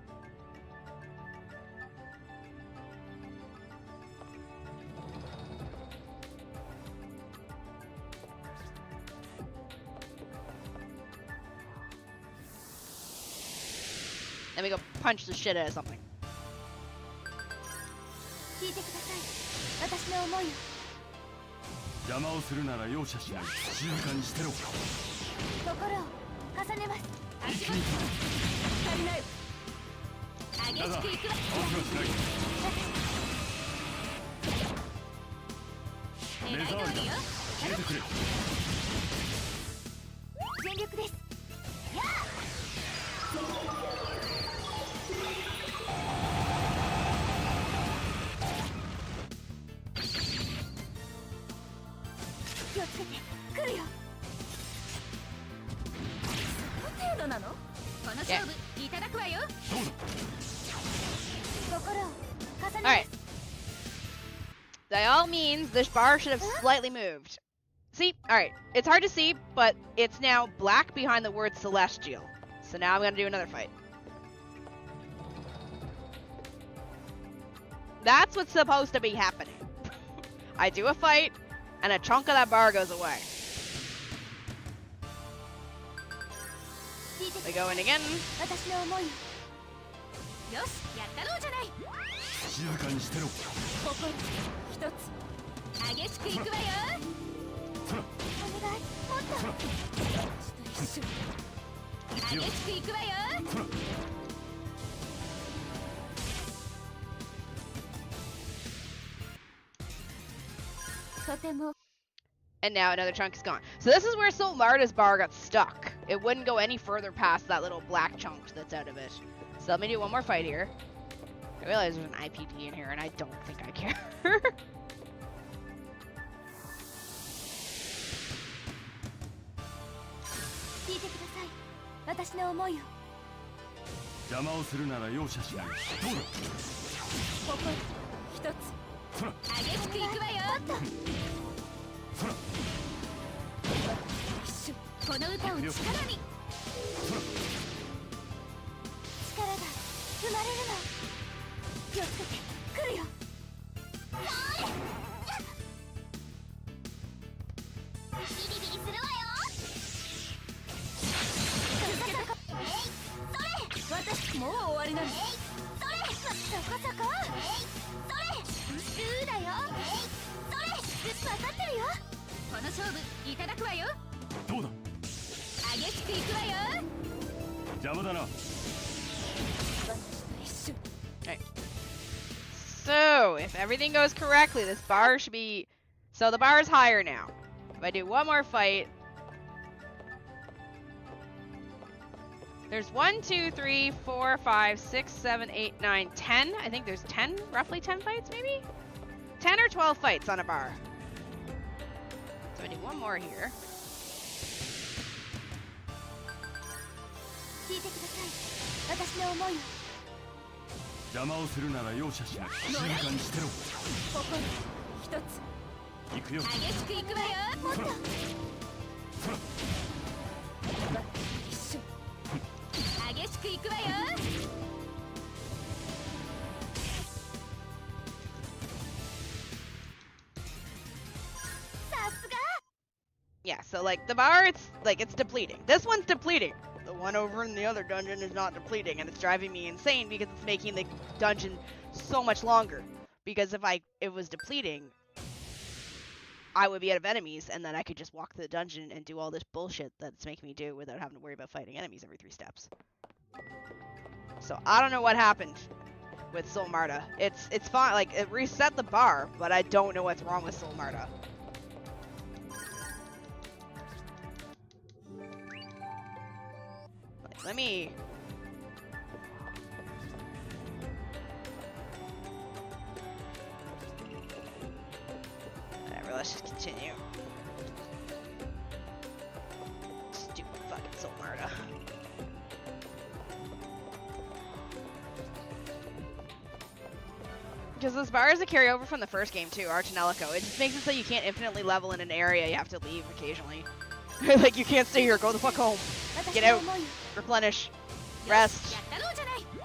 Let me go punch the shit out of something. 聞いてください。私の思いを。邪魔をするなら容赦しない。静かにしてろ。心を重ねます。一気に足りない。激しくいくわ。だが忘れしない。目障りだ。消えてくれ。全力です。やあ。気をつけて来るよ。その程度なの？この勝負いただくわよ。どうだ。心を重ねます。 Alright. By all means, this bar should have slightly moved. See? Alright. It's hard to see, but it's now black behind the word celestial. So now I'm gonna do another fight. That's what's supposed to be happening. I do a fight, and a chunk of that bar goes away. We go in again. 私の思いを。よし、やったろうじゃない。静かにしてろ。心一つ。激しくいくわよ。そら。お願い、もっと。私と一緒。激しくいくわよ。そら。 And now another chunk is gone. So this is where Soul Marta's bar got stuck. It wouldn't go any further past that little black chunk that's out of it. So let me do one more fight here. I realize there's an IPD in here, and I don't think I care. 聞いてください。私の思いを。邪魔をするなら容赦しない。どうだ。心一つ。そら。激しくいくわよ。そら。一緒。この歌を力に。そら。力が生まれるの。気をつけて来るよ。ビリビリするわよ。それ。私もう終わりなの。それ。そこそこ。それ。ルーだよ。それ。分かってるよ。この勝負いただくわよ。どうだ。激しくいくわよ。邪魔だな。 So, if everything goes correctly, this bar should be... So the bar is higher now. If I do one more fight... There's 1, 2, 3, 4, 5, 6, 7, 8, 9, 10. I think there's 10, roughly 10 fights, maybe? 10 or 12 fights on a bar. So I do one more here. 聞いてください。私の思いを。 邪魔をするなら容赦しない。静かにしてろ。心一つ。行くよ。激しくいくわよ。もっと。そら。一緒。激しくいくわよ。さすが。 Yeah, so like the bar, it's depleting. This one's depleting. The one over in the other dungeon is not depleting, and it's driving me insane because it's making the dungeon so much longer. Because if it was depleting, I would be out of enemies, and then I could just walk to the dungeon and do all this bullshit that's making me do without having to worry about fighting enemies every 3 steps. So I don't know what happened with Soul Marta. It's fine, like it reset the bar, but I don't know what's wrong with Soul Marta. Let me... Whatever, let's just continue. Stupid fucking Soul Marta. Because this bar is a carryover from the first game too, our Tonelico. It just makes it so you can't infinitely level in an area. You have to leave occasionally. Like, you can't stay here. Go the fuck home. Get out. Replenish. Rest.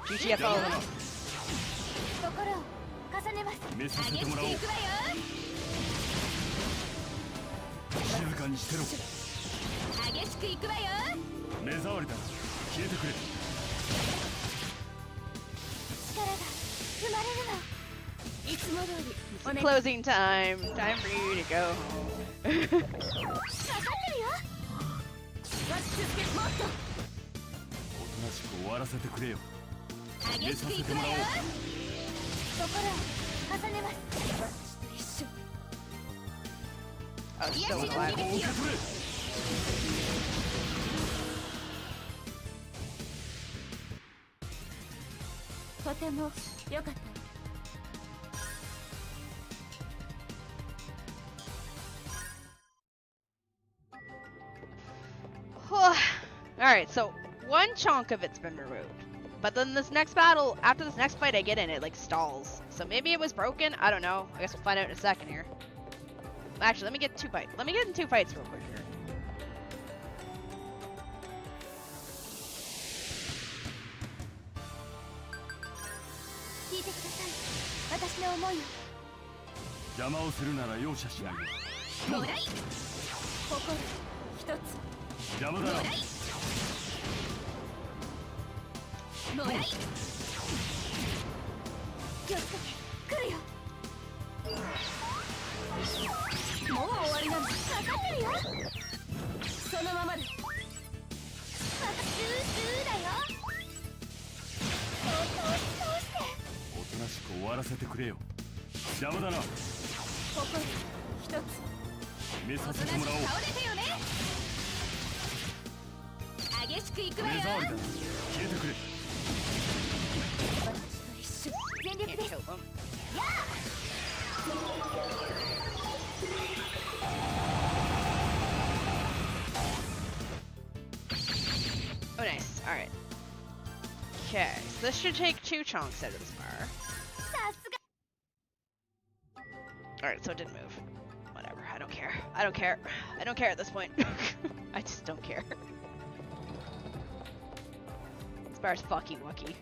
GTFO. 目させてもらおう。静かにしてろ。激しくいくわよ。目障りだ。消えてくれ。力が生まれるの。いつも通り。It's closing time. Time for you to go home. 分かってるよ。続けもっと。おとなしく終わらせてくれよ。激しくいくわよ。心を重ねます。一緒。Oh, still alive. とても良かった。Alright, so one chunk of it's been removed. But then this next battle, after this next fight I get in, it like stalls. So maybe it was broken? I don't know. I guess we'll find out in a second here. Actually, let me get 2 fights. Let me get in 2 fights real quick here. Oh, nice. Alright. Okay, so this should take 2 chunks out of this bar. Alright, so it didn't move. Whatever, I don't care. I don't care. I don't care at this point. I just don't care. This bar's fucking wucky.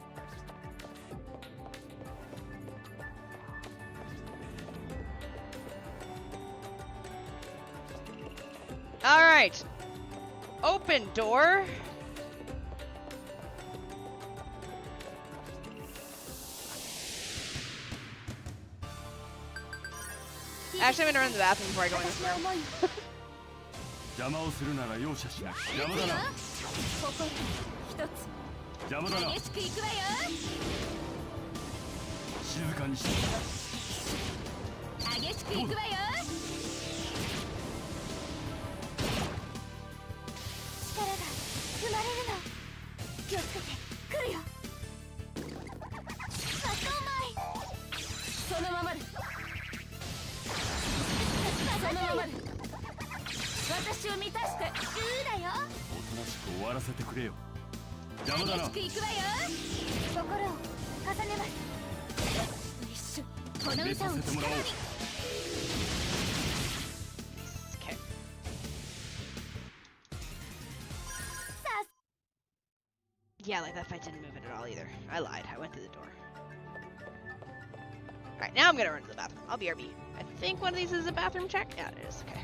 Alright. Open door. Actually, I'm gonna run to the bathroom before I go in this room. 邪魔をするなら容赦しない。邪魔だな。邪魔だな。静かにしろ。激しくいくわよ。力が生まれるの。気をつけて来るよ。発動前。そのままで。そのままで。私を満たして。だよ。おとなしく終わらせてくれよ。邪魔だな。激しくいくわよ。心を重ねます。一緒。この歌を力に。Okay. Yeah, like that fight didn't move it at all either. I lied. I went through the door. Alright, now I'm gonna run to the bathroom. I'll BRB. I think one of these is a bathroom check. Yeah, it is. Okay.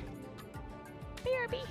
BRB.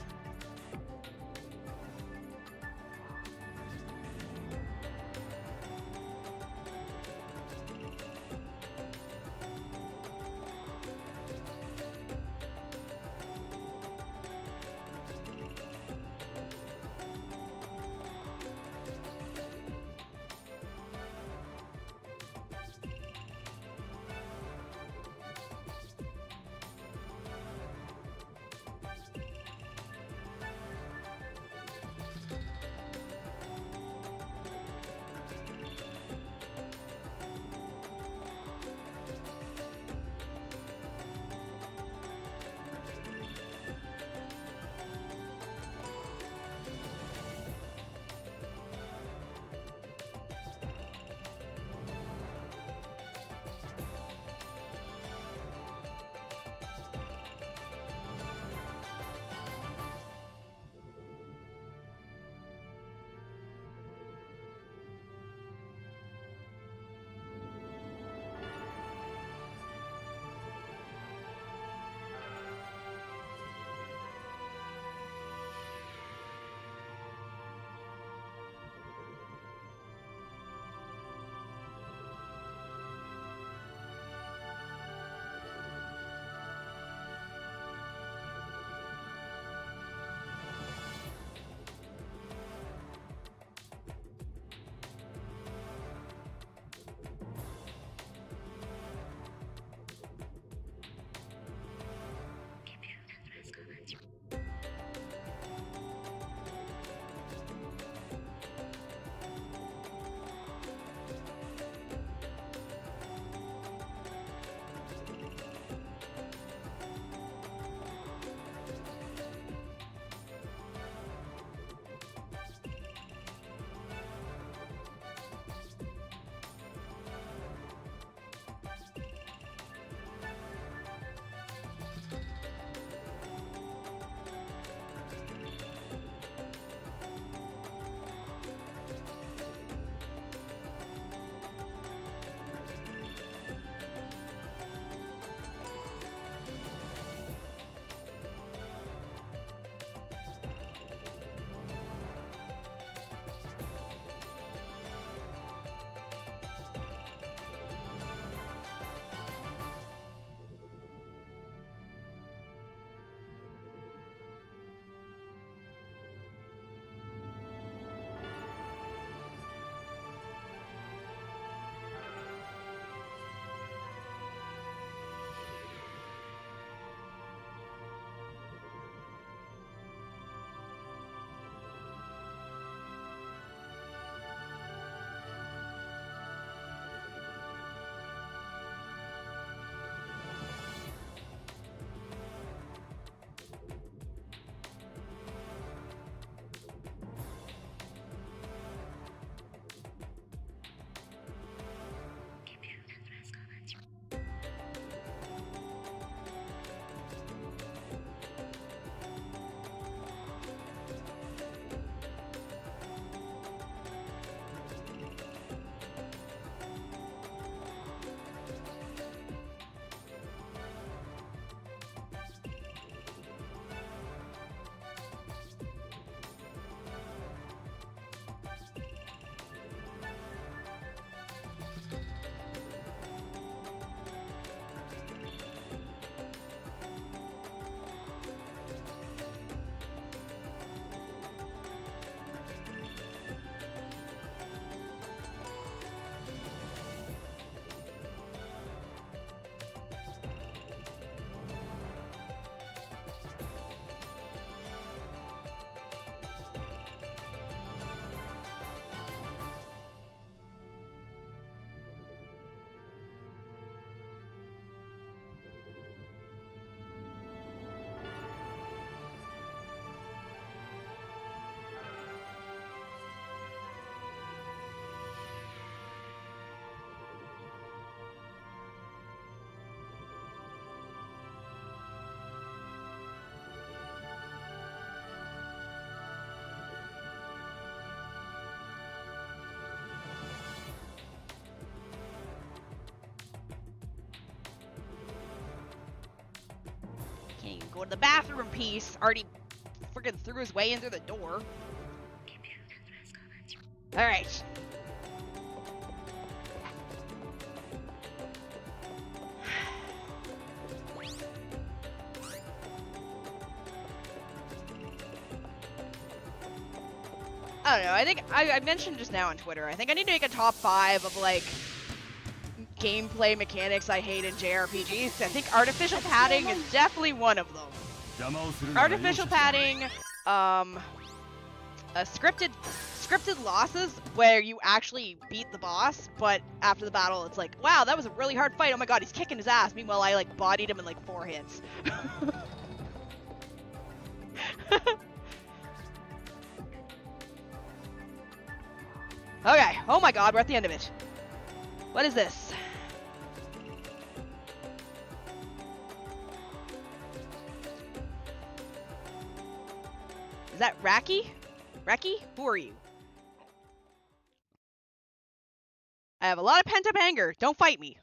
go to the bathroom piece. Already freaking threw his way in through the door. Alright. I don't know, I think I mentioned just now on Twitter, I think I need to make a top 5 of like gameplay mechanics I hate in JRPGs. I think artificial padding is definitely one of them. Artificial padding, scripted losses where you actually beat the boss, but after the battle it's like, wow, that was a really hard fight, oh my god, he's kicking his ass, meanwhile I like bodied him in like 4 hits. Okay, oh my god, we're at the end of it. What is this? Is that Raki? Raki? Who are you? I have a lot of pent-up anger. Don't fight me.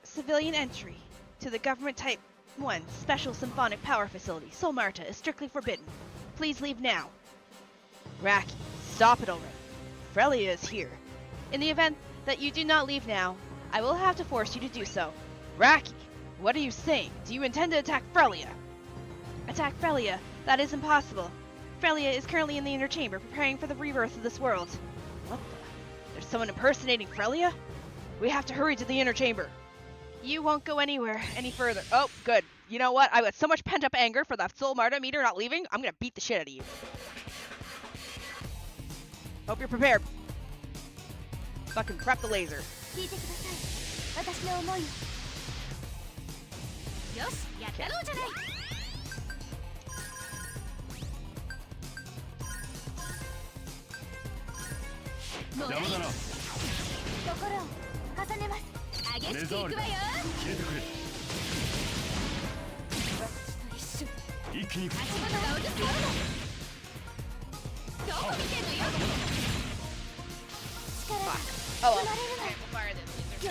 Civilian entry to the Government Type 1 Special Symphonic Power Facility, Sol Marta, is strictly forbidden. Please leave now. Raki, stop it already. Frelia is here. In the event that you do not leave now, I will have to force you to do so. Raki, what are you saying? Do you intend to attack Frelia? Attack Frelia? That is impossible. Frelia is currently in the inner chamber, preparing for the rebirth of this world. What the? There's someone impersonating Frelia? We have to hurry to the inner chamber. You won't go anywhere any further. Oh, good. You know what? I've got so much pent-up anger for that Sol Marta meter not leaving, I'm gonna beat the shit out of you. Hope you're prepared. Fucking prep the laser. Fuck. Oh well. Okay, we'll fire this laser.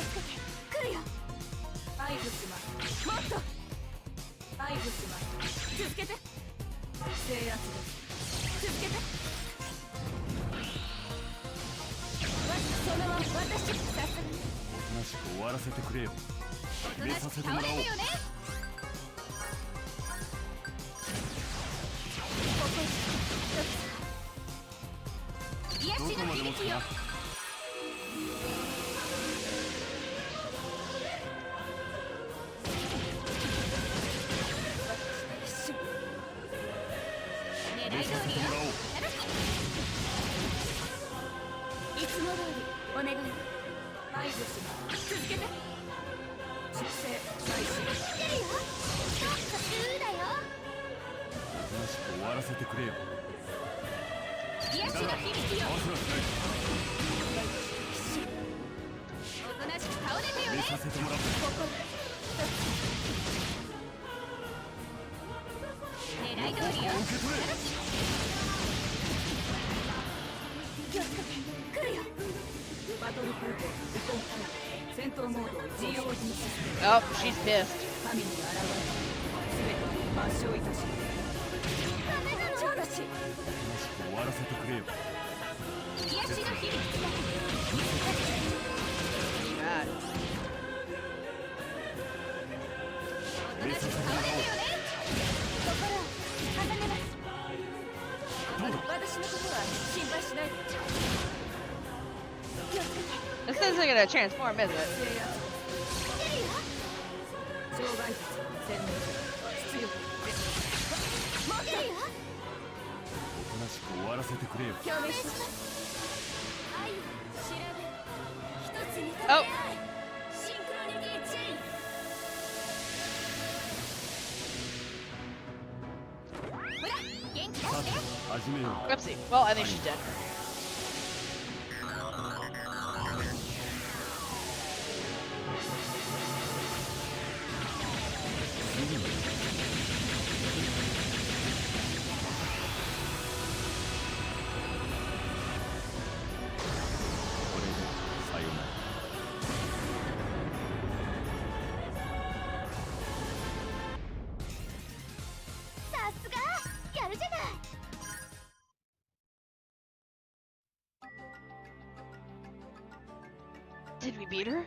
Oh, she's pissed. God. This isn't gonna transform, is it? Oh. Whoopsie. Well, I think she's dead. Did we beat her?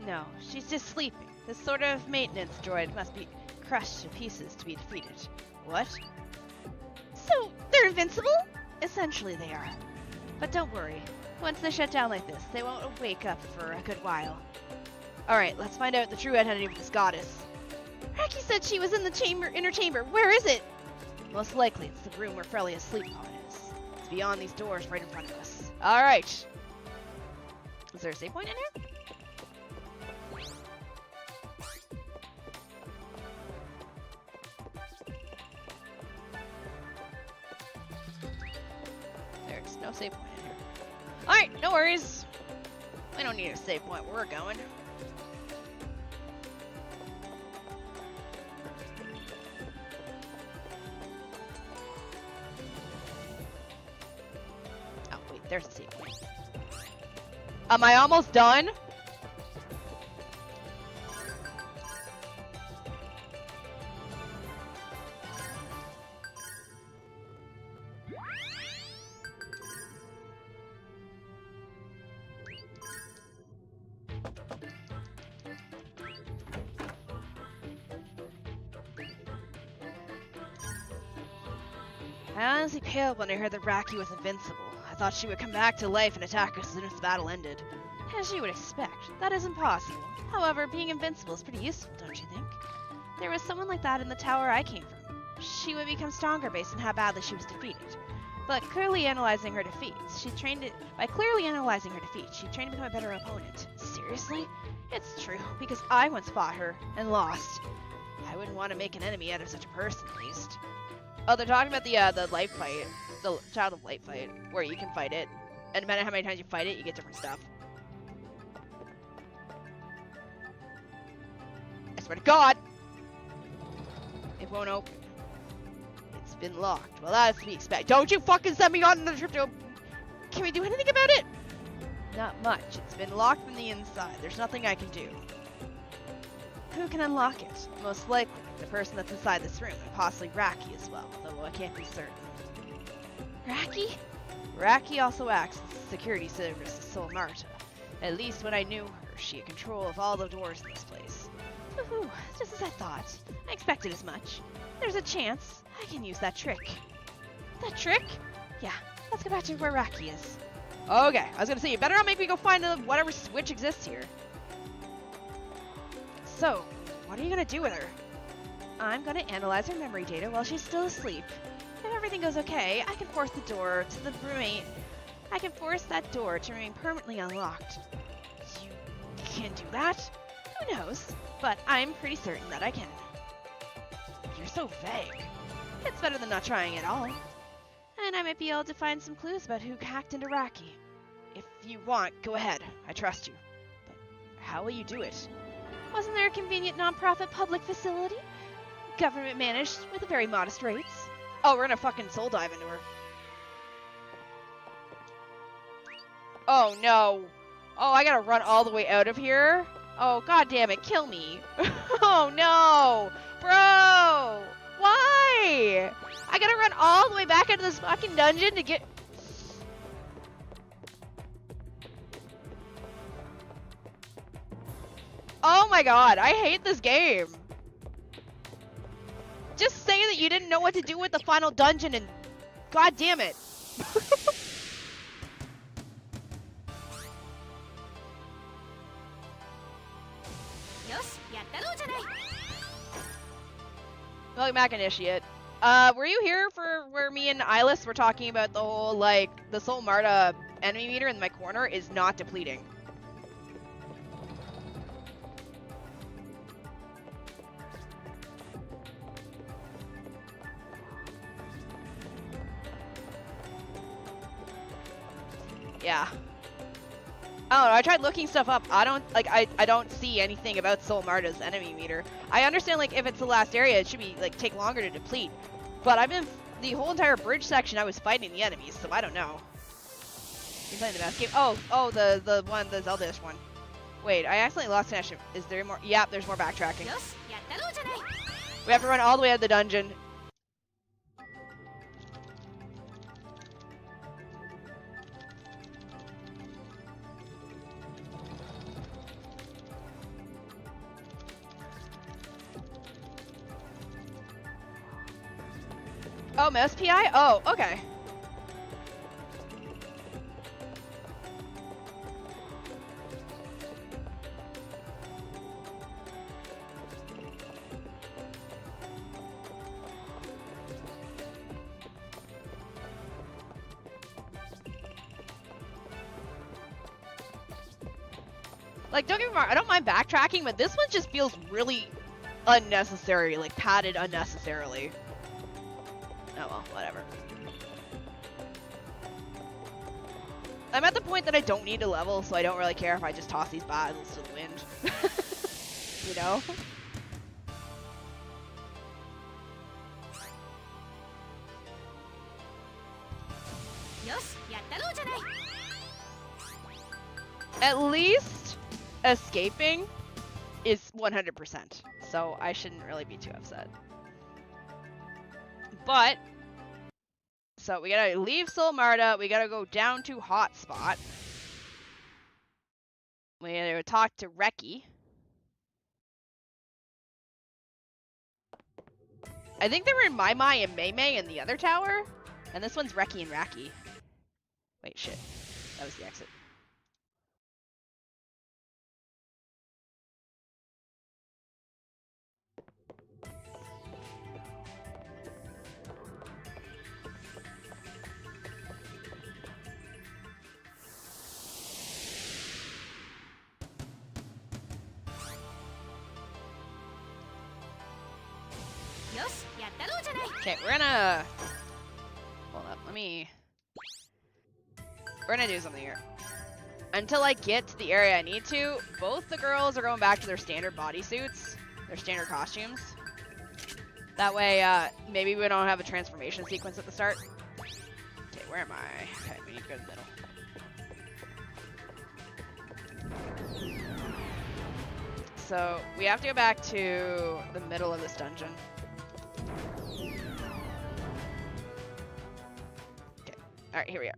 No, she's just sleeping. This sort of maintenance droid must be crushed to pieces to be defeated. What? So, they're invincible? Essentially they are. But don't worry. Once they're shut down like this, they won't wake up for a good while. Alright, let's find out the true identity of this goddess. Raki said she was in the inner chamber. Where is it? Most likely it's the room where Frelia's sleep pod is. It's beyond these doors right in front of us. Alright. Is there a save point in here? There's no save point in here. Alright, no worries. We don't need a save point where we're going. Oh, wait, there's a save point. Am I almost done? I honestly paled when I heard that Raki was invincible. I thought she would come back to life and attack us as soon as the battle ended. As you would expect, that is impossible. However, being invincible is pretty useful, don't you think? There was someone like that in the tower I came from. She would become stronger based on how badly she was defeated. By clearly analyzing her defeats, she trained to become a better opponent. Seriously? It's true, because I once fought her and lost. I wouldn't want to make an enemy out of such a person, at least. Oh, they're talking about the life fight, the Child of Light fight, where you can fight it, and no matter how many times you fight it, you get different stuff. I swear to God, it won't open. It's been locked. Well, that's to be expected. Don't you fucking send me on another trip to... Can we do anything about it? Not much. It's been locked from the inside. There's nothing I can do. Who can unlock it? Most likely the person that's inside this room, and possibly Raki as well, though I can't be certain. Raki? Raki also acts as the security service to Sol Marta. At least when I knew her, she had control of all the doors in this place. Woohoo, just as I thought. I expected as much. There's a chance I can use that trick. That trick? Yeah, let's go back to where Raki is. Okay, I was gonna say, you better not make me go find whatever switch exists here. So, what are you gonna do with her? I'm gonna analyze her memory data while she's still asleep. If everything goes okay, I can force the door to the roommate. I can force that door to remain permanently unlocked. You can do that? Who knows? But I'm pretty certain that I can. You're so vague. It's better than not trying at all. And I might be able to find some clues about who hacked into Raki. If you want, go ahead. I trust you. But how will you do it? Wasn't there a convenient non-profit public facility? Government managed with very modest rates. Oh, we're gonna fucking soul dive into her. Oh no. Oh, I gotta run all the way out of here? Oh, god damn it, kill me. Oh no! Bro! Why? I gotta run all the way back into this fucking dungeon to get... Oh my god, I hate this game. Just say that you didn't know what to do with the final dungeon and... God damn it. Welcome back, Initiate. Were you here for where me and Eyeless were talking about the whole, like, the Sol Marta enemy meter in my corner is not depleting? Yeah. I don't know, I tried looking stuff up. I don't see anything about Sol Marta's enemy meter. I understand, like, if it's the last area, it should be, like, take longer to deplete. But I've been, the whole entire bridge section, I was fighting the enemies, so I don't know. You're playing the best game. Oh, the one, the Zelda-ish one. Wait, I accidentally lost connection. Is there more? Yeah, there's more backtracking. We have to run all the way out of the dungeon. Oh, mouse PI? Oh, okay. Like, don't get me wrong, I don't mind backtracking, but this one just feels really unnecessary, like padded unnecessarily. Oh well, whatever. I'm at the point that I don't need to level, so I don't really care if I just toss these battles to the wind. You know? At least escaping is 100%, so I shouldn't really be too upset. But, so we gotta leave Solmarda, we gotta go down to Hotspot. We gotta talk to Reki. I think they were in Mai Mai and Mei Mei in the other tower, and this one's Reki and Raki. Wait, shit. That was the exit. Okay, we're gonna... Hold up, we're gonna do something here. Until I get to the area I need to, both the girls are going back to their standard bodysuits, their standard costumes. That way, maybe we don't have a transformation sequence at the start. Okay, where am I? Okay, we need to go to the middle. So, we have to go back to the middle of this dungeon. Alright, here we are.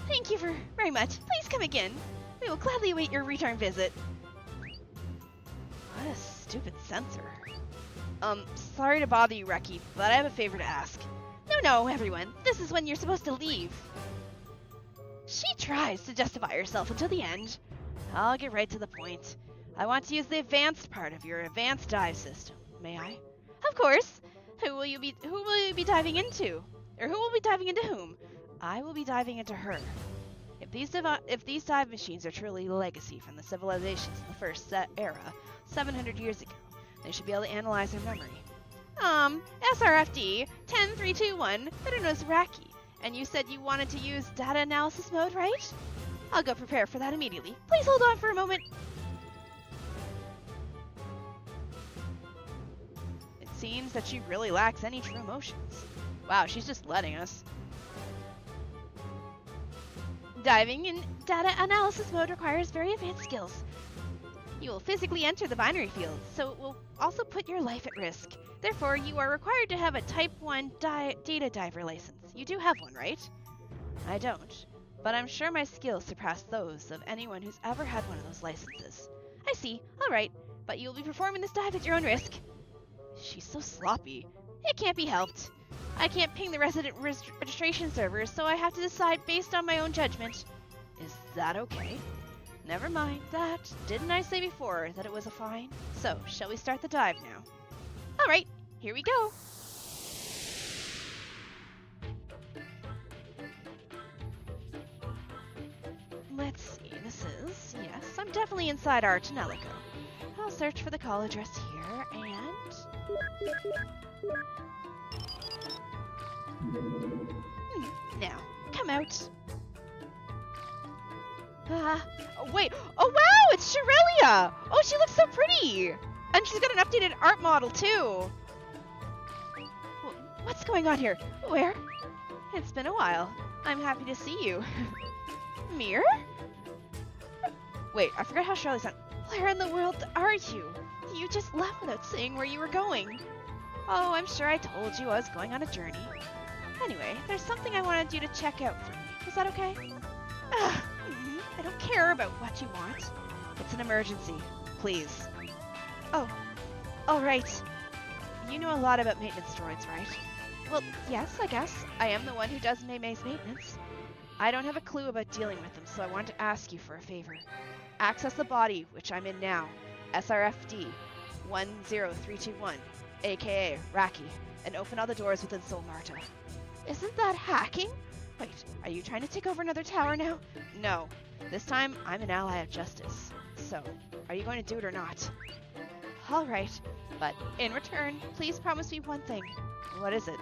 Thank you very much. Please come again. We will gladly await your return visit. What a stupid censor. Sorry to bother you, Reki, but I have a favor to ask. No, everyone. This is when you're supposed to leave. She tries to justify herself until the end. I'll get right to the point. I want to use the advanced part of your advanced dive system. May I? Of course. Who will you be diving into? Or who will be diving into whom? I will be diving into her. If these dive machines are truly legacy from the civilizations of the first era, 700 years ago, they should be able to analyze their memory. SRFD 10321, better known as Raki. And you said you wanted to use data analysis mode, right? I'll go prepare for that immediately. Please hold on for a moment. Seems that she really lacks any true emotions. Wow, she's just letting us. Diving in data analysis mode requires very advanced skills. You will physically enter the binary field, so it will also put your life at risk. Therefore, you are required to have a Type 1 data diver license. You do have one, right? I don't, but I'm sure my skills surpass those of anyone who's ever had one of those licenses. I see. Alright, but you'll be performing this dive at your own risk. She's so sloppy. It can't be helped. I can't ping the resident registration servers, so I have to decide based on my own judgment. Is that okay? Never mind that. Didn't I say before that it was a fine? So, shall we start the dive now? Alright, here we go. Let's see, this is... Yes, I'm definitely inside our Tonelico. I'll search for the call address here, and... Now, come out. Oh, wait. Oh, wow, it's Shirelia. Oh, she looks so pretty. And she's got an updated art model, too. What's going on here? Where? It's been a while. I'm happy to see you. Mirror? Wait, I forgot how Shirelia sounded. Where in the world are you? You just left without saying where you were going. Oh, I'm sure I told you I was going on a journey. Anyway, there's something I wanted you to check out for me. Is that okay? I don't care about what you want. It's an emergency. Please. Oh, all right. you know a lot about maintenance droids, right? Well, yes, I guess. I am the one who does Mei's maintenance. I don't have a clue about dealing with them, so I want to ask you for a favor. Access the body, which I'm in now, SRFD 10321, aka Raki, and open all the doors within Sol Marta. Isn't that hacking? Wait, are you trying to take over another tower now? No. This time, I'm an ally of justice. So, are you going to do it or not? Alright, but in return, please promise me one thing. What is it?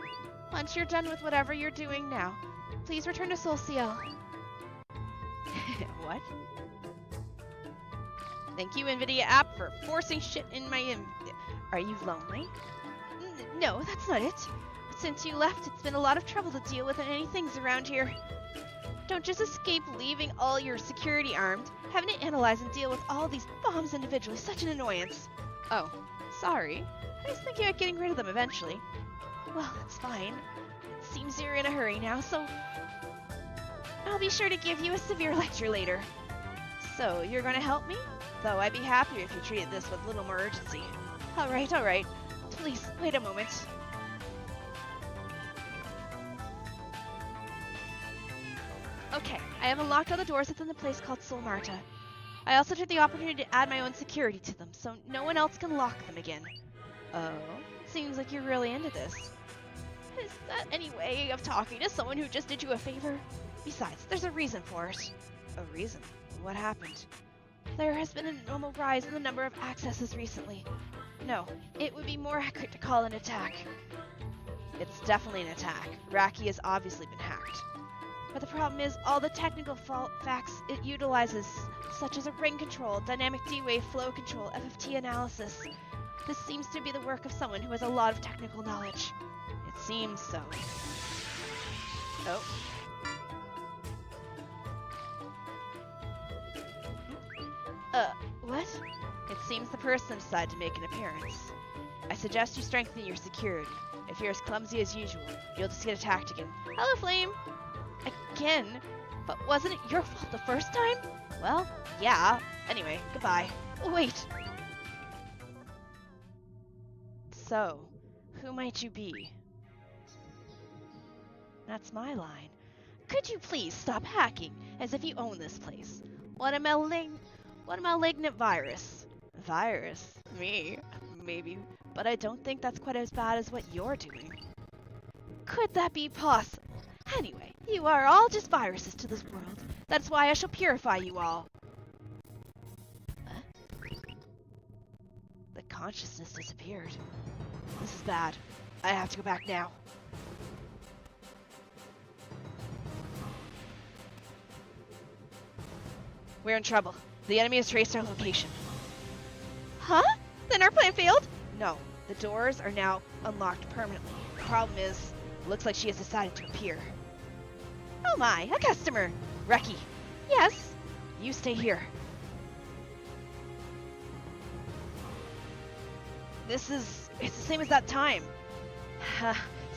Once you're done with whatever you're doing now, please return to Sol Ciel. What? Thank you, NVIDIA app, for forcing shit in my Are you lonely? No, that's not it. Since you left, it's been a lot of trouble to deal with any things around here. Don't just escape leaving all your security armed. Having to analyze and deal with all these bombs individually is such an annoyance. Oh, sorry. I was thinking about getting rid of them eventually. Well, that's fine. It seems you're in a hurry now, so I'll be sure to give you a severe lecture later. So, you're gonna help me? Though I'd be happier if you treated this with a little more urgency. Alright, alright. Please, wait a moment. Okay, I have unlocked all the doors within the place called Sol Marta. I also took the opportunity to add my own security to them, so no one else can lock them again. Oh? Seems like you're really into this. Is that any way of talking to someone who just did you a favor? Besides, there's a reason for it. A reason? What happened? There has been an abnormal rise in the number of accesses recently. No, it would be more accurate to call an attack. It's definitely an attack. Raki has obviously been hacked. But the problem is, all the technical facts it utilizes, such as a ring control, dynamic D-wave flow control, FFT analysis. This seems to be the work of someone who has a lot of technical knowledge. It seems so. Oh. What? It seems the person decided to make an appearance. I suggest you strengthen your security. If you're as clumsy as usual, you'll just get attacked again. Hello, Flame! Again? But wasn't it your fault the first time? Well, yeah. Anyway, goodbye. Wait! So, who might you be? That's my line. Could you please stop hacking, as if you own this place? What a malignant virus. Virus? Me? Maybe. But I don't think that's quite as bad as what you're doing. Could that be possible? Anyway, you are all just viruses to this world. That's why I shall purify you all. The consciousness disappeared. This is bad. I have to go back now. We're in trouble. The enemy has traced our location. Huh? Then our plan failed? No. The doors are now unlocked permanently. The problem is, it looks like she has decided to appear. Oh my, a customer! Reki. Yes? You stay here. It's the same as that time.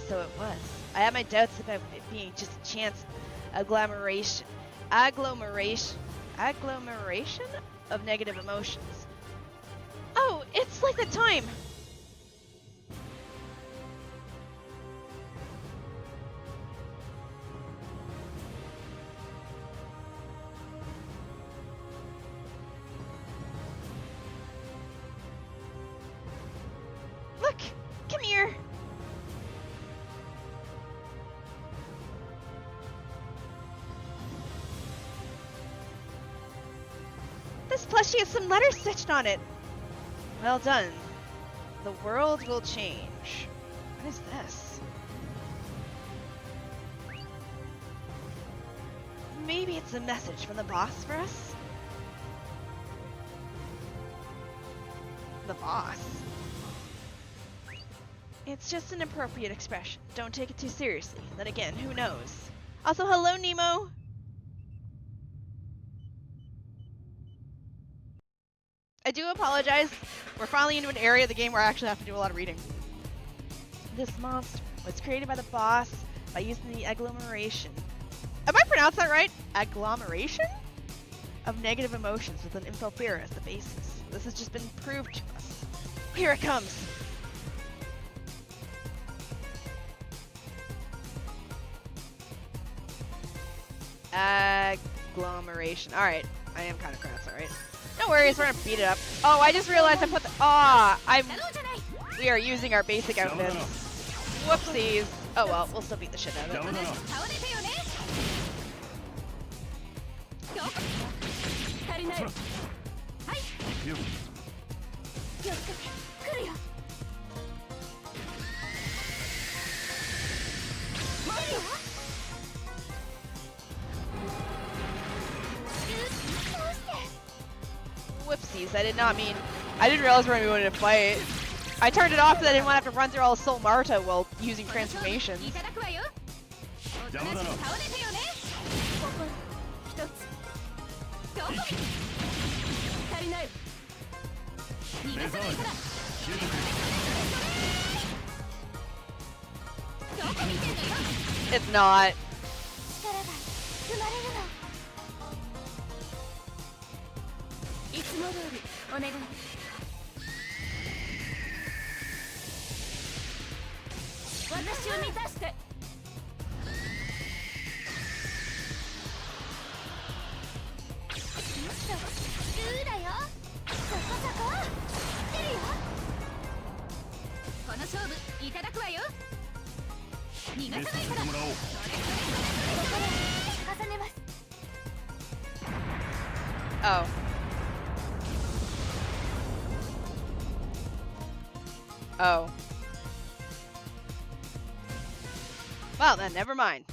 So it was. I had my doubts about it being just a chance agglomeration of negative emotions. Oh, it's like the time! Look! Come here! This plushie has some letters stitched on it. Well done. The world will change. What is this? Maybe it's a message from the boss for us? The boss? It's just an appropriate expression. Don't take it too seriously. Then again, who knows? Also, hello, Nemo! I do apologize. We're finally into an area of the game where I actually have to do a lot of reading. This monster was created by the boss by using the agglomeration. Am I pronounced that right? Agglomeration? Of negative emotions with an infiltrate as the basis. This has just been proved to us. Here it comes. Agglomeration. Alright. I am kind of crass, alright. No worries, we're gonna beat it up. Oh, I just realized I put the... We are using our basic outfits. Whoopsies. Oh well, we'll still beat the shit out of it. Whoopsies, I did not mean... I didn't realize we wanted to fight. I turned it off because I didn't want to have to run through all of Soul Marta while using transformations. It's not. Oh. Oh. Well, then, never mind.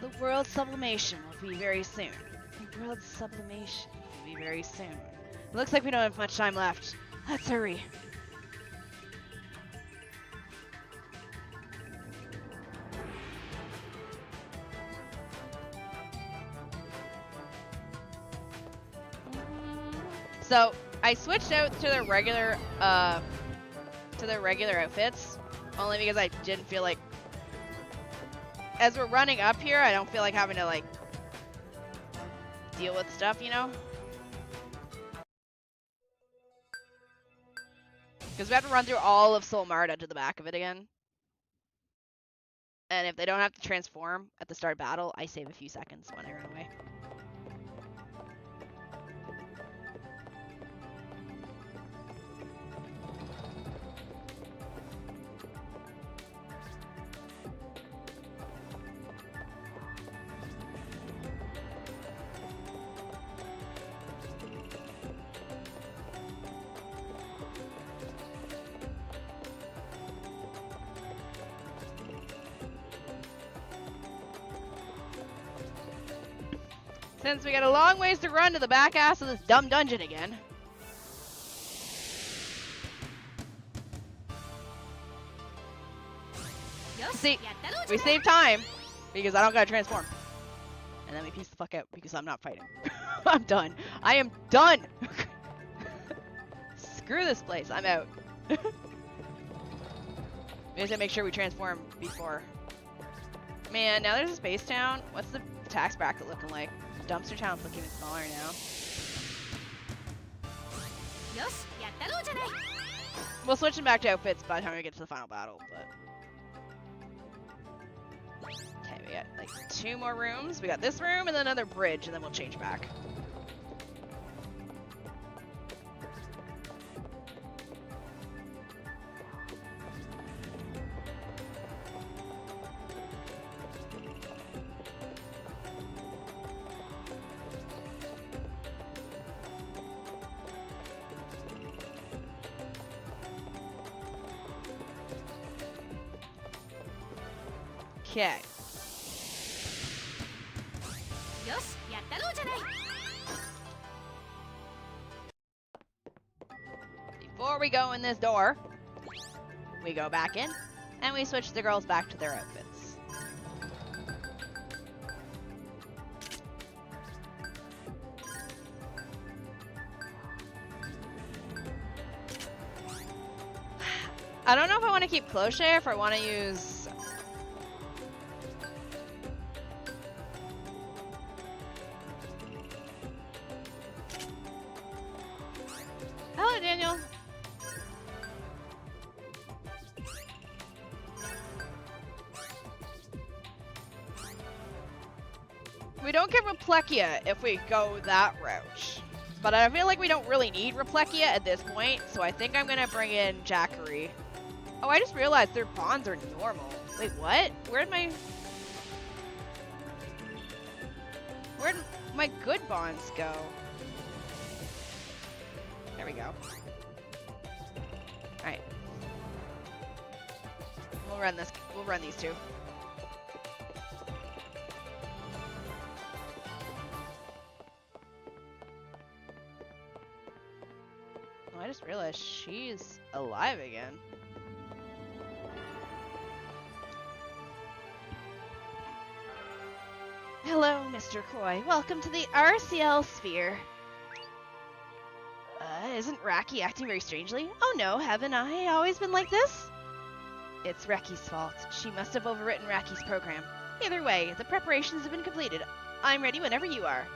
The world sublimation will be very soon. The world sublimation will be very soon. It looks like we don't have much time left. Let's hurry. So I switched out to the regular outfits, only because I didn't feel like, as we're running up here, I don't feel like having to like deal with stuff, you know? Because we have to run through all of Soul Marta to the back of it again. And if they don't have to transform at the start of battle, I save a few seconds when I run away. Since we got a long ways to run to the back ass of this dumb dungeon again. See, we save time because I don't gotta transform. And then we piece the fuck out because I'm not fighting. I'm done. I am done! Screw this place, I'm out. We have to make sure we transform before. Man, now there's a space town. What's the tax bracket looking like? Dumpster town's looking even smaller now. We'll switch them back to outfits by the time we get to the final battle, but... Okay, we got like 2 more rooms. We got this room and then another bridge, and then we'll change back. Okay. Before we go in this door, we go back in, and we switch the girls back to their outfits. I don't know if I want to keep Cloche or if I want to use... Hello, Daniel. We don't get Replechia if we go that route. But I feel like we don't really need Replechia at this point, so I think I'm gonna bring in Jackery. Oh, I just realized their bonds are normal. Wait, what? Where'd my good bonds go? There we go. Alright. We'll run this. We'll run these two. Oh, I just realized she's alive again. Hello, Mr. Koi. Welcome to the RCL Sphere. Isn't Raki acting very strangely? Oh no, haven't I always been like this? It's Raki's fault. She must have overwritten Raki's program. Either way, the preparations have been completed. I'm ready whenever you are.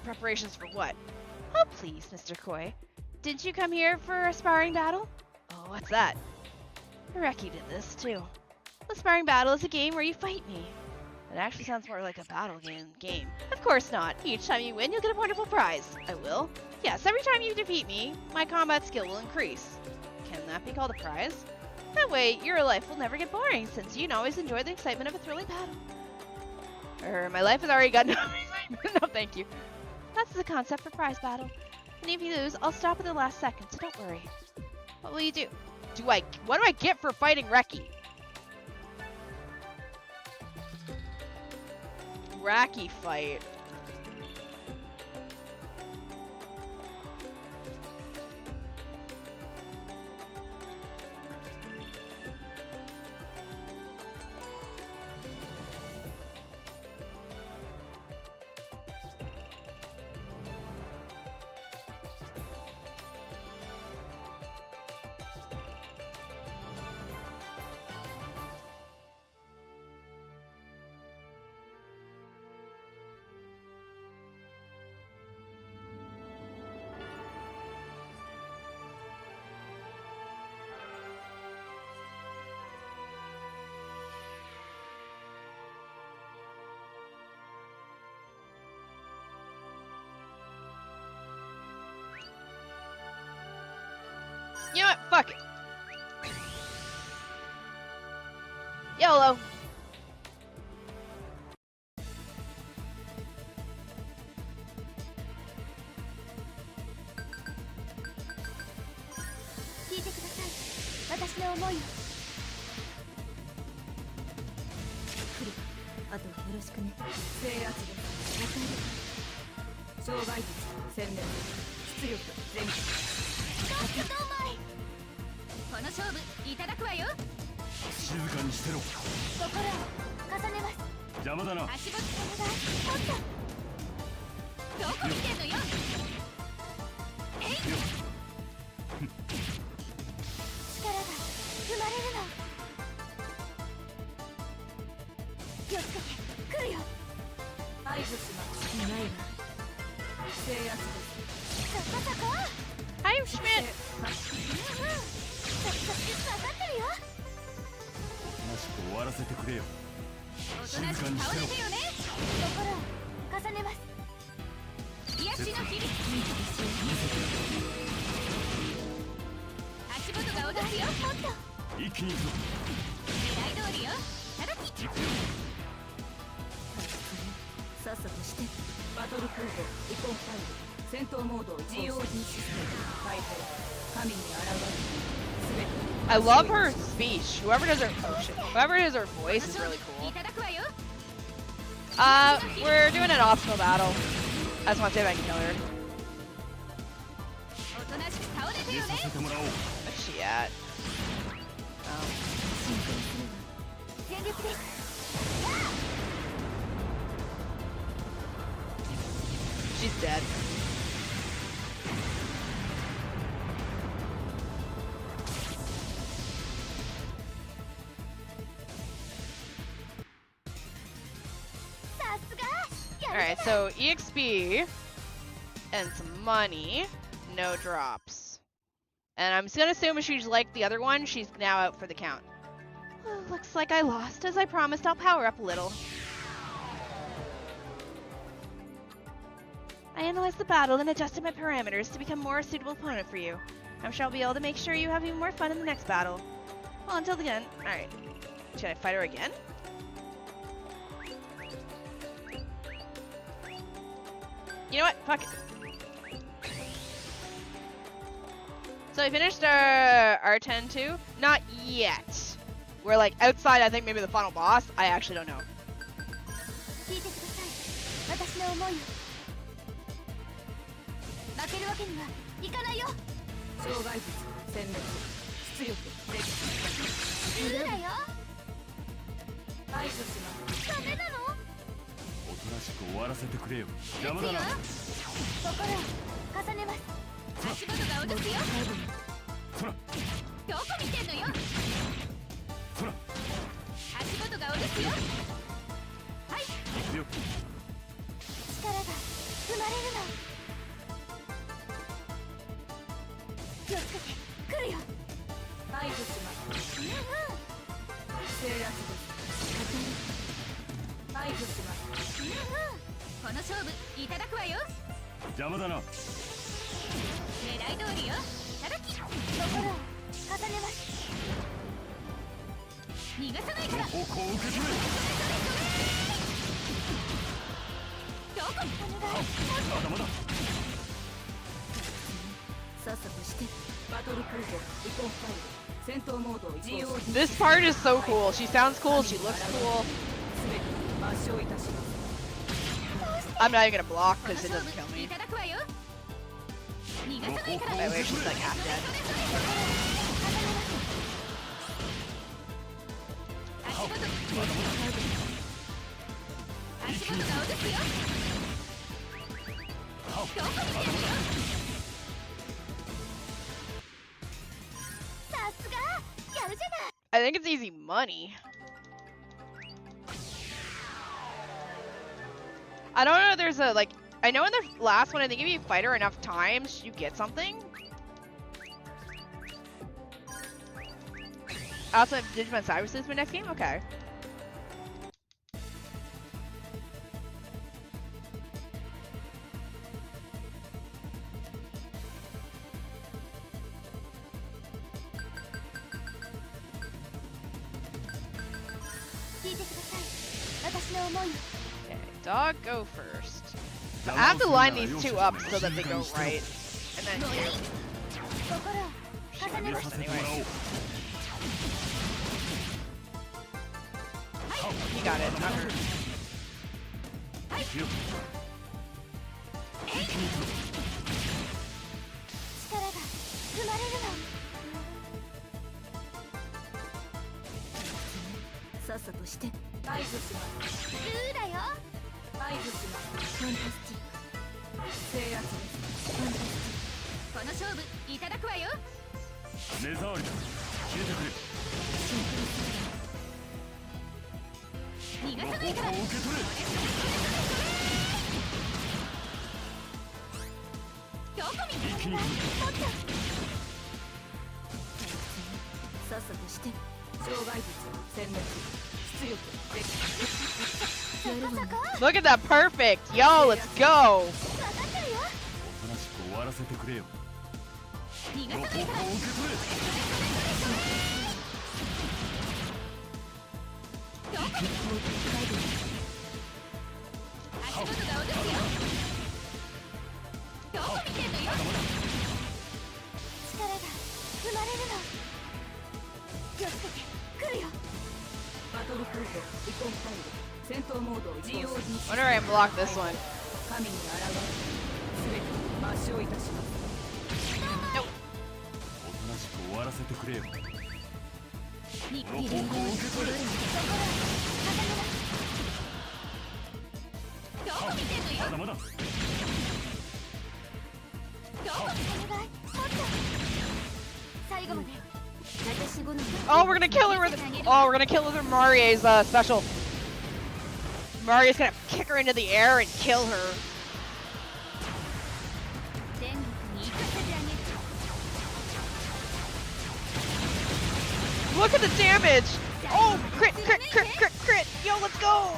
Preparations for what? Oh, please, Mr. Koi. Didn't you come here for a sparring battle? Oh, what's that? Raki did this, too. A sparring battle is a game where you fight me. It actually sounds more like a battle game. Of course not. Each time you win, you'll get a wonderful prize. I will? Yes, every time you defeat me, my combat skill will increase. Can that be called a prize? That way, your life will never get boring, since you can always enjoy the excitement of a thrilling battle. My life has already got no excitement. No, thank you. That's the concept for prize battle. And if you lose, I'll stop at the last second, so don't worry. What will you do? What do I get for fighting Reki? Raki fight. You know what? Fuck it. YOLO. Hi, Schmidt. I love her speech. Whoever does her voice is really cool. We're doing an optional battle. I just want to see if I can kill her. Where's she at? Oh. She's dead. Alright, so EXP and some money. No drops. And I'm just gonna assume if she's like the other one, she's now out for the count. Well, looks like I lost. As I promised, I'll power up a little. I analyzed the battle and adjusted my parameters to become a more suitable opponent for you. I'm sure I'll be able to make sure you have even more fun in the next battle. Well, until then, alright. Should I fight her again? You know what? Fuck it. So I finished our R10 too? Not yet. We're like outside, I think maybe the final boss. I actually don't know. This part is so cool. She sounds cool, she looks cool. I'm not even gonna block because it doesn't kill me. By the way, she's like half dead. I think it's easy money. I don't know if there's a, like, I know in the last one, I think if you fight her enough times, you get something. Also, Digimon Cyrus is my next game? Okay. Okay, dog, go first. So I have to line these two up so that they go right. And then here. Shoot, first anyway. He got it, not her. Look at that, perfect! Yo, let's go! Wonder I can block this one. Nope. Oh, we're gonna kill her with Marie's special. Mario's gonna kick her into the air and kill her. Look at the damage! Oh, crit, crit, crit, crit, crit! Yo, let's go!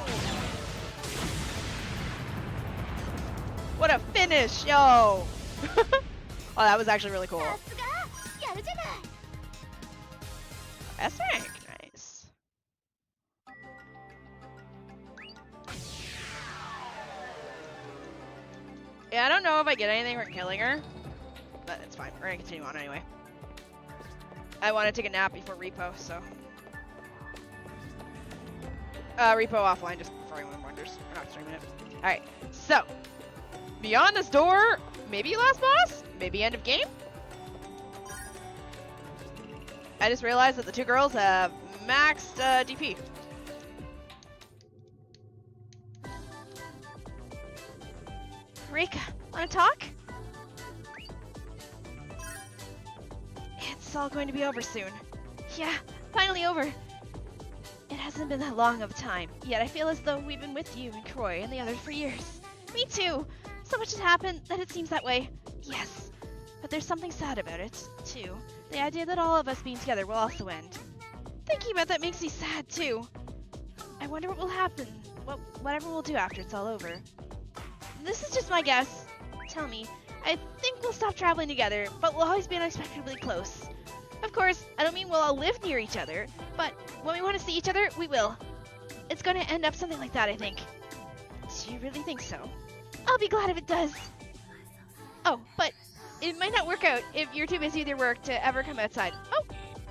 What a finish, yo! Oh, that was actually really cool. S rank, nice. Yeah, I don't know if I get anything for killing her, but it's fine. We're gonna continue on anyway. I want to take a nap before repo, so. Repo offline, just for anyone wonders. We're not streaming it. Alright, so. Beyond this door, maybe last boss? Maybe end of game? I just realized that the two girls have maxed DP. Rika, wanna talk? It's all going to be over soon. Yeah, finally over. It hasn't been that long of a time, yet I feel as though we've been with you and Croy and the others for years. Me too! So much has happened that it seems that way. Yes, but there's something sad about it, too. The idea that all of us being together will also end. Thinking about that makes me sad, too. I wonder what will happen, whatever we'll do after it's all over. This is just my guess. Tell me, I think we'll stop traveling together, but we'll always be unexpectedly close. Of course, I don't mean we'll all live near each other, but when we want to see each other, we will. It's going to end up something like that, I think. Do you really think so? I'll be glad if it does. Oh, but it might not work out if you're too busy with your work to ever come outside. Oh,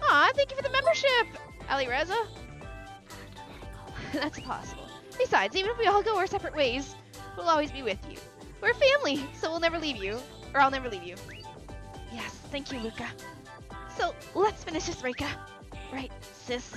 aw, thank you for the membership, Ali Reza. That's possible. Besides, even if we all go our separate ways, we'll always be with you. We're family, so we'll never leave you. Or I'll never leave you. Yes, thank you, Luca. So, let's finish this, Reika. Right, sis?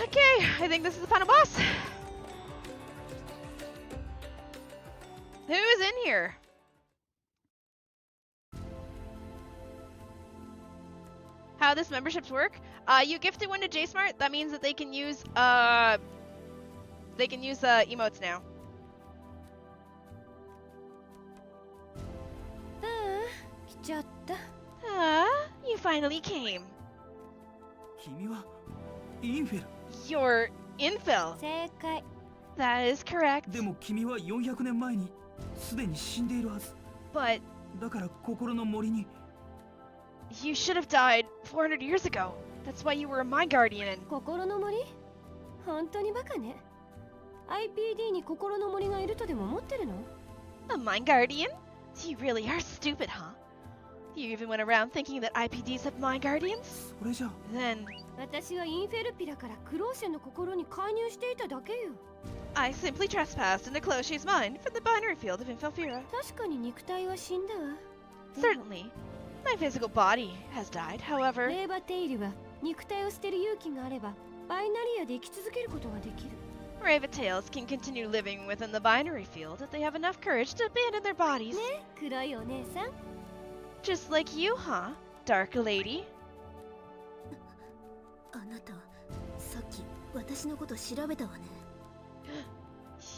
Okay, I think this is the final boss. Who is in here? How this memberships work? You gifted one to JSmart. That means that they can use emotes now. You finally came. You're Infel. That is correct. But you should have died 400 years ago. That's why you were a mind guardian. A mind guardian? You really are stupid, huh? You even went around thinking that IPDs have mind guardians? Then I simply trespassed into Clochier's mind from the binary field of Infilfira. Certainly. My physical body has died, however. Ravatails can continue living within the binary field if they have enough courage to abandon their bodies. Just like you, huh, Dark Lady?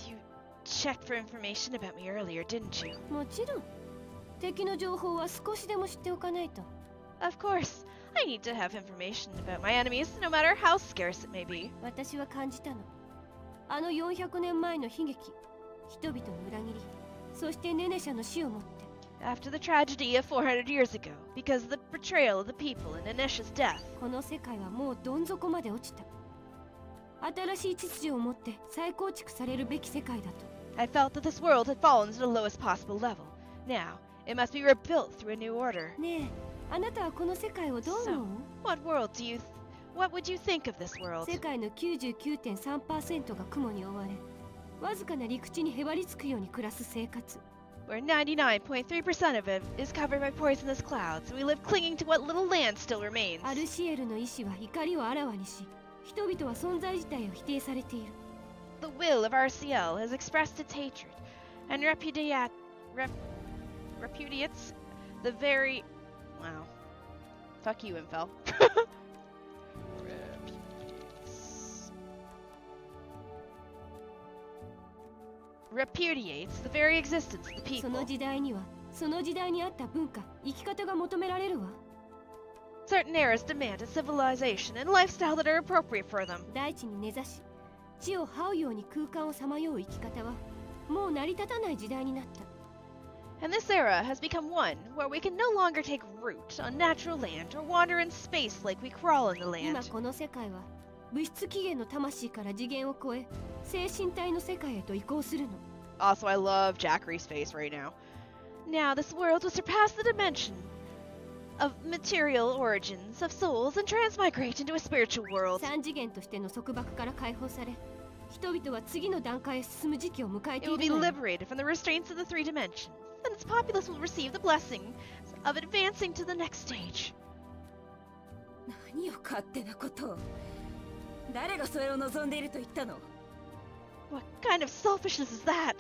You checked for information about me earlier, didn't you? Of course. I need to have information about my enemies, no matter how scarce it may be. After the tragedy of 400 years ago, because of the betrayal of the people and Inesha's death, I felt that this world had fallen to the lowest possible level. Now, it must be rebuilt through a new order. So, what would you think of this world? where 99.3% of it is covered by poisonous clouds, and we live clinging to what little land still remains. アルシエルの意志は怒りをあらわにし、人々は存在自体を否定されている。The will of RCL has expressed its hatred, and repudiates the very... Wow. Fuck you, Infel. Repudiates the very existence of the people. その時代には、その時代にあった文化、生き方が求められるわ。Certain eras demand a civilization and lifestyle that are appropriate for them. 大地に根ざし、地を這うように空間をさまよう生き方は、もう成り立たない時代になった。And this era has become one where we can no longer take root on natural land or wander in space like we crawl in the 今 land. この世界は、物質起源の魂から次元を超え、精神体の世界へと移行するの。Also, I love Jackery's face right now. Now, this world will surpass the dimension of material origins of souls and transmigrate into a spiritual world. 三次元としての束縛から解放され、人々は次の段階へ進む時期を迎え It て will い be るのよ。 liberated from the restraints of the three dimensions, and its populace will receive the blessing of advancing to the next stage. 何を勝手なことを。誰がそれを望んでいると言ったの？ What kind of selfishness is that?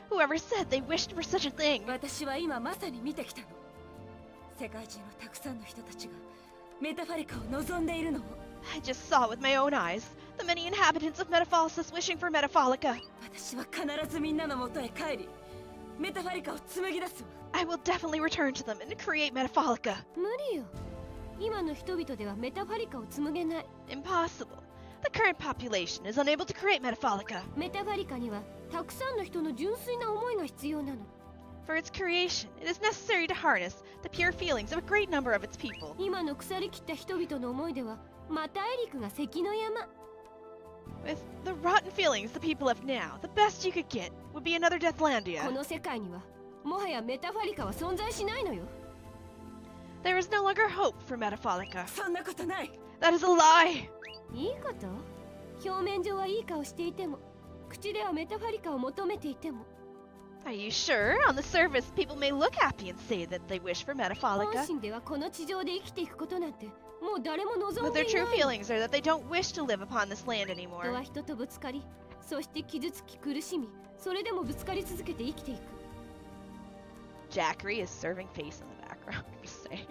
Whoever said they wished for such a thing? 私は今まさに見てきたの。世界中のたくさんの人たちがメタファリカを望んでいるのを。I just saw with my own eyes the many inhabitants of Metaphalsis wishing for Metafalica. 私は必ずみんなの元へ帰り、メタファリカを紡ぎ出すわ。I will definitely return to them and create Metafalica. 無理よ。今の人々ではメタファリカを紡げない。Impossible. The current population is unable to create Metafalica. メタファリカにはたくさんの人の純粋な思いが必要なの。For its creation, it is necessary to harness the pure feelings of a great number of its people. 今の腐りきった人々の思いでは、またエリクが関の山。With the rotten feelings the people have now, the best you could get would be another こ Deathlandia. の世界には、もはやメタファリカは存在しないのよ。There is no longer hope for Metafalica. そんなことない。 That is a lie! いいこと？表面上はいい顔していても、口ではメタファリカを求めていても。Are you sure? On the surface, people may look happy and say that they wish for 本 Metafalica. 心ではこの地上で生きていくことなんて、もう誰も望 But んで their いな true いの。 feelings are that they don't wish to live upon this land 人は anymore. 人とぶつかり、そして傷つき苦しみ、それでもぶつかり続けて生きていく。 Jackery is serving face in the background. Just saying.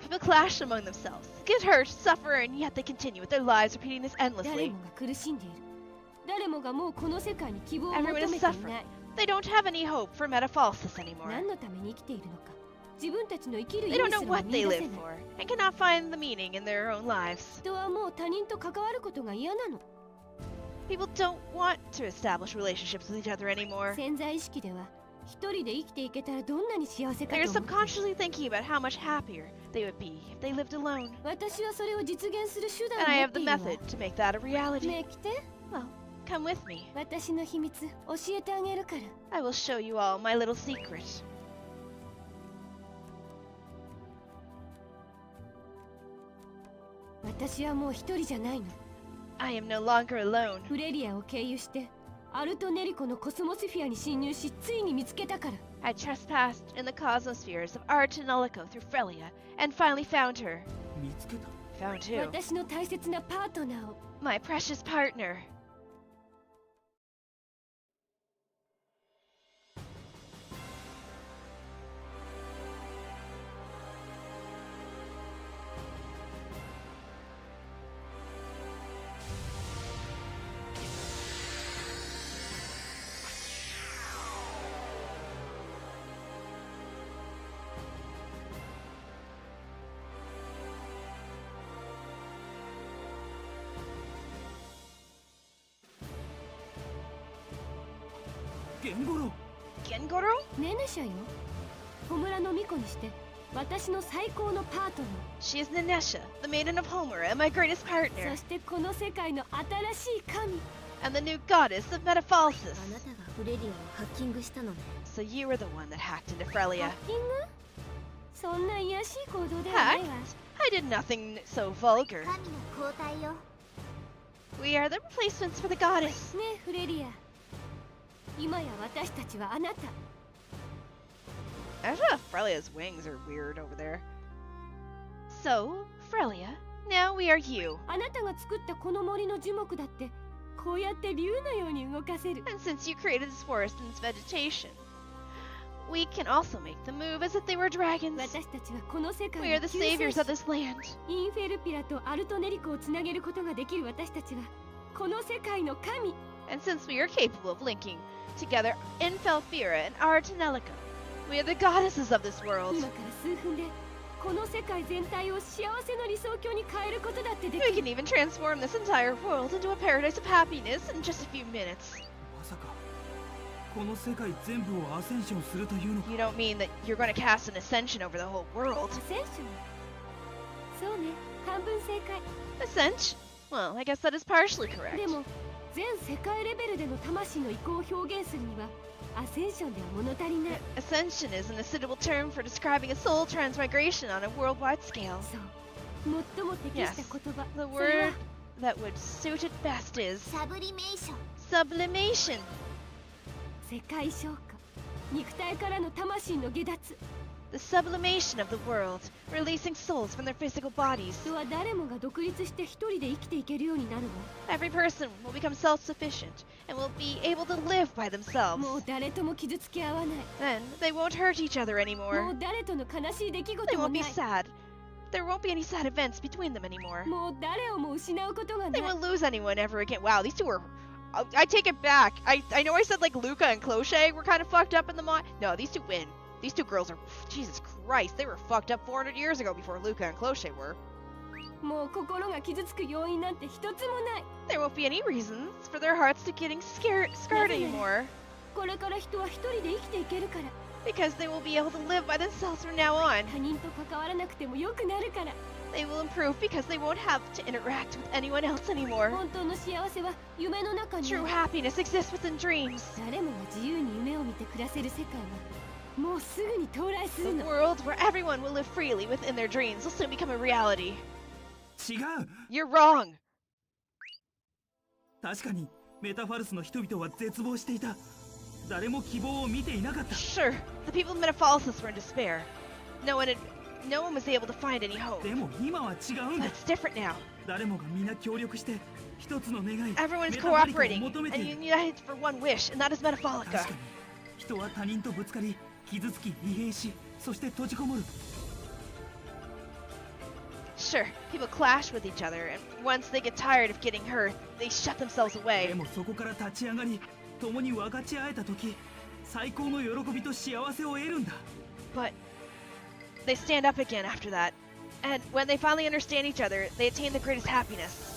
People clash among themselves, get hurt, suffer, and yet they continue with their lives repeating this 誰 endlessly. もが苦しんでいる。誰もがもうこの世界に希望を求 Everyone め is てい suffering. ない。 They don't have any hope for Metaphalsis anymore. 何のために生きているのか、自分たちの生きる意 They 味 don't す know ら what 見 they 出せ live ない。 for and cannot find the meaning in their own lives. 人はもう他人と関わることが嫌なの。 People don't want to establish relationships with each other anymore. 潜在意識では、一人で生きていけたらどんなに幸せか They're と思っている。 subconsciously thinking about how much happier they would be if they lived alone. 私はそれを実現する手 And I 段を持 have って the いるわ。 method to make that a reality. ねえ来て。 Well, come with me. 私の秘密教えてあげるから。 I will show you all my little secret. 私はもう一人じゃないの。 I am no longer alone. フレリアを経由してアルトネリコのコスモスフィアに侵入し、ついに見つけたから。 I trespassed in the cosmospheres of our Tonelico through Frelia and finally found her. 見つけた。 Found who? 私の大切なパートナーを。 My precious partner. Gengoro! Gengoro? ネネシャよ。ホムラの巫女にして私の最高のパートナ She is Nanesha, the maiden of Homer, and my greatest ー。 partner, そしてこの世界の新しい神。 and the new goddess of Metaphalsis. あなたがフレリアをハッキングしたのね。 So you were the one that hacked into ハ Frelia. ッキング？そんな卑しい行動ではないわ。 I did nothing so vulgar. 神の交代よ。 We are the replacements for the goddess. ねえフレリア。今や私たちはあなた、Actually, Frelia's wings are weird over there. So, Frelia, now we are you. あなたが作ったこの森の樹木だってこうやって竜のように動かせる。 And since you created this forest and its vegetation, we can also make them move as if they were dragons. 私たちはこの世界 We are の the 救世 saviors 主 of this land. インフェルピラとアルトネリコをつなげることができる私たちはこの世界の神。 And since we are capable of linking together Infelfira and our Tonelico, we are the goddesses of this world. 今から数分でこの世界全体を幸せの理想郷に変えることだってで We き can る。 even transform this entire world into a paradise of happiness in just a few minutes. まさかこの世界全部をアセンションするというのか。 You don't mean that you're going to cast an ascension over the whole world? アセンション。そうね、半分正解。 Ascension? Well, I guess that is partially correct. でも全世界レベルでの魂の移行を表現するにはアセンションでは物足りない。 Ascension is an suitable term for describing a soul transmigration on a worldwide scale. そう。最も適した言葉。 The それは word that would suit it best is サブリメーション。 sublimation. 世界昇華。肉体からの魂の下脱。 The sublimation of the world, releasing souls from their physical bodies. 人は誰もが独立して一人で生きていけるようになるわ。 Every person will become self-sufficient and will be able to live by themselves. もう誰とも傷つけ合わない。 Then they won't hurt each other も anymore. う誰との悲しい出来 They 事も won't be ない。 sad. There won't be any sad events between them anymore. もう誰をも失うことがな They い。 won't lose anyone ever again. Wow, these two are... I take it back. I know I said like Luca and Cloche were kind of fucked up in the mod. No, these two win. These two girls are... Jesus Christ, they were fucked up 400 years ago before Luca and Cloche were. もう心が傷つく要因なんて一つもない。 There won't be any reasons for their hearts to getting scared anymore. これから人は一人で生きていけるから。 Because they will be able to live by themselves from now on. 他人と関わらなくても良くなるから。 They will improve because they won't have to interact with anyone else anymore. 本当の幸せは夢の中にあ True る。 happiness exists within dreams. 誰もが自由に夢を見て暮らせる世界はもうすぐに到来す The るの。 world where everyone will live freely within their dreams will soon become a reality. 違う。 You're wrong. 確かにメタファルスの人々は絶望していた。誰も希望を見ていなかった。 Sure, the people of Metafalica were in despair. No one was able to find any hope. でも今は違うんだ。 But it's different now. 誰もが皆協力して一つの願い、 Everyone is メタファリカを cooperating 求めて and いる。 united for one wish, and that is 確 Metafalica. かに人は他人とぶつかり傷つき疲弊し、そして閉じこもる。 Sure, people clash with each other, and once they get tired of getting hurt, they shut themselves で away. もそこから立ち上がり共に分かち合えた時、最高の喜びと幸せを得るんだ。 But they stand up again after that. And when they finally understand each other, they attain the greatest happiness.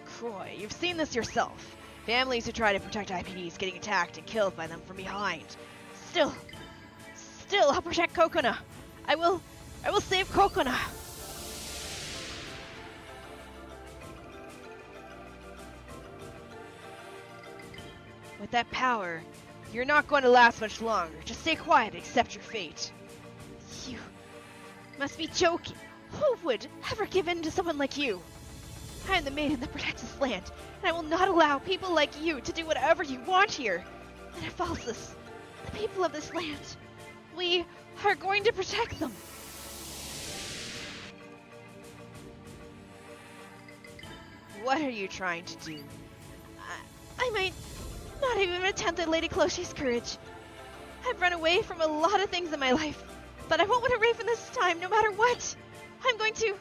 Croy, you've seen this yourself. Families who try to protect IPDs getting attacked and killed by them from behind. Still, I'll protect Kokona. I will save Kokona. With that power, you're not going to last much longer. Just stay quiet and accept your fate. You must be joking. Who would ever give in to someone like you? I am the maiden that protects this land, and I will not allow people like you to do whatever you want here. And if Falsus, the people of this land, we are going to protect them. What are you trying to do? I might not even attempt at Lady Cloche's courage. I've run away from a lot of things in my life, but I won't run away from this time, no matter what. I'm going to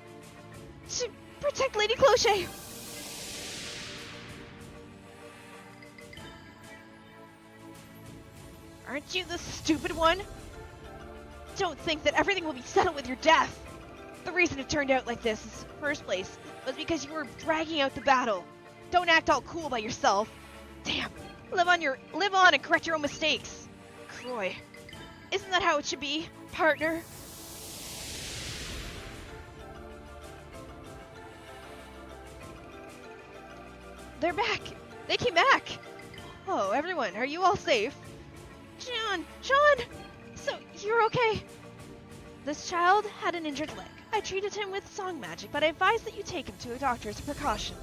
protect Lady Cloche. Aren't you the stupid one? Don't think that everything will be settled with your death. The reason it turned out like this in the first place was because you were dragging out the battle. Don't act all cool by yourself. Damn. Live on and correct your own mistakes. Croy, isn't that how it should be, partner? They're back. They came back. Oh, everyone, are you all safe? John! So, you're okay? This child had an injured leg. I treated him with song magic, but I advise that you take him to a doctor as a precaution.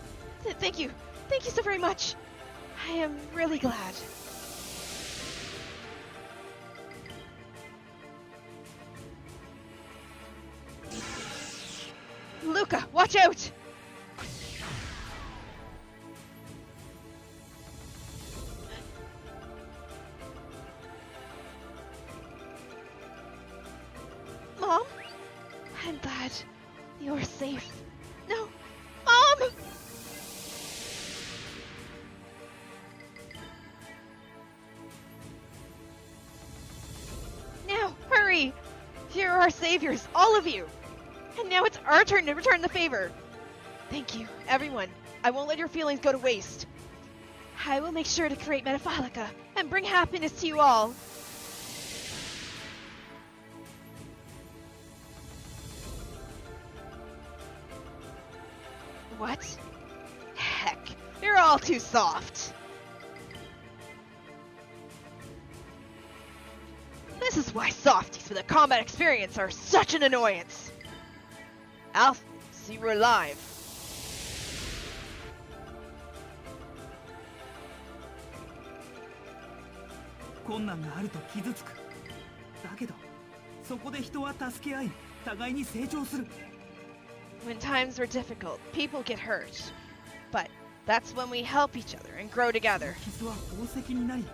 Thank you. Thank you so very much. I am really glad. Luca, watch out! Mom? I'm glad you're safe. No! Mom! Now, hurry! Here are our saviors, all of you! And now it's our turn to return the favor. Thank you, everyone. I won't let your feelings go to waste. I will make sure to create Metafalica and bring happiness to you all. What? Heck, you're all too soft. This is why softies with a combat experience are such an annoyance. I'll see we're live.困難があると傷つく。だけど、そこで人は助け合い、互いに成長する。When times were difficult, people get hurt. But that's when we help each other and grow together. 傷は宝石になり、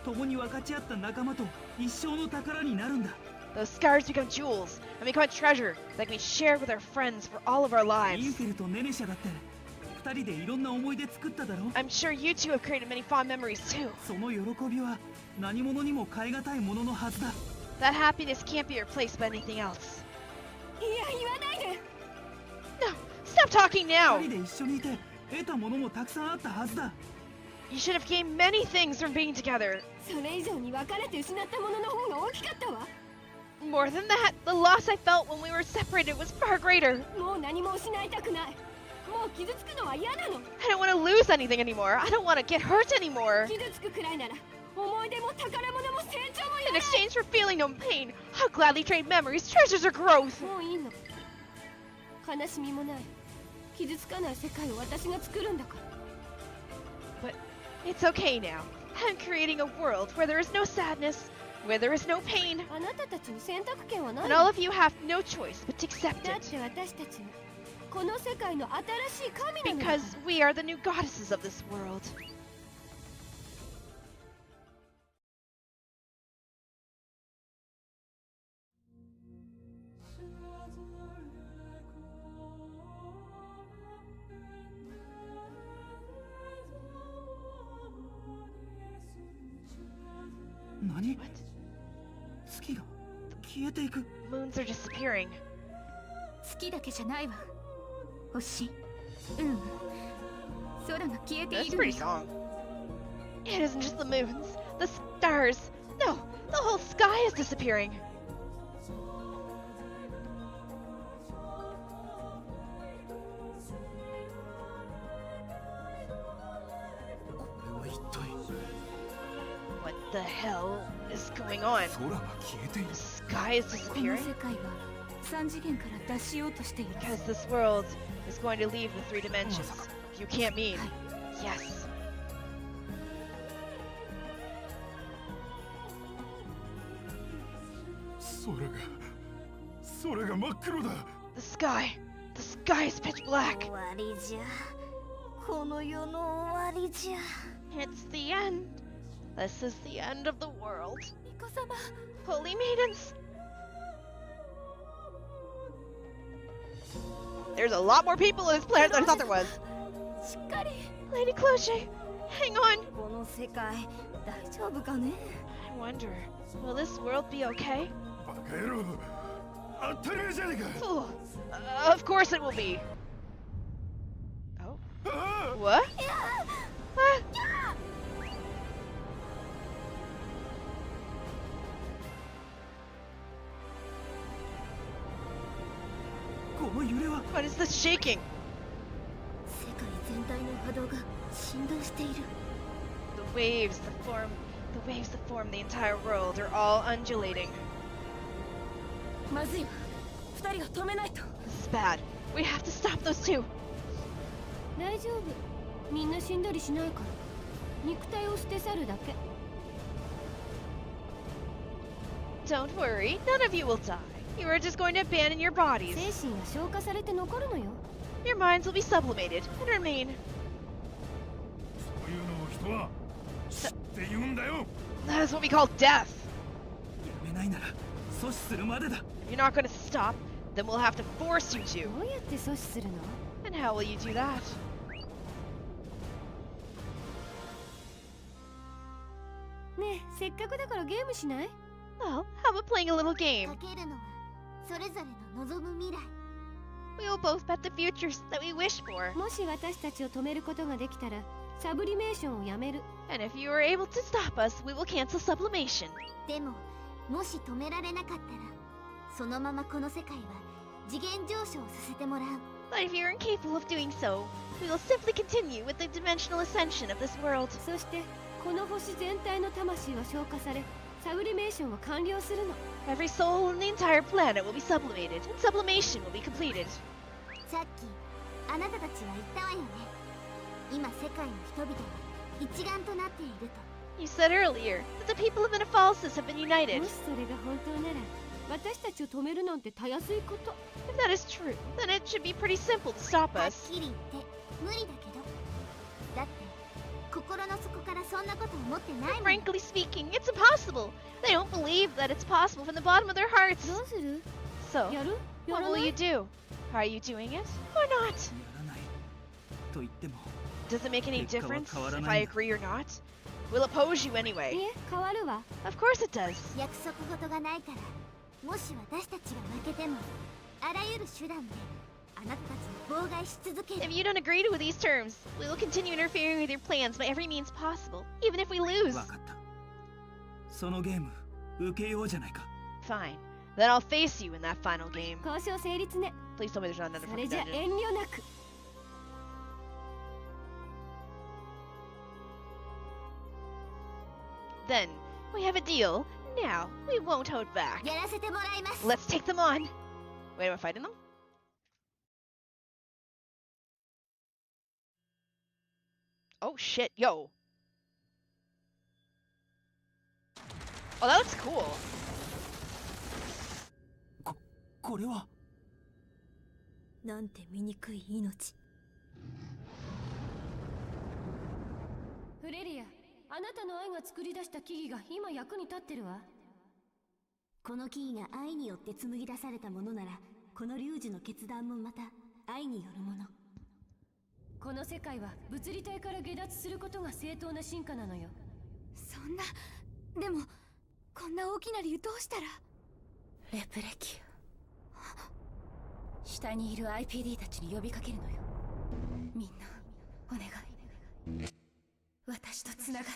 共に分かち合った仲間と一生の宝になるんだ。Those scars become jewels and become a treasure that can be shared with our friends for all of our イン lives. フェルとネネシャだって二人でいろんな思い出作っただろ。 I'm sure you two have created many fond memories too. その喜びは何者にも代え難いもののはずだ。 That happiness can't be replaced by anything else. いや言わないで。 No, stop talking 二 now. 人で一緒にいて得たものもたくさんあったはずだ。 You should have gained many things from being together. それ以上に別れて失ったものの方が大きかったわ。 More than that, the loss I felt when we were separated was far greater. もう何も失いたくない。もう傷つくのは嫌なの。 I don't want to lose anything anymore. I don't want to get hurt anymore. 傷つくくらいなら思い出も宝物も成長もいら In ない。 exchange for feeling no pain, I'll gladly trade memories, treasures, or growth. もういいの。悲しみもない。傷つかない世界を私が作るんだから。 But it's okay now. I'm creating a world where there is no sadness, where there is no pain, あなたたちに選択権はない and の。 all of you have no choice but to accept だっ it. て私たちはこの世界の新しい神なのだから。 Because we are the new goddesses of this world.何？ What? 月が消えていく。 Moons are disappearing. 月だけじゃないわ。星。空が消えて That's いる pretty strong. It isn't just the moons, the stars. No, the whole sky is disappearing. これは一体 What the hell is going on? 空が消えている The sky is この disappearing? 世界は三次元から脱しようとしている。 Because this world is going to leave the three dimensions. You can't mean. Yes. 空が真っ黒だ The sky is pitch black. 終わりじゃ。この世の終わりじゃ。 It's the end. This is the end of the world. 巫女様。 Holy maidens. There's a lot more people on this planet than I thought there was. しっかり。 Lady Cloche, hang on. この世界大丈夫かね。 I wonder, will this world be okay? バカ野郎当たり前じゃねえか Fool. Of course it will be. Oh. ああ What? Ah. この揺れは What is this shaking? 世界全体の波動が振動している。 The waves that form the entire world are all undulating. まずいわ。二人が止めないと。 This is bad. We have to stop those two. 大丈夫。みんな死んだりしないから肉体を捨て去るだけ。 Don't worry, none of you will die. You are just going to abandon your bodies. 精神は消化されて残るのよ。 Your minds will be sublimated and remain. そういうのを人は死って言うんだよ。 That is what we call death. やめないなら阻止するまでだ。 If you're not going to stop, then we'll have to force you to. どうやって阻止するの？ And how will you do that? ねえ、せっかくだからゲームしない？ Well, how about playing a little game? かけるのはそれぞれの望む未来。 We will both bet the futures that we wish for. もし私たちを止めることができたら、サブリメーションをやめる。 And if you are able to stop us, we will cancel sublimation. でも、もし止められなかったら、そのままこの世界は次元上昇させてもらう。 But if you're incapable of doing so, we will simply continue with the dimensional ascension of this world. そしてこの星全体の魂は消化され、サブリメーションは完了するの。 Every soul in the entire planet will be sublimated, and sublimation will be completed. さっきあなたたちは言ったわよね。今世界の人々は一丸となっていると。 You said earlier that the people of Metaphalsis have been united. もしそれが本当なら、私たちを止めるなんてたやすいこと。 If that is true, then it should be pretty simple to stop はっ us. きり言って無理だけど。だって心の底からそんなこと思ってないもん。 Frankly speaking, it's impossible. They don't believe that it's possible from the bottom of their hearts. どうする？ So, やる？や what ら will ない？ you do? Are you doing it or not? やらないと言っても Does it make any 結果は difference 変わら if ない I agree or not? We'll oppose you い anyway. え、変わるわ。 Of course it does. 約束事がないから、もし私たちが負けても、あらゆる手段であなたたちを妨害し続ける。 If you don't agree with these terms, we will continue interfering with your plans by every means possible, even if we lose. 分かった。そのゲーム受けようじゃないか。 Fine. Then I'll face you in that final game. 交渉成立ね。 Please tell me there's not another それ fucking じゃ dungeon. 遠慮なく。 Then, we have a deal. Now, we won't hold back. やらせてもらいます。 Let's take them on. Wait, am I fighting them? Oh shit, yo. Oh, that looks cool. これはなんて醜い命。フレリア、あなたの愛が作り出した木々が今役に立ってるわ。この木々が愛によって紡ぎ出されたものなら、この龍樹の決断もまた愛によるもの。この世界は物理体から下脱することが正当な進化なのよ。そんな、でもこんな大きな理由どうしたら。レプレキュー。下にいる IPD たちに呼びかけるのよ。みんなお願い、私とつながって。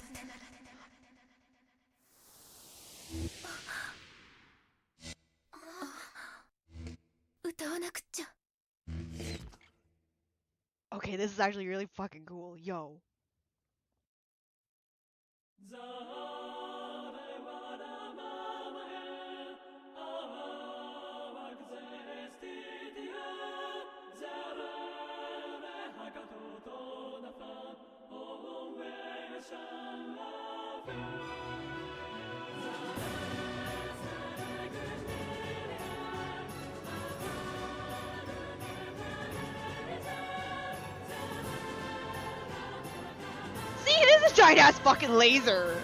歌わなくっちゃ。 Okay, this is actually really fucking cool. Yo. See, it is a giant ass fucking laser.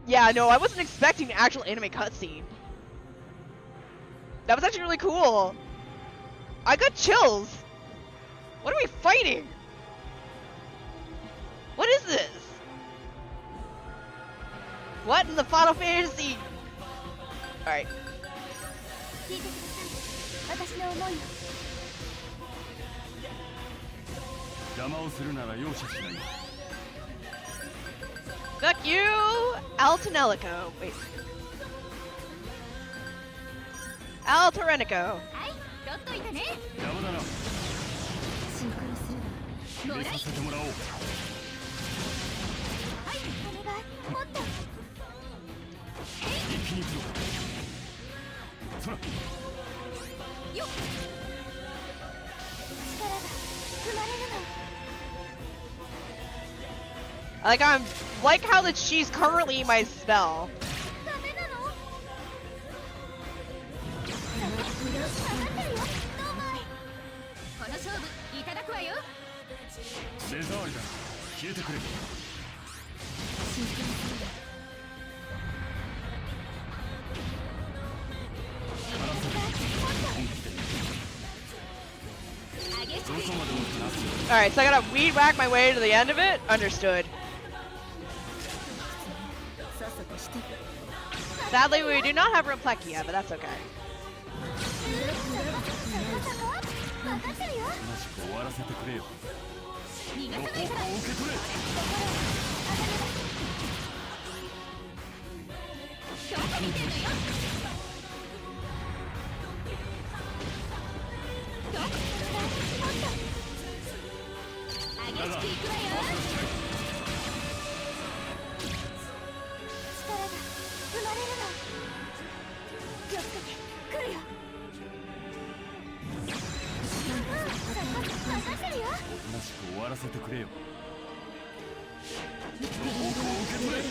Yeah, no, I wasn't expecting an actual anime cutscene. That was actually really cool. I got chills. What are we fighting? What is this? What in the Final Fantasy? Alright. 聞いてください。私の思いを。邪魔をするなら容赦しない。 Fuck you, Tonelico. Wait. Tonelico. はい、取っといてね。邪魔だな。シンクロするなら決めさせてもらおう。はいお願いもっと一気に行くぞ。そらよっ力が生まれるの like how that she's currently my spell. ダメなの下がってるよどうまいこの勝負いただくわよ目障りだ。消えてくれ。どこまでもなす。 Alright, so I gotta weed whack my way to the end of it? Understood. Sadly, we do not have Repleki yet, but that's okay. 分かってるよ話終わらせてくれよ。逃がの方向を受けさないから取れ。どこ見てんのよどこもっと激しくいくわよ力が生まれるの気をつけて来るよ分かってるよおとなしく終わらせてくれよ。の方向を受け取れ。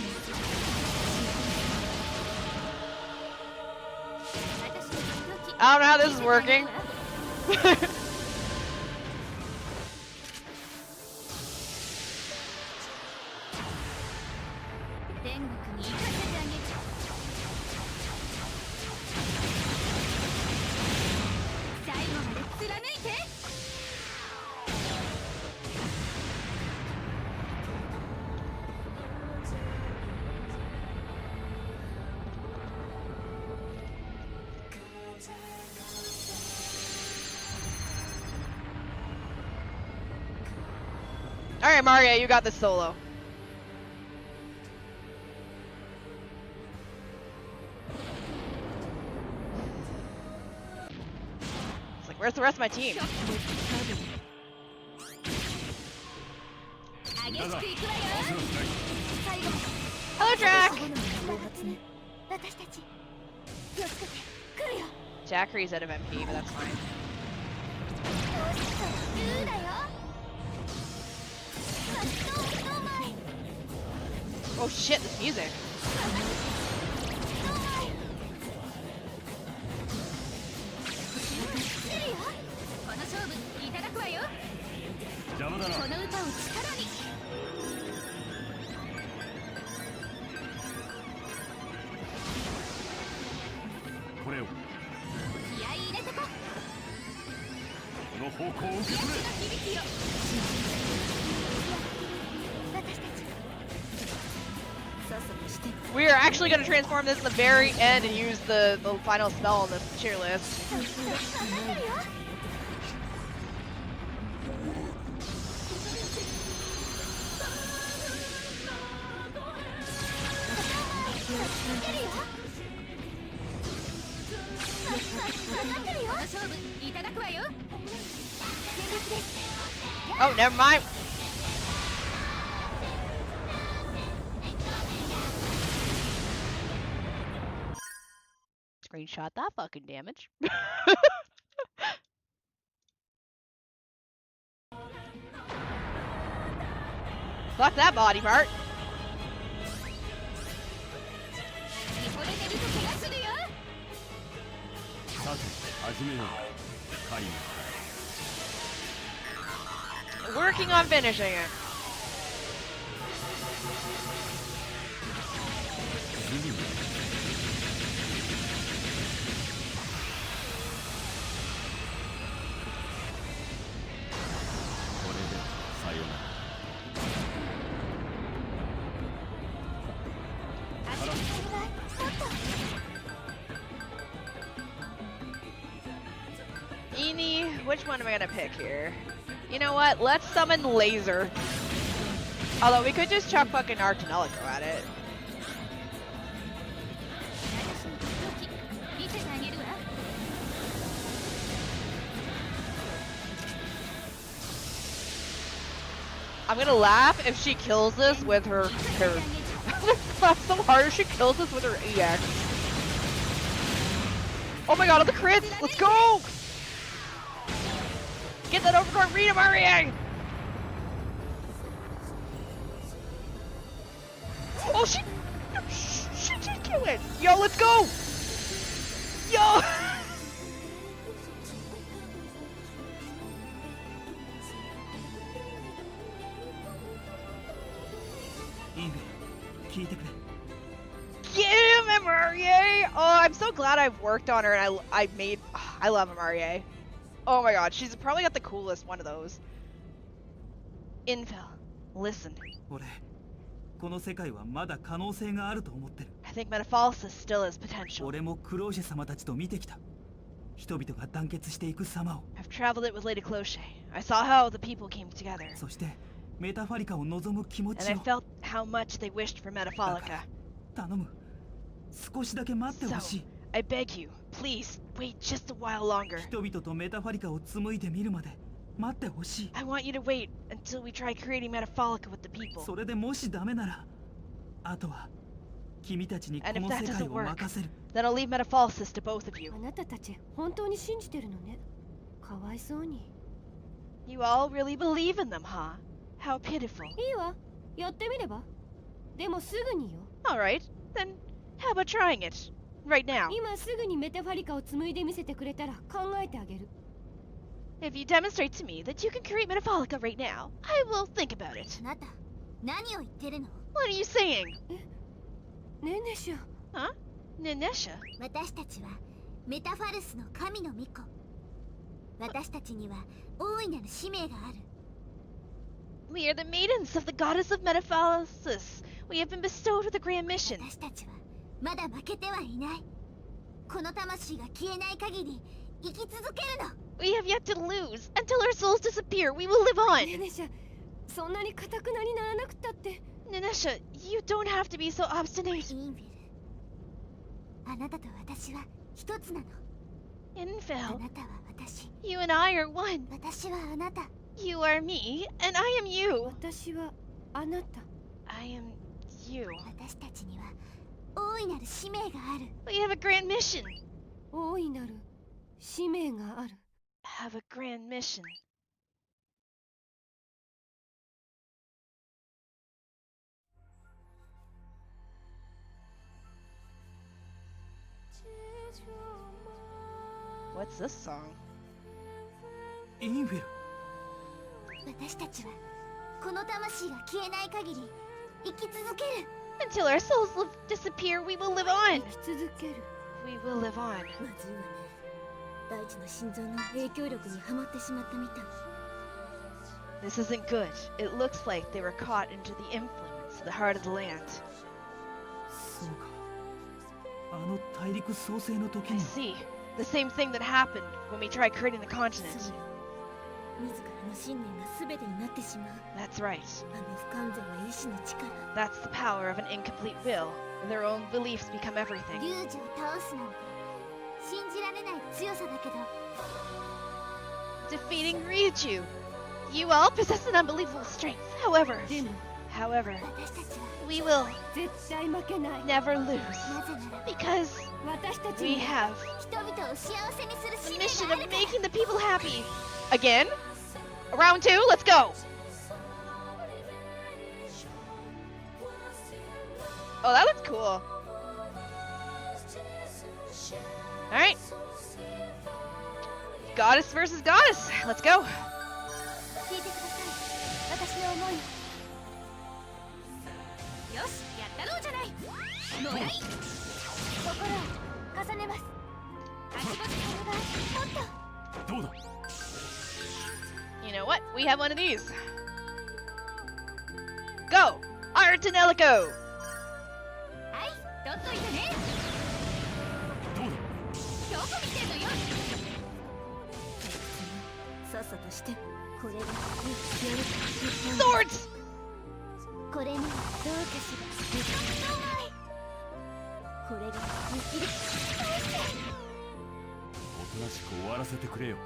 私の武器 I don't know how this is working. 天国に行かせてあげる最後まで貫いて Alright, Maria, you got this solo. It's like, where's the rest of my team? 激しくいくわよ最後 Hello, Jack! 私たち気をつけて来るよ Jackery's out of MP, but that's fine. ルーだよどうまい Oh shit, this music. どうまい来るよこの勝負いただくわよ邪魔だな。この歌を力にこれを。気合い入れてここの方向を受け取れ。響きよ私たち We are actually going to transform this at the very end and use the final spell on the cheer list. 分かってるよ Oh, never mind. Screenshot that fucking damage. Fuck that body part. さて始めよう。カイム。 Working on finishing it. これでさよなら。 Eenie, which one am I gonna pick here? You know what? Let's summon Laser. Although we could just chuck fucking our Tonelico at it. I'm gonna laugh if she kills this with her. Laugh so hard if she kills this with her EX. Oh my god, on the crits! Let's go! Get that overcourt read of REA! Oh, she did kill it! Yo, let's go! Yo! Get him, MREA! Oh, I'm so glad I've worked on her and I love MREA. Oh my god, she's probably got the coolest one of those. Infel, listen. 俺この世界はまだ可能性があると思ってる。 I think Metafalica still has potential. 俺もクローシェ様たちと見てきた。人々が団結していく様を。 I've traveled it with Lady Cloche. I saw how the people came together. そしてメタファリカを望む気持 And ち I を。 felt how much they wished for Metafalica. 頼む。少しだけ待ってほし So, い。 I beg you, please wait just a while longer. 人々とメタファリカを紡いでみるまで待ってほしい。 I want you to wait until we try creating Metafalica with the people. それでもしダメなら、あとは君たちにこ And if の that 世界 doesn't を work, 任せる。 then I'll leave Metafalica to both of you. あなたたち本当に信じてるのね。かわいそうに。 You all really believe in them, huh? How pitiful. いいわ。やってみれば。でもすぐによ。 Alright, then how about trying it? Right now. 今すぐにメタファリカを紡いでみせてくれたら考えてあげる。 If you demonstrate to me that you can create Metafalica right now, I will think about it. あなた何を言ってるの？ What are you saying? ねえねしゃ。 Huh? Nanesha? 私たちはメタファルスの神の御子。私たちには大いなる使命がある。 We are the maidens of the goddess of Metaphalis. We have been bestowed with a grand mission. 私たちはまだ負けてはいない。この魂が消えない限り生き続けるの。 We have yet to lose. Until our souls disappear, we will live ねえ on. ねしゃ。そんなに固くなにならなくったって。 Nanesha, you don't have to be so obstinate. インフェル、あなたと私は一つなの。あ Infel, なたは私、 you and I are one. 私はあなた。 You are me, and I am you. 私はあなた。 I am you. 私たちには大いなる使命がある。 We have a grand mission. 大いなる使命がある。 Have a grand mission. What's this song? インフェル。私たちはこの魂が消えない限り生き続ける。 Until our souls disappear, we will live on. 生き続ける。 We will live on. まずいわね。大地の心臓の影響力にはまってしまったみたい。 This isn't good. It looks like they were caught into the influence of the heart of the land. そうか。あの大陸創生の時 I に see. The same thing that happened when we tried creating the continent. そうよ。自らの信念が全てになってしまう。 That's right. あの不完全な意志の力。 That's the power of an incomplete will. Their own beliefs become everything. リュウジを倒すなんて信じられない強さだけど、 Defeating Ryuju. You all possess an unbelievable strength. However, でも 私たちは we will 絶対負けない。 never lose. なぜなら Because 私たち we に have 人々を幸せにする the 使 mission 命が of あるから。 making the people happy. Again? Round two, let's go. Oh, that looks cool. Alright. Goddess versus goddess. Let's go. 聞いてください、私の思い。よし、やったろうじゃない。もらい。心を重ねます。足元がもっと。どうだ。 You know what? We have one of these. Go! Our Tonelico! はい、取っといてね。どうだ。どこ見てんのよ。さっさとして。これが Swords! これにはどうかしら。これがおとなしく終わらせてくれよ。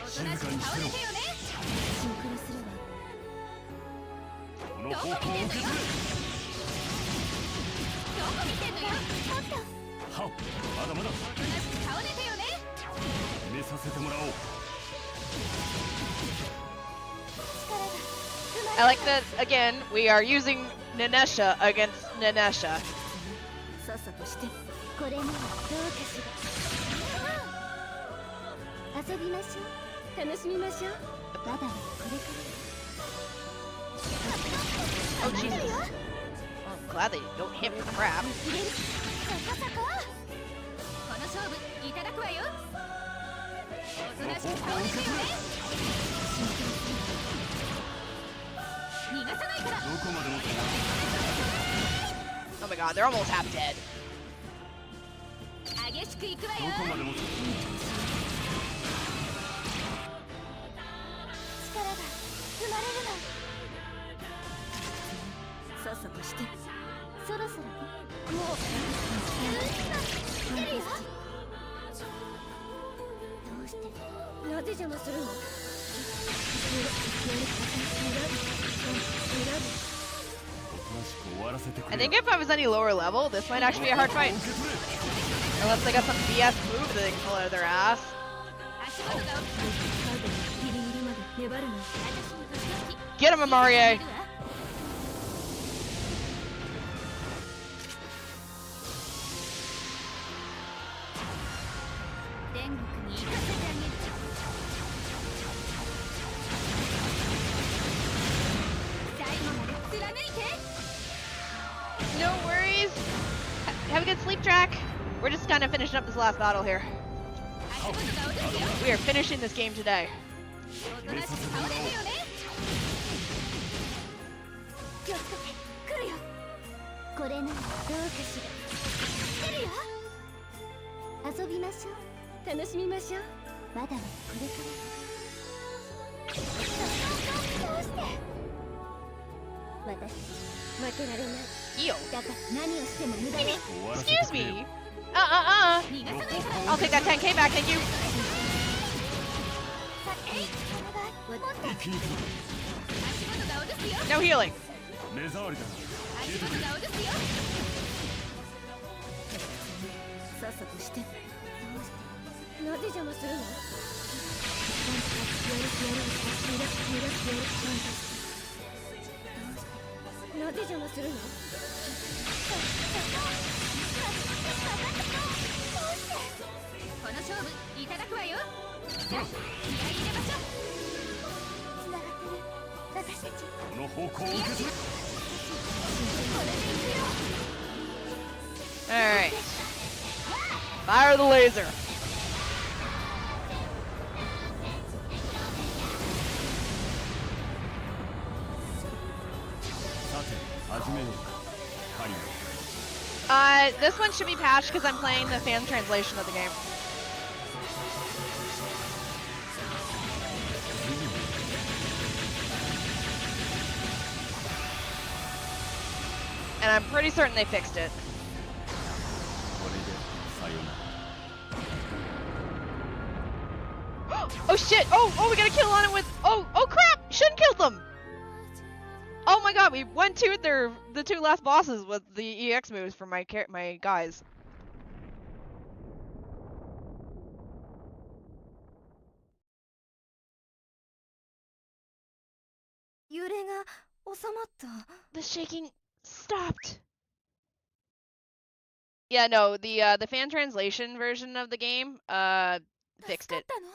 静かにしてろ。シンクロすればの方向を受け取れ。どこ見てんのよ。ちょっとはっ、まだまだ。おとなしく倒れてよね。決めさせてもらおう。 I like that, again, we are using Nanesha against Nanesha. さっさとして。これにはどうかしら。遊びましょう。楽しみましょう。まだこれから。 Oh, Jesus. Well, I'm glad they don't hit me with crap. そこそこ。この勝負いただくわよ。おとなしく倒れてよね。逃がさないから。どこまでも。 Oh my god, they're almost half dead. 激しくいくわよ。どこまでも。力が生まれるの。さっさとして。そろそろね。もう来てるよ。どうしてなぜ邪魔するの？おとなしく終わらせてく I れ。 think if I was any lower level, this might actually be a hard fight. 受け取れ。 Unless they got some BS move that they can pull out of their ass. 足元がギリギリまで粘るの。 Get him, Amarie! 天国に行かせてあげる。最後まで貫いて。 No worries. Have a good sleep track. We're just kind of finishing up this last battle here. 足元が落とすよ。 We are finishing this game today. おとなしく倒れてよね。気をつけて。来るよ。これならどうかしら。来てるよ。遊びましょう。楽しみましょう。まだまだこれから。どうして。私負けられない。 Eo. だから何をしても無駄よ。 Excuse me. 逃がさないから。 I'll take that 10k back, thank you. さえい。お願い。もっと。一気に来る。足元が落とすよ。 No healing. 目障りだな。足元が落とすよ。さっさとして。なぜ邪魔するの？なぜ邪魔するの？この勝負いただくわよ。さあ、気合い入れましょう。つながってる。私たち。この方向を受け取れ。 Alright. Fire the laser. さて、始めようか。カイナ。 This one should be patched because I'm playing the fan translation of the game. And I'm pretty certain they fixed it. これでさよなら。 Oh shit! Oh, we got a kill on it with. Oh crap! Shouldn't killed them. Oh my god, we went to the two last bosses with the EX moves for my guys. 揺れが収まった。 The shaking stopped. Yeah, no, the fan translation version of the game fixed 助かっ it. たの？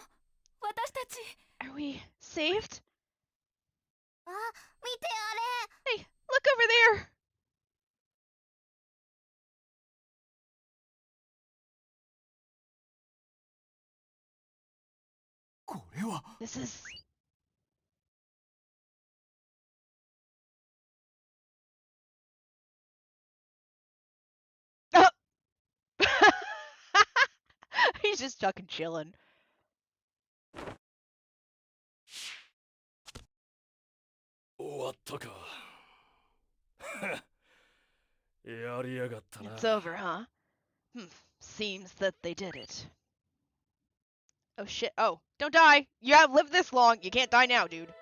私たち。 Are we saved? あ、見てあれ。 Hey, look over there. これは。 This is. Oh! He's just fucking chilling. 終わったか。やりやがったな。 It's over, huh? Seems that they did it. Oh shit. Oh, don't die. You have lived this long. You can't die now, dude.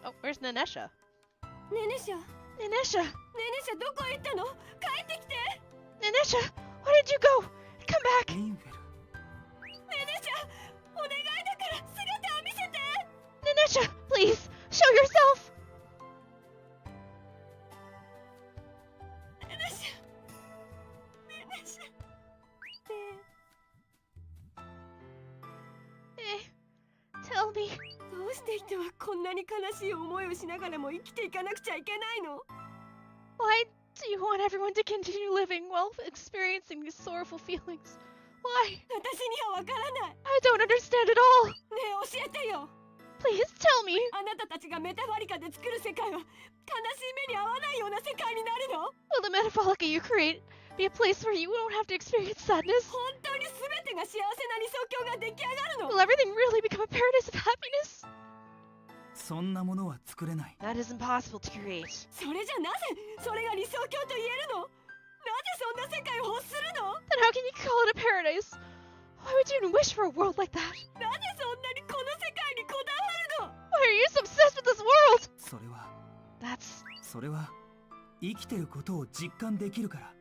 Oh, where's Nanesha? ネネシャ Nanesha! ネネシャどこへ行ったの？帰ってきて。 Nanesha! Where did you go? Come back! インフェル。ネネシャお願いだから姿を見せて。 Nanesha, please! Show yourself! ネネシャネネシャで Tell me. どうして人はこんなに悲しい思いをしながらも生きていかなくちゃいけないの？ Why do you want everyone to continue living while experiencing these sorrowful feelings? Why? 私にはわからない。 I don't understand at all! ねえ教えてよ。 Please tell me! あなたたちがメタファリカで作る世界は悲しい目に遭わないような世界になるの？ Will the Metafalica you create be a place where you won't have to experience sadness? 本当に全てが幸せな理想郷が出来上がるの？ Will everything really become a paradise of happiness? そんなものは作れない。 That is impossible to create. それじゃなぜそれが理想郷と言えるの？なぜそんな世界を欲するの？ Then how can you call it a paradise? Why would you even wish for a world like that? なぜそんなにこの世界にこだわるの？ Why are you so obsessed with this world? それは生きてることを実感できるから。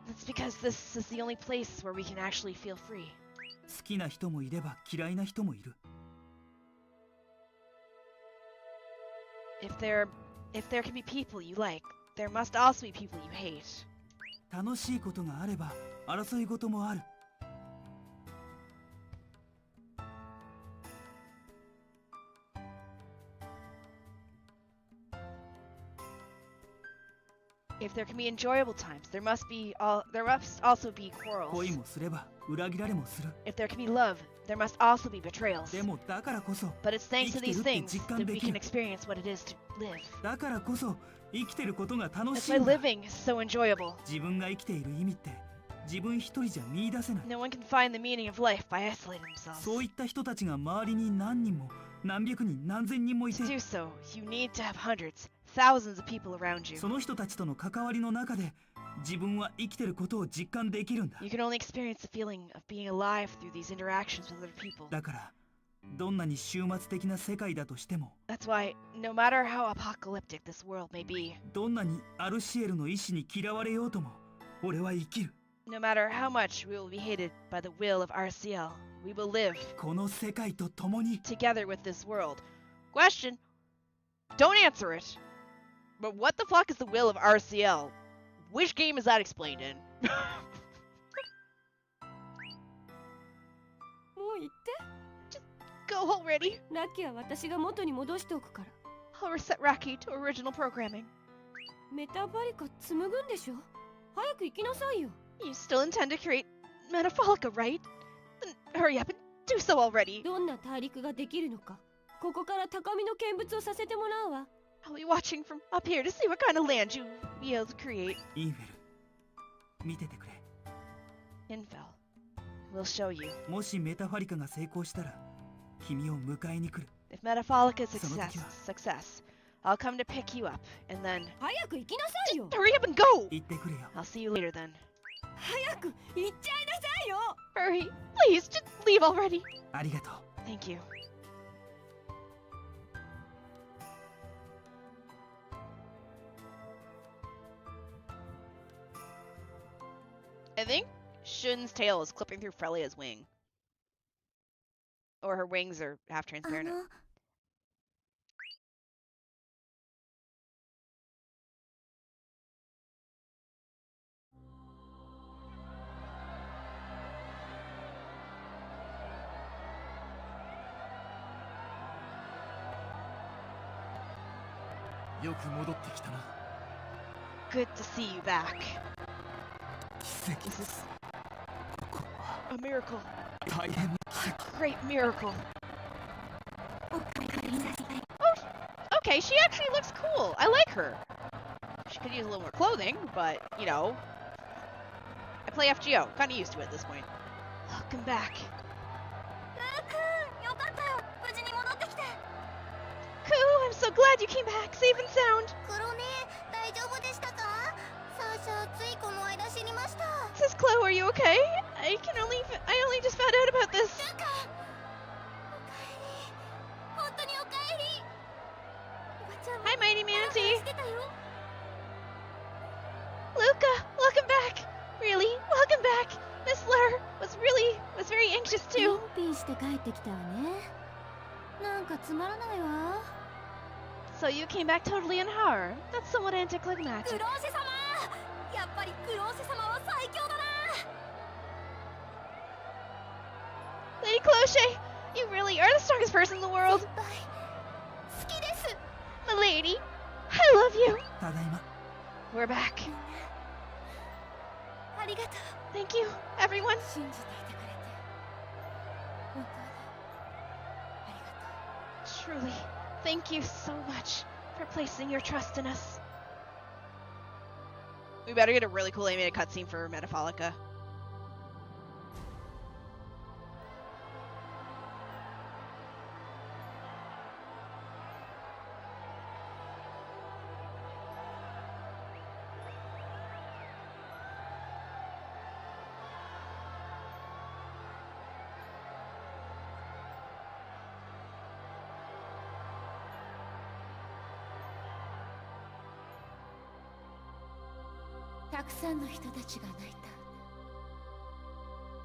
That's because this is the only place where we can actually feel free. 好きな人もいれば嫌いな人もいる。 If there can be people you like, there must also be people you hate. 楽しいことがあれば争い事もある。 If there can be enjoyable times, there must also be quarrels. 恋もすれば裏切られもする。 If there can be love, there must also be betrayals. でもだからこそ But it's thanks to 生きて these るって things 実感 that で we き can る。 experience what it is to live. だからこそ生きてることが楽 That's しい why んだ。 living is so enjoyable. 自分が生きている意味って自分一人じゃ見出せない。 No one can find the meaning of life by isolating themselves. そういった人たちが周りに何人も何百人何千人もい To て、 do so, you need to have hundreds, thousands of people around you. その人たちとの関わりの中で自分は生きてることを実感できるんだ。 You can only experience the feeling of being alive through these interactions with other people. だからどんなに終末的な世界だとしても、 That's why, no matter how apocalyptic this world may be, どんなにアルシエルの意志に嫌われようとも、俺は生きる。 no matter how much we will be hated by the will of RCL, we will live この世界と共に。 together with this world. Question: don't answer it. But what the fuck is the will of RCL? Which game is that explained in? もう行って。 Go already. ラッキーは私が元に戻しておくから。 I'll reset Raki to original programming. メタファリカ紡ぐんでしょ？早く行きなさいよ。 You still intend to create Metafalica, right? Then hurry up and do so already. どんな大陸ができるのか、ここから高みの見物をさせてもらうわ。 I'll be watching from up here to see what kind of land you'll be able to create. インフェル、見ててくれ。 Infel. We'll show you. もしメタファリカが成功したら君を迎えに来る。 If Metafalica is その時は。 success, I'll come to pick you up, and then 早く行きなさいよ。 hurry up and go! 行ってくれよ。 I'll see you later then. 早く行っちゃいなさいよ。 Hurry, please, just leave already. ありがとう。 Thank you. I think Shun's tail is clipping through Frelia's wing. Or her wings are half transparent. よく戻ってきたな。 Good to see you back. 奇跡 This is これは a miracle. 大変な A great miracle. Okay, she actually looks cool. I like her. She could use a little more clothing, but, you know. I play FGO. Kinda used to it at this point. Welcome back. ルーくん、よかったよ。無事に戻ってきて。 Koo, I'm so glad you came back, safe and sound. 黒ね、大丈夫でしたか？サーシャ、ついこの間死にました。 Says Chloe, are you okay? I only just found out about this. ルカ、おかえり。本当におかえり。帰ってきたわね。なんかつまらないわ。 So you came back totally in horror. That's somewhat anticlimactic. クローシェ様、やっぱりクローシェ様は最強だな。 Lady Cloche, you really are the strongest person in the world. 先輩、好きです。 Milady, I love you. ただいま。 We're back. ありがとう。 Thank you, everyone. 信じていてくれて本当にありがとう。 Truly, thank you so much for placing your trust in us. We better get a really cool animated cutscene for Metafalica.「たくさんの人たちが泣い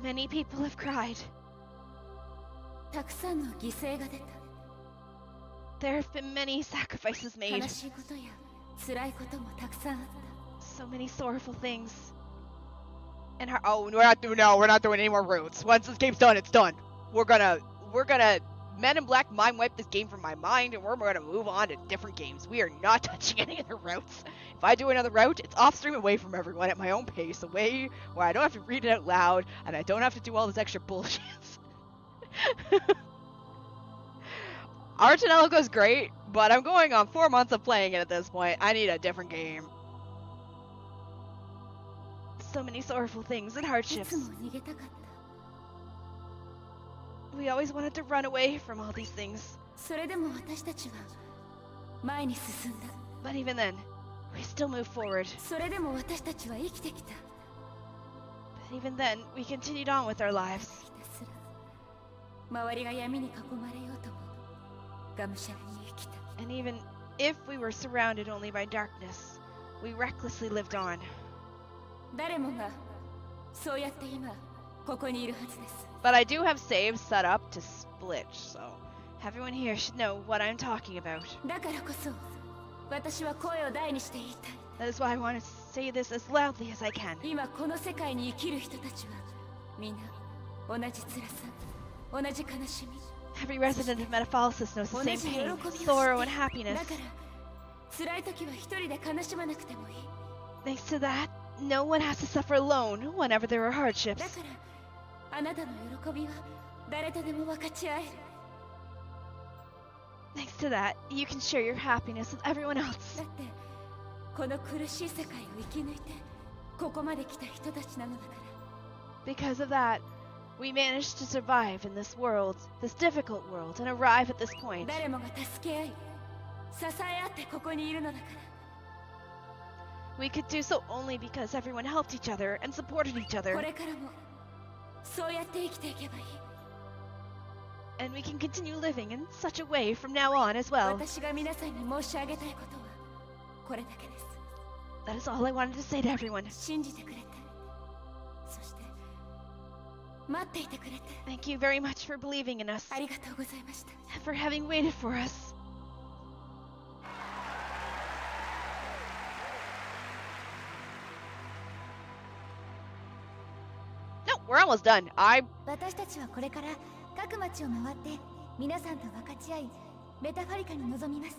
Many people have cried. た。たくさんの犠牲が出た。 There have been many sacrifices made. 悲しいことや辛いこともたくさんあった。 So many sorrowful things. And we're not doing any more routes. Once this game's done, it's done. We're gonna Men in Black mind wipe this game from my mind, and we're gonna move on to different games. We are not touching any other routes. If I do another route, it's off stream away from everyone at my own pace, away where I don't have to read it out loud, and I don't have to do all this extra bullshit. Our Tonelico's great, but I'm going on 4 months of playing it at this point. I need a different game. So many sorrowful things and い hardships. つも逃げたかった。 We always wanted to run away from all these things. それでも私たちは前に進んだ。 But even then, we still move forward. それでも私たちは生きてきた。 But even then, we continued on with our lives. ひたすら周りが闇に囲まれようともがむしゃらに生きた。 And even if we were surrounded only by darkness, we recklessly lived on. 誰もがそうやって今ここにいるはずです。 But I do have saves set up to split, so everyone here should know what I'm talking about. だからこそ私は声を大にして言いたい。 That is why I want to say this as loudly as I can. 今この世界に生きる人たちはみんな同じ辛さ、同じ悲しみ、 Every resident of Metaphalsis knows 同 the じ same 喜び pain, を知って sorrow, い and る。 happiness. だから辛い時は一人で悲しまなくてもいい。 Thanks to that, no one has to suffer alone whenever there are hardships. だからあなたの喜びは誰とでも分かち合える。 Thanks to that, you can share your happiness with everyone else. だってこの苦しい世界を生き抜いてここまで来た人たちなのだから。 Because of that, we managed to survive in this world, this difficult world, and arrive at this point. 誰もが助け合い支え合ってここにいるのだから。 We could do so only because everyone helped each other and supported each こ other. れからもそうやって生きていけばいい。 And we can continue living in such a way from now on as well. 私が皆さんに申し上げたいことはこれだけです。 That is all I wanted to say to everyone. 信じてくれて、そして待っていてくれて Thank you very much for believing in us ありがとうございました。 and for having waited for us. No, we're almost done. 私たちはこれから各町を回って皆さんと分かち合いメタファリカに臨みます。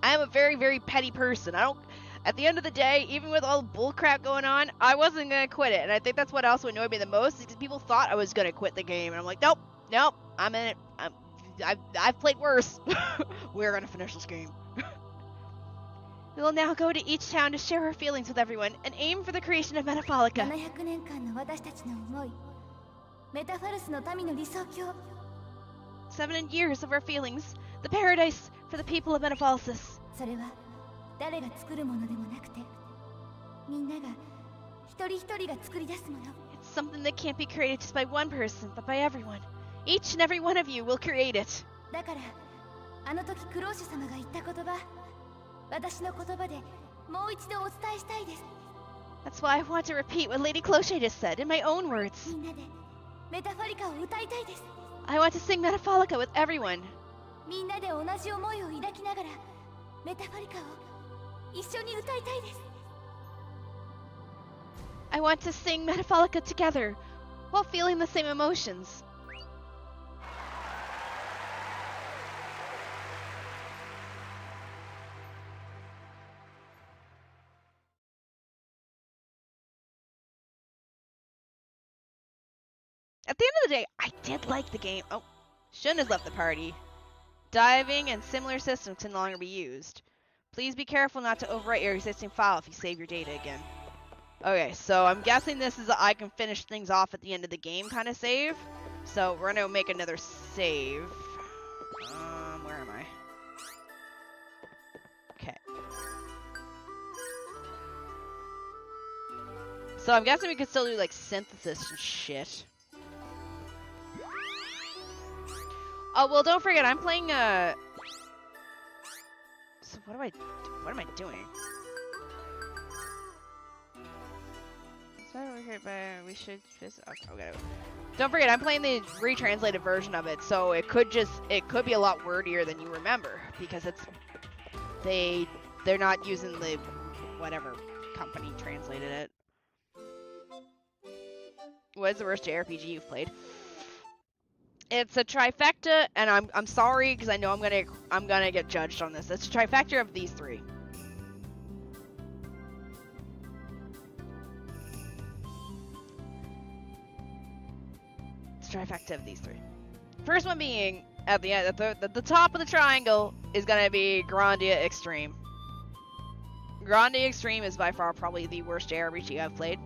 I am a very, very petty person. At the end of the day, even with all the bullcrap going on, I wasn't gonna quit it. And I think that's what also annoyed me the most, because people thought I was gonna quit the game. And I'm like, nope, I'm in it. I've played worse. We're gonna finish this game. We will now go to each town to share our feelings with everyone and aim for the creation of Metafalica. 700年間の私たちの思い、メタファルスの民の理想郷。 7 years of our feelings, the paradise for the people of Metaphalsis. それは誰が作るものでもなくて、みんなが一人一人が作り出すもの。 It's something that can't be created just by one person, but by everyone. Each and every one of you will create it. だからあの時クローシュ様が言った言葉、私の言葉でもう一度お伝えしたいです。 That's why I want to repeat what Lady Cloche just said in my own words. みんなでメタファリカを歌いたいです。I want to sing Metafalica with everyone. みんなで同じ思いを抱きながらメタファリカを一緒に歌いたいです。 I want to sing Metafalica together while feeling the same emotions. At the end of the day, I did like the game. Oh, Shun has left the party. Diving and similar systems can no longer be used. Please be careful not to overwrite your existing file if you save your data again. Okay, so I'm guessing this is a I can finish things off at the end of the game kind of save. So we're gonna make another save. Where am I? Okay. So I'm guessing we could still do like synthesis and shit. Oh, well, don't forget, I'm playing, So what am I doing? We should just, okay. Don't forget, I'm playing the retranslated version of it, so it could be a lot wordier than you remember, because they're not using the, whatever company translated it. What is the worst JRPG you've played? It's a trifecta, and I'm sorry because I know I'm gonna get judged on this. It's a trifecta of these three. It's a trifecta of these three. First one being at the end, at the top of the triangle is gonna be Grandia Extreme. Grandia Extreme is by far probably the worst JRPG I've played.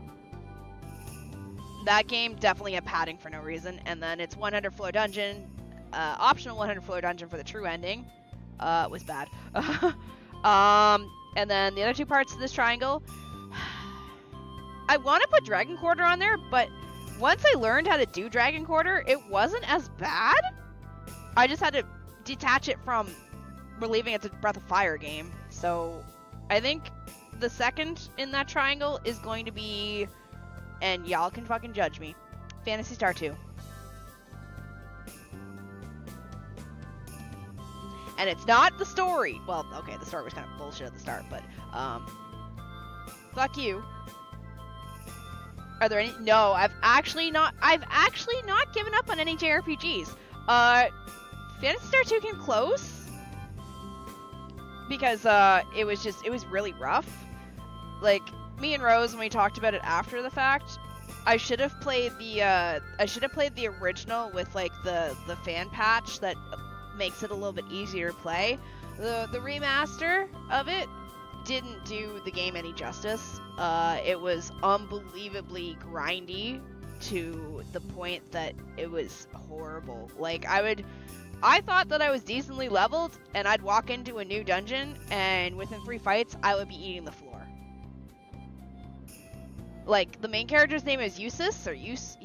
That game definitely had padding for no reason, and then it's 100 floor dungeon, optional 100 floor dungeon for the true ending, was bad. And then the other two parts of this triangle, I want to put Dragon Quarter on there, but once I learned how to do Dragon Quarter, it wasn't as bad. I just had to detach it from believing it's a Breath of Fire game. So I think the second in that triangle is going to be, and y'all can fucking judge me, Phantasy Star 2. And it's not the story. Well, okay, the story was kind of bullshit at the start, but, fuck you. Are there any? No, I've actually not given up on any JRPGs. Phantasy Star 2 came close. Because, it was really rough. Like, me and Rose, when we talked about it after the fact, I should have played the original with like the fan patch that makes it a little bit easier to play. The remaster of it didn't do the game any justice. It was unbelievably grindy to the point that it was horrible. Like I thought that I was decently leveled and I'd walk into a new dungeon and within 3 fights I would be eating the floor. Like, the main character's name is Eustace, or Eustace?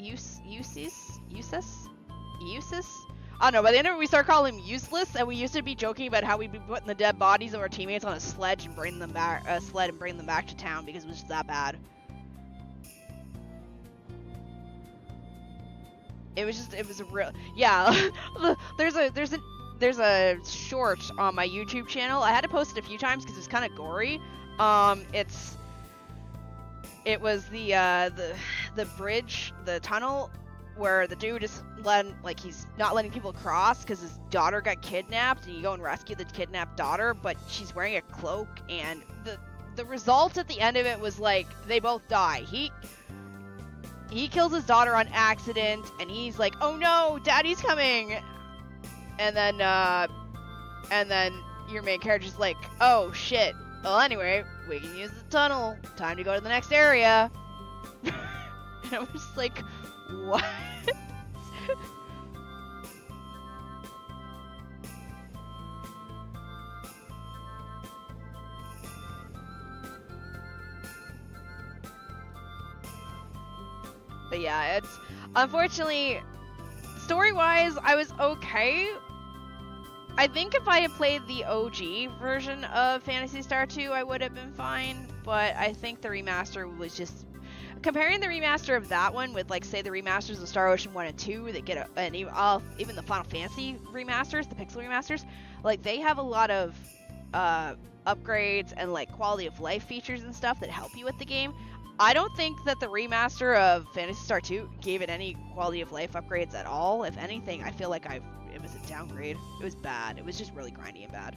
I don't know, by the end of it we start calling him Useless, and we used to be joking about how we'd be putting the dead bodies of our teammates on a sledge and bring them back to town because it was just that bad. It was a real, yeah. there's a short on my YouTube channel. I had to post it a few times because it's kind of gory. It was the bridge, the tunnel, where the dude is he's not letting people cross because his daughter got kidnapped, and you go and rescue the kidnapped daughter, but she's wearing a cloak, and the result at the end of it was like they both die. He kills his daughter on accident, and he's like, "Oh no, Daddy's coming!" And then your main character's like, "Oh shit. Well, anyway, we can use the tunnel. Time to go to the next area." And I was just like, what? But yeah, it's unfortunately, story-wise, I was okay. I think if I had played the OG version of Phantasy Star 2, I would have been fine, but I think the remaster was just... comparing the remaster of that one with, like, say, the remasters of Star Ocean 1 and 2 that get and even the Final Fantasy remasters, the pixel remasters, like, they have a lot of upgrades and, like, quality of life features and stuff that help you with the game. I don't think that the remaster of Phantasy Star 2 gave it any quality of life upgrades at all. If anything, I feel like it was a downgrade. It was bad. It was just really grindy and bad.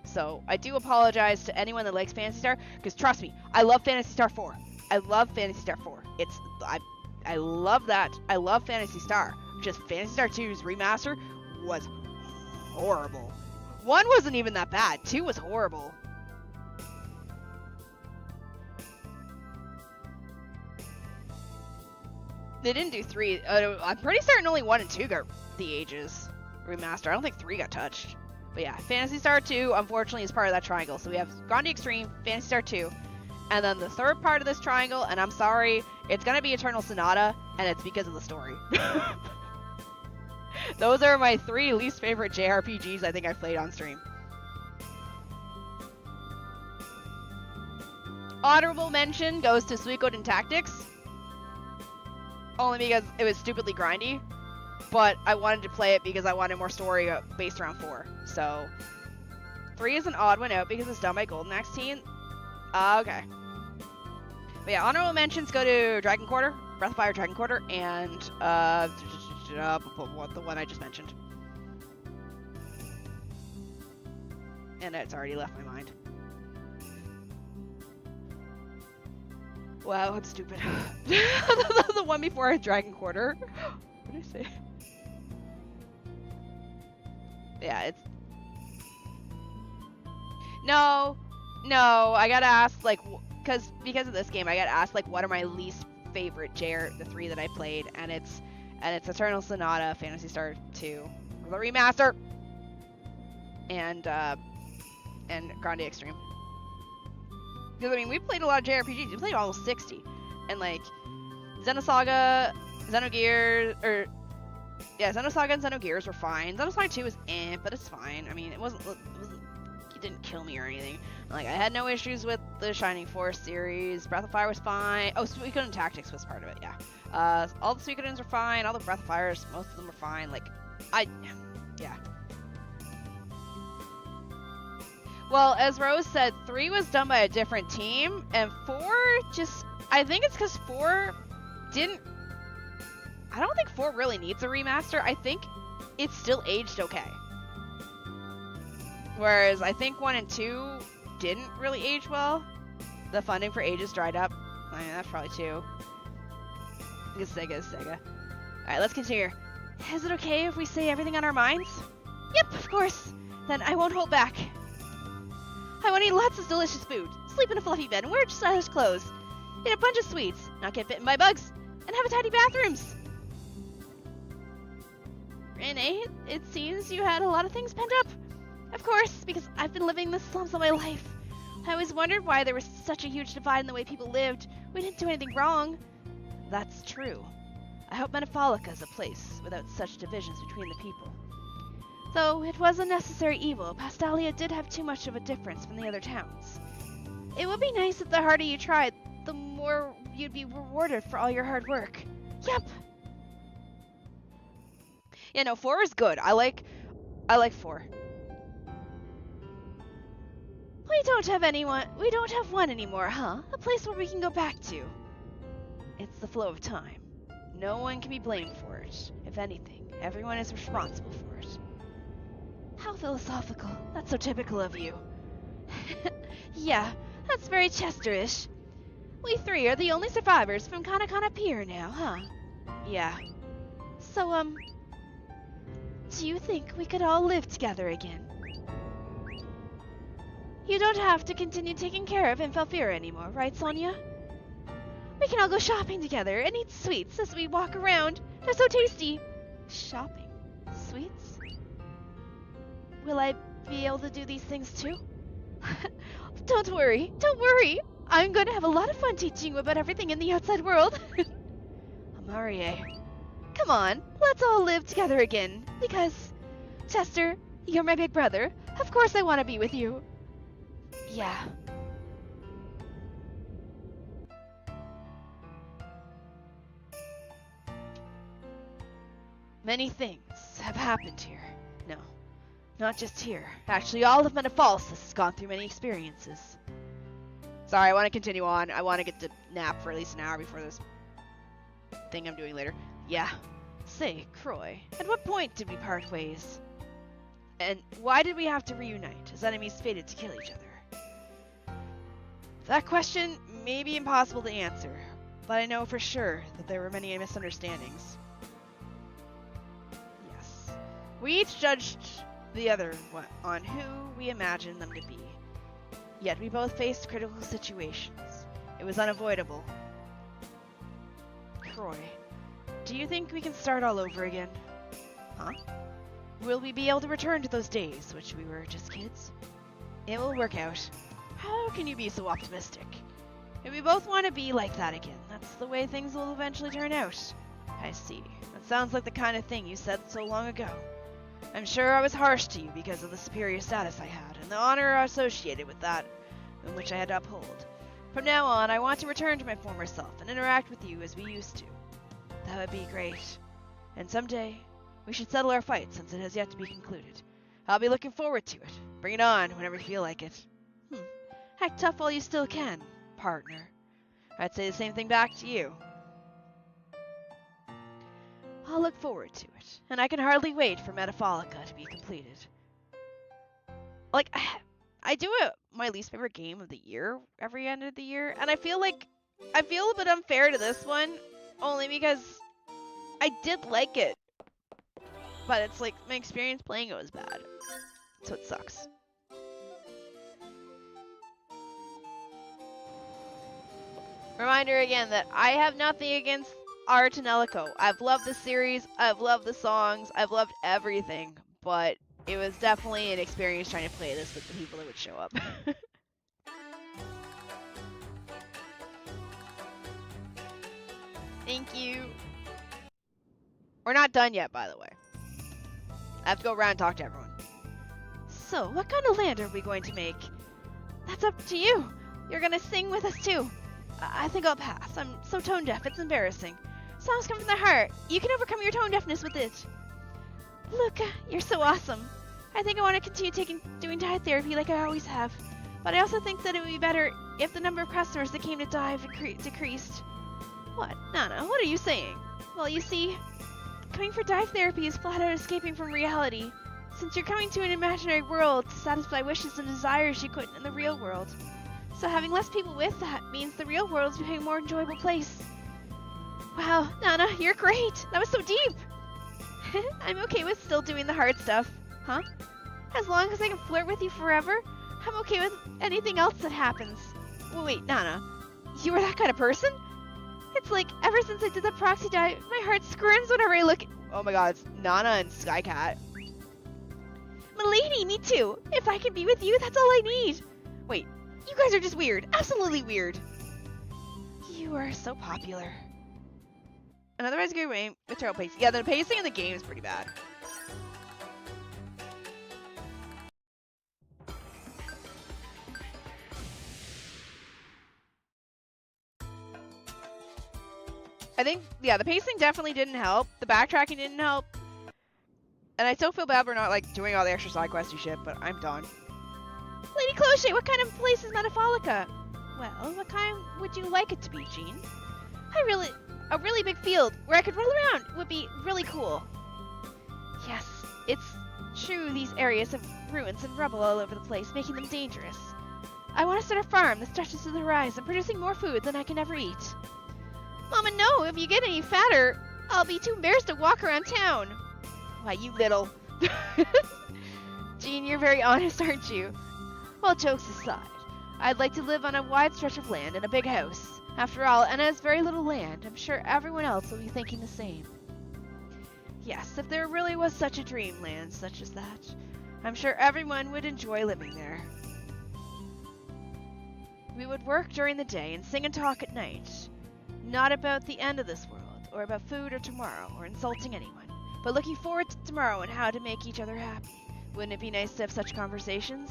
So I do apologize to anyone that likes Phantasy Star, because trust me, I love Phantasy Star 4. I love Phantasy Star 4. I love that. I love Phantasy Star. Just Phantasy Star 2's remaster was horrible. 1 wasn't even that bad. 2 was horrible. They didn't do 3. I'm pretty certain only 1 and 2 got the Ages remaster. I don't think 3 got touched. But yeah, Phantasy Star 2, unfortunately, is part of that triangle. So we have Grande Extreme, Phantasy Star 2, and then the third part of this triangle, and I'm sorry, it's going to be Eternal Sonata, and it's because of the story. Those are my 3 least favorite JRPGs I think I've played on stream. Honorable mention goes to Suikoden Tactics. Only because it was stupidly grindy. But I wanted to play it because I wanted more story based around 4. So, 3 is an odd one out because it's done by Golden Axe Team. Okay. But yeah, honorable mentions go to Dragon Quarter, Breath of Fire Dragon Quarter, and the one I just mentioned. And it's already left my mind. Wow, I'm stupid. The one before Dragon Quarter. What did I say? Yeah, it's... No, I gotta ask, like, because of this game, I gotta ask, like, what are my least favorite the 3 that I played, and it's Eternal Sonata, Phantasy Star 2, the remaster, and Grande Extreme. Because, I mean, we played a lot of JRPGs. We played almost 60. And, like, Xenosaga, Xenogears, Xenosaga and Xenogears were fine. Xenosaga 2 was but it's fine. I mean, it didn't kill me or anything. Like, I had no issues with the Shining Force series. Breath of Fire was fine. Oh, Suikoden Tactics was part of it, yeah. All the Suikodens were fine. All the Breath of Fires, most of them were fine. Like, yeah. Well, as Rose said, 3 was done by a different team, and 4 just... I think it's because 4 didn't... I don't think 4 really needs a remaster. I think it's still aged okay. Whereas I think 1 and 2 didn't really age well. The funding for Ages dried up. I mean, that's probably 2. Because Sega is Sega. Alright, let's continue. Is it okay if we say everything on our minds? Yep, of course. Then I won't hold back. I want to eat lots of delicious food, sleep in a fluffy bed, and wear stylish clothes. Eat a bunch of sweets, not get bitten by bugs, and have tidy bathrooms. Renee, it seems you had a lot of things pent up. Of course, because I've been living in the slums all my life. I always wondered why there was such a huge divide in the way people lived. We didn't do anything wrong. That's true. I hope Metafalica is a place without such divisions between the people. Though it was a necessary evil, Pastalia did have too much of a difference from the other towns. It would be nice if the harder you tried, the more you'd be rewarded for all your hard work. Yep. Yeah, no, 4 is good. I like 4. We don't have one anymore, huh? A place where we can go back to. It's the flow of time. No one can be blamed for it. If anything, everyone is responsible for it. How philosophical. That's so typical of you. Yeah, that's very Chester-ish. We 3 are the only survivors from Kanakana Pier now, huh? Yeah. So, do you think we could all live together again? You don't have to continue taking care of Infalfira anymore, right, Sonia? We can all go shopping together and eat sweets as we walk around. They're so tasty. Shopping? Sweets? Will I be able to do these things too? Don't worry. I'm going to have a lot of fun teaching you about everything in the outside world. Amarie. Come on, let's all live together again. Because, Chester, you're my big brother. Of course I want to be with you. Yeah. Many things have happened here. No, not just here. Actually, all of Metafalica has gone through many experiences. Sorry, I want to continue on. I want to get to nap for at least an hour before this thing I'm doing later. Yeah. Say, Croy, at what point did we part ways? And why did we have to reunite, as enemies fated to kill each other? That question may be impossible to answer, but I know for sure that there were many misunderstandings. Yes. We each judged the other on who we imagined them to be. Yet we both faced critical situations. It was unavoidable. Croy, do you think we can start all over again? Huh? Will we be able to return to those days, which we were just kids? It will work out. How can you be so optimistic? If we both want to be like that again, that's the way things will eventually turn out. I see. That sounds like the kind of thing you said so long ago. I'm sure I was harsh to you because of the superior status I had, and the honor associated with that, in which I had to uphold. From now on, I want to return to my former self and interact with you as we used to. That would be great. And someday, we should settle our fight since it has yet to be concluded. I'll be looking forward to it. Bring it on whenever you feel like it. Act tough while you still can, partner. I'd say the same thing back to you. I'll look forward to it, and I can hardly wait for Metafalica to be completed. Like, I do my least favorite game of the year every end of the year, and I feel a bit unfair to this one, only because I did like it, but it's like my experience playing it was bad, so it sucks. Reminder again that I have nothing against our Tonelico. I've loved the series, I've loved the songs, I've loved everything, but it was definitely an experience trying to play this with the people that would show up. Thank you. We're not done yet, by the way. I have to go around and talk to everyone. So, what kind of land are we going to make? That's up to you. You're gonna sing with us too. I think I'll pass. I'm so tone deaf, it's embarrassing. Songs come from the heart. You can overcome your tone deafness with it. Luca, you're so awesome. I think I want to continue doing dive therapy like I always have. But I also think that it would be better if the number of customers that came to dive decreased. What? Nana, what are you saying? Well, you see, coming for dive therapy is flat out escaping from reality. Since you're coming to an imaginary world to satisfy wishes and desires you couldn't in the real world. So having less people with that means the real world is becoming a more enjoyable place. Wow, Nana, you're great! That was so deep! I'm okay with still doing the hard stuff. Huh? As long as I can flirt with you forever, I'm okay with anything else that happens. Well, wait, Nana, you were that kind of person? It's like, ever since I did the proxy dive, my heart squirms whenever I look at— Oh my god, it's Nana and Skycat. Milady, me too! If I can be with you, that's all I need! Wait. You guys are just weird. Absolutely weird. You are so popular. And otherwise, good game. Material pacing. Yeah, the pacing in the game is pretty bad. I think, yeah, the pacing definitely didn't help. The backtracking didn't help. And I still feel bad for not, like, doing all the extra side questy shit, but I'm done. Lady Cloche, what kind of place is Metafalica? Well, what kind would you like it to be, Jean? A really big field where I could roll around would be really cool. Yes, it's true these areas have ruins and rubble all over the place, making them dangerous. I want to start a farm that stretches to the horizon, producing more food than I can ever eat. Mama, no, if you get any fatter, I'll be too embarrassed to walk around town. Why, you little... Jean, you're very honest, aren't you? Well, jokes aside, I'd like to live on a wide stretch of land in a big house. After all, Anna has very little land. I'm sure everyone else will be thinking the same. Yes, if there really was such a dreamland such as that, I'm sure everyone would enjoy living there. We would work during the day and sing and talk at night. Not about the end of this world, or about food or tomorrow, or insulting anyone, but looking forward to tomorrow and how to make each other happy. Wouldn't it be nice to have such conversations?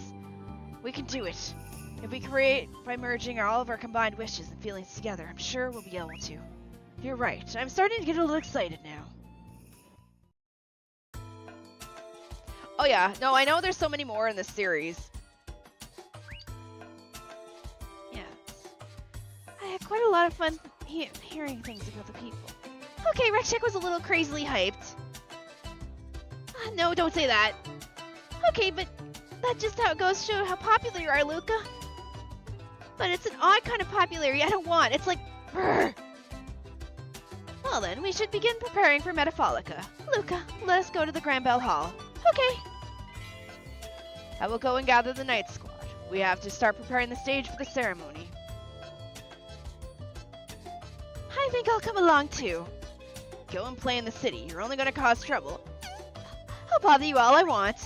We can do it. If we create by merging all of our combined wishes and feelings together, I'm sure we'll be able to. You're right. I'm starting to get a little excited now. yeah, no, I know there's so many more in this series. Yes. I had quite a lot of fun hearing things about the people. Okay, Rekshik was a little crazily hyped. No, don't say that. Okay, but that's just how it goes to show how popular you are, Luca. But it's an odd kind of popularity I don't want. It's like, brr. Well then, we should begin preparing for Metafalica. Luca, let us go to the Grand Bell Hall. Okay. I will go and gather the Night Squad. We have to start preparing the stage for the ceremony. I think I'll come along too. Go and play in the city. You're only going to cause trouble. I'll bother you all I want.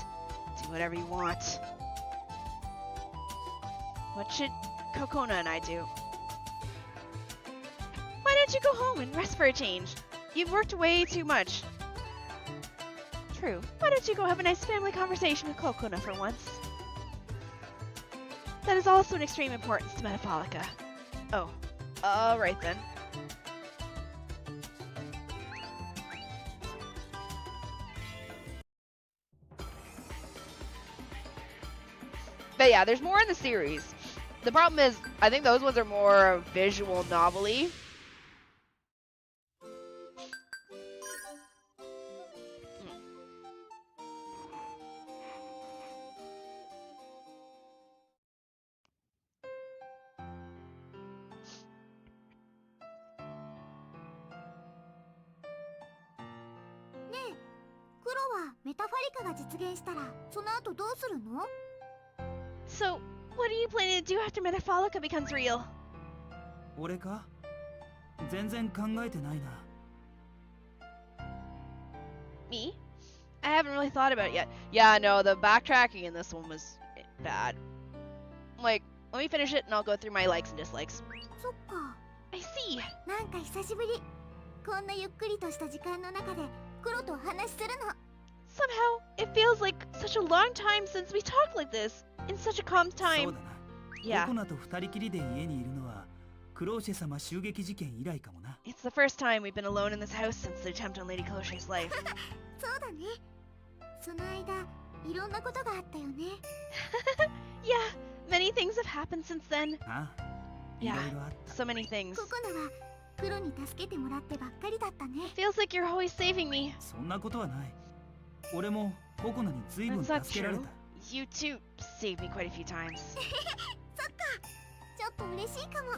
Do whatever you want. What should Kokona and I do? Why don't you go home and rest for a change? You've worked way too much. True. Why don't you go have a nice family conversation with Kokona for once? That is also an extreme importance to Metafalica. Oh, alright then. But yeah, there's more in the series. The problem is, I think those ones are more visual novel-y. So, what are you planning to do after Metafalica becomes real? 俺か全然考えてないな。 Me? I haven't really thought about it yet. Yeah, no, the backtracking in this one was bad. Like, let me finish it and I'll go through my likes and dislikes. そっか。 I see. なんか久しぶり。こんなゆっくりとした時間の中で黒とお話しするの。 Somehow, it feels like such a long time since we talked like this. In such a calm そう time. だな。 Yeah. ココナと二人きりで家にいるのはクローシェ様襲撃事件以来かもな。 It's the first time we've been alone in this house since the attempt on Lady Clocher's life. そうだね。その間、いろんなことがあったよね。Yeah, many things have happened since then. ああ、いろ Yeah, いろあった。 so many things. ココナは黒に助けてもらってばっかりだったね。 Feels like you're always saving me. そんなことはない。俺もココナに随分 That's not 助けられ true. た。 You too saved me quite a few times. そっか。ちょっと嬉しいかも。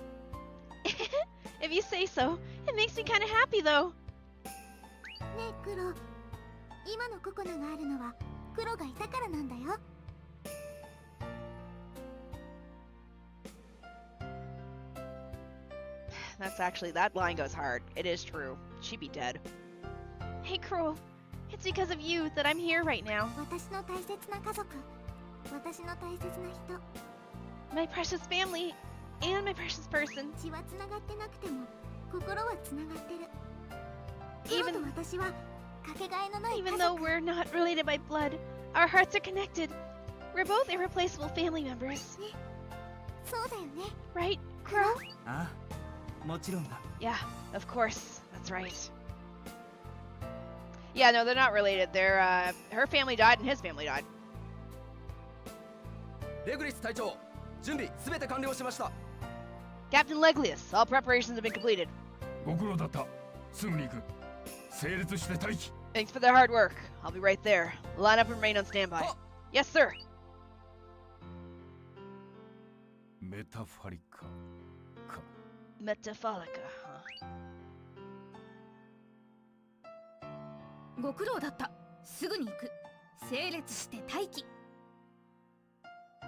If you say so, it makes me kind of happy though. ねえ黒、今のココナがあるのは黒がいたからなんだよ。 That's actually, that line goes hard. It is true. She'd be dead. Hey, Cruel. It's because of you that I'm here right now. 私の大切な家族、私の大切な人。 My precious family and my precious person. 血はつながってなくても心はつながってる。黒と Even 私はかけがえのない家 even though 族。 we're not related by blood, our hearts are connected. We're both irreplaceable family members. そうだよね。 Right, Crow? ああ、もちろんだ。 Yeah, of course. That's right. Yeah, no, they're not related. They're, her family died and his family died. レグリス隊長、準備すべて完了しました。 Captain Leglius, all preparations have been completed. ご苦労だった。すぐに行く。整列して待機。 Thanks for their hard work. I'll be right there. Line up and remain on standby. Huh. Yes, sir. メタファリカか。 Metafalica, huh? ご苦労だった。すぐに行く。整列して待機。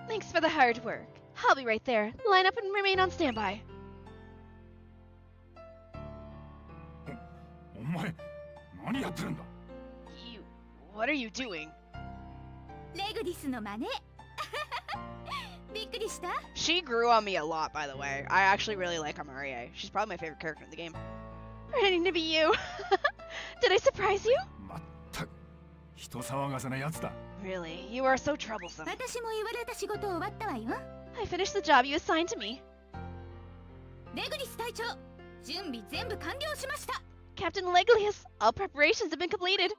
Thanks for the hard work. I'll be right there. Line up and remain on standby. お前、何やってるんだ。 You... What are you doing? レグディスの真似。びっくりした？ She grew on me a lot, by the way. I actually really like Amarie. She's probably my favorite character in the game. Pretending to be you. Did I surprise you? まったく、人騒がせなやつだ。 Really? You are so troublesome. 私も言われた仕事終わったわよ。 I finished the job you assigned to me. レグディス隊長、準備全部完了しました。 Captain Leglius, all preparations have been completed.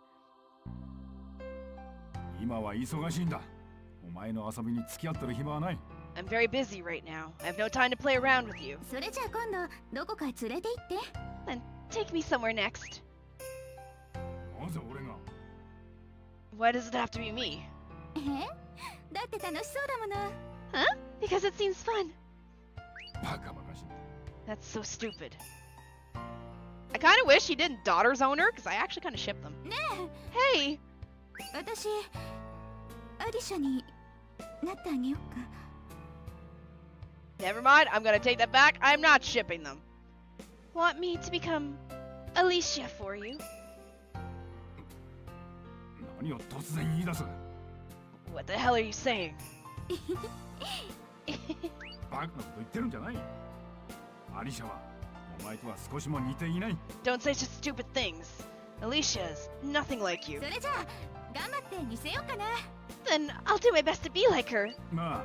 今は忙しいんだ。お前の遊びに付き合ってる暇はない。I'm very busy right now. I have no time to play around with you. それじゃあ今度どこかへ連れて行って。 Then take me somewhere next. なぜ俺が。 Why does it have to be me? だって楽しそうだもの。 Huh? Because it seems fun. バカバカしい。 That's so stupid. I kind of wish he didn't daughter zone her, because I actually kind of ship them. ね Hey! え、私アリシャになってあげよっか。 Never mind, I'm gonna take that back. I'm not shipping them. Want me to become Alicia for you? 何を突然言い出す。 What the hell are you saying? バカなこと言ってるんじゃない。アリシャはお前とは少しも似ていない。 Don't say such stupid things. Alicia is nothing like you. それじゃあ頑張って見せようかな。 Then I'll do my best to be like her. まあ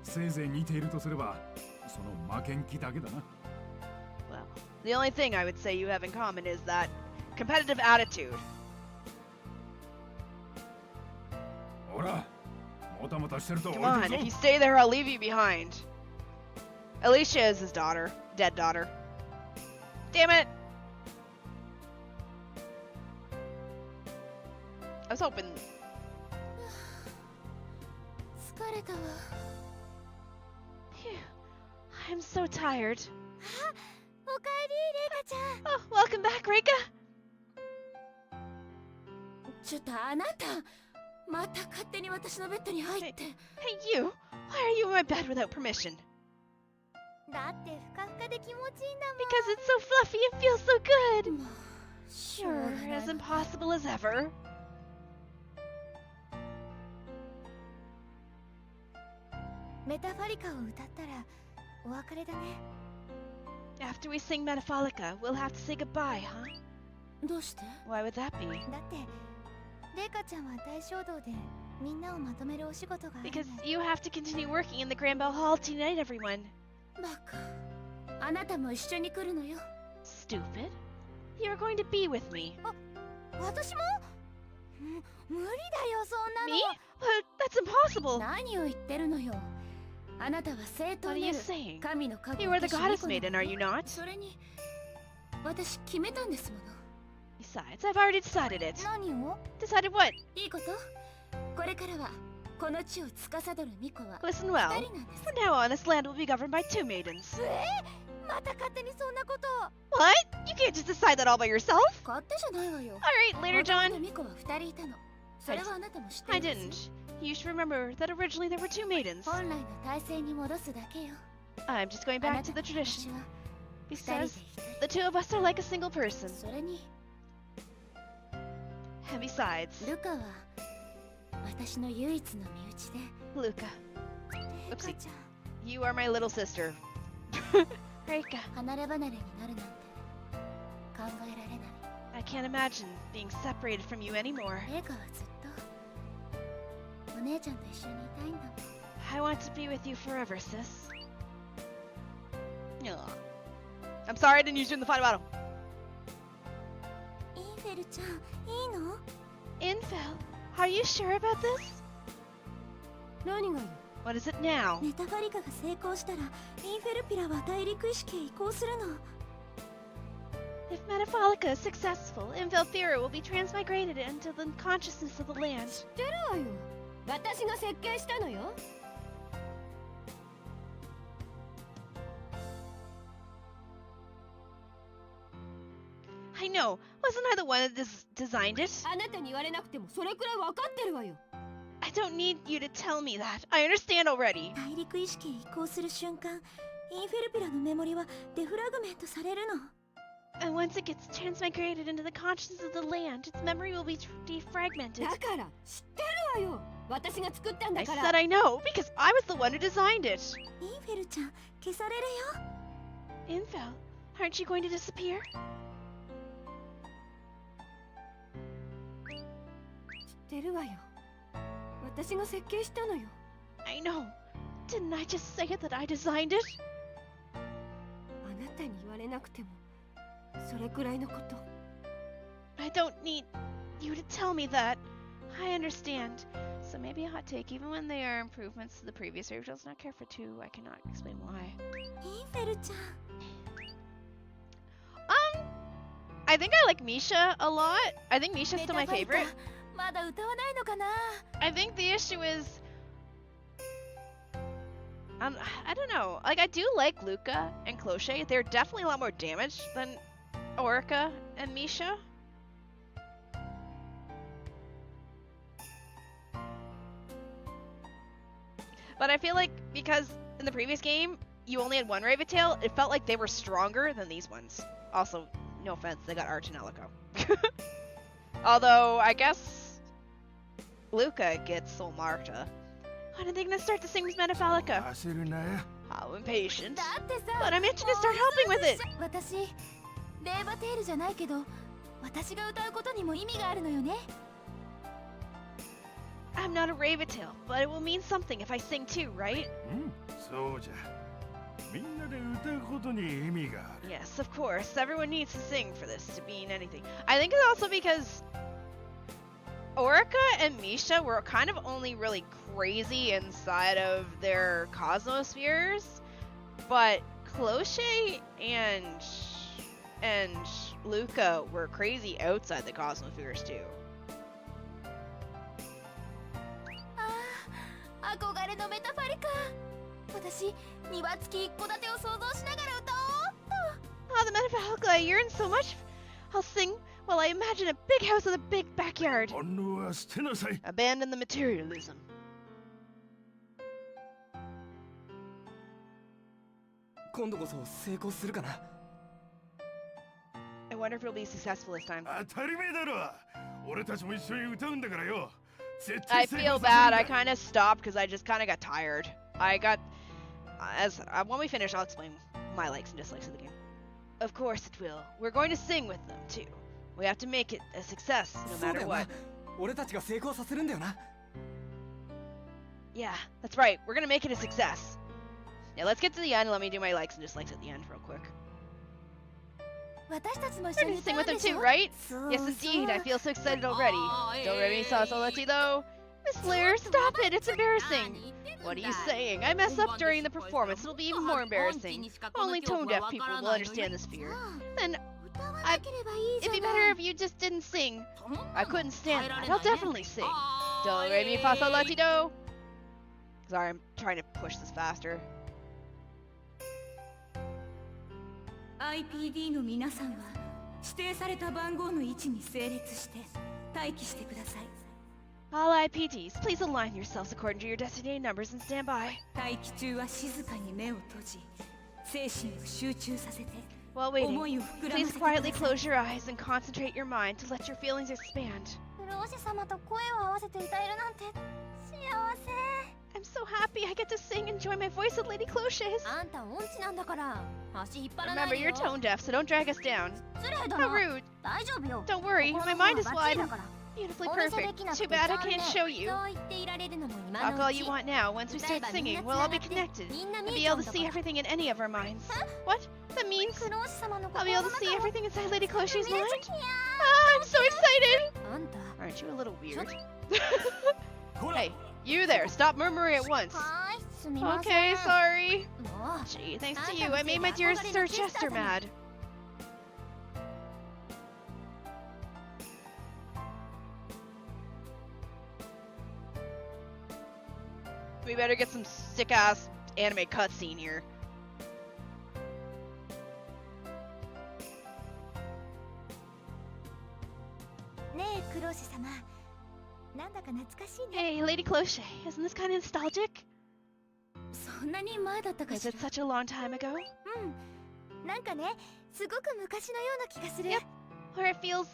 せいぜい似ているとすればその負けん気だけだな。 Well, the only thing I would say you have in common is that competitive attitude. ほらもたもたしてると置い Come て on, く if you ぞ。 stay there, I'll leave you behind. Alicia is his daughter. Dead daughter. Damn it! I was hoping... 疲れたわ。 Phew. I'm so tired. おかえりレイカちゃん。 Oh, welcome back, Reika. ちょっとあなたまた勝手に私のベッドに入って。 Hey, you! Why are you in my bed without permission? だってふかふかで気持ちいいんだもん。 Because it's so fluffy, it feels so good! もうしょうが Sure, ない as impossible as ever. メタファリカを歌ったらお別れだね。 After we sing Metafalica, we'll have to say goodbye, huh? どうして？ Why would that be? だってレイカちゃんは大衝動でみんなをまとめるお仕事があるの。 Because you have to continue working in the Grand Bell Hall to unite everyone. バカ。あなたも一緒に来るのよ。 Stupid. You're going to be with me. 私も？無理だよそんなの。 Me? But that's impossible. 何を言ってるのよ。あなたは正当 What are な you る saying? 神の加護 You を are the 受けし goddess 巫女 maiden, な are の you よ。 not? それに私決めたんですもの。 Besides, I've already decided it. 何を？ Decided what? いいこと？これからはこの地を司る巫女は Listen 二 well. 人なんです。 From now on, this land will be governed by two maidens. また勝手にそんなことを。 What? You can't just decide that all by yourself? 勝手じゃないわよ。 Alright, later, 元 John. 々巫女は二人いたの。それはあなたも知って I います didn't. You should remember that originally there were two maidens. 本来の体制に戻すだけよ。 I'm just going あな back た to と the 私 tradition. は二人で Besides, 一 the two of us are like a single 人。 person. それに And besides, ルカは私の唯一の身内で Luca, レイカちゃん。 you are my little sister. Reika, 離れ離れになるなんて考えられない。 I can't imagine being separated from you anymore. レイカはずっとお姉ちゃんと一緒にいたいんだもん。 I want to be with you forever, sis. Aw. I'm sorry I didn't use you in the final battle. インフェルちゃんいいの？ Infel, are you sure about this? 何がよ？ What is it now? メタファリカが成功したらインフェルピラは大陸意識へ移行するの。 If Metafalica is successful, Infel Theory will be transmigrated into the consciousness of the land. 知ってるわよ。私が設計したのよ。 I know. Wasn't I the one that designed it? あなたに言われなくてもそれくらい分かってるわよ。 I don't need you to tell me that. I understand already. 大陸意識へ移行する瞬間、インフェルピラのメモリはデフラグメントされるの。 And once it gets transmigrated into the consciousness of the land, its memory will be defragmented. だから知ってるわよ。私が作ったん I だか said ら。 I know, because I was the one who designed it. インフェルちゃん、消されるよ。 Infel, aren't you going to disappear? 知ってるわよ。私が設計したのよ。 I know. Didn't I just say that I designed it? あなたに言われなくてもそれくらいのこと。 I don't need you to tell me that. I understand. So maybe a hot take, even when they are improvements to the previous series, does not care for 2. I cannot explain why. インフェルちゃん I think I like Misha a lot. I think Misha's still my favorite. まだ歌わないのかな I think the issue is, I don't know. Like, I do like Luca and Cloche. They're definitely a lot more damaged than Orica and Misha. But I feel like because in the previous game you only had one Raven Tail, it felt like they were stronger than these ones. Also, no offense, they got our Tonelico. Although I guess Luca gets Soul Marta. When are they gonna start to sing with Metafalica? How impatient. だってさ But I'm itching to start helping with it. 私レーバテールじゃないけど私が歌うことにも意味があるのよね I'm not a Raven Tail, but it will mean something if I sing too, right? そうじゃ。みんなで歌うことに意味がある。 Yes, of course. Everyone needs to sing for this to mean anything. I think it's also because Orica and Misha were kind of only really crazy inside of their cosmospheres, but Cloche and Luca were crazy outside the cosmospheres too. あー憧れのメタファリカ私庭付き一戸建てを想像しながら歌おう Oh, the Metafalica, I yearn so much. I'll sing while I imagine a big house with a big backyard. 反応は捨てなさい。 Abandon the materialism. 今度こそ成功するかな I wonder if it'll be successful this time. 当たり前だろ。俺たちも一緒に歌うんだからよ。絶 I 対成 feel 功さ bad. せ I るんだ。 kind of stopped because I just kind of got tired. I got when we finish, I'll explain my likes and dislikes of the game. Of course it will. We're going to sing with them too. We have to make it a success no そうだ matter よな what. 俺たちが成功させるんだよな Yeah, that's right. We're gonna make it a success. Now let's get to the end and let me do my likes and dislikes at the end real quick. 私たちも一 We're 緒に gonna 歌 sing う with ん them でし too, ょ right? そう Yes, そう indeed. I feel so excited already. Don't re mi sa sol la ti do. Miss Blair, stop it. It's embarrassing. What are you saying? I messed up during the performance. It'll be even more embarrassing. Only tone-deaf people will understand this fear. Then 歌わなければいいじ it'd ゃ be な better い if you just didn't sing. I couldn't stand that. I'll definitely sing. Do re mi fa sol la ti do. Sorry, I'm trying to push this faster. IPD の皆さんは指定された番号の位置に整列して待機してください All IPDs, please align yourselves according to your designated numbers and stand by. 待機中は静かに目を閉じ精神を集中させて While waiting, 思いを膨らま please せてくださ quietly い close your eyes and concentrate your mind to let your feelings expand. フローシ様と声を合わせて歌えるなんて幸せ I'm so happy I get to sing and join my voice with Lady Cloche's. あんた音痴なんだから足引っ張らない Remember, でよ you're tone deaf, so don't drag us down. 失礼だ How な rude. 大丈夫よ Don't worry, 心 my の方 mind が is バッチリ wide だ and から beautifully お見せで perfect. きなく Too て bad I 残 can't 念 show you. そう言っていられるのも今 Talk の all う you ち want now. Once we 歌え start ばみん singing, な we'll all be 繋がって connected みんな and 見え be ちゃ able うん to だ see から everything in any of our minds. What? That means クローシ様の I'll 心 be の able to 中 see を everything inside Lady Cloche's 見れ mind. ちゃきや Ah, I'm so excited! あんた Aren't you a little weird? ほら Hey, you there, stop murmuring at once. はーいすみませ Okay, ん sorry. もう Gee, thanks to you, I made my dear Sir Chester mad. We better get some sick-ass anime cutscene here. ねえクローシ様なんだか懐かしいね Hey, Lady Cloche, isn't this kind of nostalgic? そんなに前だったか Is し it ら such a long time ago? うんなんかねすごく昔のような気がする Yep. Or it feels,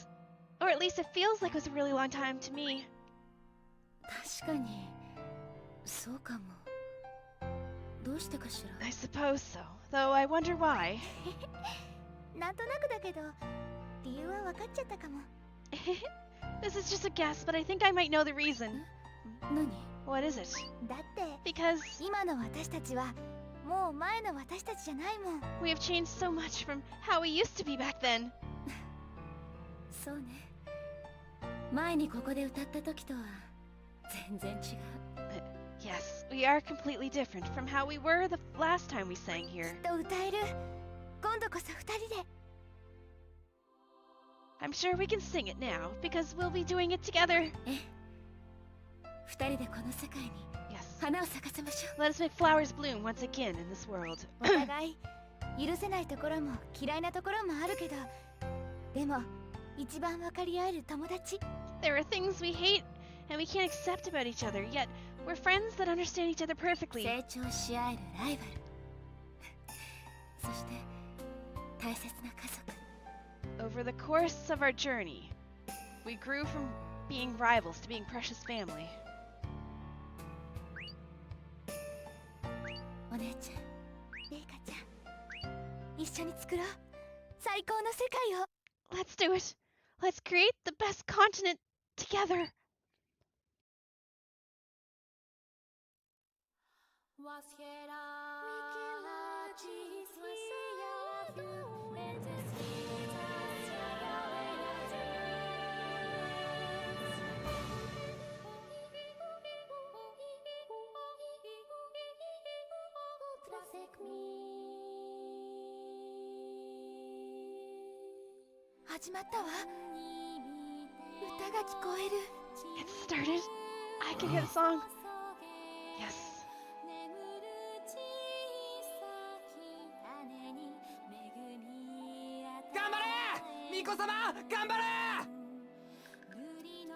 or at least it feels like it was a really long time to me. 確かにそうかもどうしてかしら I suppose so, though I wonder why. なんとなくだけど理由は分かっちゃったかも This is just a guess, but I think I might know the reason. 何 What is it? だって Because 今の私たちはもう前の私たちじゃないもん we have changed so much from how we used to be back then. そうね前にここで歌った時とは全然違う。 Yes, we are completely different from how we were the last time we sang here. きっと歌える。今度こそ2人で。 I'm sure we can sing it now, because we'll be doing it together. 二人でこの世界に Yes. 花を咲かせましょう。 Let us make flowers bloom once again in this world. お互い許せないところも嫌いなところもあるけど、でも一番分かり合える友達。 There are things we hate and we can't accept about each other, yet we're friends that understand each other perfectly. 成長し合えるライバル。そして大切な家族。 Over the course of our journey, we grew from being rivals to being precious family. お姉ちゃん、レイカちゃん、一緒に作ろう。最高の世界を。 Let's do it. Let's create the best continent together. Protect me. 始まったわ。歌が聞こえる。 It started. I can hear the song. Yes. 頑張れ巫女様頑張れ。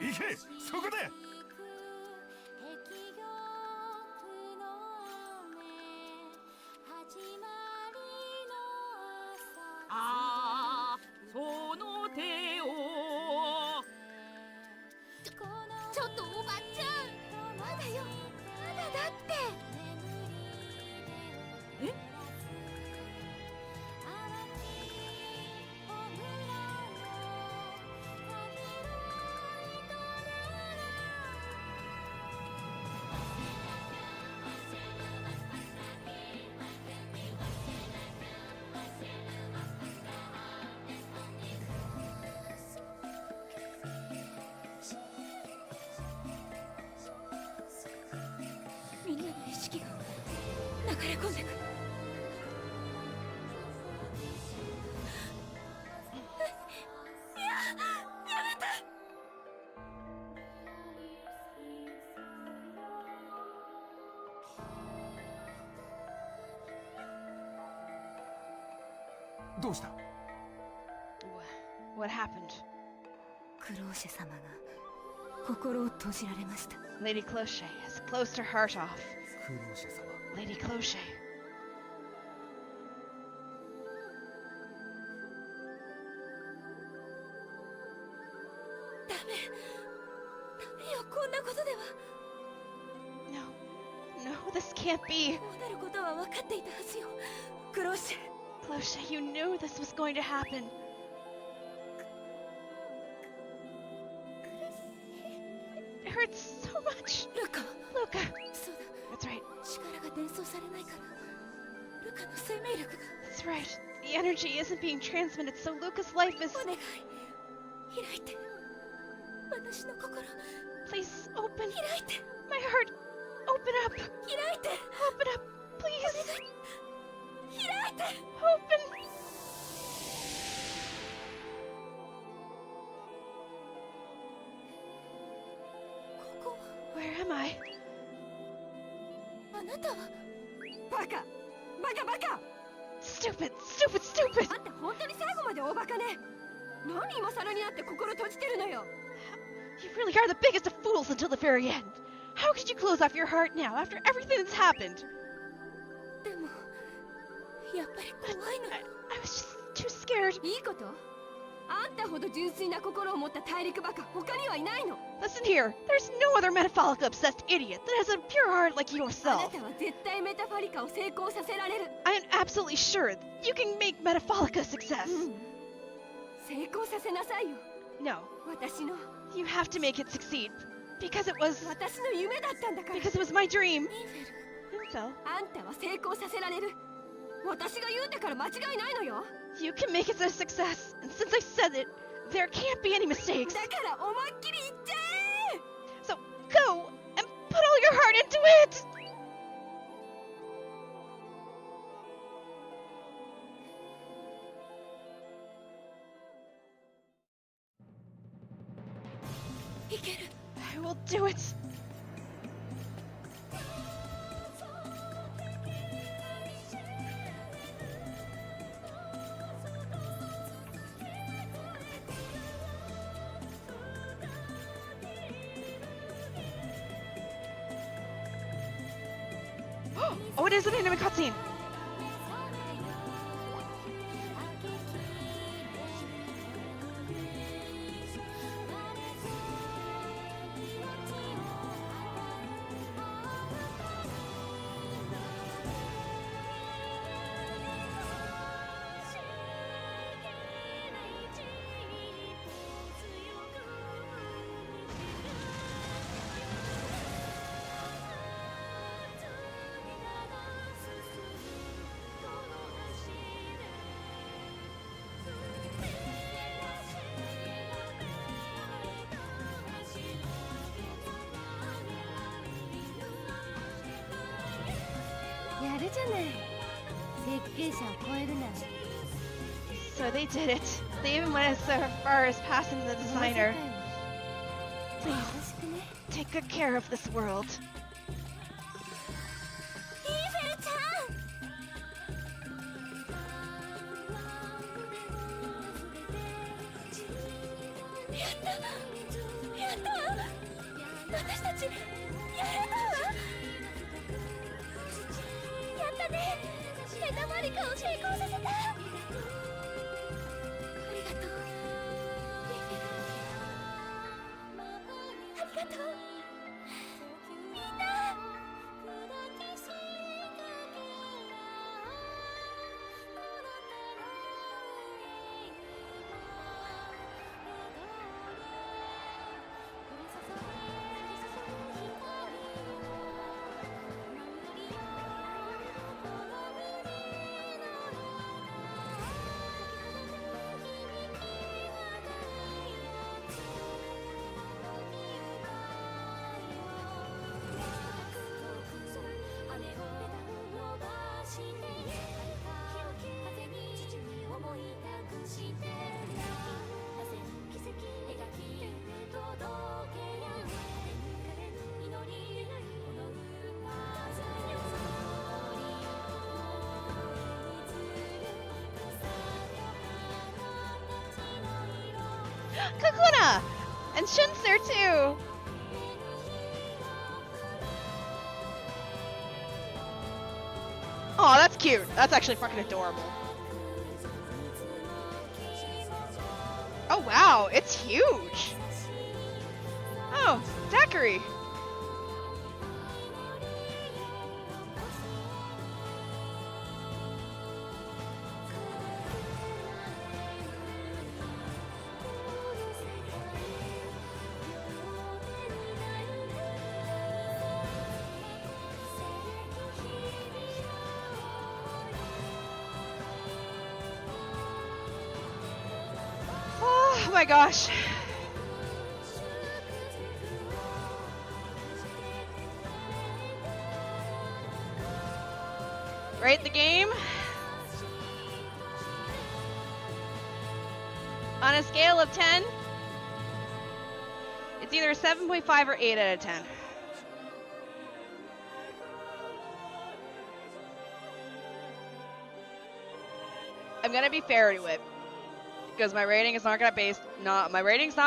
行けそこで。ああ、その手を。ちょっとおばちゃん、まだよ、まだだって。え？みんなの意識が流れ込んでく。どうした？ What happened? クローシェ様が心を閉じられました。 Lady Cloche has closed her heart off. クローシェ様。 Lady Cloche. ダメよ、こんなことでは。 No, this can't be. こうなることは分かっていたはずよ。クローシェ。 Cloche, you knew this was going to happen. It hurts so much. ルカ。 Luca. そうだ。 That's right. 力が伝送されないからルカの生命力が。 That's right. The energy isn't being transmitted, so Luca's life is... お願い開いて。私の心 Please open 開いて。 my heart. Open up. 開いて。 Open up. Please. 開いて。 Open. Where am I? あなたは。バカバカバカ。 Stupid, stupid, stupid. あんた本当に最後まで大バカね。何今更になって心閉じてるのよ。 You really are the biggest of fools until the very end. How could you close off your heart now after everything that's happened? でもやっぱり怖いの。 I was just too scared. いいこと？あんたほど純粋な心を持った大陸バカ他にはいないの。 Listen here, there's no other Metafalica obsessed idiot that has a pure heart like あな yourself. たは絶対メタファリカを成功させられる。 I am absolutely sure you can make Metafalica a success. 成功させなさいよ。 No, 私の you have to make it succeed. Because it was... 私の夢だったんだから。 Because it was my dream. Infel, あんたは成功させられる。私が言うんだから間違いないのよ。 you can make it a success. And since I said it, There can't be any mistakes. だから思いっきり言っちゃえ So go and put all your heart into it. I will do it. Oh, it is an anime cutscene. So they did it. They even went so far as passing the designer. Please, take good care of this world. イーフェルちゃん 私たちやれたわやったねメタマリカを成功させたありがとうありがとうみんなKakuna! And Shun's there too! Oh, that's cute. That's actually fucking adorable. Oh wow, it's huge! Oh, daiquiri! Oh my gosh. Rate the game. On a scale of 10, it's either a 7.5 or 8 out of 10. I'm gonna be fair to it, because my rating is not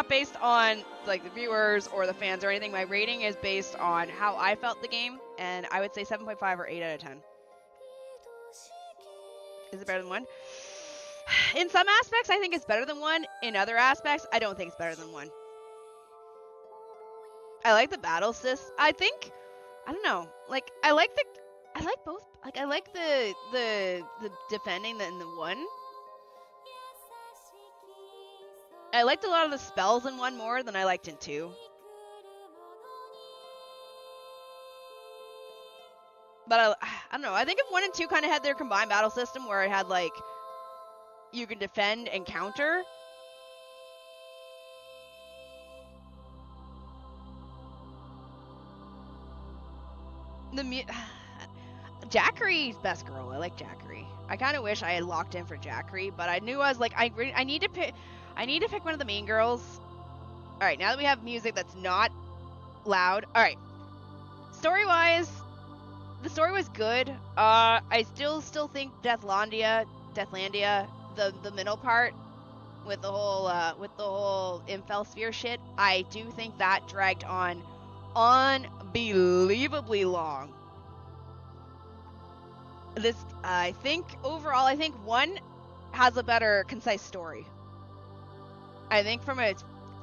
based on like the viewers or the fans or anything. My rating is based on how I felt the game, and I would say 7.5 or 8 out of 10. Is it better than 1? In some aspects, I think it's better than 1. In other aspects, I don't think it's better than 1. I like the battle system. I don't know. Like, I like both. Like, I like the defending in the 1. I liked a lot of the spells in 1 more than I liked in 2. But I don't know. I think if 1 and 2 kind of had their combined battle system where it had, like, you can defend and counter. Jackery's best girl. I like Jackery. I kind of wish I had locked in for Jackery, but I knew I was like, I need to pick one of the main girls. All right, now that we have music that's not loud. All right, story-wise, the story was good. I still think Deathlandia, the middle part with the whole Infel Sphere shit, I do think that dragged on unbelievably long. I think overall, I think 1 has a better concise story. I think from a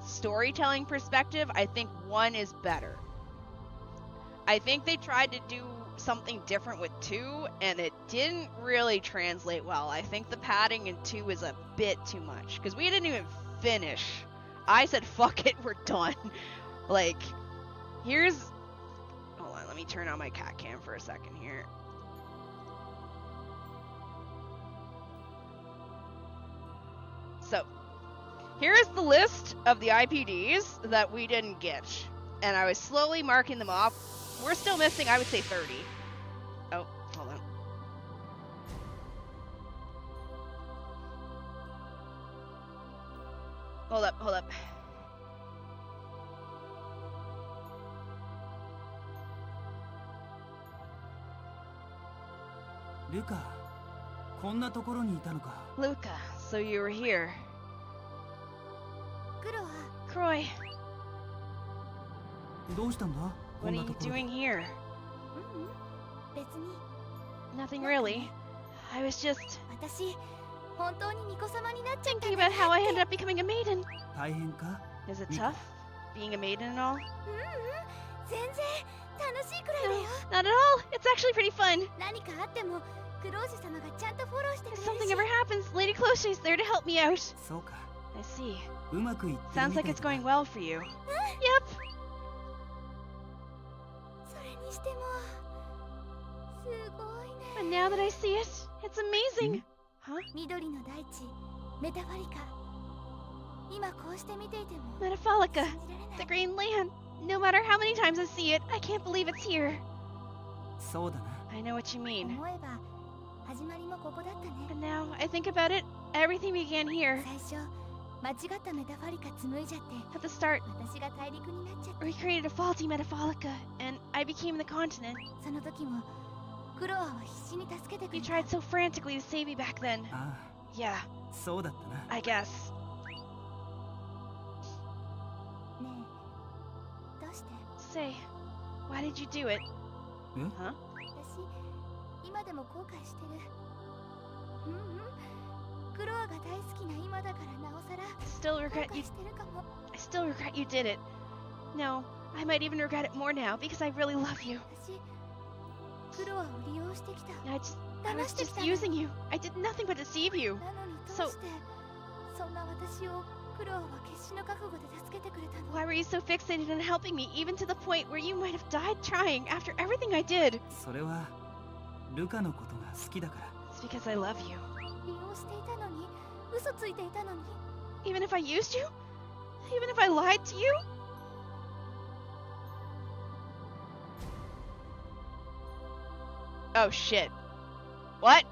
storytelling perspective, I think 1 is better. I think they tried to do something different with 2, and it didn't really translate well. I think the padding in 2 is a bit too much, because we didn't even finish. I said, fuck it, we're done. Like, hold on, let me turn on my cat cam for a second here. So, here's the list of the IPDs that we didn't get, and I was slowly marking them off. We're still missing, I would say, 30. Oh, hold on. Hold up. Luca, こんなところにいたのか。 Luca, so you were here. クロは Croy, どうしたんだ？ what are you doing here? 別に Nothing really. I was just 私本当に巫女様になっちゃった thinking about how I ended up becoming a maiden. 大変か？ Is it tough, being a maiden and all? 全然楽しいくらいだよ Not at all. It's actually pretty fun. 何かあってもクロージュ様がちゃんとフォローしてく If れる something し ever happens, Lady Cloche's there to help me out. そうか。 I see. うまくいってる Sounds み like たい it's だ going な。 well for you. Yep. それにしてもすごい And ね now that I see it, it's amazing. Huh? 緑の大地メタファリカ今こうして見ていても Metafalica, 信じられない the Green Land. No matter how many times I see it, I can't believe it's here. そうだな。 I know what you mean. 思えば始まりもここだったね But now I think about it, everything began here. 最初間違ったメタファリカ紡いじゃって At the start, 私が大陸になっちゃって we created a faulty Metafalica, and I became the continent. その時もクロアは必死に助けてく You れた tried so frantically to save me back then. あ Yeah, あ、そうだったな。 I guess. ねえどうして Say, why did you do it? え？ Huh? 私今でも後悔してるクロアが大好きな今だからなおさら Still 後 regret 悔 you. してるかも I still regret you did it. No, I might even regret it more now because I really love you. 私クロアを利用してきた I was just using you. I did nothing but deceive you. なのにどうしてそんな私をクロアは決死の覚悟で助けてくれたの Why were you so fixated on helping me, even to the point where you might have died trying after everything I did? それはルカのことが好きだから。 It's because I love you. 利用していたのに嘘ついていたのに Even if I used you? Even if I lied to you? Oh shit. What?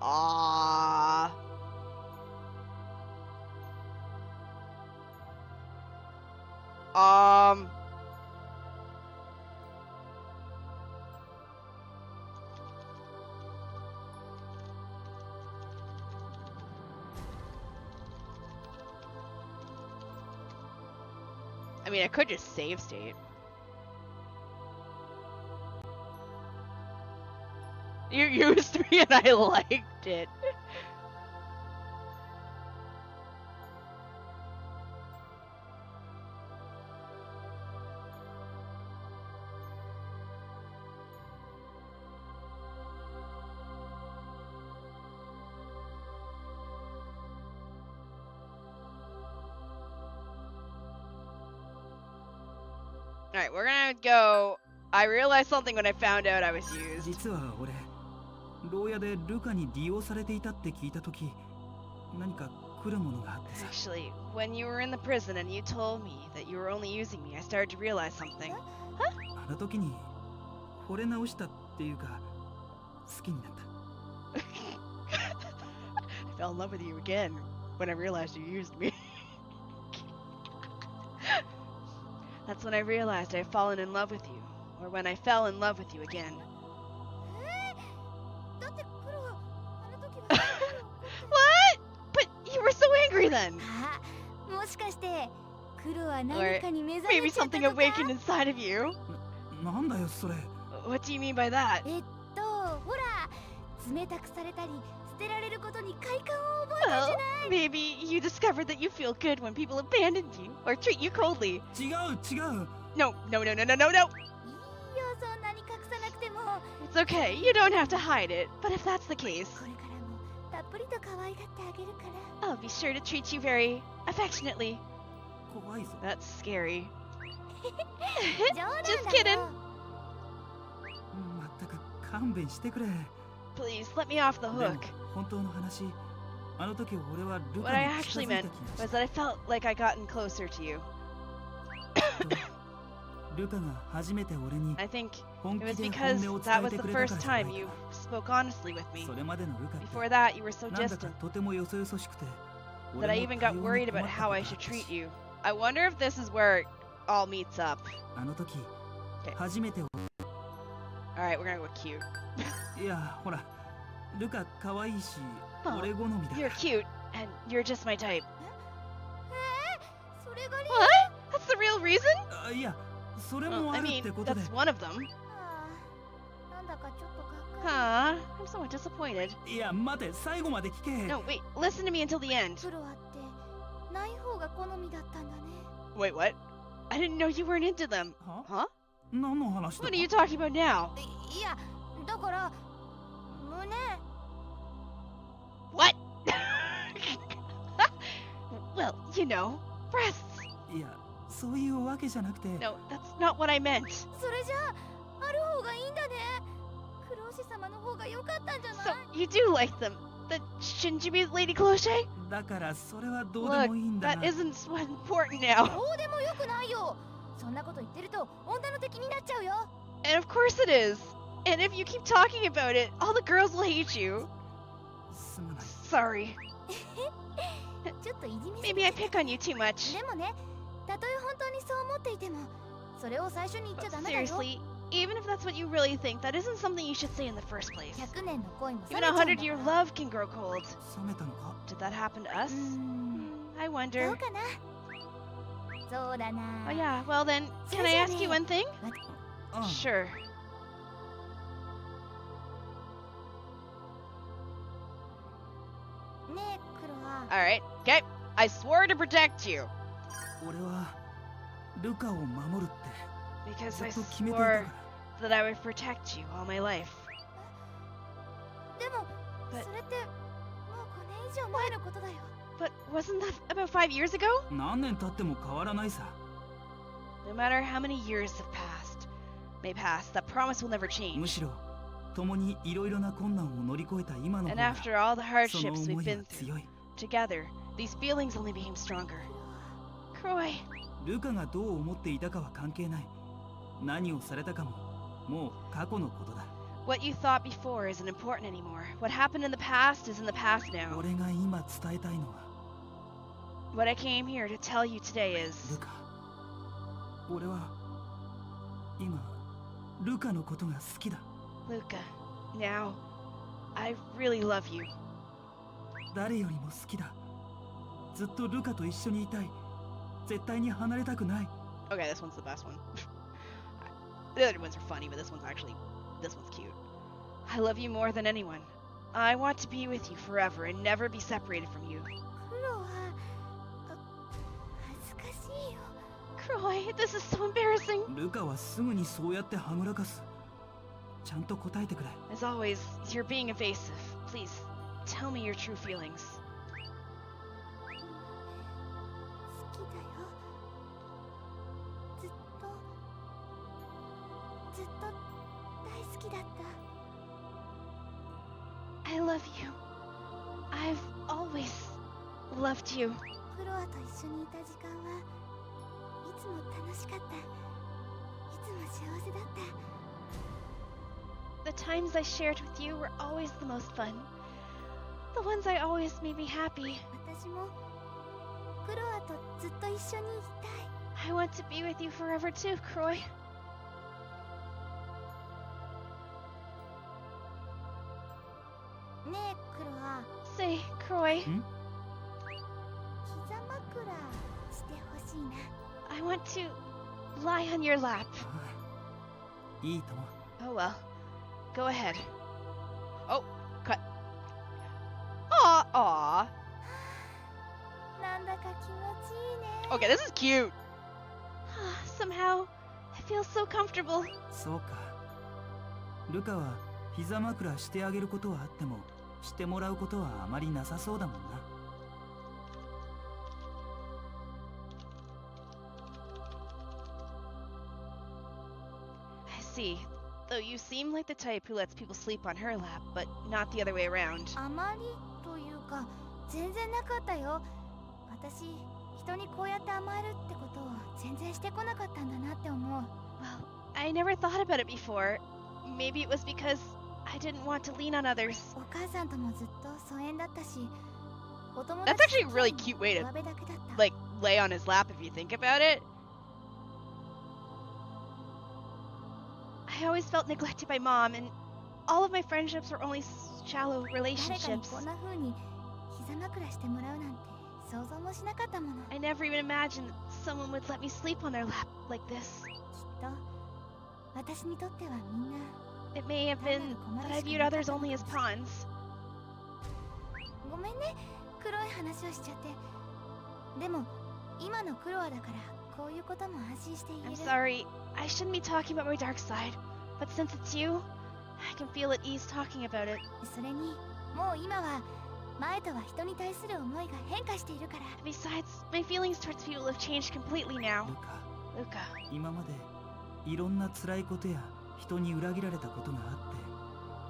Ah. I mean, I could just save state. You used me and I liked it. Alright, we're gonna go. I realized something when I found out I was used. 実は俺、牢屋でルカに利用されていたって聞いたとき、何か来るものがあってさ。 Actually, when you were in the prison and you told me that you were only using me, I started to realize something. あの時に惚れ直したっていうか好きになった。I fell in love with you again when I realized you used me. That's when I realized I'd fallen in love with you, or when I fell in love with you again. だって黒はあの時は What? But you were so angry then. あ、もしかして黒は何 Or かに目覚 maybe めちゃった something とか awakened inside of you. なんだよそれ。 What do you mean by that? ほら冷たくされたり捨てられることに快感を覚えた Well, じゃない。 maybe you discovered that you feel good when people abandon you or treat you coldly. 違う。 No. いいよ、そんなに隠さなくても。 It's okay. You don't have to hide it. But if that's the case, これからもたっぷりと可愛がってあげるから。 I'll be sure to treat you very affectionately. 怖いぞ。 That's scary. 冗談 Just だ kidding. よ。まったく勘弁してくれ。 Please let me off the でも hook. 本当の話、あの時俺はル What カ I に近づ actually いた気 meant が was した。 that I felt like I gotten closer to you. ルカが初めて俺に I think 本 it 気 was で because 本音を that 伝え was て the くれたから first じゃない time か。 you spoke honestly with me. それまでのルカって Before that, you were so なんだか distant とてもよそよそしくて that I even got worried about how I should treat you. I wonder if this is where it all meets up. あの時 Okay. 初めて Alright, we're gonna go cute. いやほらルカ可愛いし Oh, 俺好みだ You're cute, and you're just my type. それが理由。 What? That's the real reason? あいやそれ Well, もあ I るっ mean, てことで that's one of them. はあ、なんだかちょっとがっか Huh? I'm somewhat disappointed. いや待て最後まで聞け No, wait, listen to me until the end. り。黒はってない方が好みだったんだね。 Wait, what? I didn't know you weren't into them. は Huh? 何の話だ What are you talking about now? いや、だから胸。 What? Well, you know, breasts. いやそういうわけじゃなくて No, that's not what I meant. それじゃあ、ある方がいいんだね。黒牛様の方が良かったんじゃない So, you do like them. Then shouldn't you be Lady Cloche? だからそれはどうで Look, もいいんだ that な isn't what's important now. どうでもよくないよ。そんなこと言ってると女の敵になっちゃうよ。 And of course it is. And if you keep talking about it, all the girls will hate you. すまない Sorry. ちょっといじめすぎ Maybe I pick on you too much. でもね、たとえ本当にそう思っていても、それを最初に言っちゃ But ダメだよ。 seriously, even if that's what you really think, that isn't something you should say in the first place. 100年の恋も冷 Even めちゃうんだ a か 100-year ら。 love can grow cold. 冷めたのか Did that happen to us? うーん、 I ど wonder. うかな。そうだな。 Oh yeah, well then, can I ask you one thing? ああ Sure. ねえ、黒は。 Alright, okay. I swore to protect you. 俺はルカを守るって Because ず I っと決めていたか swore ら that I would protect you all my life. でも、 But- それってもう5年以上前のことだよ。 But wasn't that about 5 years ago? 何年経っても変わらないさ No matter how many years may pass, that promise will never む change. しろ共にいろいろな困難を乗り越えた今の方 And が after all the その hardships 思 we've い been は through 強い together, these feelings only became stronger. Croy, ルカがどう思っていたかは関係ない何をされたかももう過去のことだ what you thought before isn't important anymore. What happened in the past is in the past now. 俺が今伝えたいのは What I came here to tell you today ル is カ俺は今ルカのことが好きだ Luca, now, I really love you. 誰よりも好きだずっとルカと一緒にいたい絶対に離れたくない Okay, this one's the best one. The other ones are funny, but this one's cute. I love you more than anyone. I want to be with you forever and never be separated from you. 黒は、恥ずかしいよ。 Croy, this is so embarrassing. ルカはすぐにそうやってはぐらかすちゃんと答えてくれ As always, you're being evasive. Please, tell me your true feelings. 好きだよ。ずっと大好きだった。 I love you. I've always loved you. フロアと一緒にいた時間はいつも楽しかった。いつ幸せだった。 The times I shared with you were always the most fun. The ones I always made me happy. 私もクロアとずっと一緒にいたい。 I want to be with you forever too, Croy. ねえクロア、 Say, Croy, 膝枕してほしいな。 I want to lie on your lap. いいとも。 Oh well. Go ahead. Oh, cut. Aw. なんだか気持ちいいね。 Okay, this is cute. Somehow, it feels so comfortable. そうか。ルカは膝枕してあげることはあってもしてもらうことはあまりなさそうだもんな。 I see. Though you seem like the type who lets people sleep on her lap, but not the other way around. あまりというか全然なかったよ。私人にこうやって甘えるってことを全然してこなかったんだなって思う。 Well, I never thought about it before. Maybe it was because I didn't want to lean on others. お母さんともずっと疎遠だったし、お友 That's 達 actually a really cute way to, 上辺だけだった。 like, lay on his lap if you think about it. I always felt neglected by Mom, and all of my friendships were only shallow 誰かに relationships. こんな風に膝枕してもらうなんて想像もしなかったもの。 I never even imagined that someone would let me sleep on their lap like this. きっと私にとってはみんな It may have been that I viewed others only as pawns. ごめんね、黒い話をしちゃって。でも今のクロアだからこういうことも安心して言え I'm る。 sorry, I shouldn't be talking about my dark side, but since it's you, I can feel at ease talking about it. それにもう今は前とは人に対する思いが変化しているから。 Besides, my feelings towards people have changed completely now. ルカ、 Luca, 今までいろんな辛いことや人に裏切られたことがあって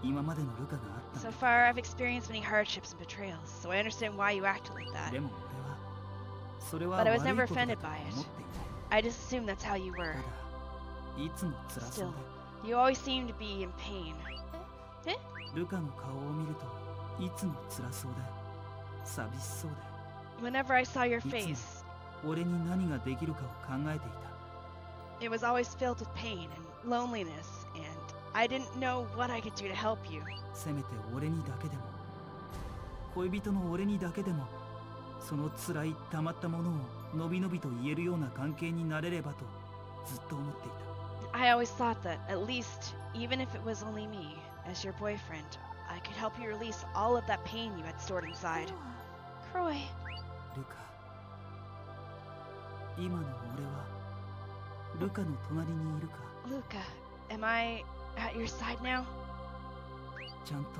今までのルカがあったん so だ。 far I've experienced many hardships and betrayals, so I understand why you acted like that. でも俺はそれは But 悪 I い was こと never だと思 offended って by い it. ない。 I just assumed that's how you た were. だいつも辛そう Still, で you always seem to be in pain. ルカの顔を見るといつも辛そうで寂しそう Whenever I saw your でいつ face, も俺に何ができるかを考えていた。 it was always filled with pain and loneliness, and I didn't know what I could do to help you. せめて俺にだけでも恋人の俺にだけでもその辛い溜まったものをのびのびと言えるような関係になれればとずっと思っていた。 I always thought that, at least, even if it was only me, as your boyfriend, I could help you release all of that pain you had stored inside. Croy, ルカ、今の俺はルカの隣にいるか。 Luca, am I at your side now? ちゃんと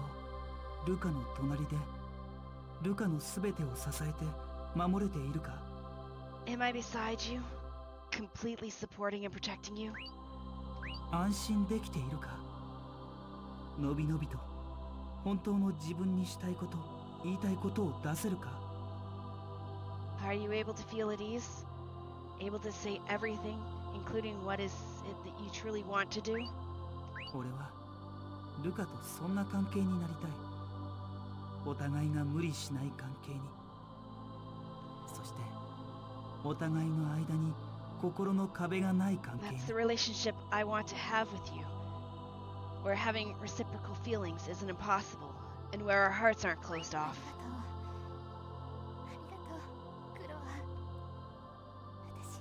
ルカの隣でルカのすべてを支えて守れているか。 Am I beside you, completely supporting and protecting you? 安心できているか。のびのびと本当の自分にしたいこと言いたいことを出せるか。 Are you able to feel at ease? Able to say everything, including what is it that you truly want to do? 俺はルカとそんな関係になりたい。お互いが無理しない関係に。そしてお互いの間に心の壁がない関係に。 That's the relationship I want to have with you, where having reciprocal feelings isn't impossible, and where our hearts aren't closed あ off. りがとう。ありがとう、クロア。私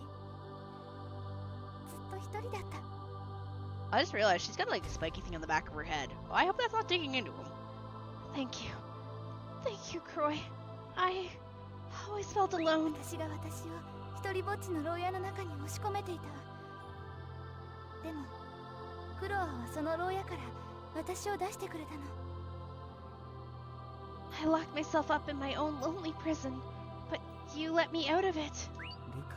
ずっと一人だった。 I just realized she's got like a spiky thing on the back of her head. Well, I hope that's not digging into him. Thank you. Thank you, Croy. I always felt alone. 私が私を一人ぼっちの牢屋の中に押し込めていた。でもクロアはその牢屋から私を出してくれたの。 I locked myself up in my own lonely prison, but you let me out of it. ルカ、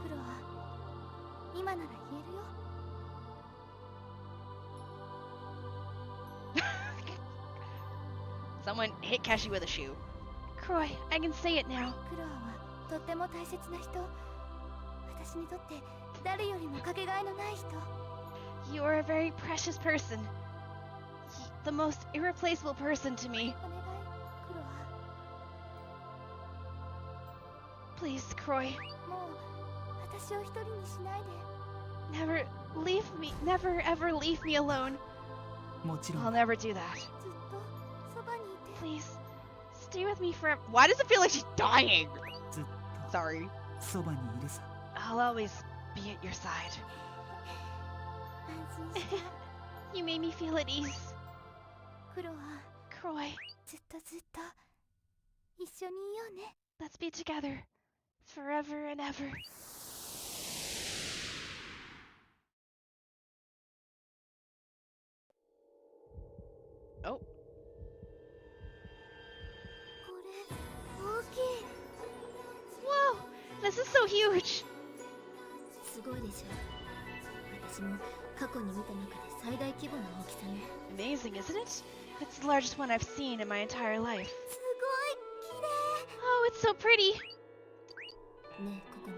クロア、今なら言えるよ。 Someone hit Kashi with a shoe. Croy, I can say it now. クロアはとっても大切な人。私にとって誰よりもかけがえのない人。 You are a very precious person. The most irreplaceable person to me. お願い、クロア。 Please, Croy. もう私を一人にしないで。 Never leave me. Never ever leave me alone. もちろ I'll ん never do that. ずっとそばにいて。 Please, stay with me forever. Why does it feel like she's dying? ずっ Sorry. とそばにいるさ。 I'll always be at your side. 安心した。 You made me feel at ease. クロア、 Croy, ずっとずっと一緒にいようね。 let's be together. Forever and ever. Oh. これ大きい。 Whoa! This is so huge! すごいでしょ。私も過去に見た中で最大規模の大きさね。 Amazing, isn't it? It's the largest one I've seen in my entire life. すごい綺麗。 Oh, it's so pretty! ねえココナ、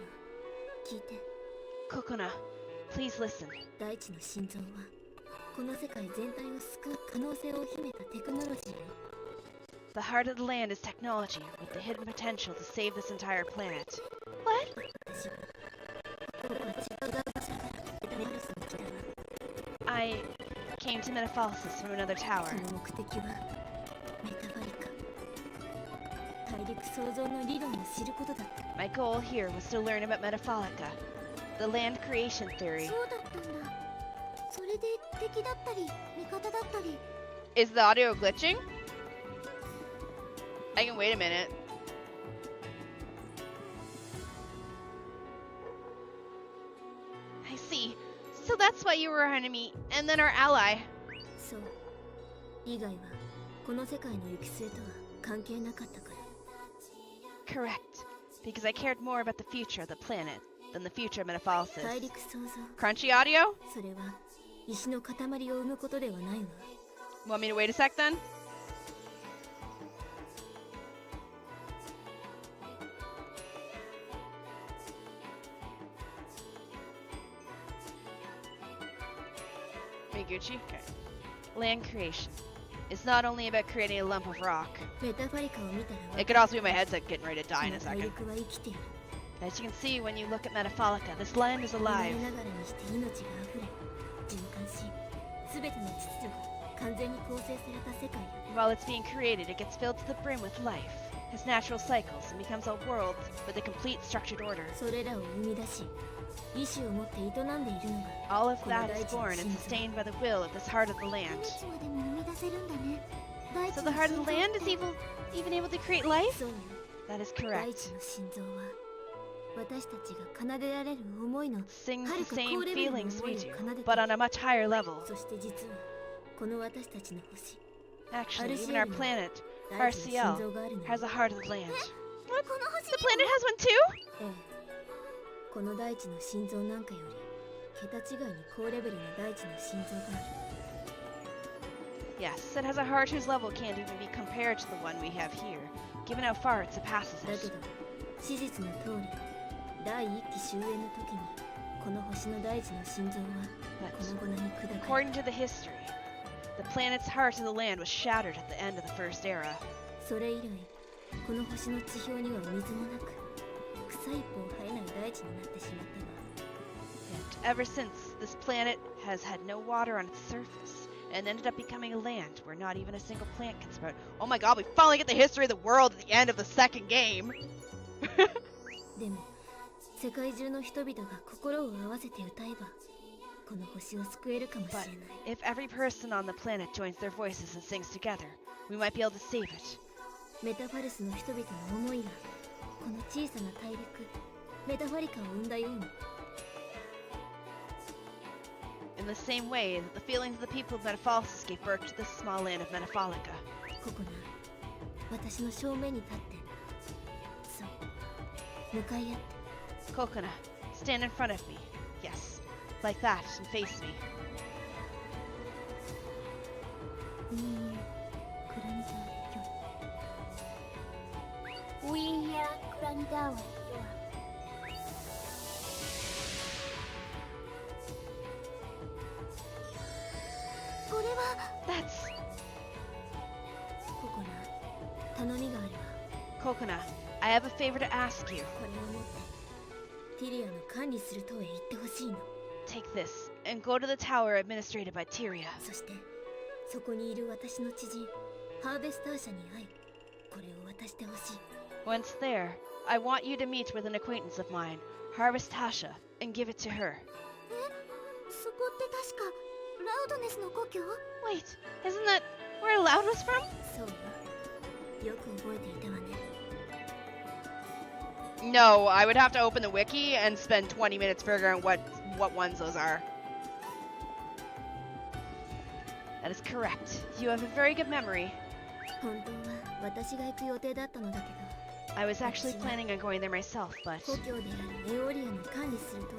聞いて。 Kokona, please listen. 大地の心臓はこの世界全体を救う可能性を秘めたテクノロジーよ。 The heart of the land is technology with the hidden potential to save this entire planet. What? 私は僕は違う場所からメタファルスに来たわ。 I came to Metaphalsis from another tower. その目的はメタファリカ。大陸創造の理論を知ることだった。 My goal here was to learn about Metafalica, the land creation theory. そうだったんだ。それで敵だったり味方だったり。 Is the audio glitching? I can wait a minute. I see. So that's why you were our enemy, and then our ally. そう。以外はこの世界の行く末とは関係なかったから。 Correct. Because I cared more about the future of the planet than the future of 大 Metaphalsis. 陸創造。 Crunchy audio? それは石の塊を生むことではないわ。 Want me to wait a sec then? Gucci? Okay. Land creation. It's not only about creating a lump of rock. メタファリカを見たら It could also be my headset getting ready to こ die in の a 大 second. 陸は生きている。 As you can see when you look at Metafalica, this land is 生ま alive. れながらにして命があふれ循環し、すべての秩序が完全に構成された世界よ。 While it's being created, it gets filled to the brim with life, has natural cycles, and becomes a world with a complete structured order. それらを生み出し、意志を持って営んでいるのが All of that is born and sustained by the will of this heart of the land. 命までも生み出せるんだね。大地 So の the heart 心 of 臓 the っ land て is even able to create life? そうよ。 That is 大 correct. 地の心臓は私たちが奏でられる思いの Sings は the るか same 高レベルの feelings 思い we を do, 奏でて but on a much higher level. そして実はこの私たちの星 Actually, even our planet, 大地の心 RCL, 臓があるのよ。 has a heart of the land. この星 The planet has one too? ええ、この大地の心臓なんかより桁違いに高レベルの大地の心臓がある。 Yes, it has a heart whose level can't even be compared to the one we have here, given how far it surpasses だけ it. ど史実の通り第一期終焉の時にこの星の大地の心臓は But 粉々に砕かれ according to the history, the planet's heart of the land was shattered at the end of the first era. それ以来この星の地表には水もなく草一本生えない大地になってしまったわ。 And ever since, this planet has had no water on its surface and ended up becoming a land where not even a single plant can sprout. Oh my god, we finally get the history of the world at the end of the second game! でも世界中の人々が心を合わせて歌えばこの星を救えるかもしれ But ない。 if every person on the planet joins their voices and sings together, we might be able to save it. メタファルスの人々の思いがこの小さな大陸メタファリカを生んだように In the same way that the feelings of the people of Metaphalsis gave birth to this small land of Metafalica. ここな私の正面に立ってそう向かい合って Kokona, stand in front of me. Yes, like that, and face me. クラニタよ We are Grandawa. That's ココナ、頼みがあるわ。 Kokona. I have a favor to ask you. これを持ってティリアの管理する塔へ行ってほしいの。 Take this and go to the tower administrated by Tyria. そしてそこにいる私の知人ハーベスター社に会い、これを渡してほしい。 Once there, I want you to meet with an acquaintance of mine, Harvest Tasha, and give it to her. そこって確かラウドネスの故郷？ Wait, isn't that where Loud was from? そうよ。よく覚えていたわね。 No, I would have to open the wiki and spend 20 minutes figuring out what ones those are. That is correct. You have a very good memory. 本当は私が行く予定だったのだけど、 I was actually planning on going there myself, but 故郷であるエオリアの管理する塔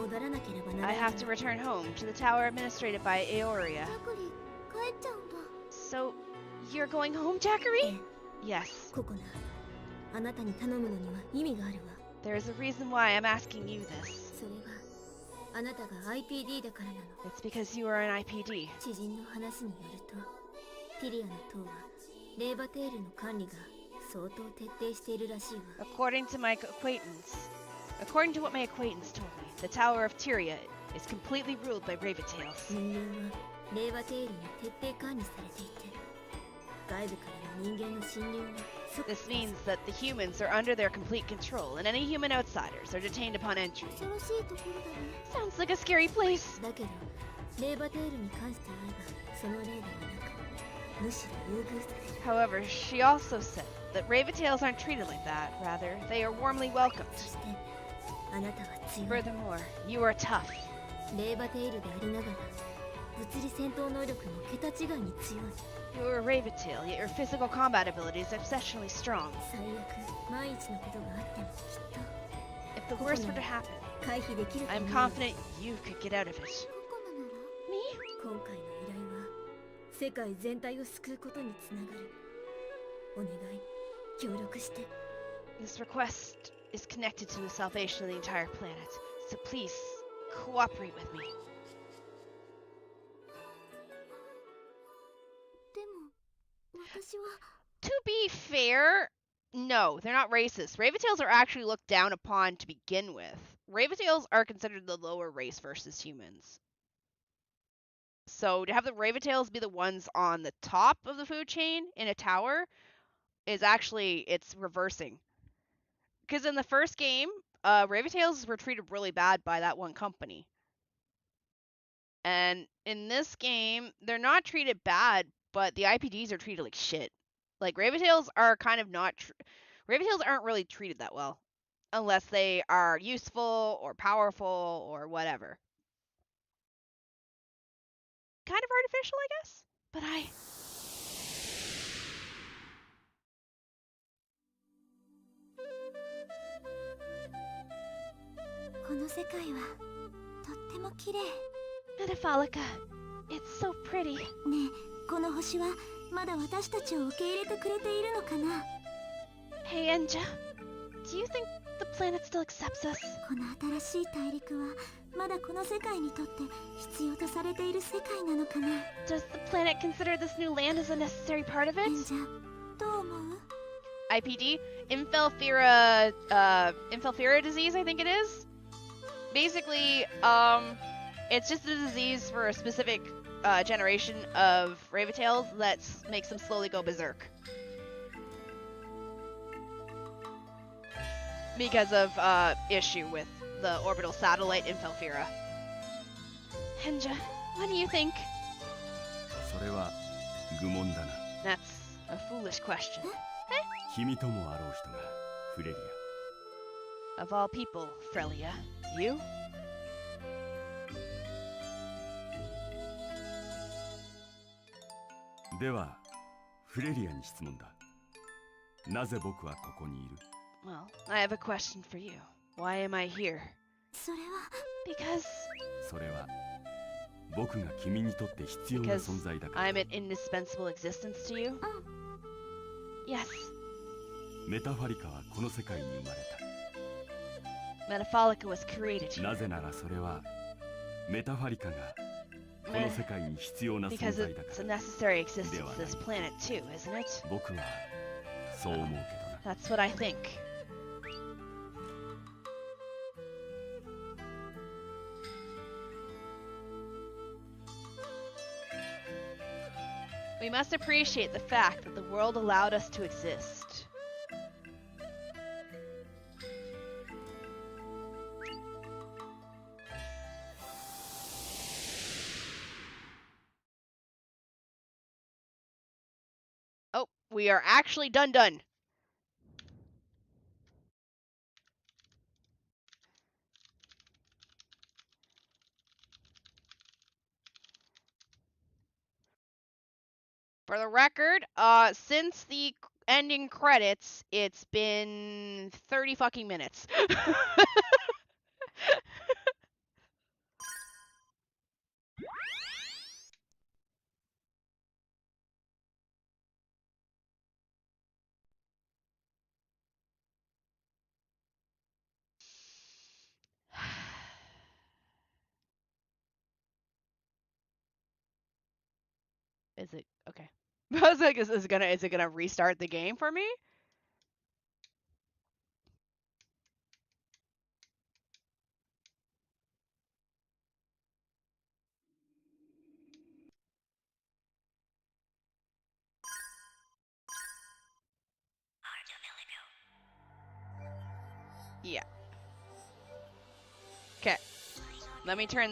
へ戻らなければなら I ない have to return home to the tower administrated by Aoria. ジャクリ帰っちゃうんだ。 So, you're going home, Jackery? え Yes. ココナ、あなたに頼むのには意味があるわ。 There is a reason why I'm asking you this. それはあなたが IPD だからなの。 It's because you are an IPD. 知人の話によると、ティリアの塔はレーバテールの管理が相当徹底しているらしいわ。 According to what my acquaintance told me, the Tower of Tyria is completely ruled by Raventails. 人間はレーバテールに徹底管理されていて、外部からの人間の侵入は即 This means that the humans are under their complete control, and any human outsiders are detained upon entry. 恐ろしいところだね。 Sounds like a scary place. だけど、レーバテールに関して言えばその例ではなく、むしろ優遇される。 However, she also said that Raventails aren't treated like that. Rather, they are warmly welcomed. そしてあなたは強い。 Furthermore, you are tough. レーバテールでありながら物理戦闘能力も桁違いに強い。 You are a Raventail, yet your physical combat ability is exceptionally strong. 最悪万一のことがあってもきっと If the worst were to happen, 回避できると I'm 思う。 confident you could get out of it. ココナなら Me? 今回の依頼は世界全体を救うことにつながる。お願い、協力して。 This request is connected to the salvation of the entire planet, so please cooperate with me. でも私は To be fair, no, they're not racist. Raventails are actually looked down upon to begin with. Raventails are considered the lower race versus humans. So to have the Raventails be the ones on the top of the food chain in a tower is actually, it's reversing. Because in the first game, Raventails were treated really bad by that one company. And in this game, they're not treated bad, but the IPDs are treated like shit. Like, Raventails are kind of not... Raventails aren't really treated that well. Unless they are useful, or powerful, or whatever. Kind of artificial, I guess? But I... この世界はとっても綺麗。 Metafalica, it's so pretty. ねえ、この星はまだ私たちを受け入れてくれているのかな？ Hey, Enja. Do you think the planet still accepts us? この新しい大陸はまだこの世界にとって必要とされている世界なのかな？ Does the planet consider this new land as a necessary part of エ it? ンジャ、どう思う？ IPD? Infilfira disease, I think it is. Basically, it's just a disease for a specific generation of Raventails that makes them slowly go berserk. Because of issue with the orbital satellite Infilfira. Henja, what do you think? それは愚問だな。 That's a foolish question. 君ともあろう人がフレリ Of all people, Frelia, you? ア。ではフレリアに質問だ。なぜ僕はここにいる？ Well, I have a question for you. Why am I here? それは Because それは僕が君にとって必要な Because 存在だから。 I'm an indispensable existence to you? Yes. メタファリカはこの世界に生まれ Metafalica was created た。 here. なぜならそれはメタファリカがこの世界に必要な存 Because 在だ it's か a ら necessary existence of this planet too, isn't it? 僕はそう思うけどな That's what I think. We must appreciate the fact that the world allowed us to exist. Oh, we are actually done. For the record, since the ending credits, it's been 30 fucking minutes. Is it okay? I was like, is it gonna restart the game for me? Yeah. Okay. Let me turn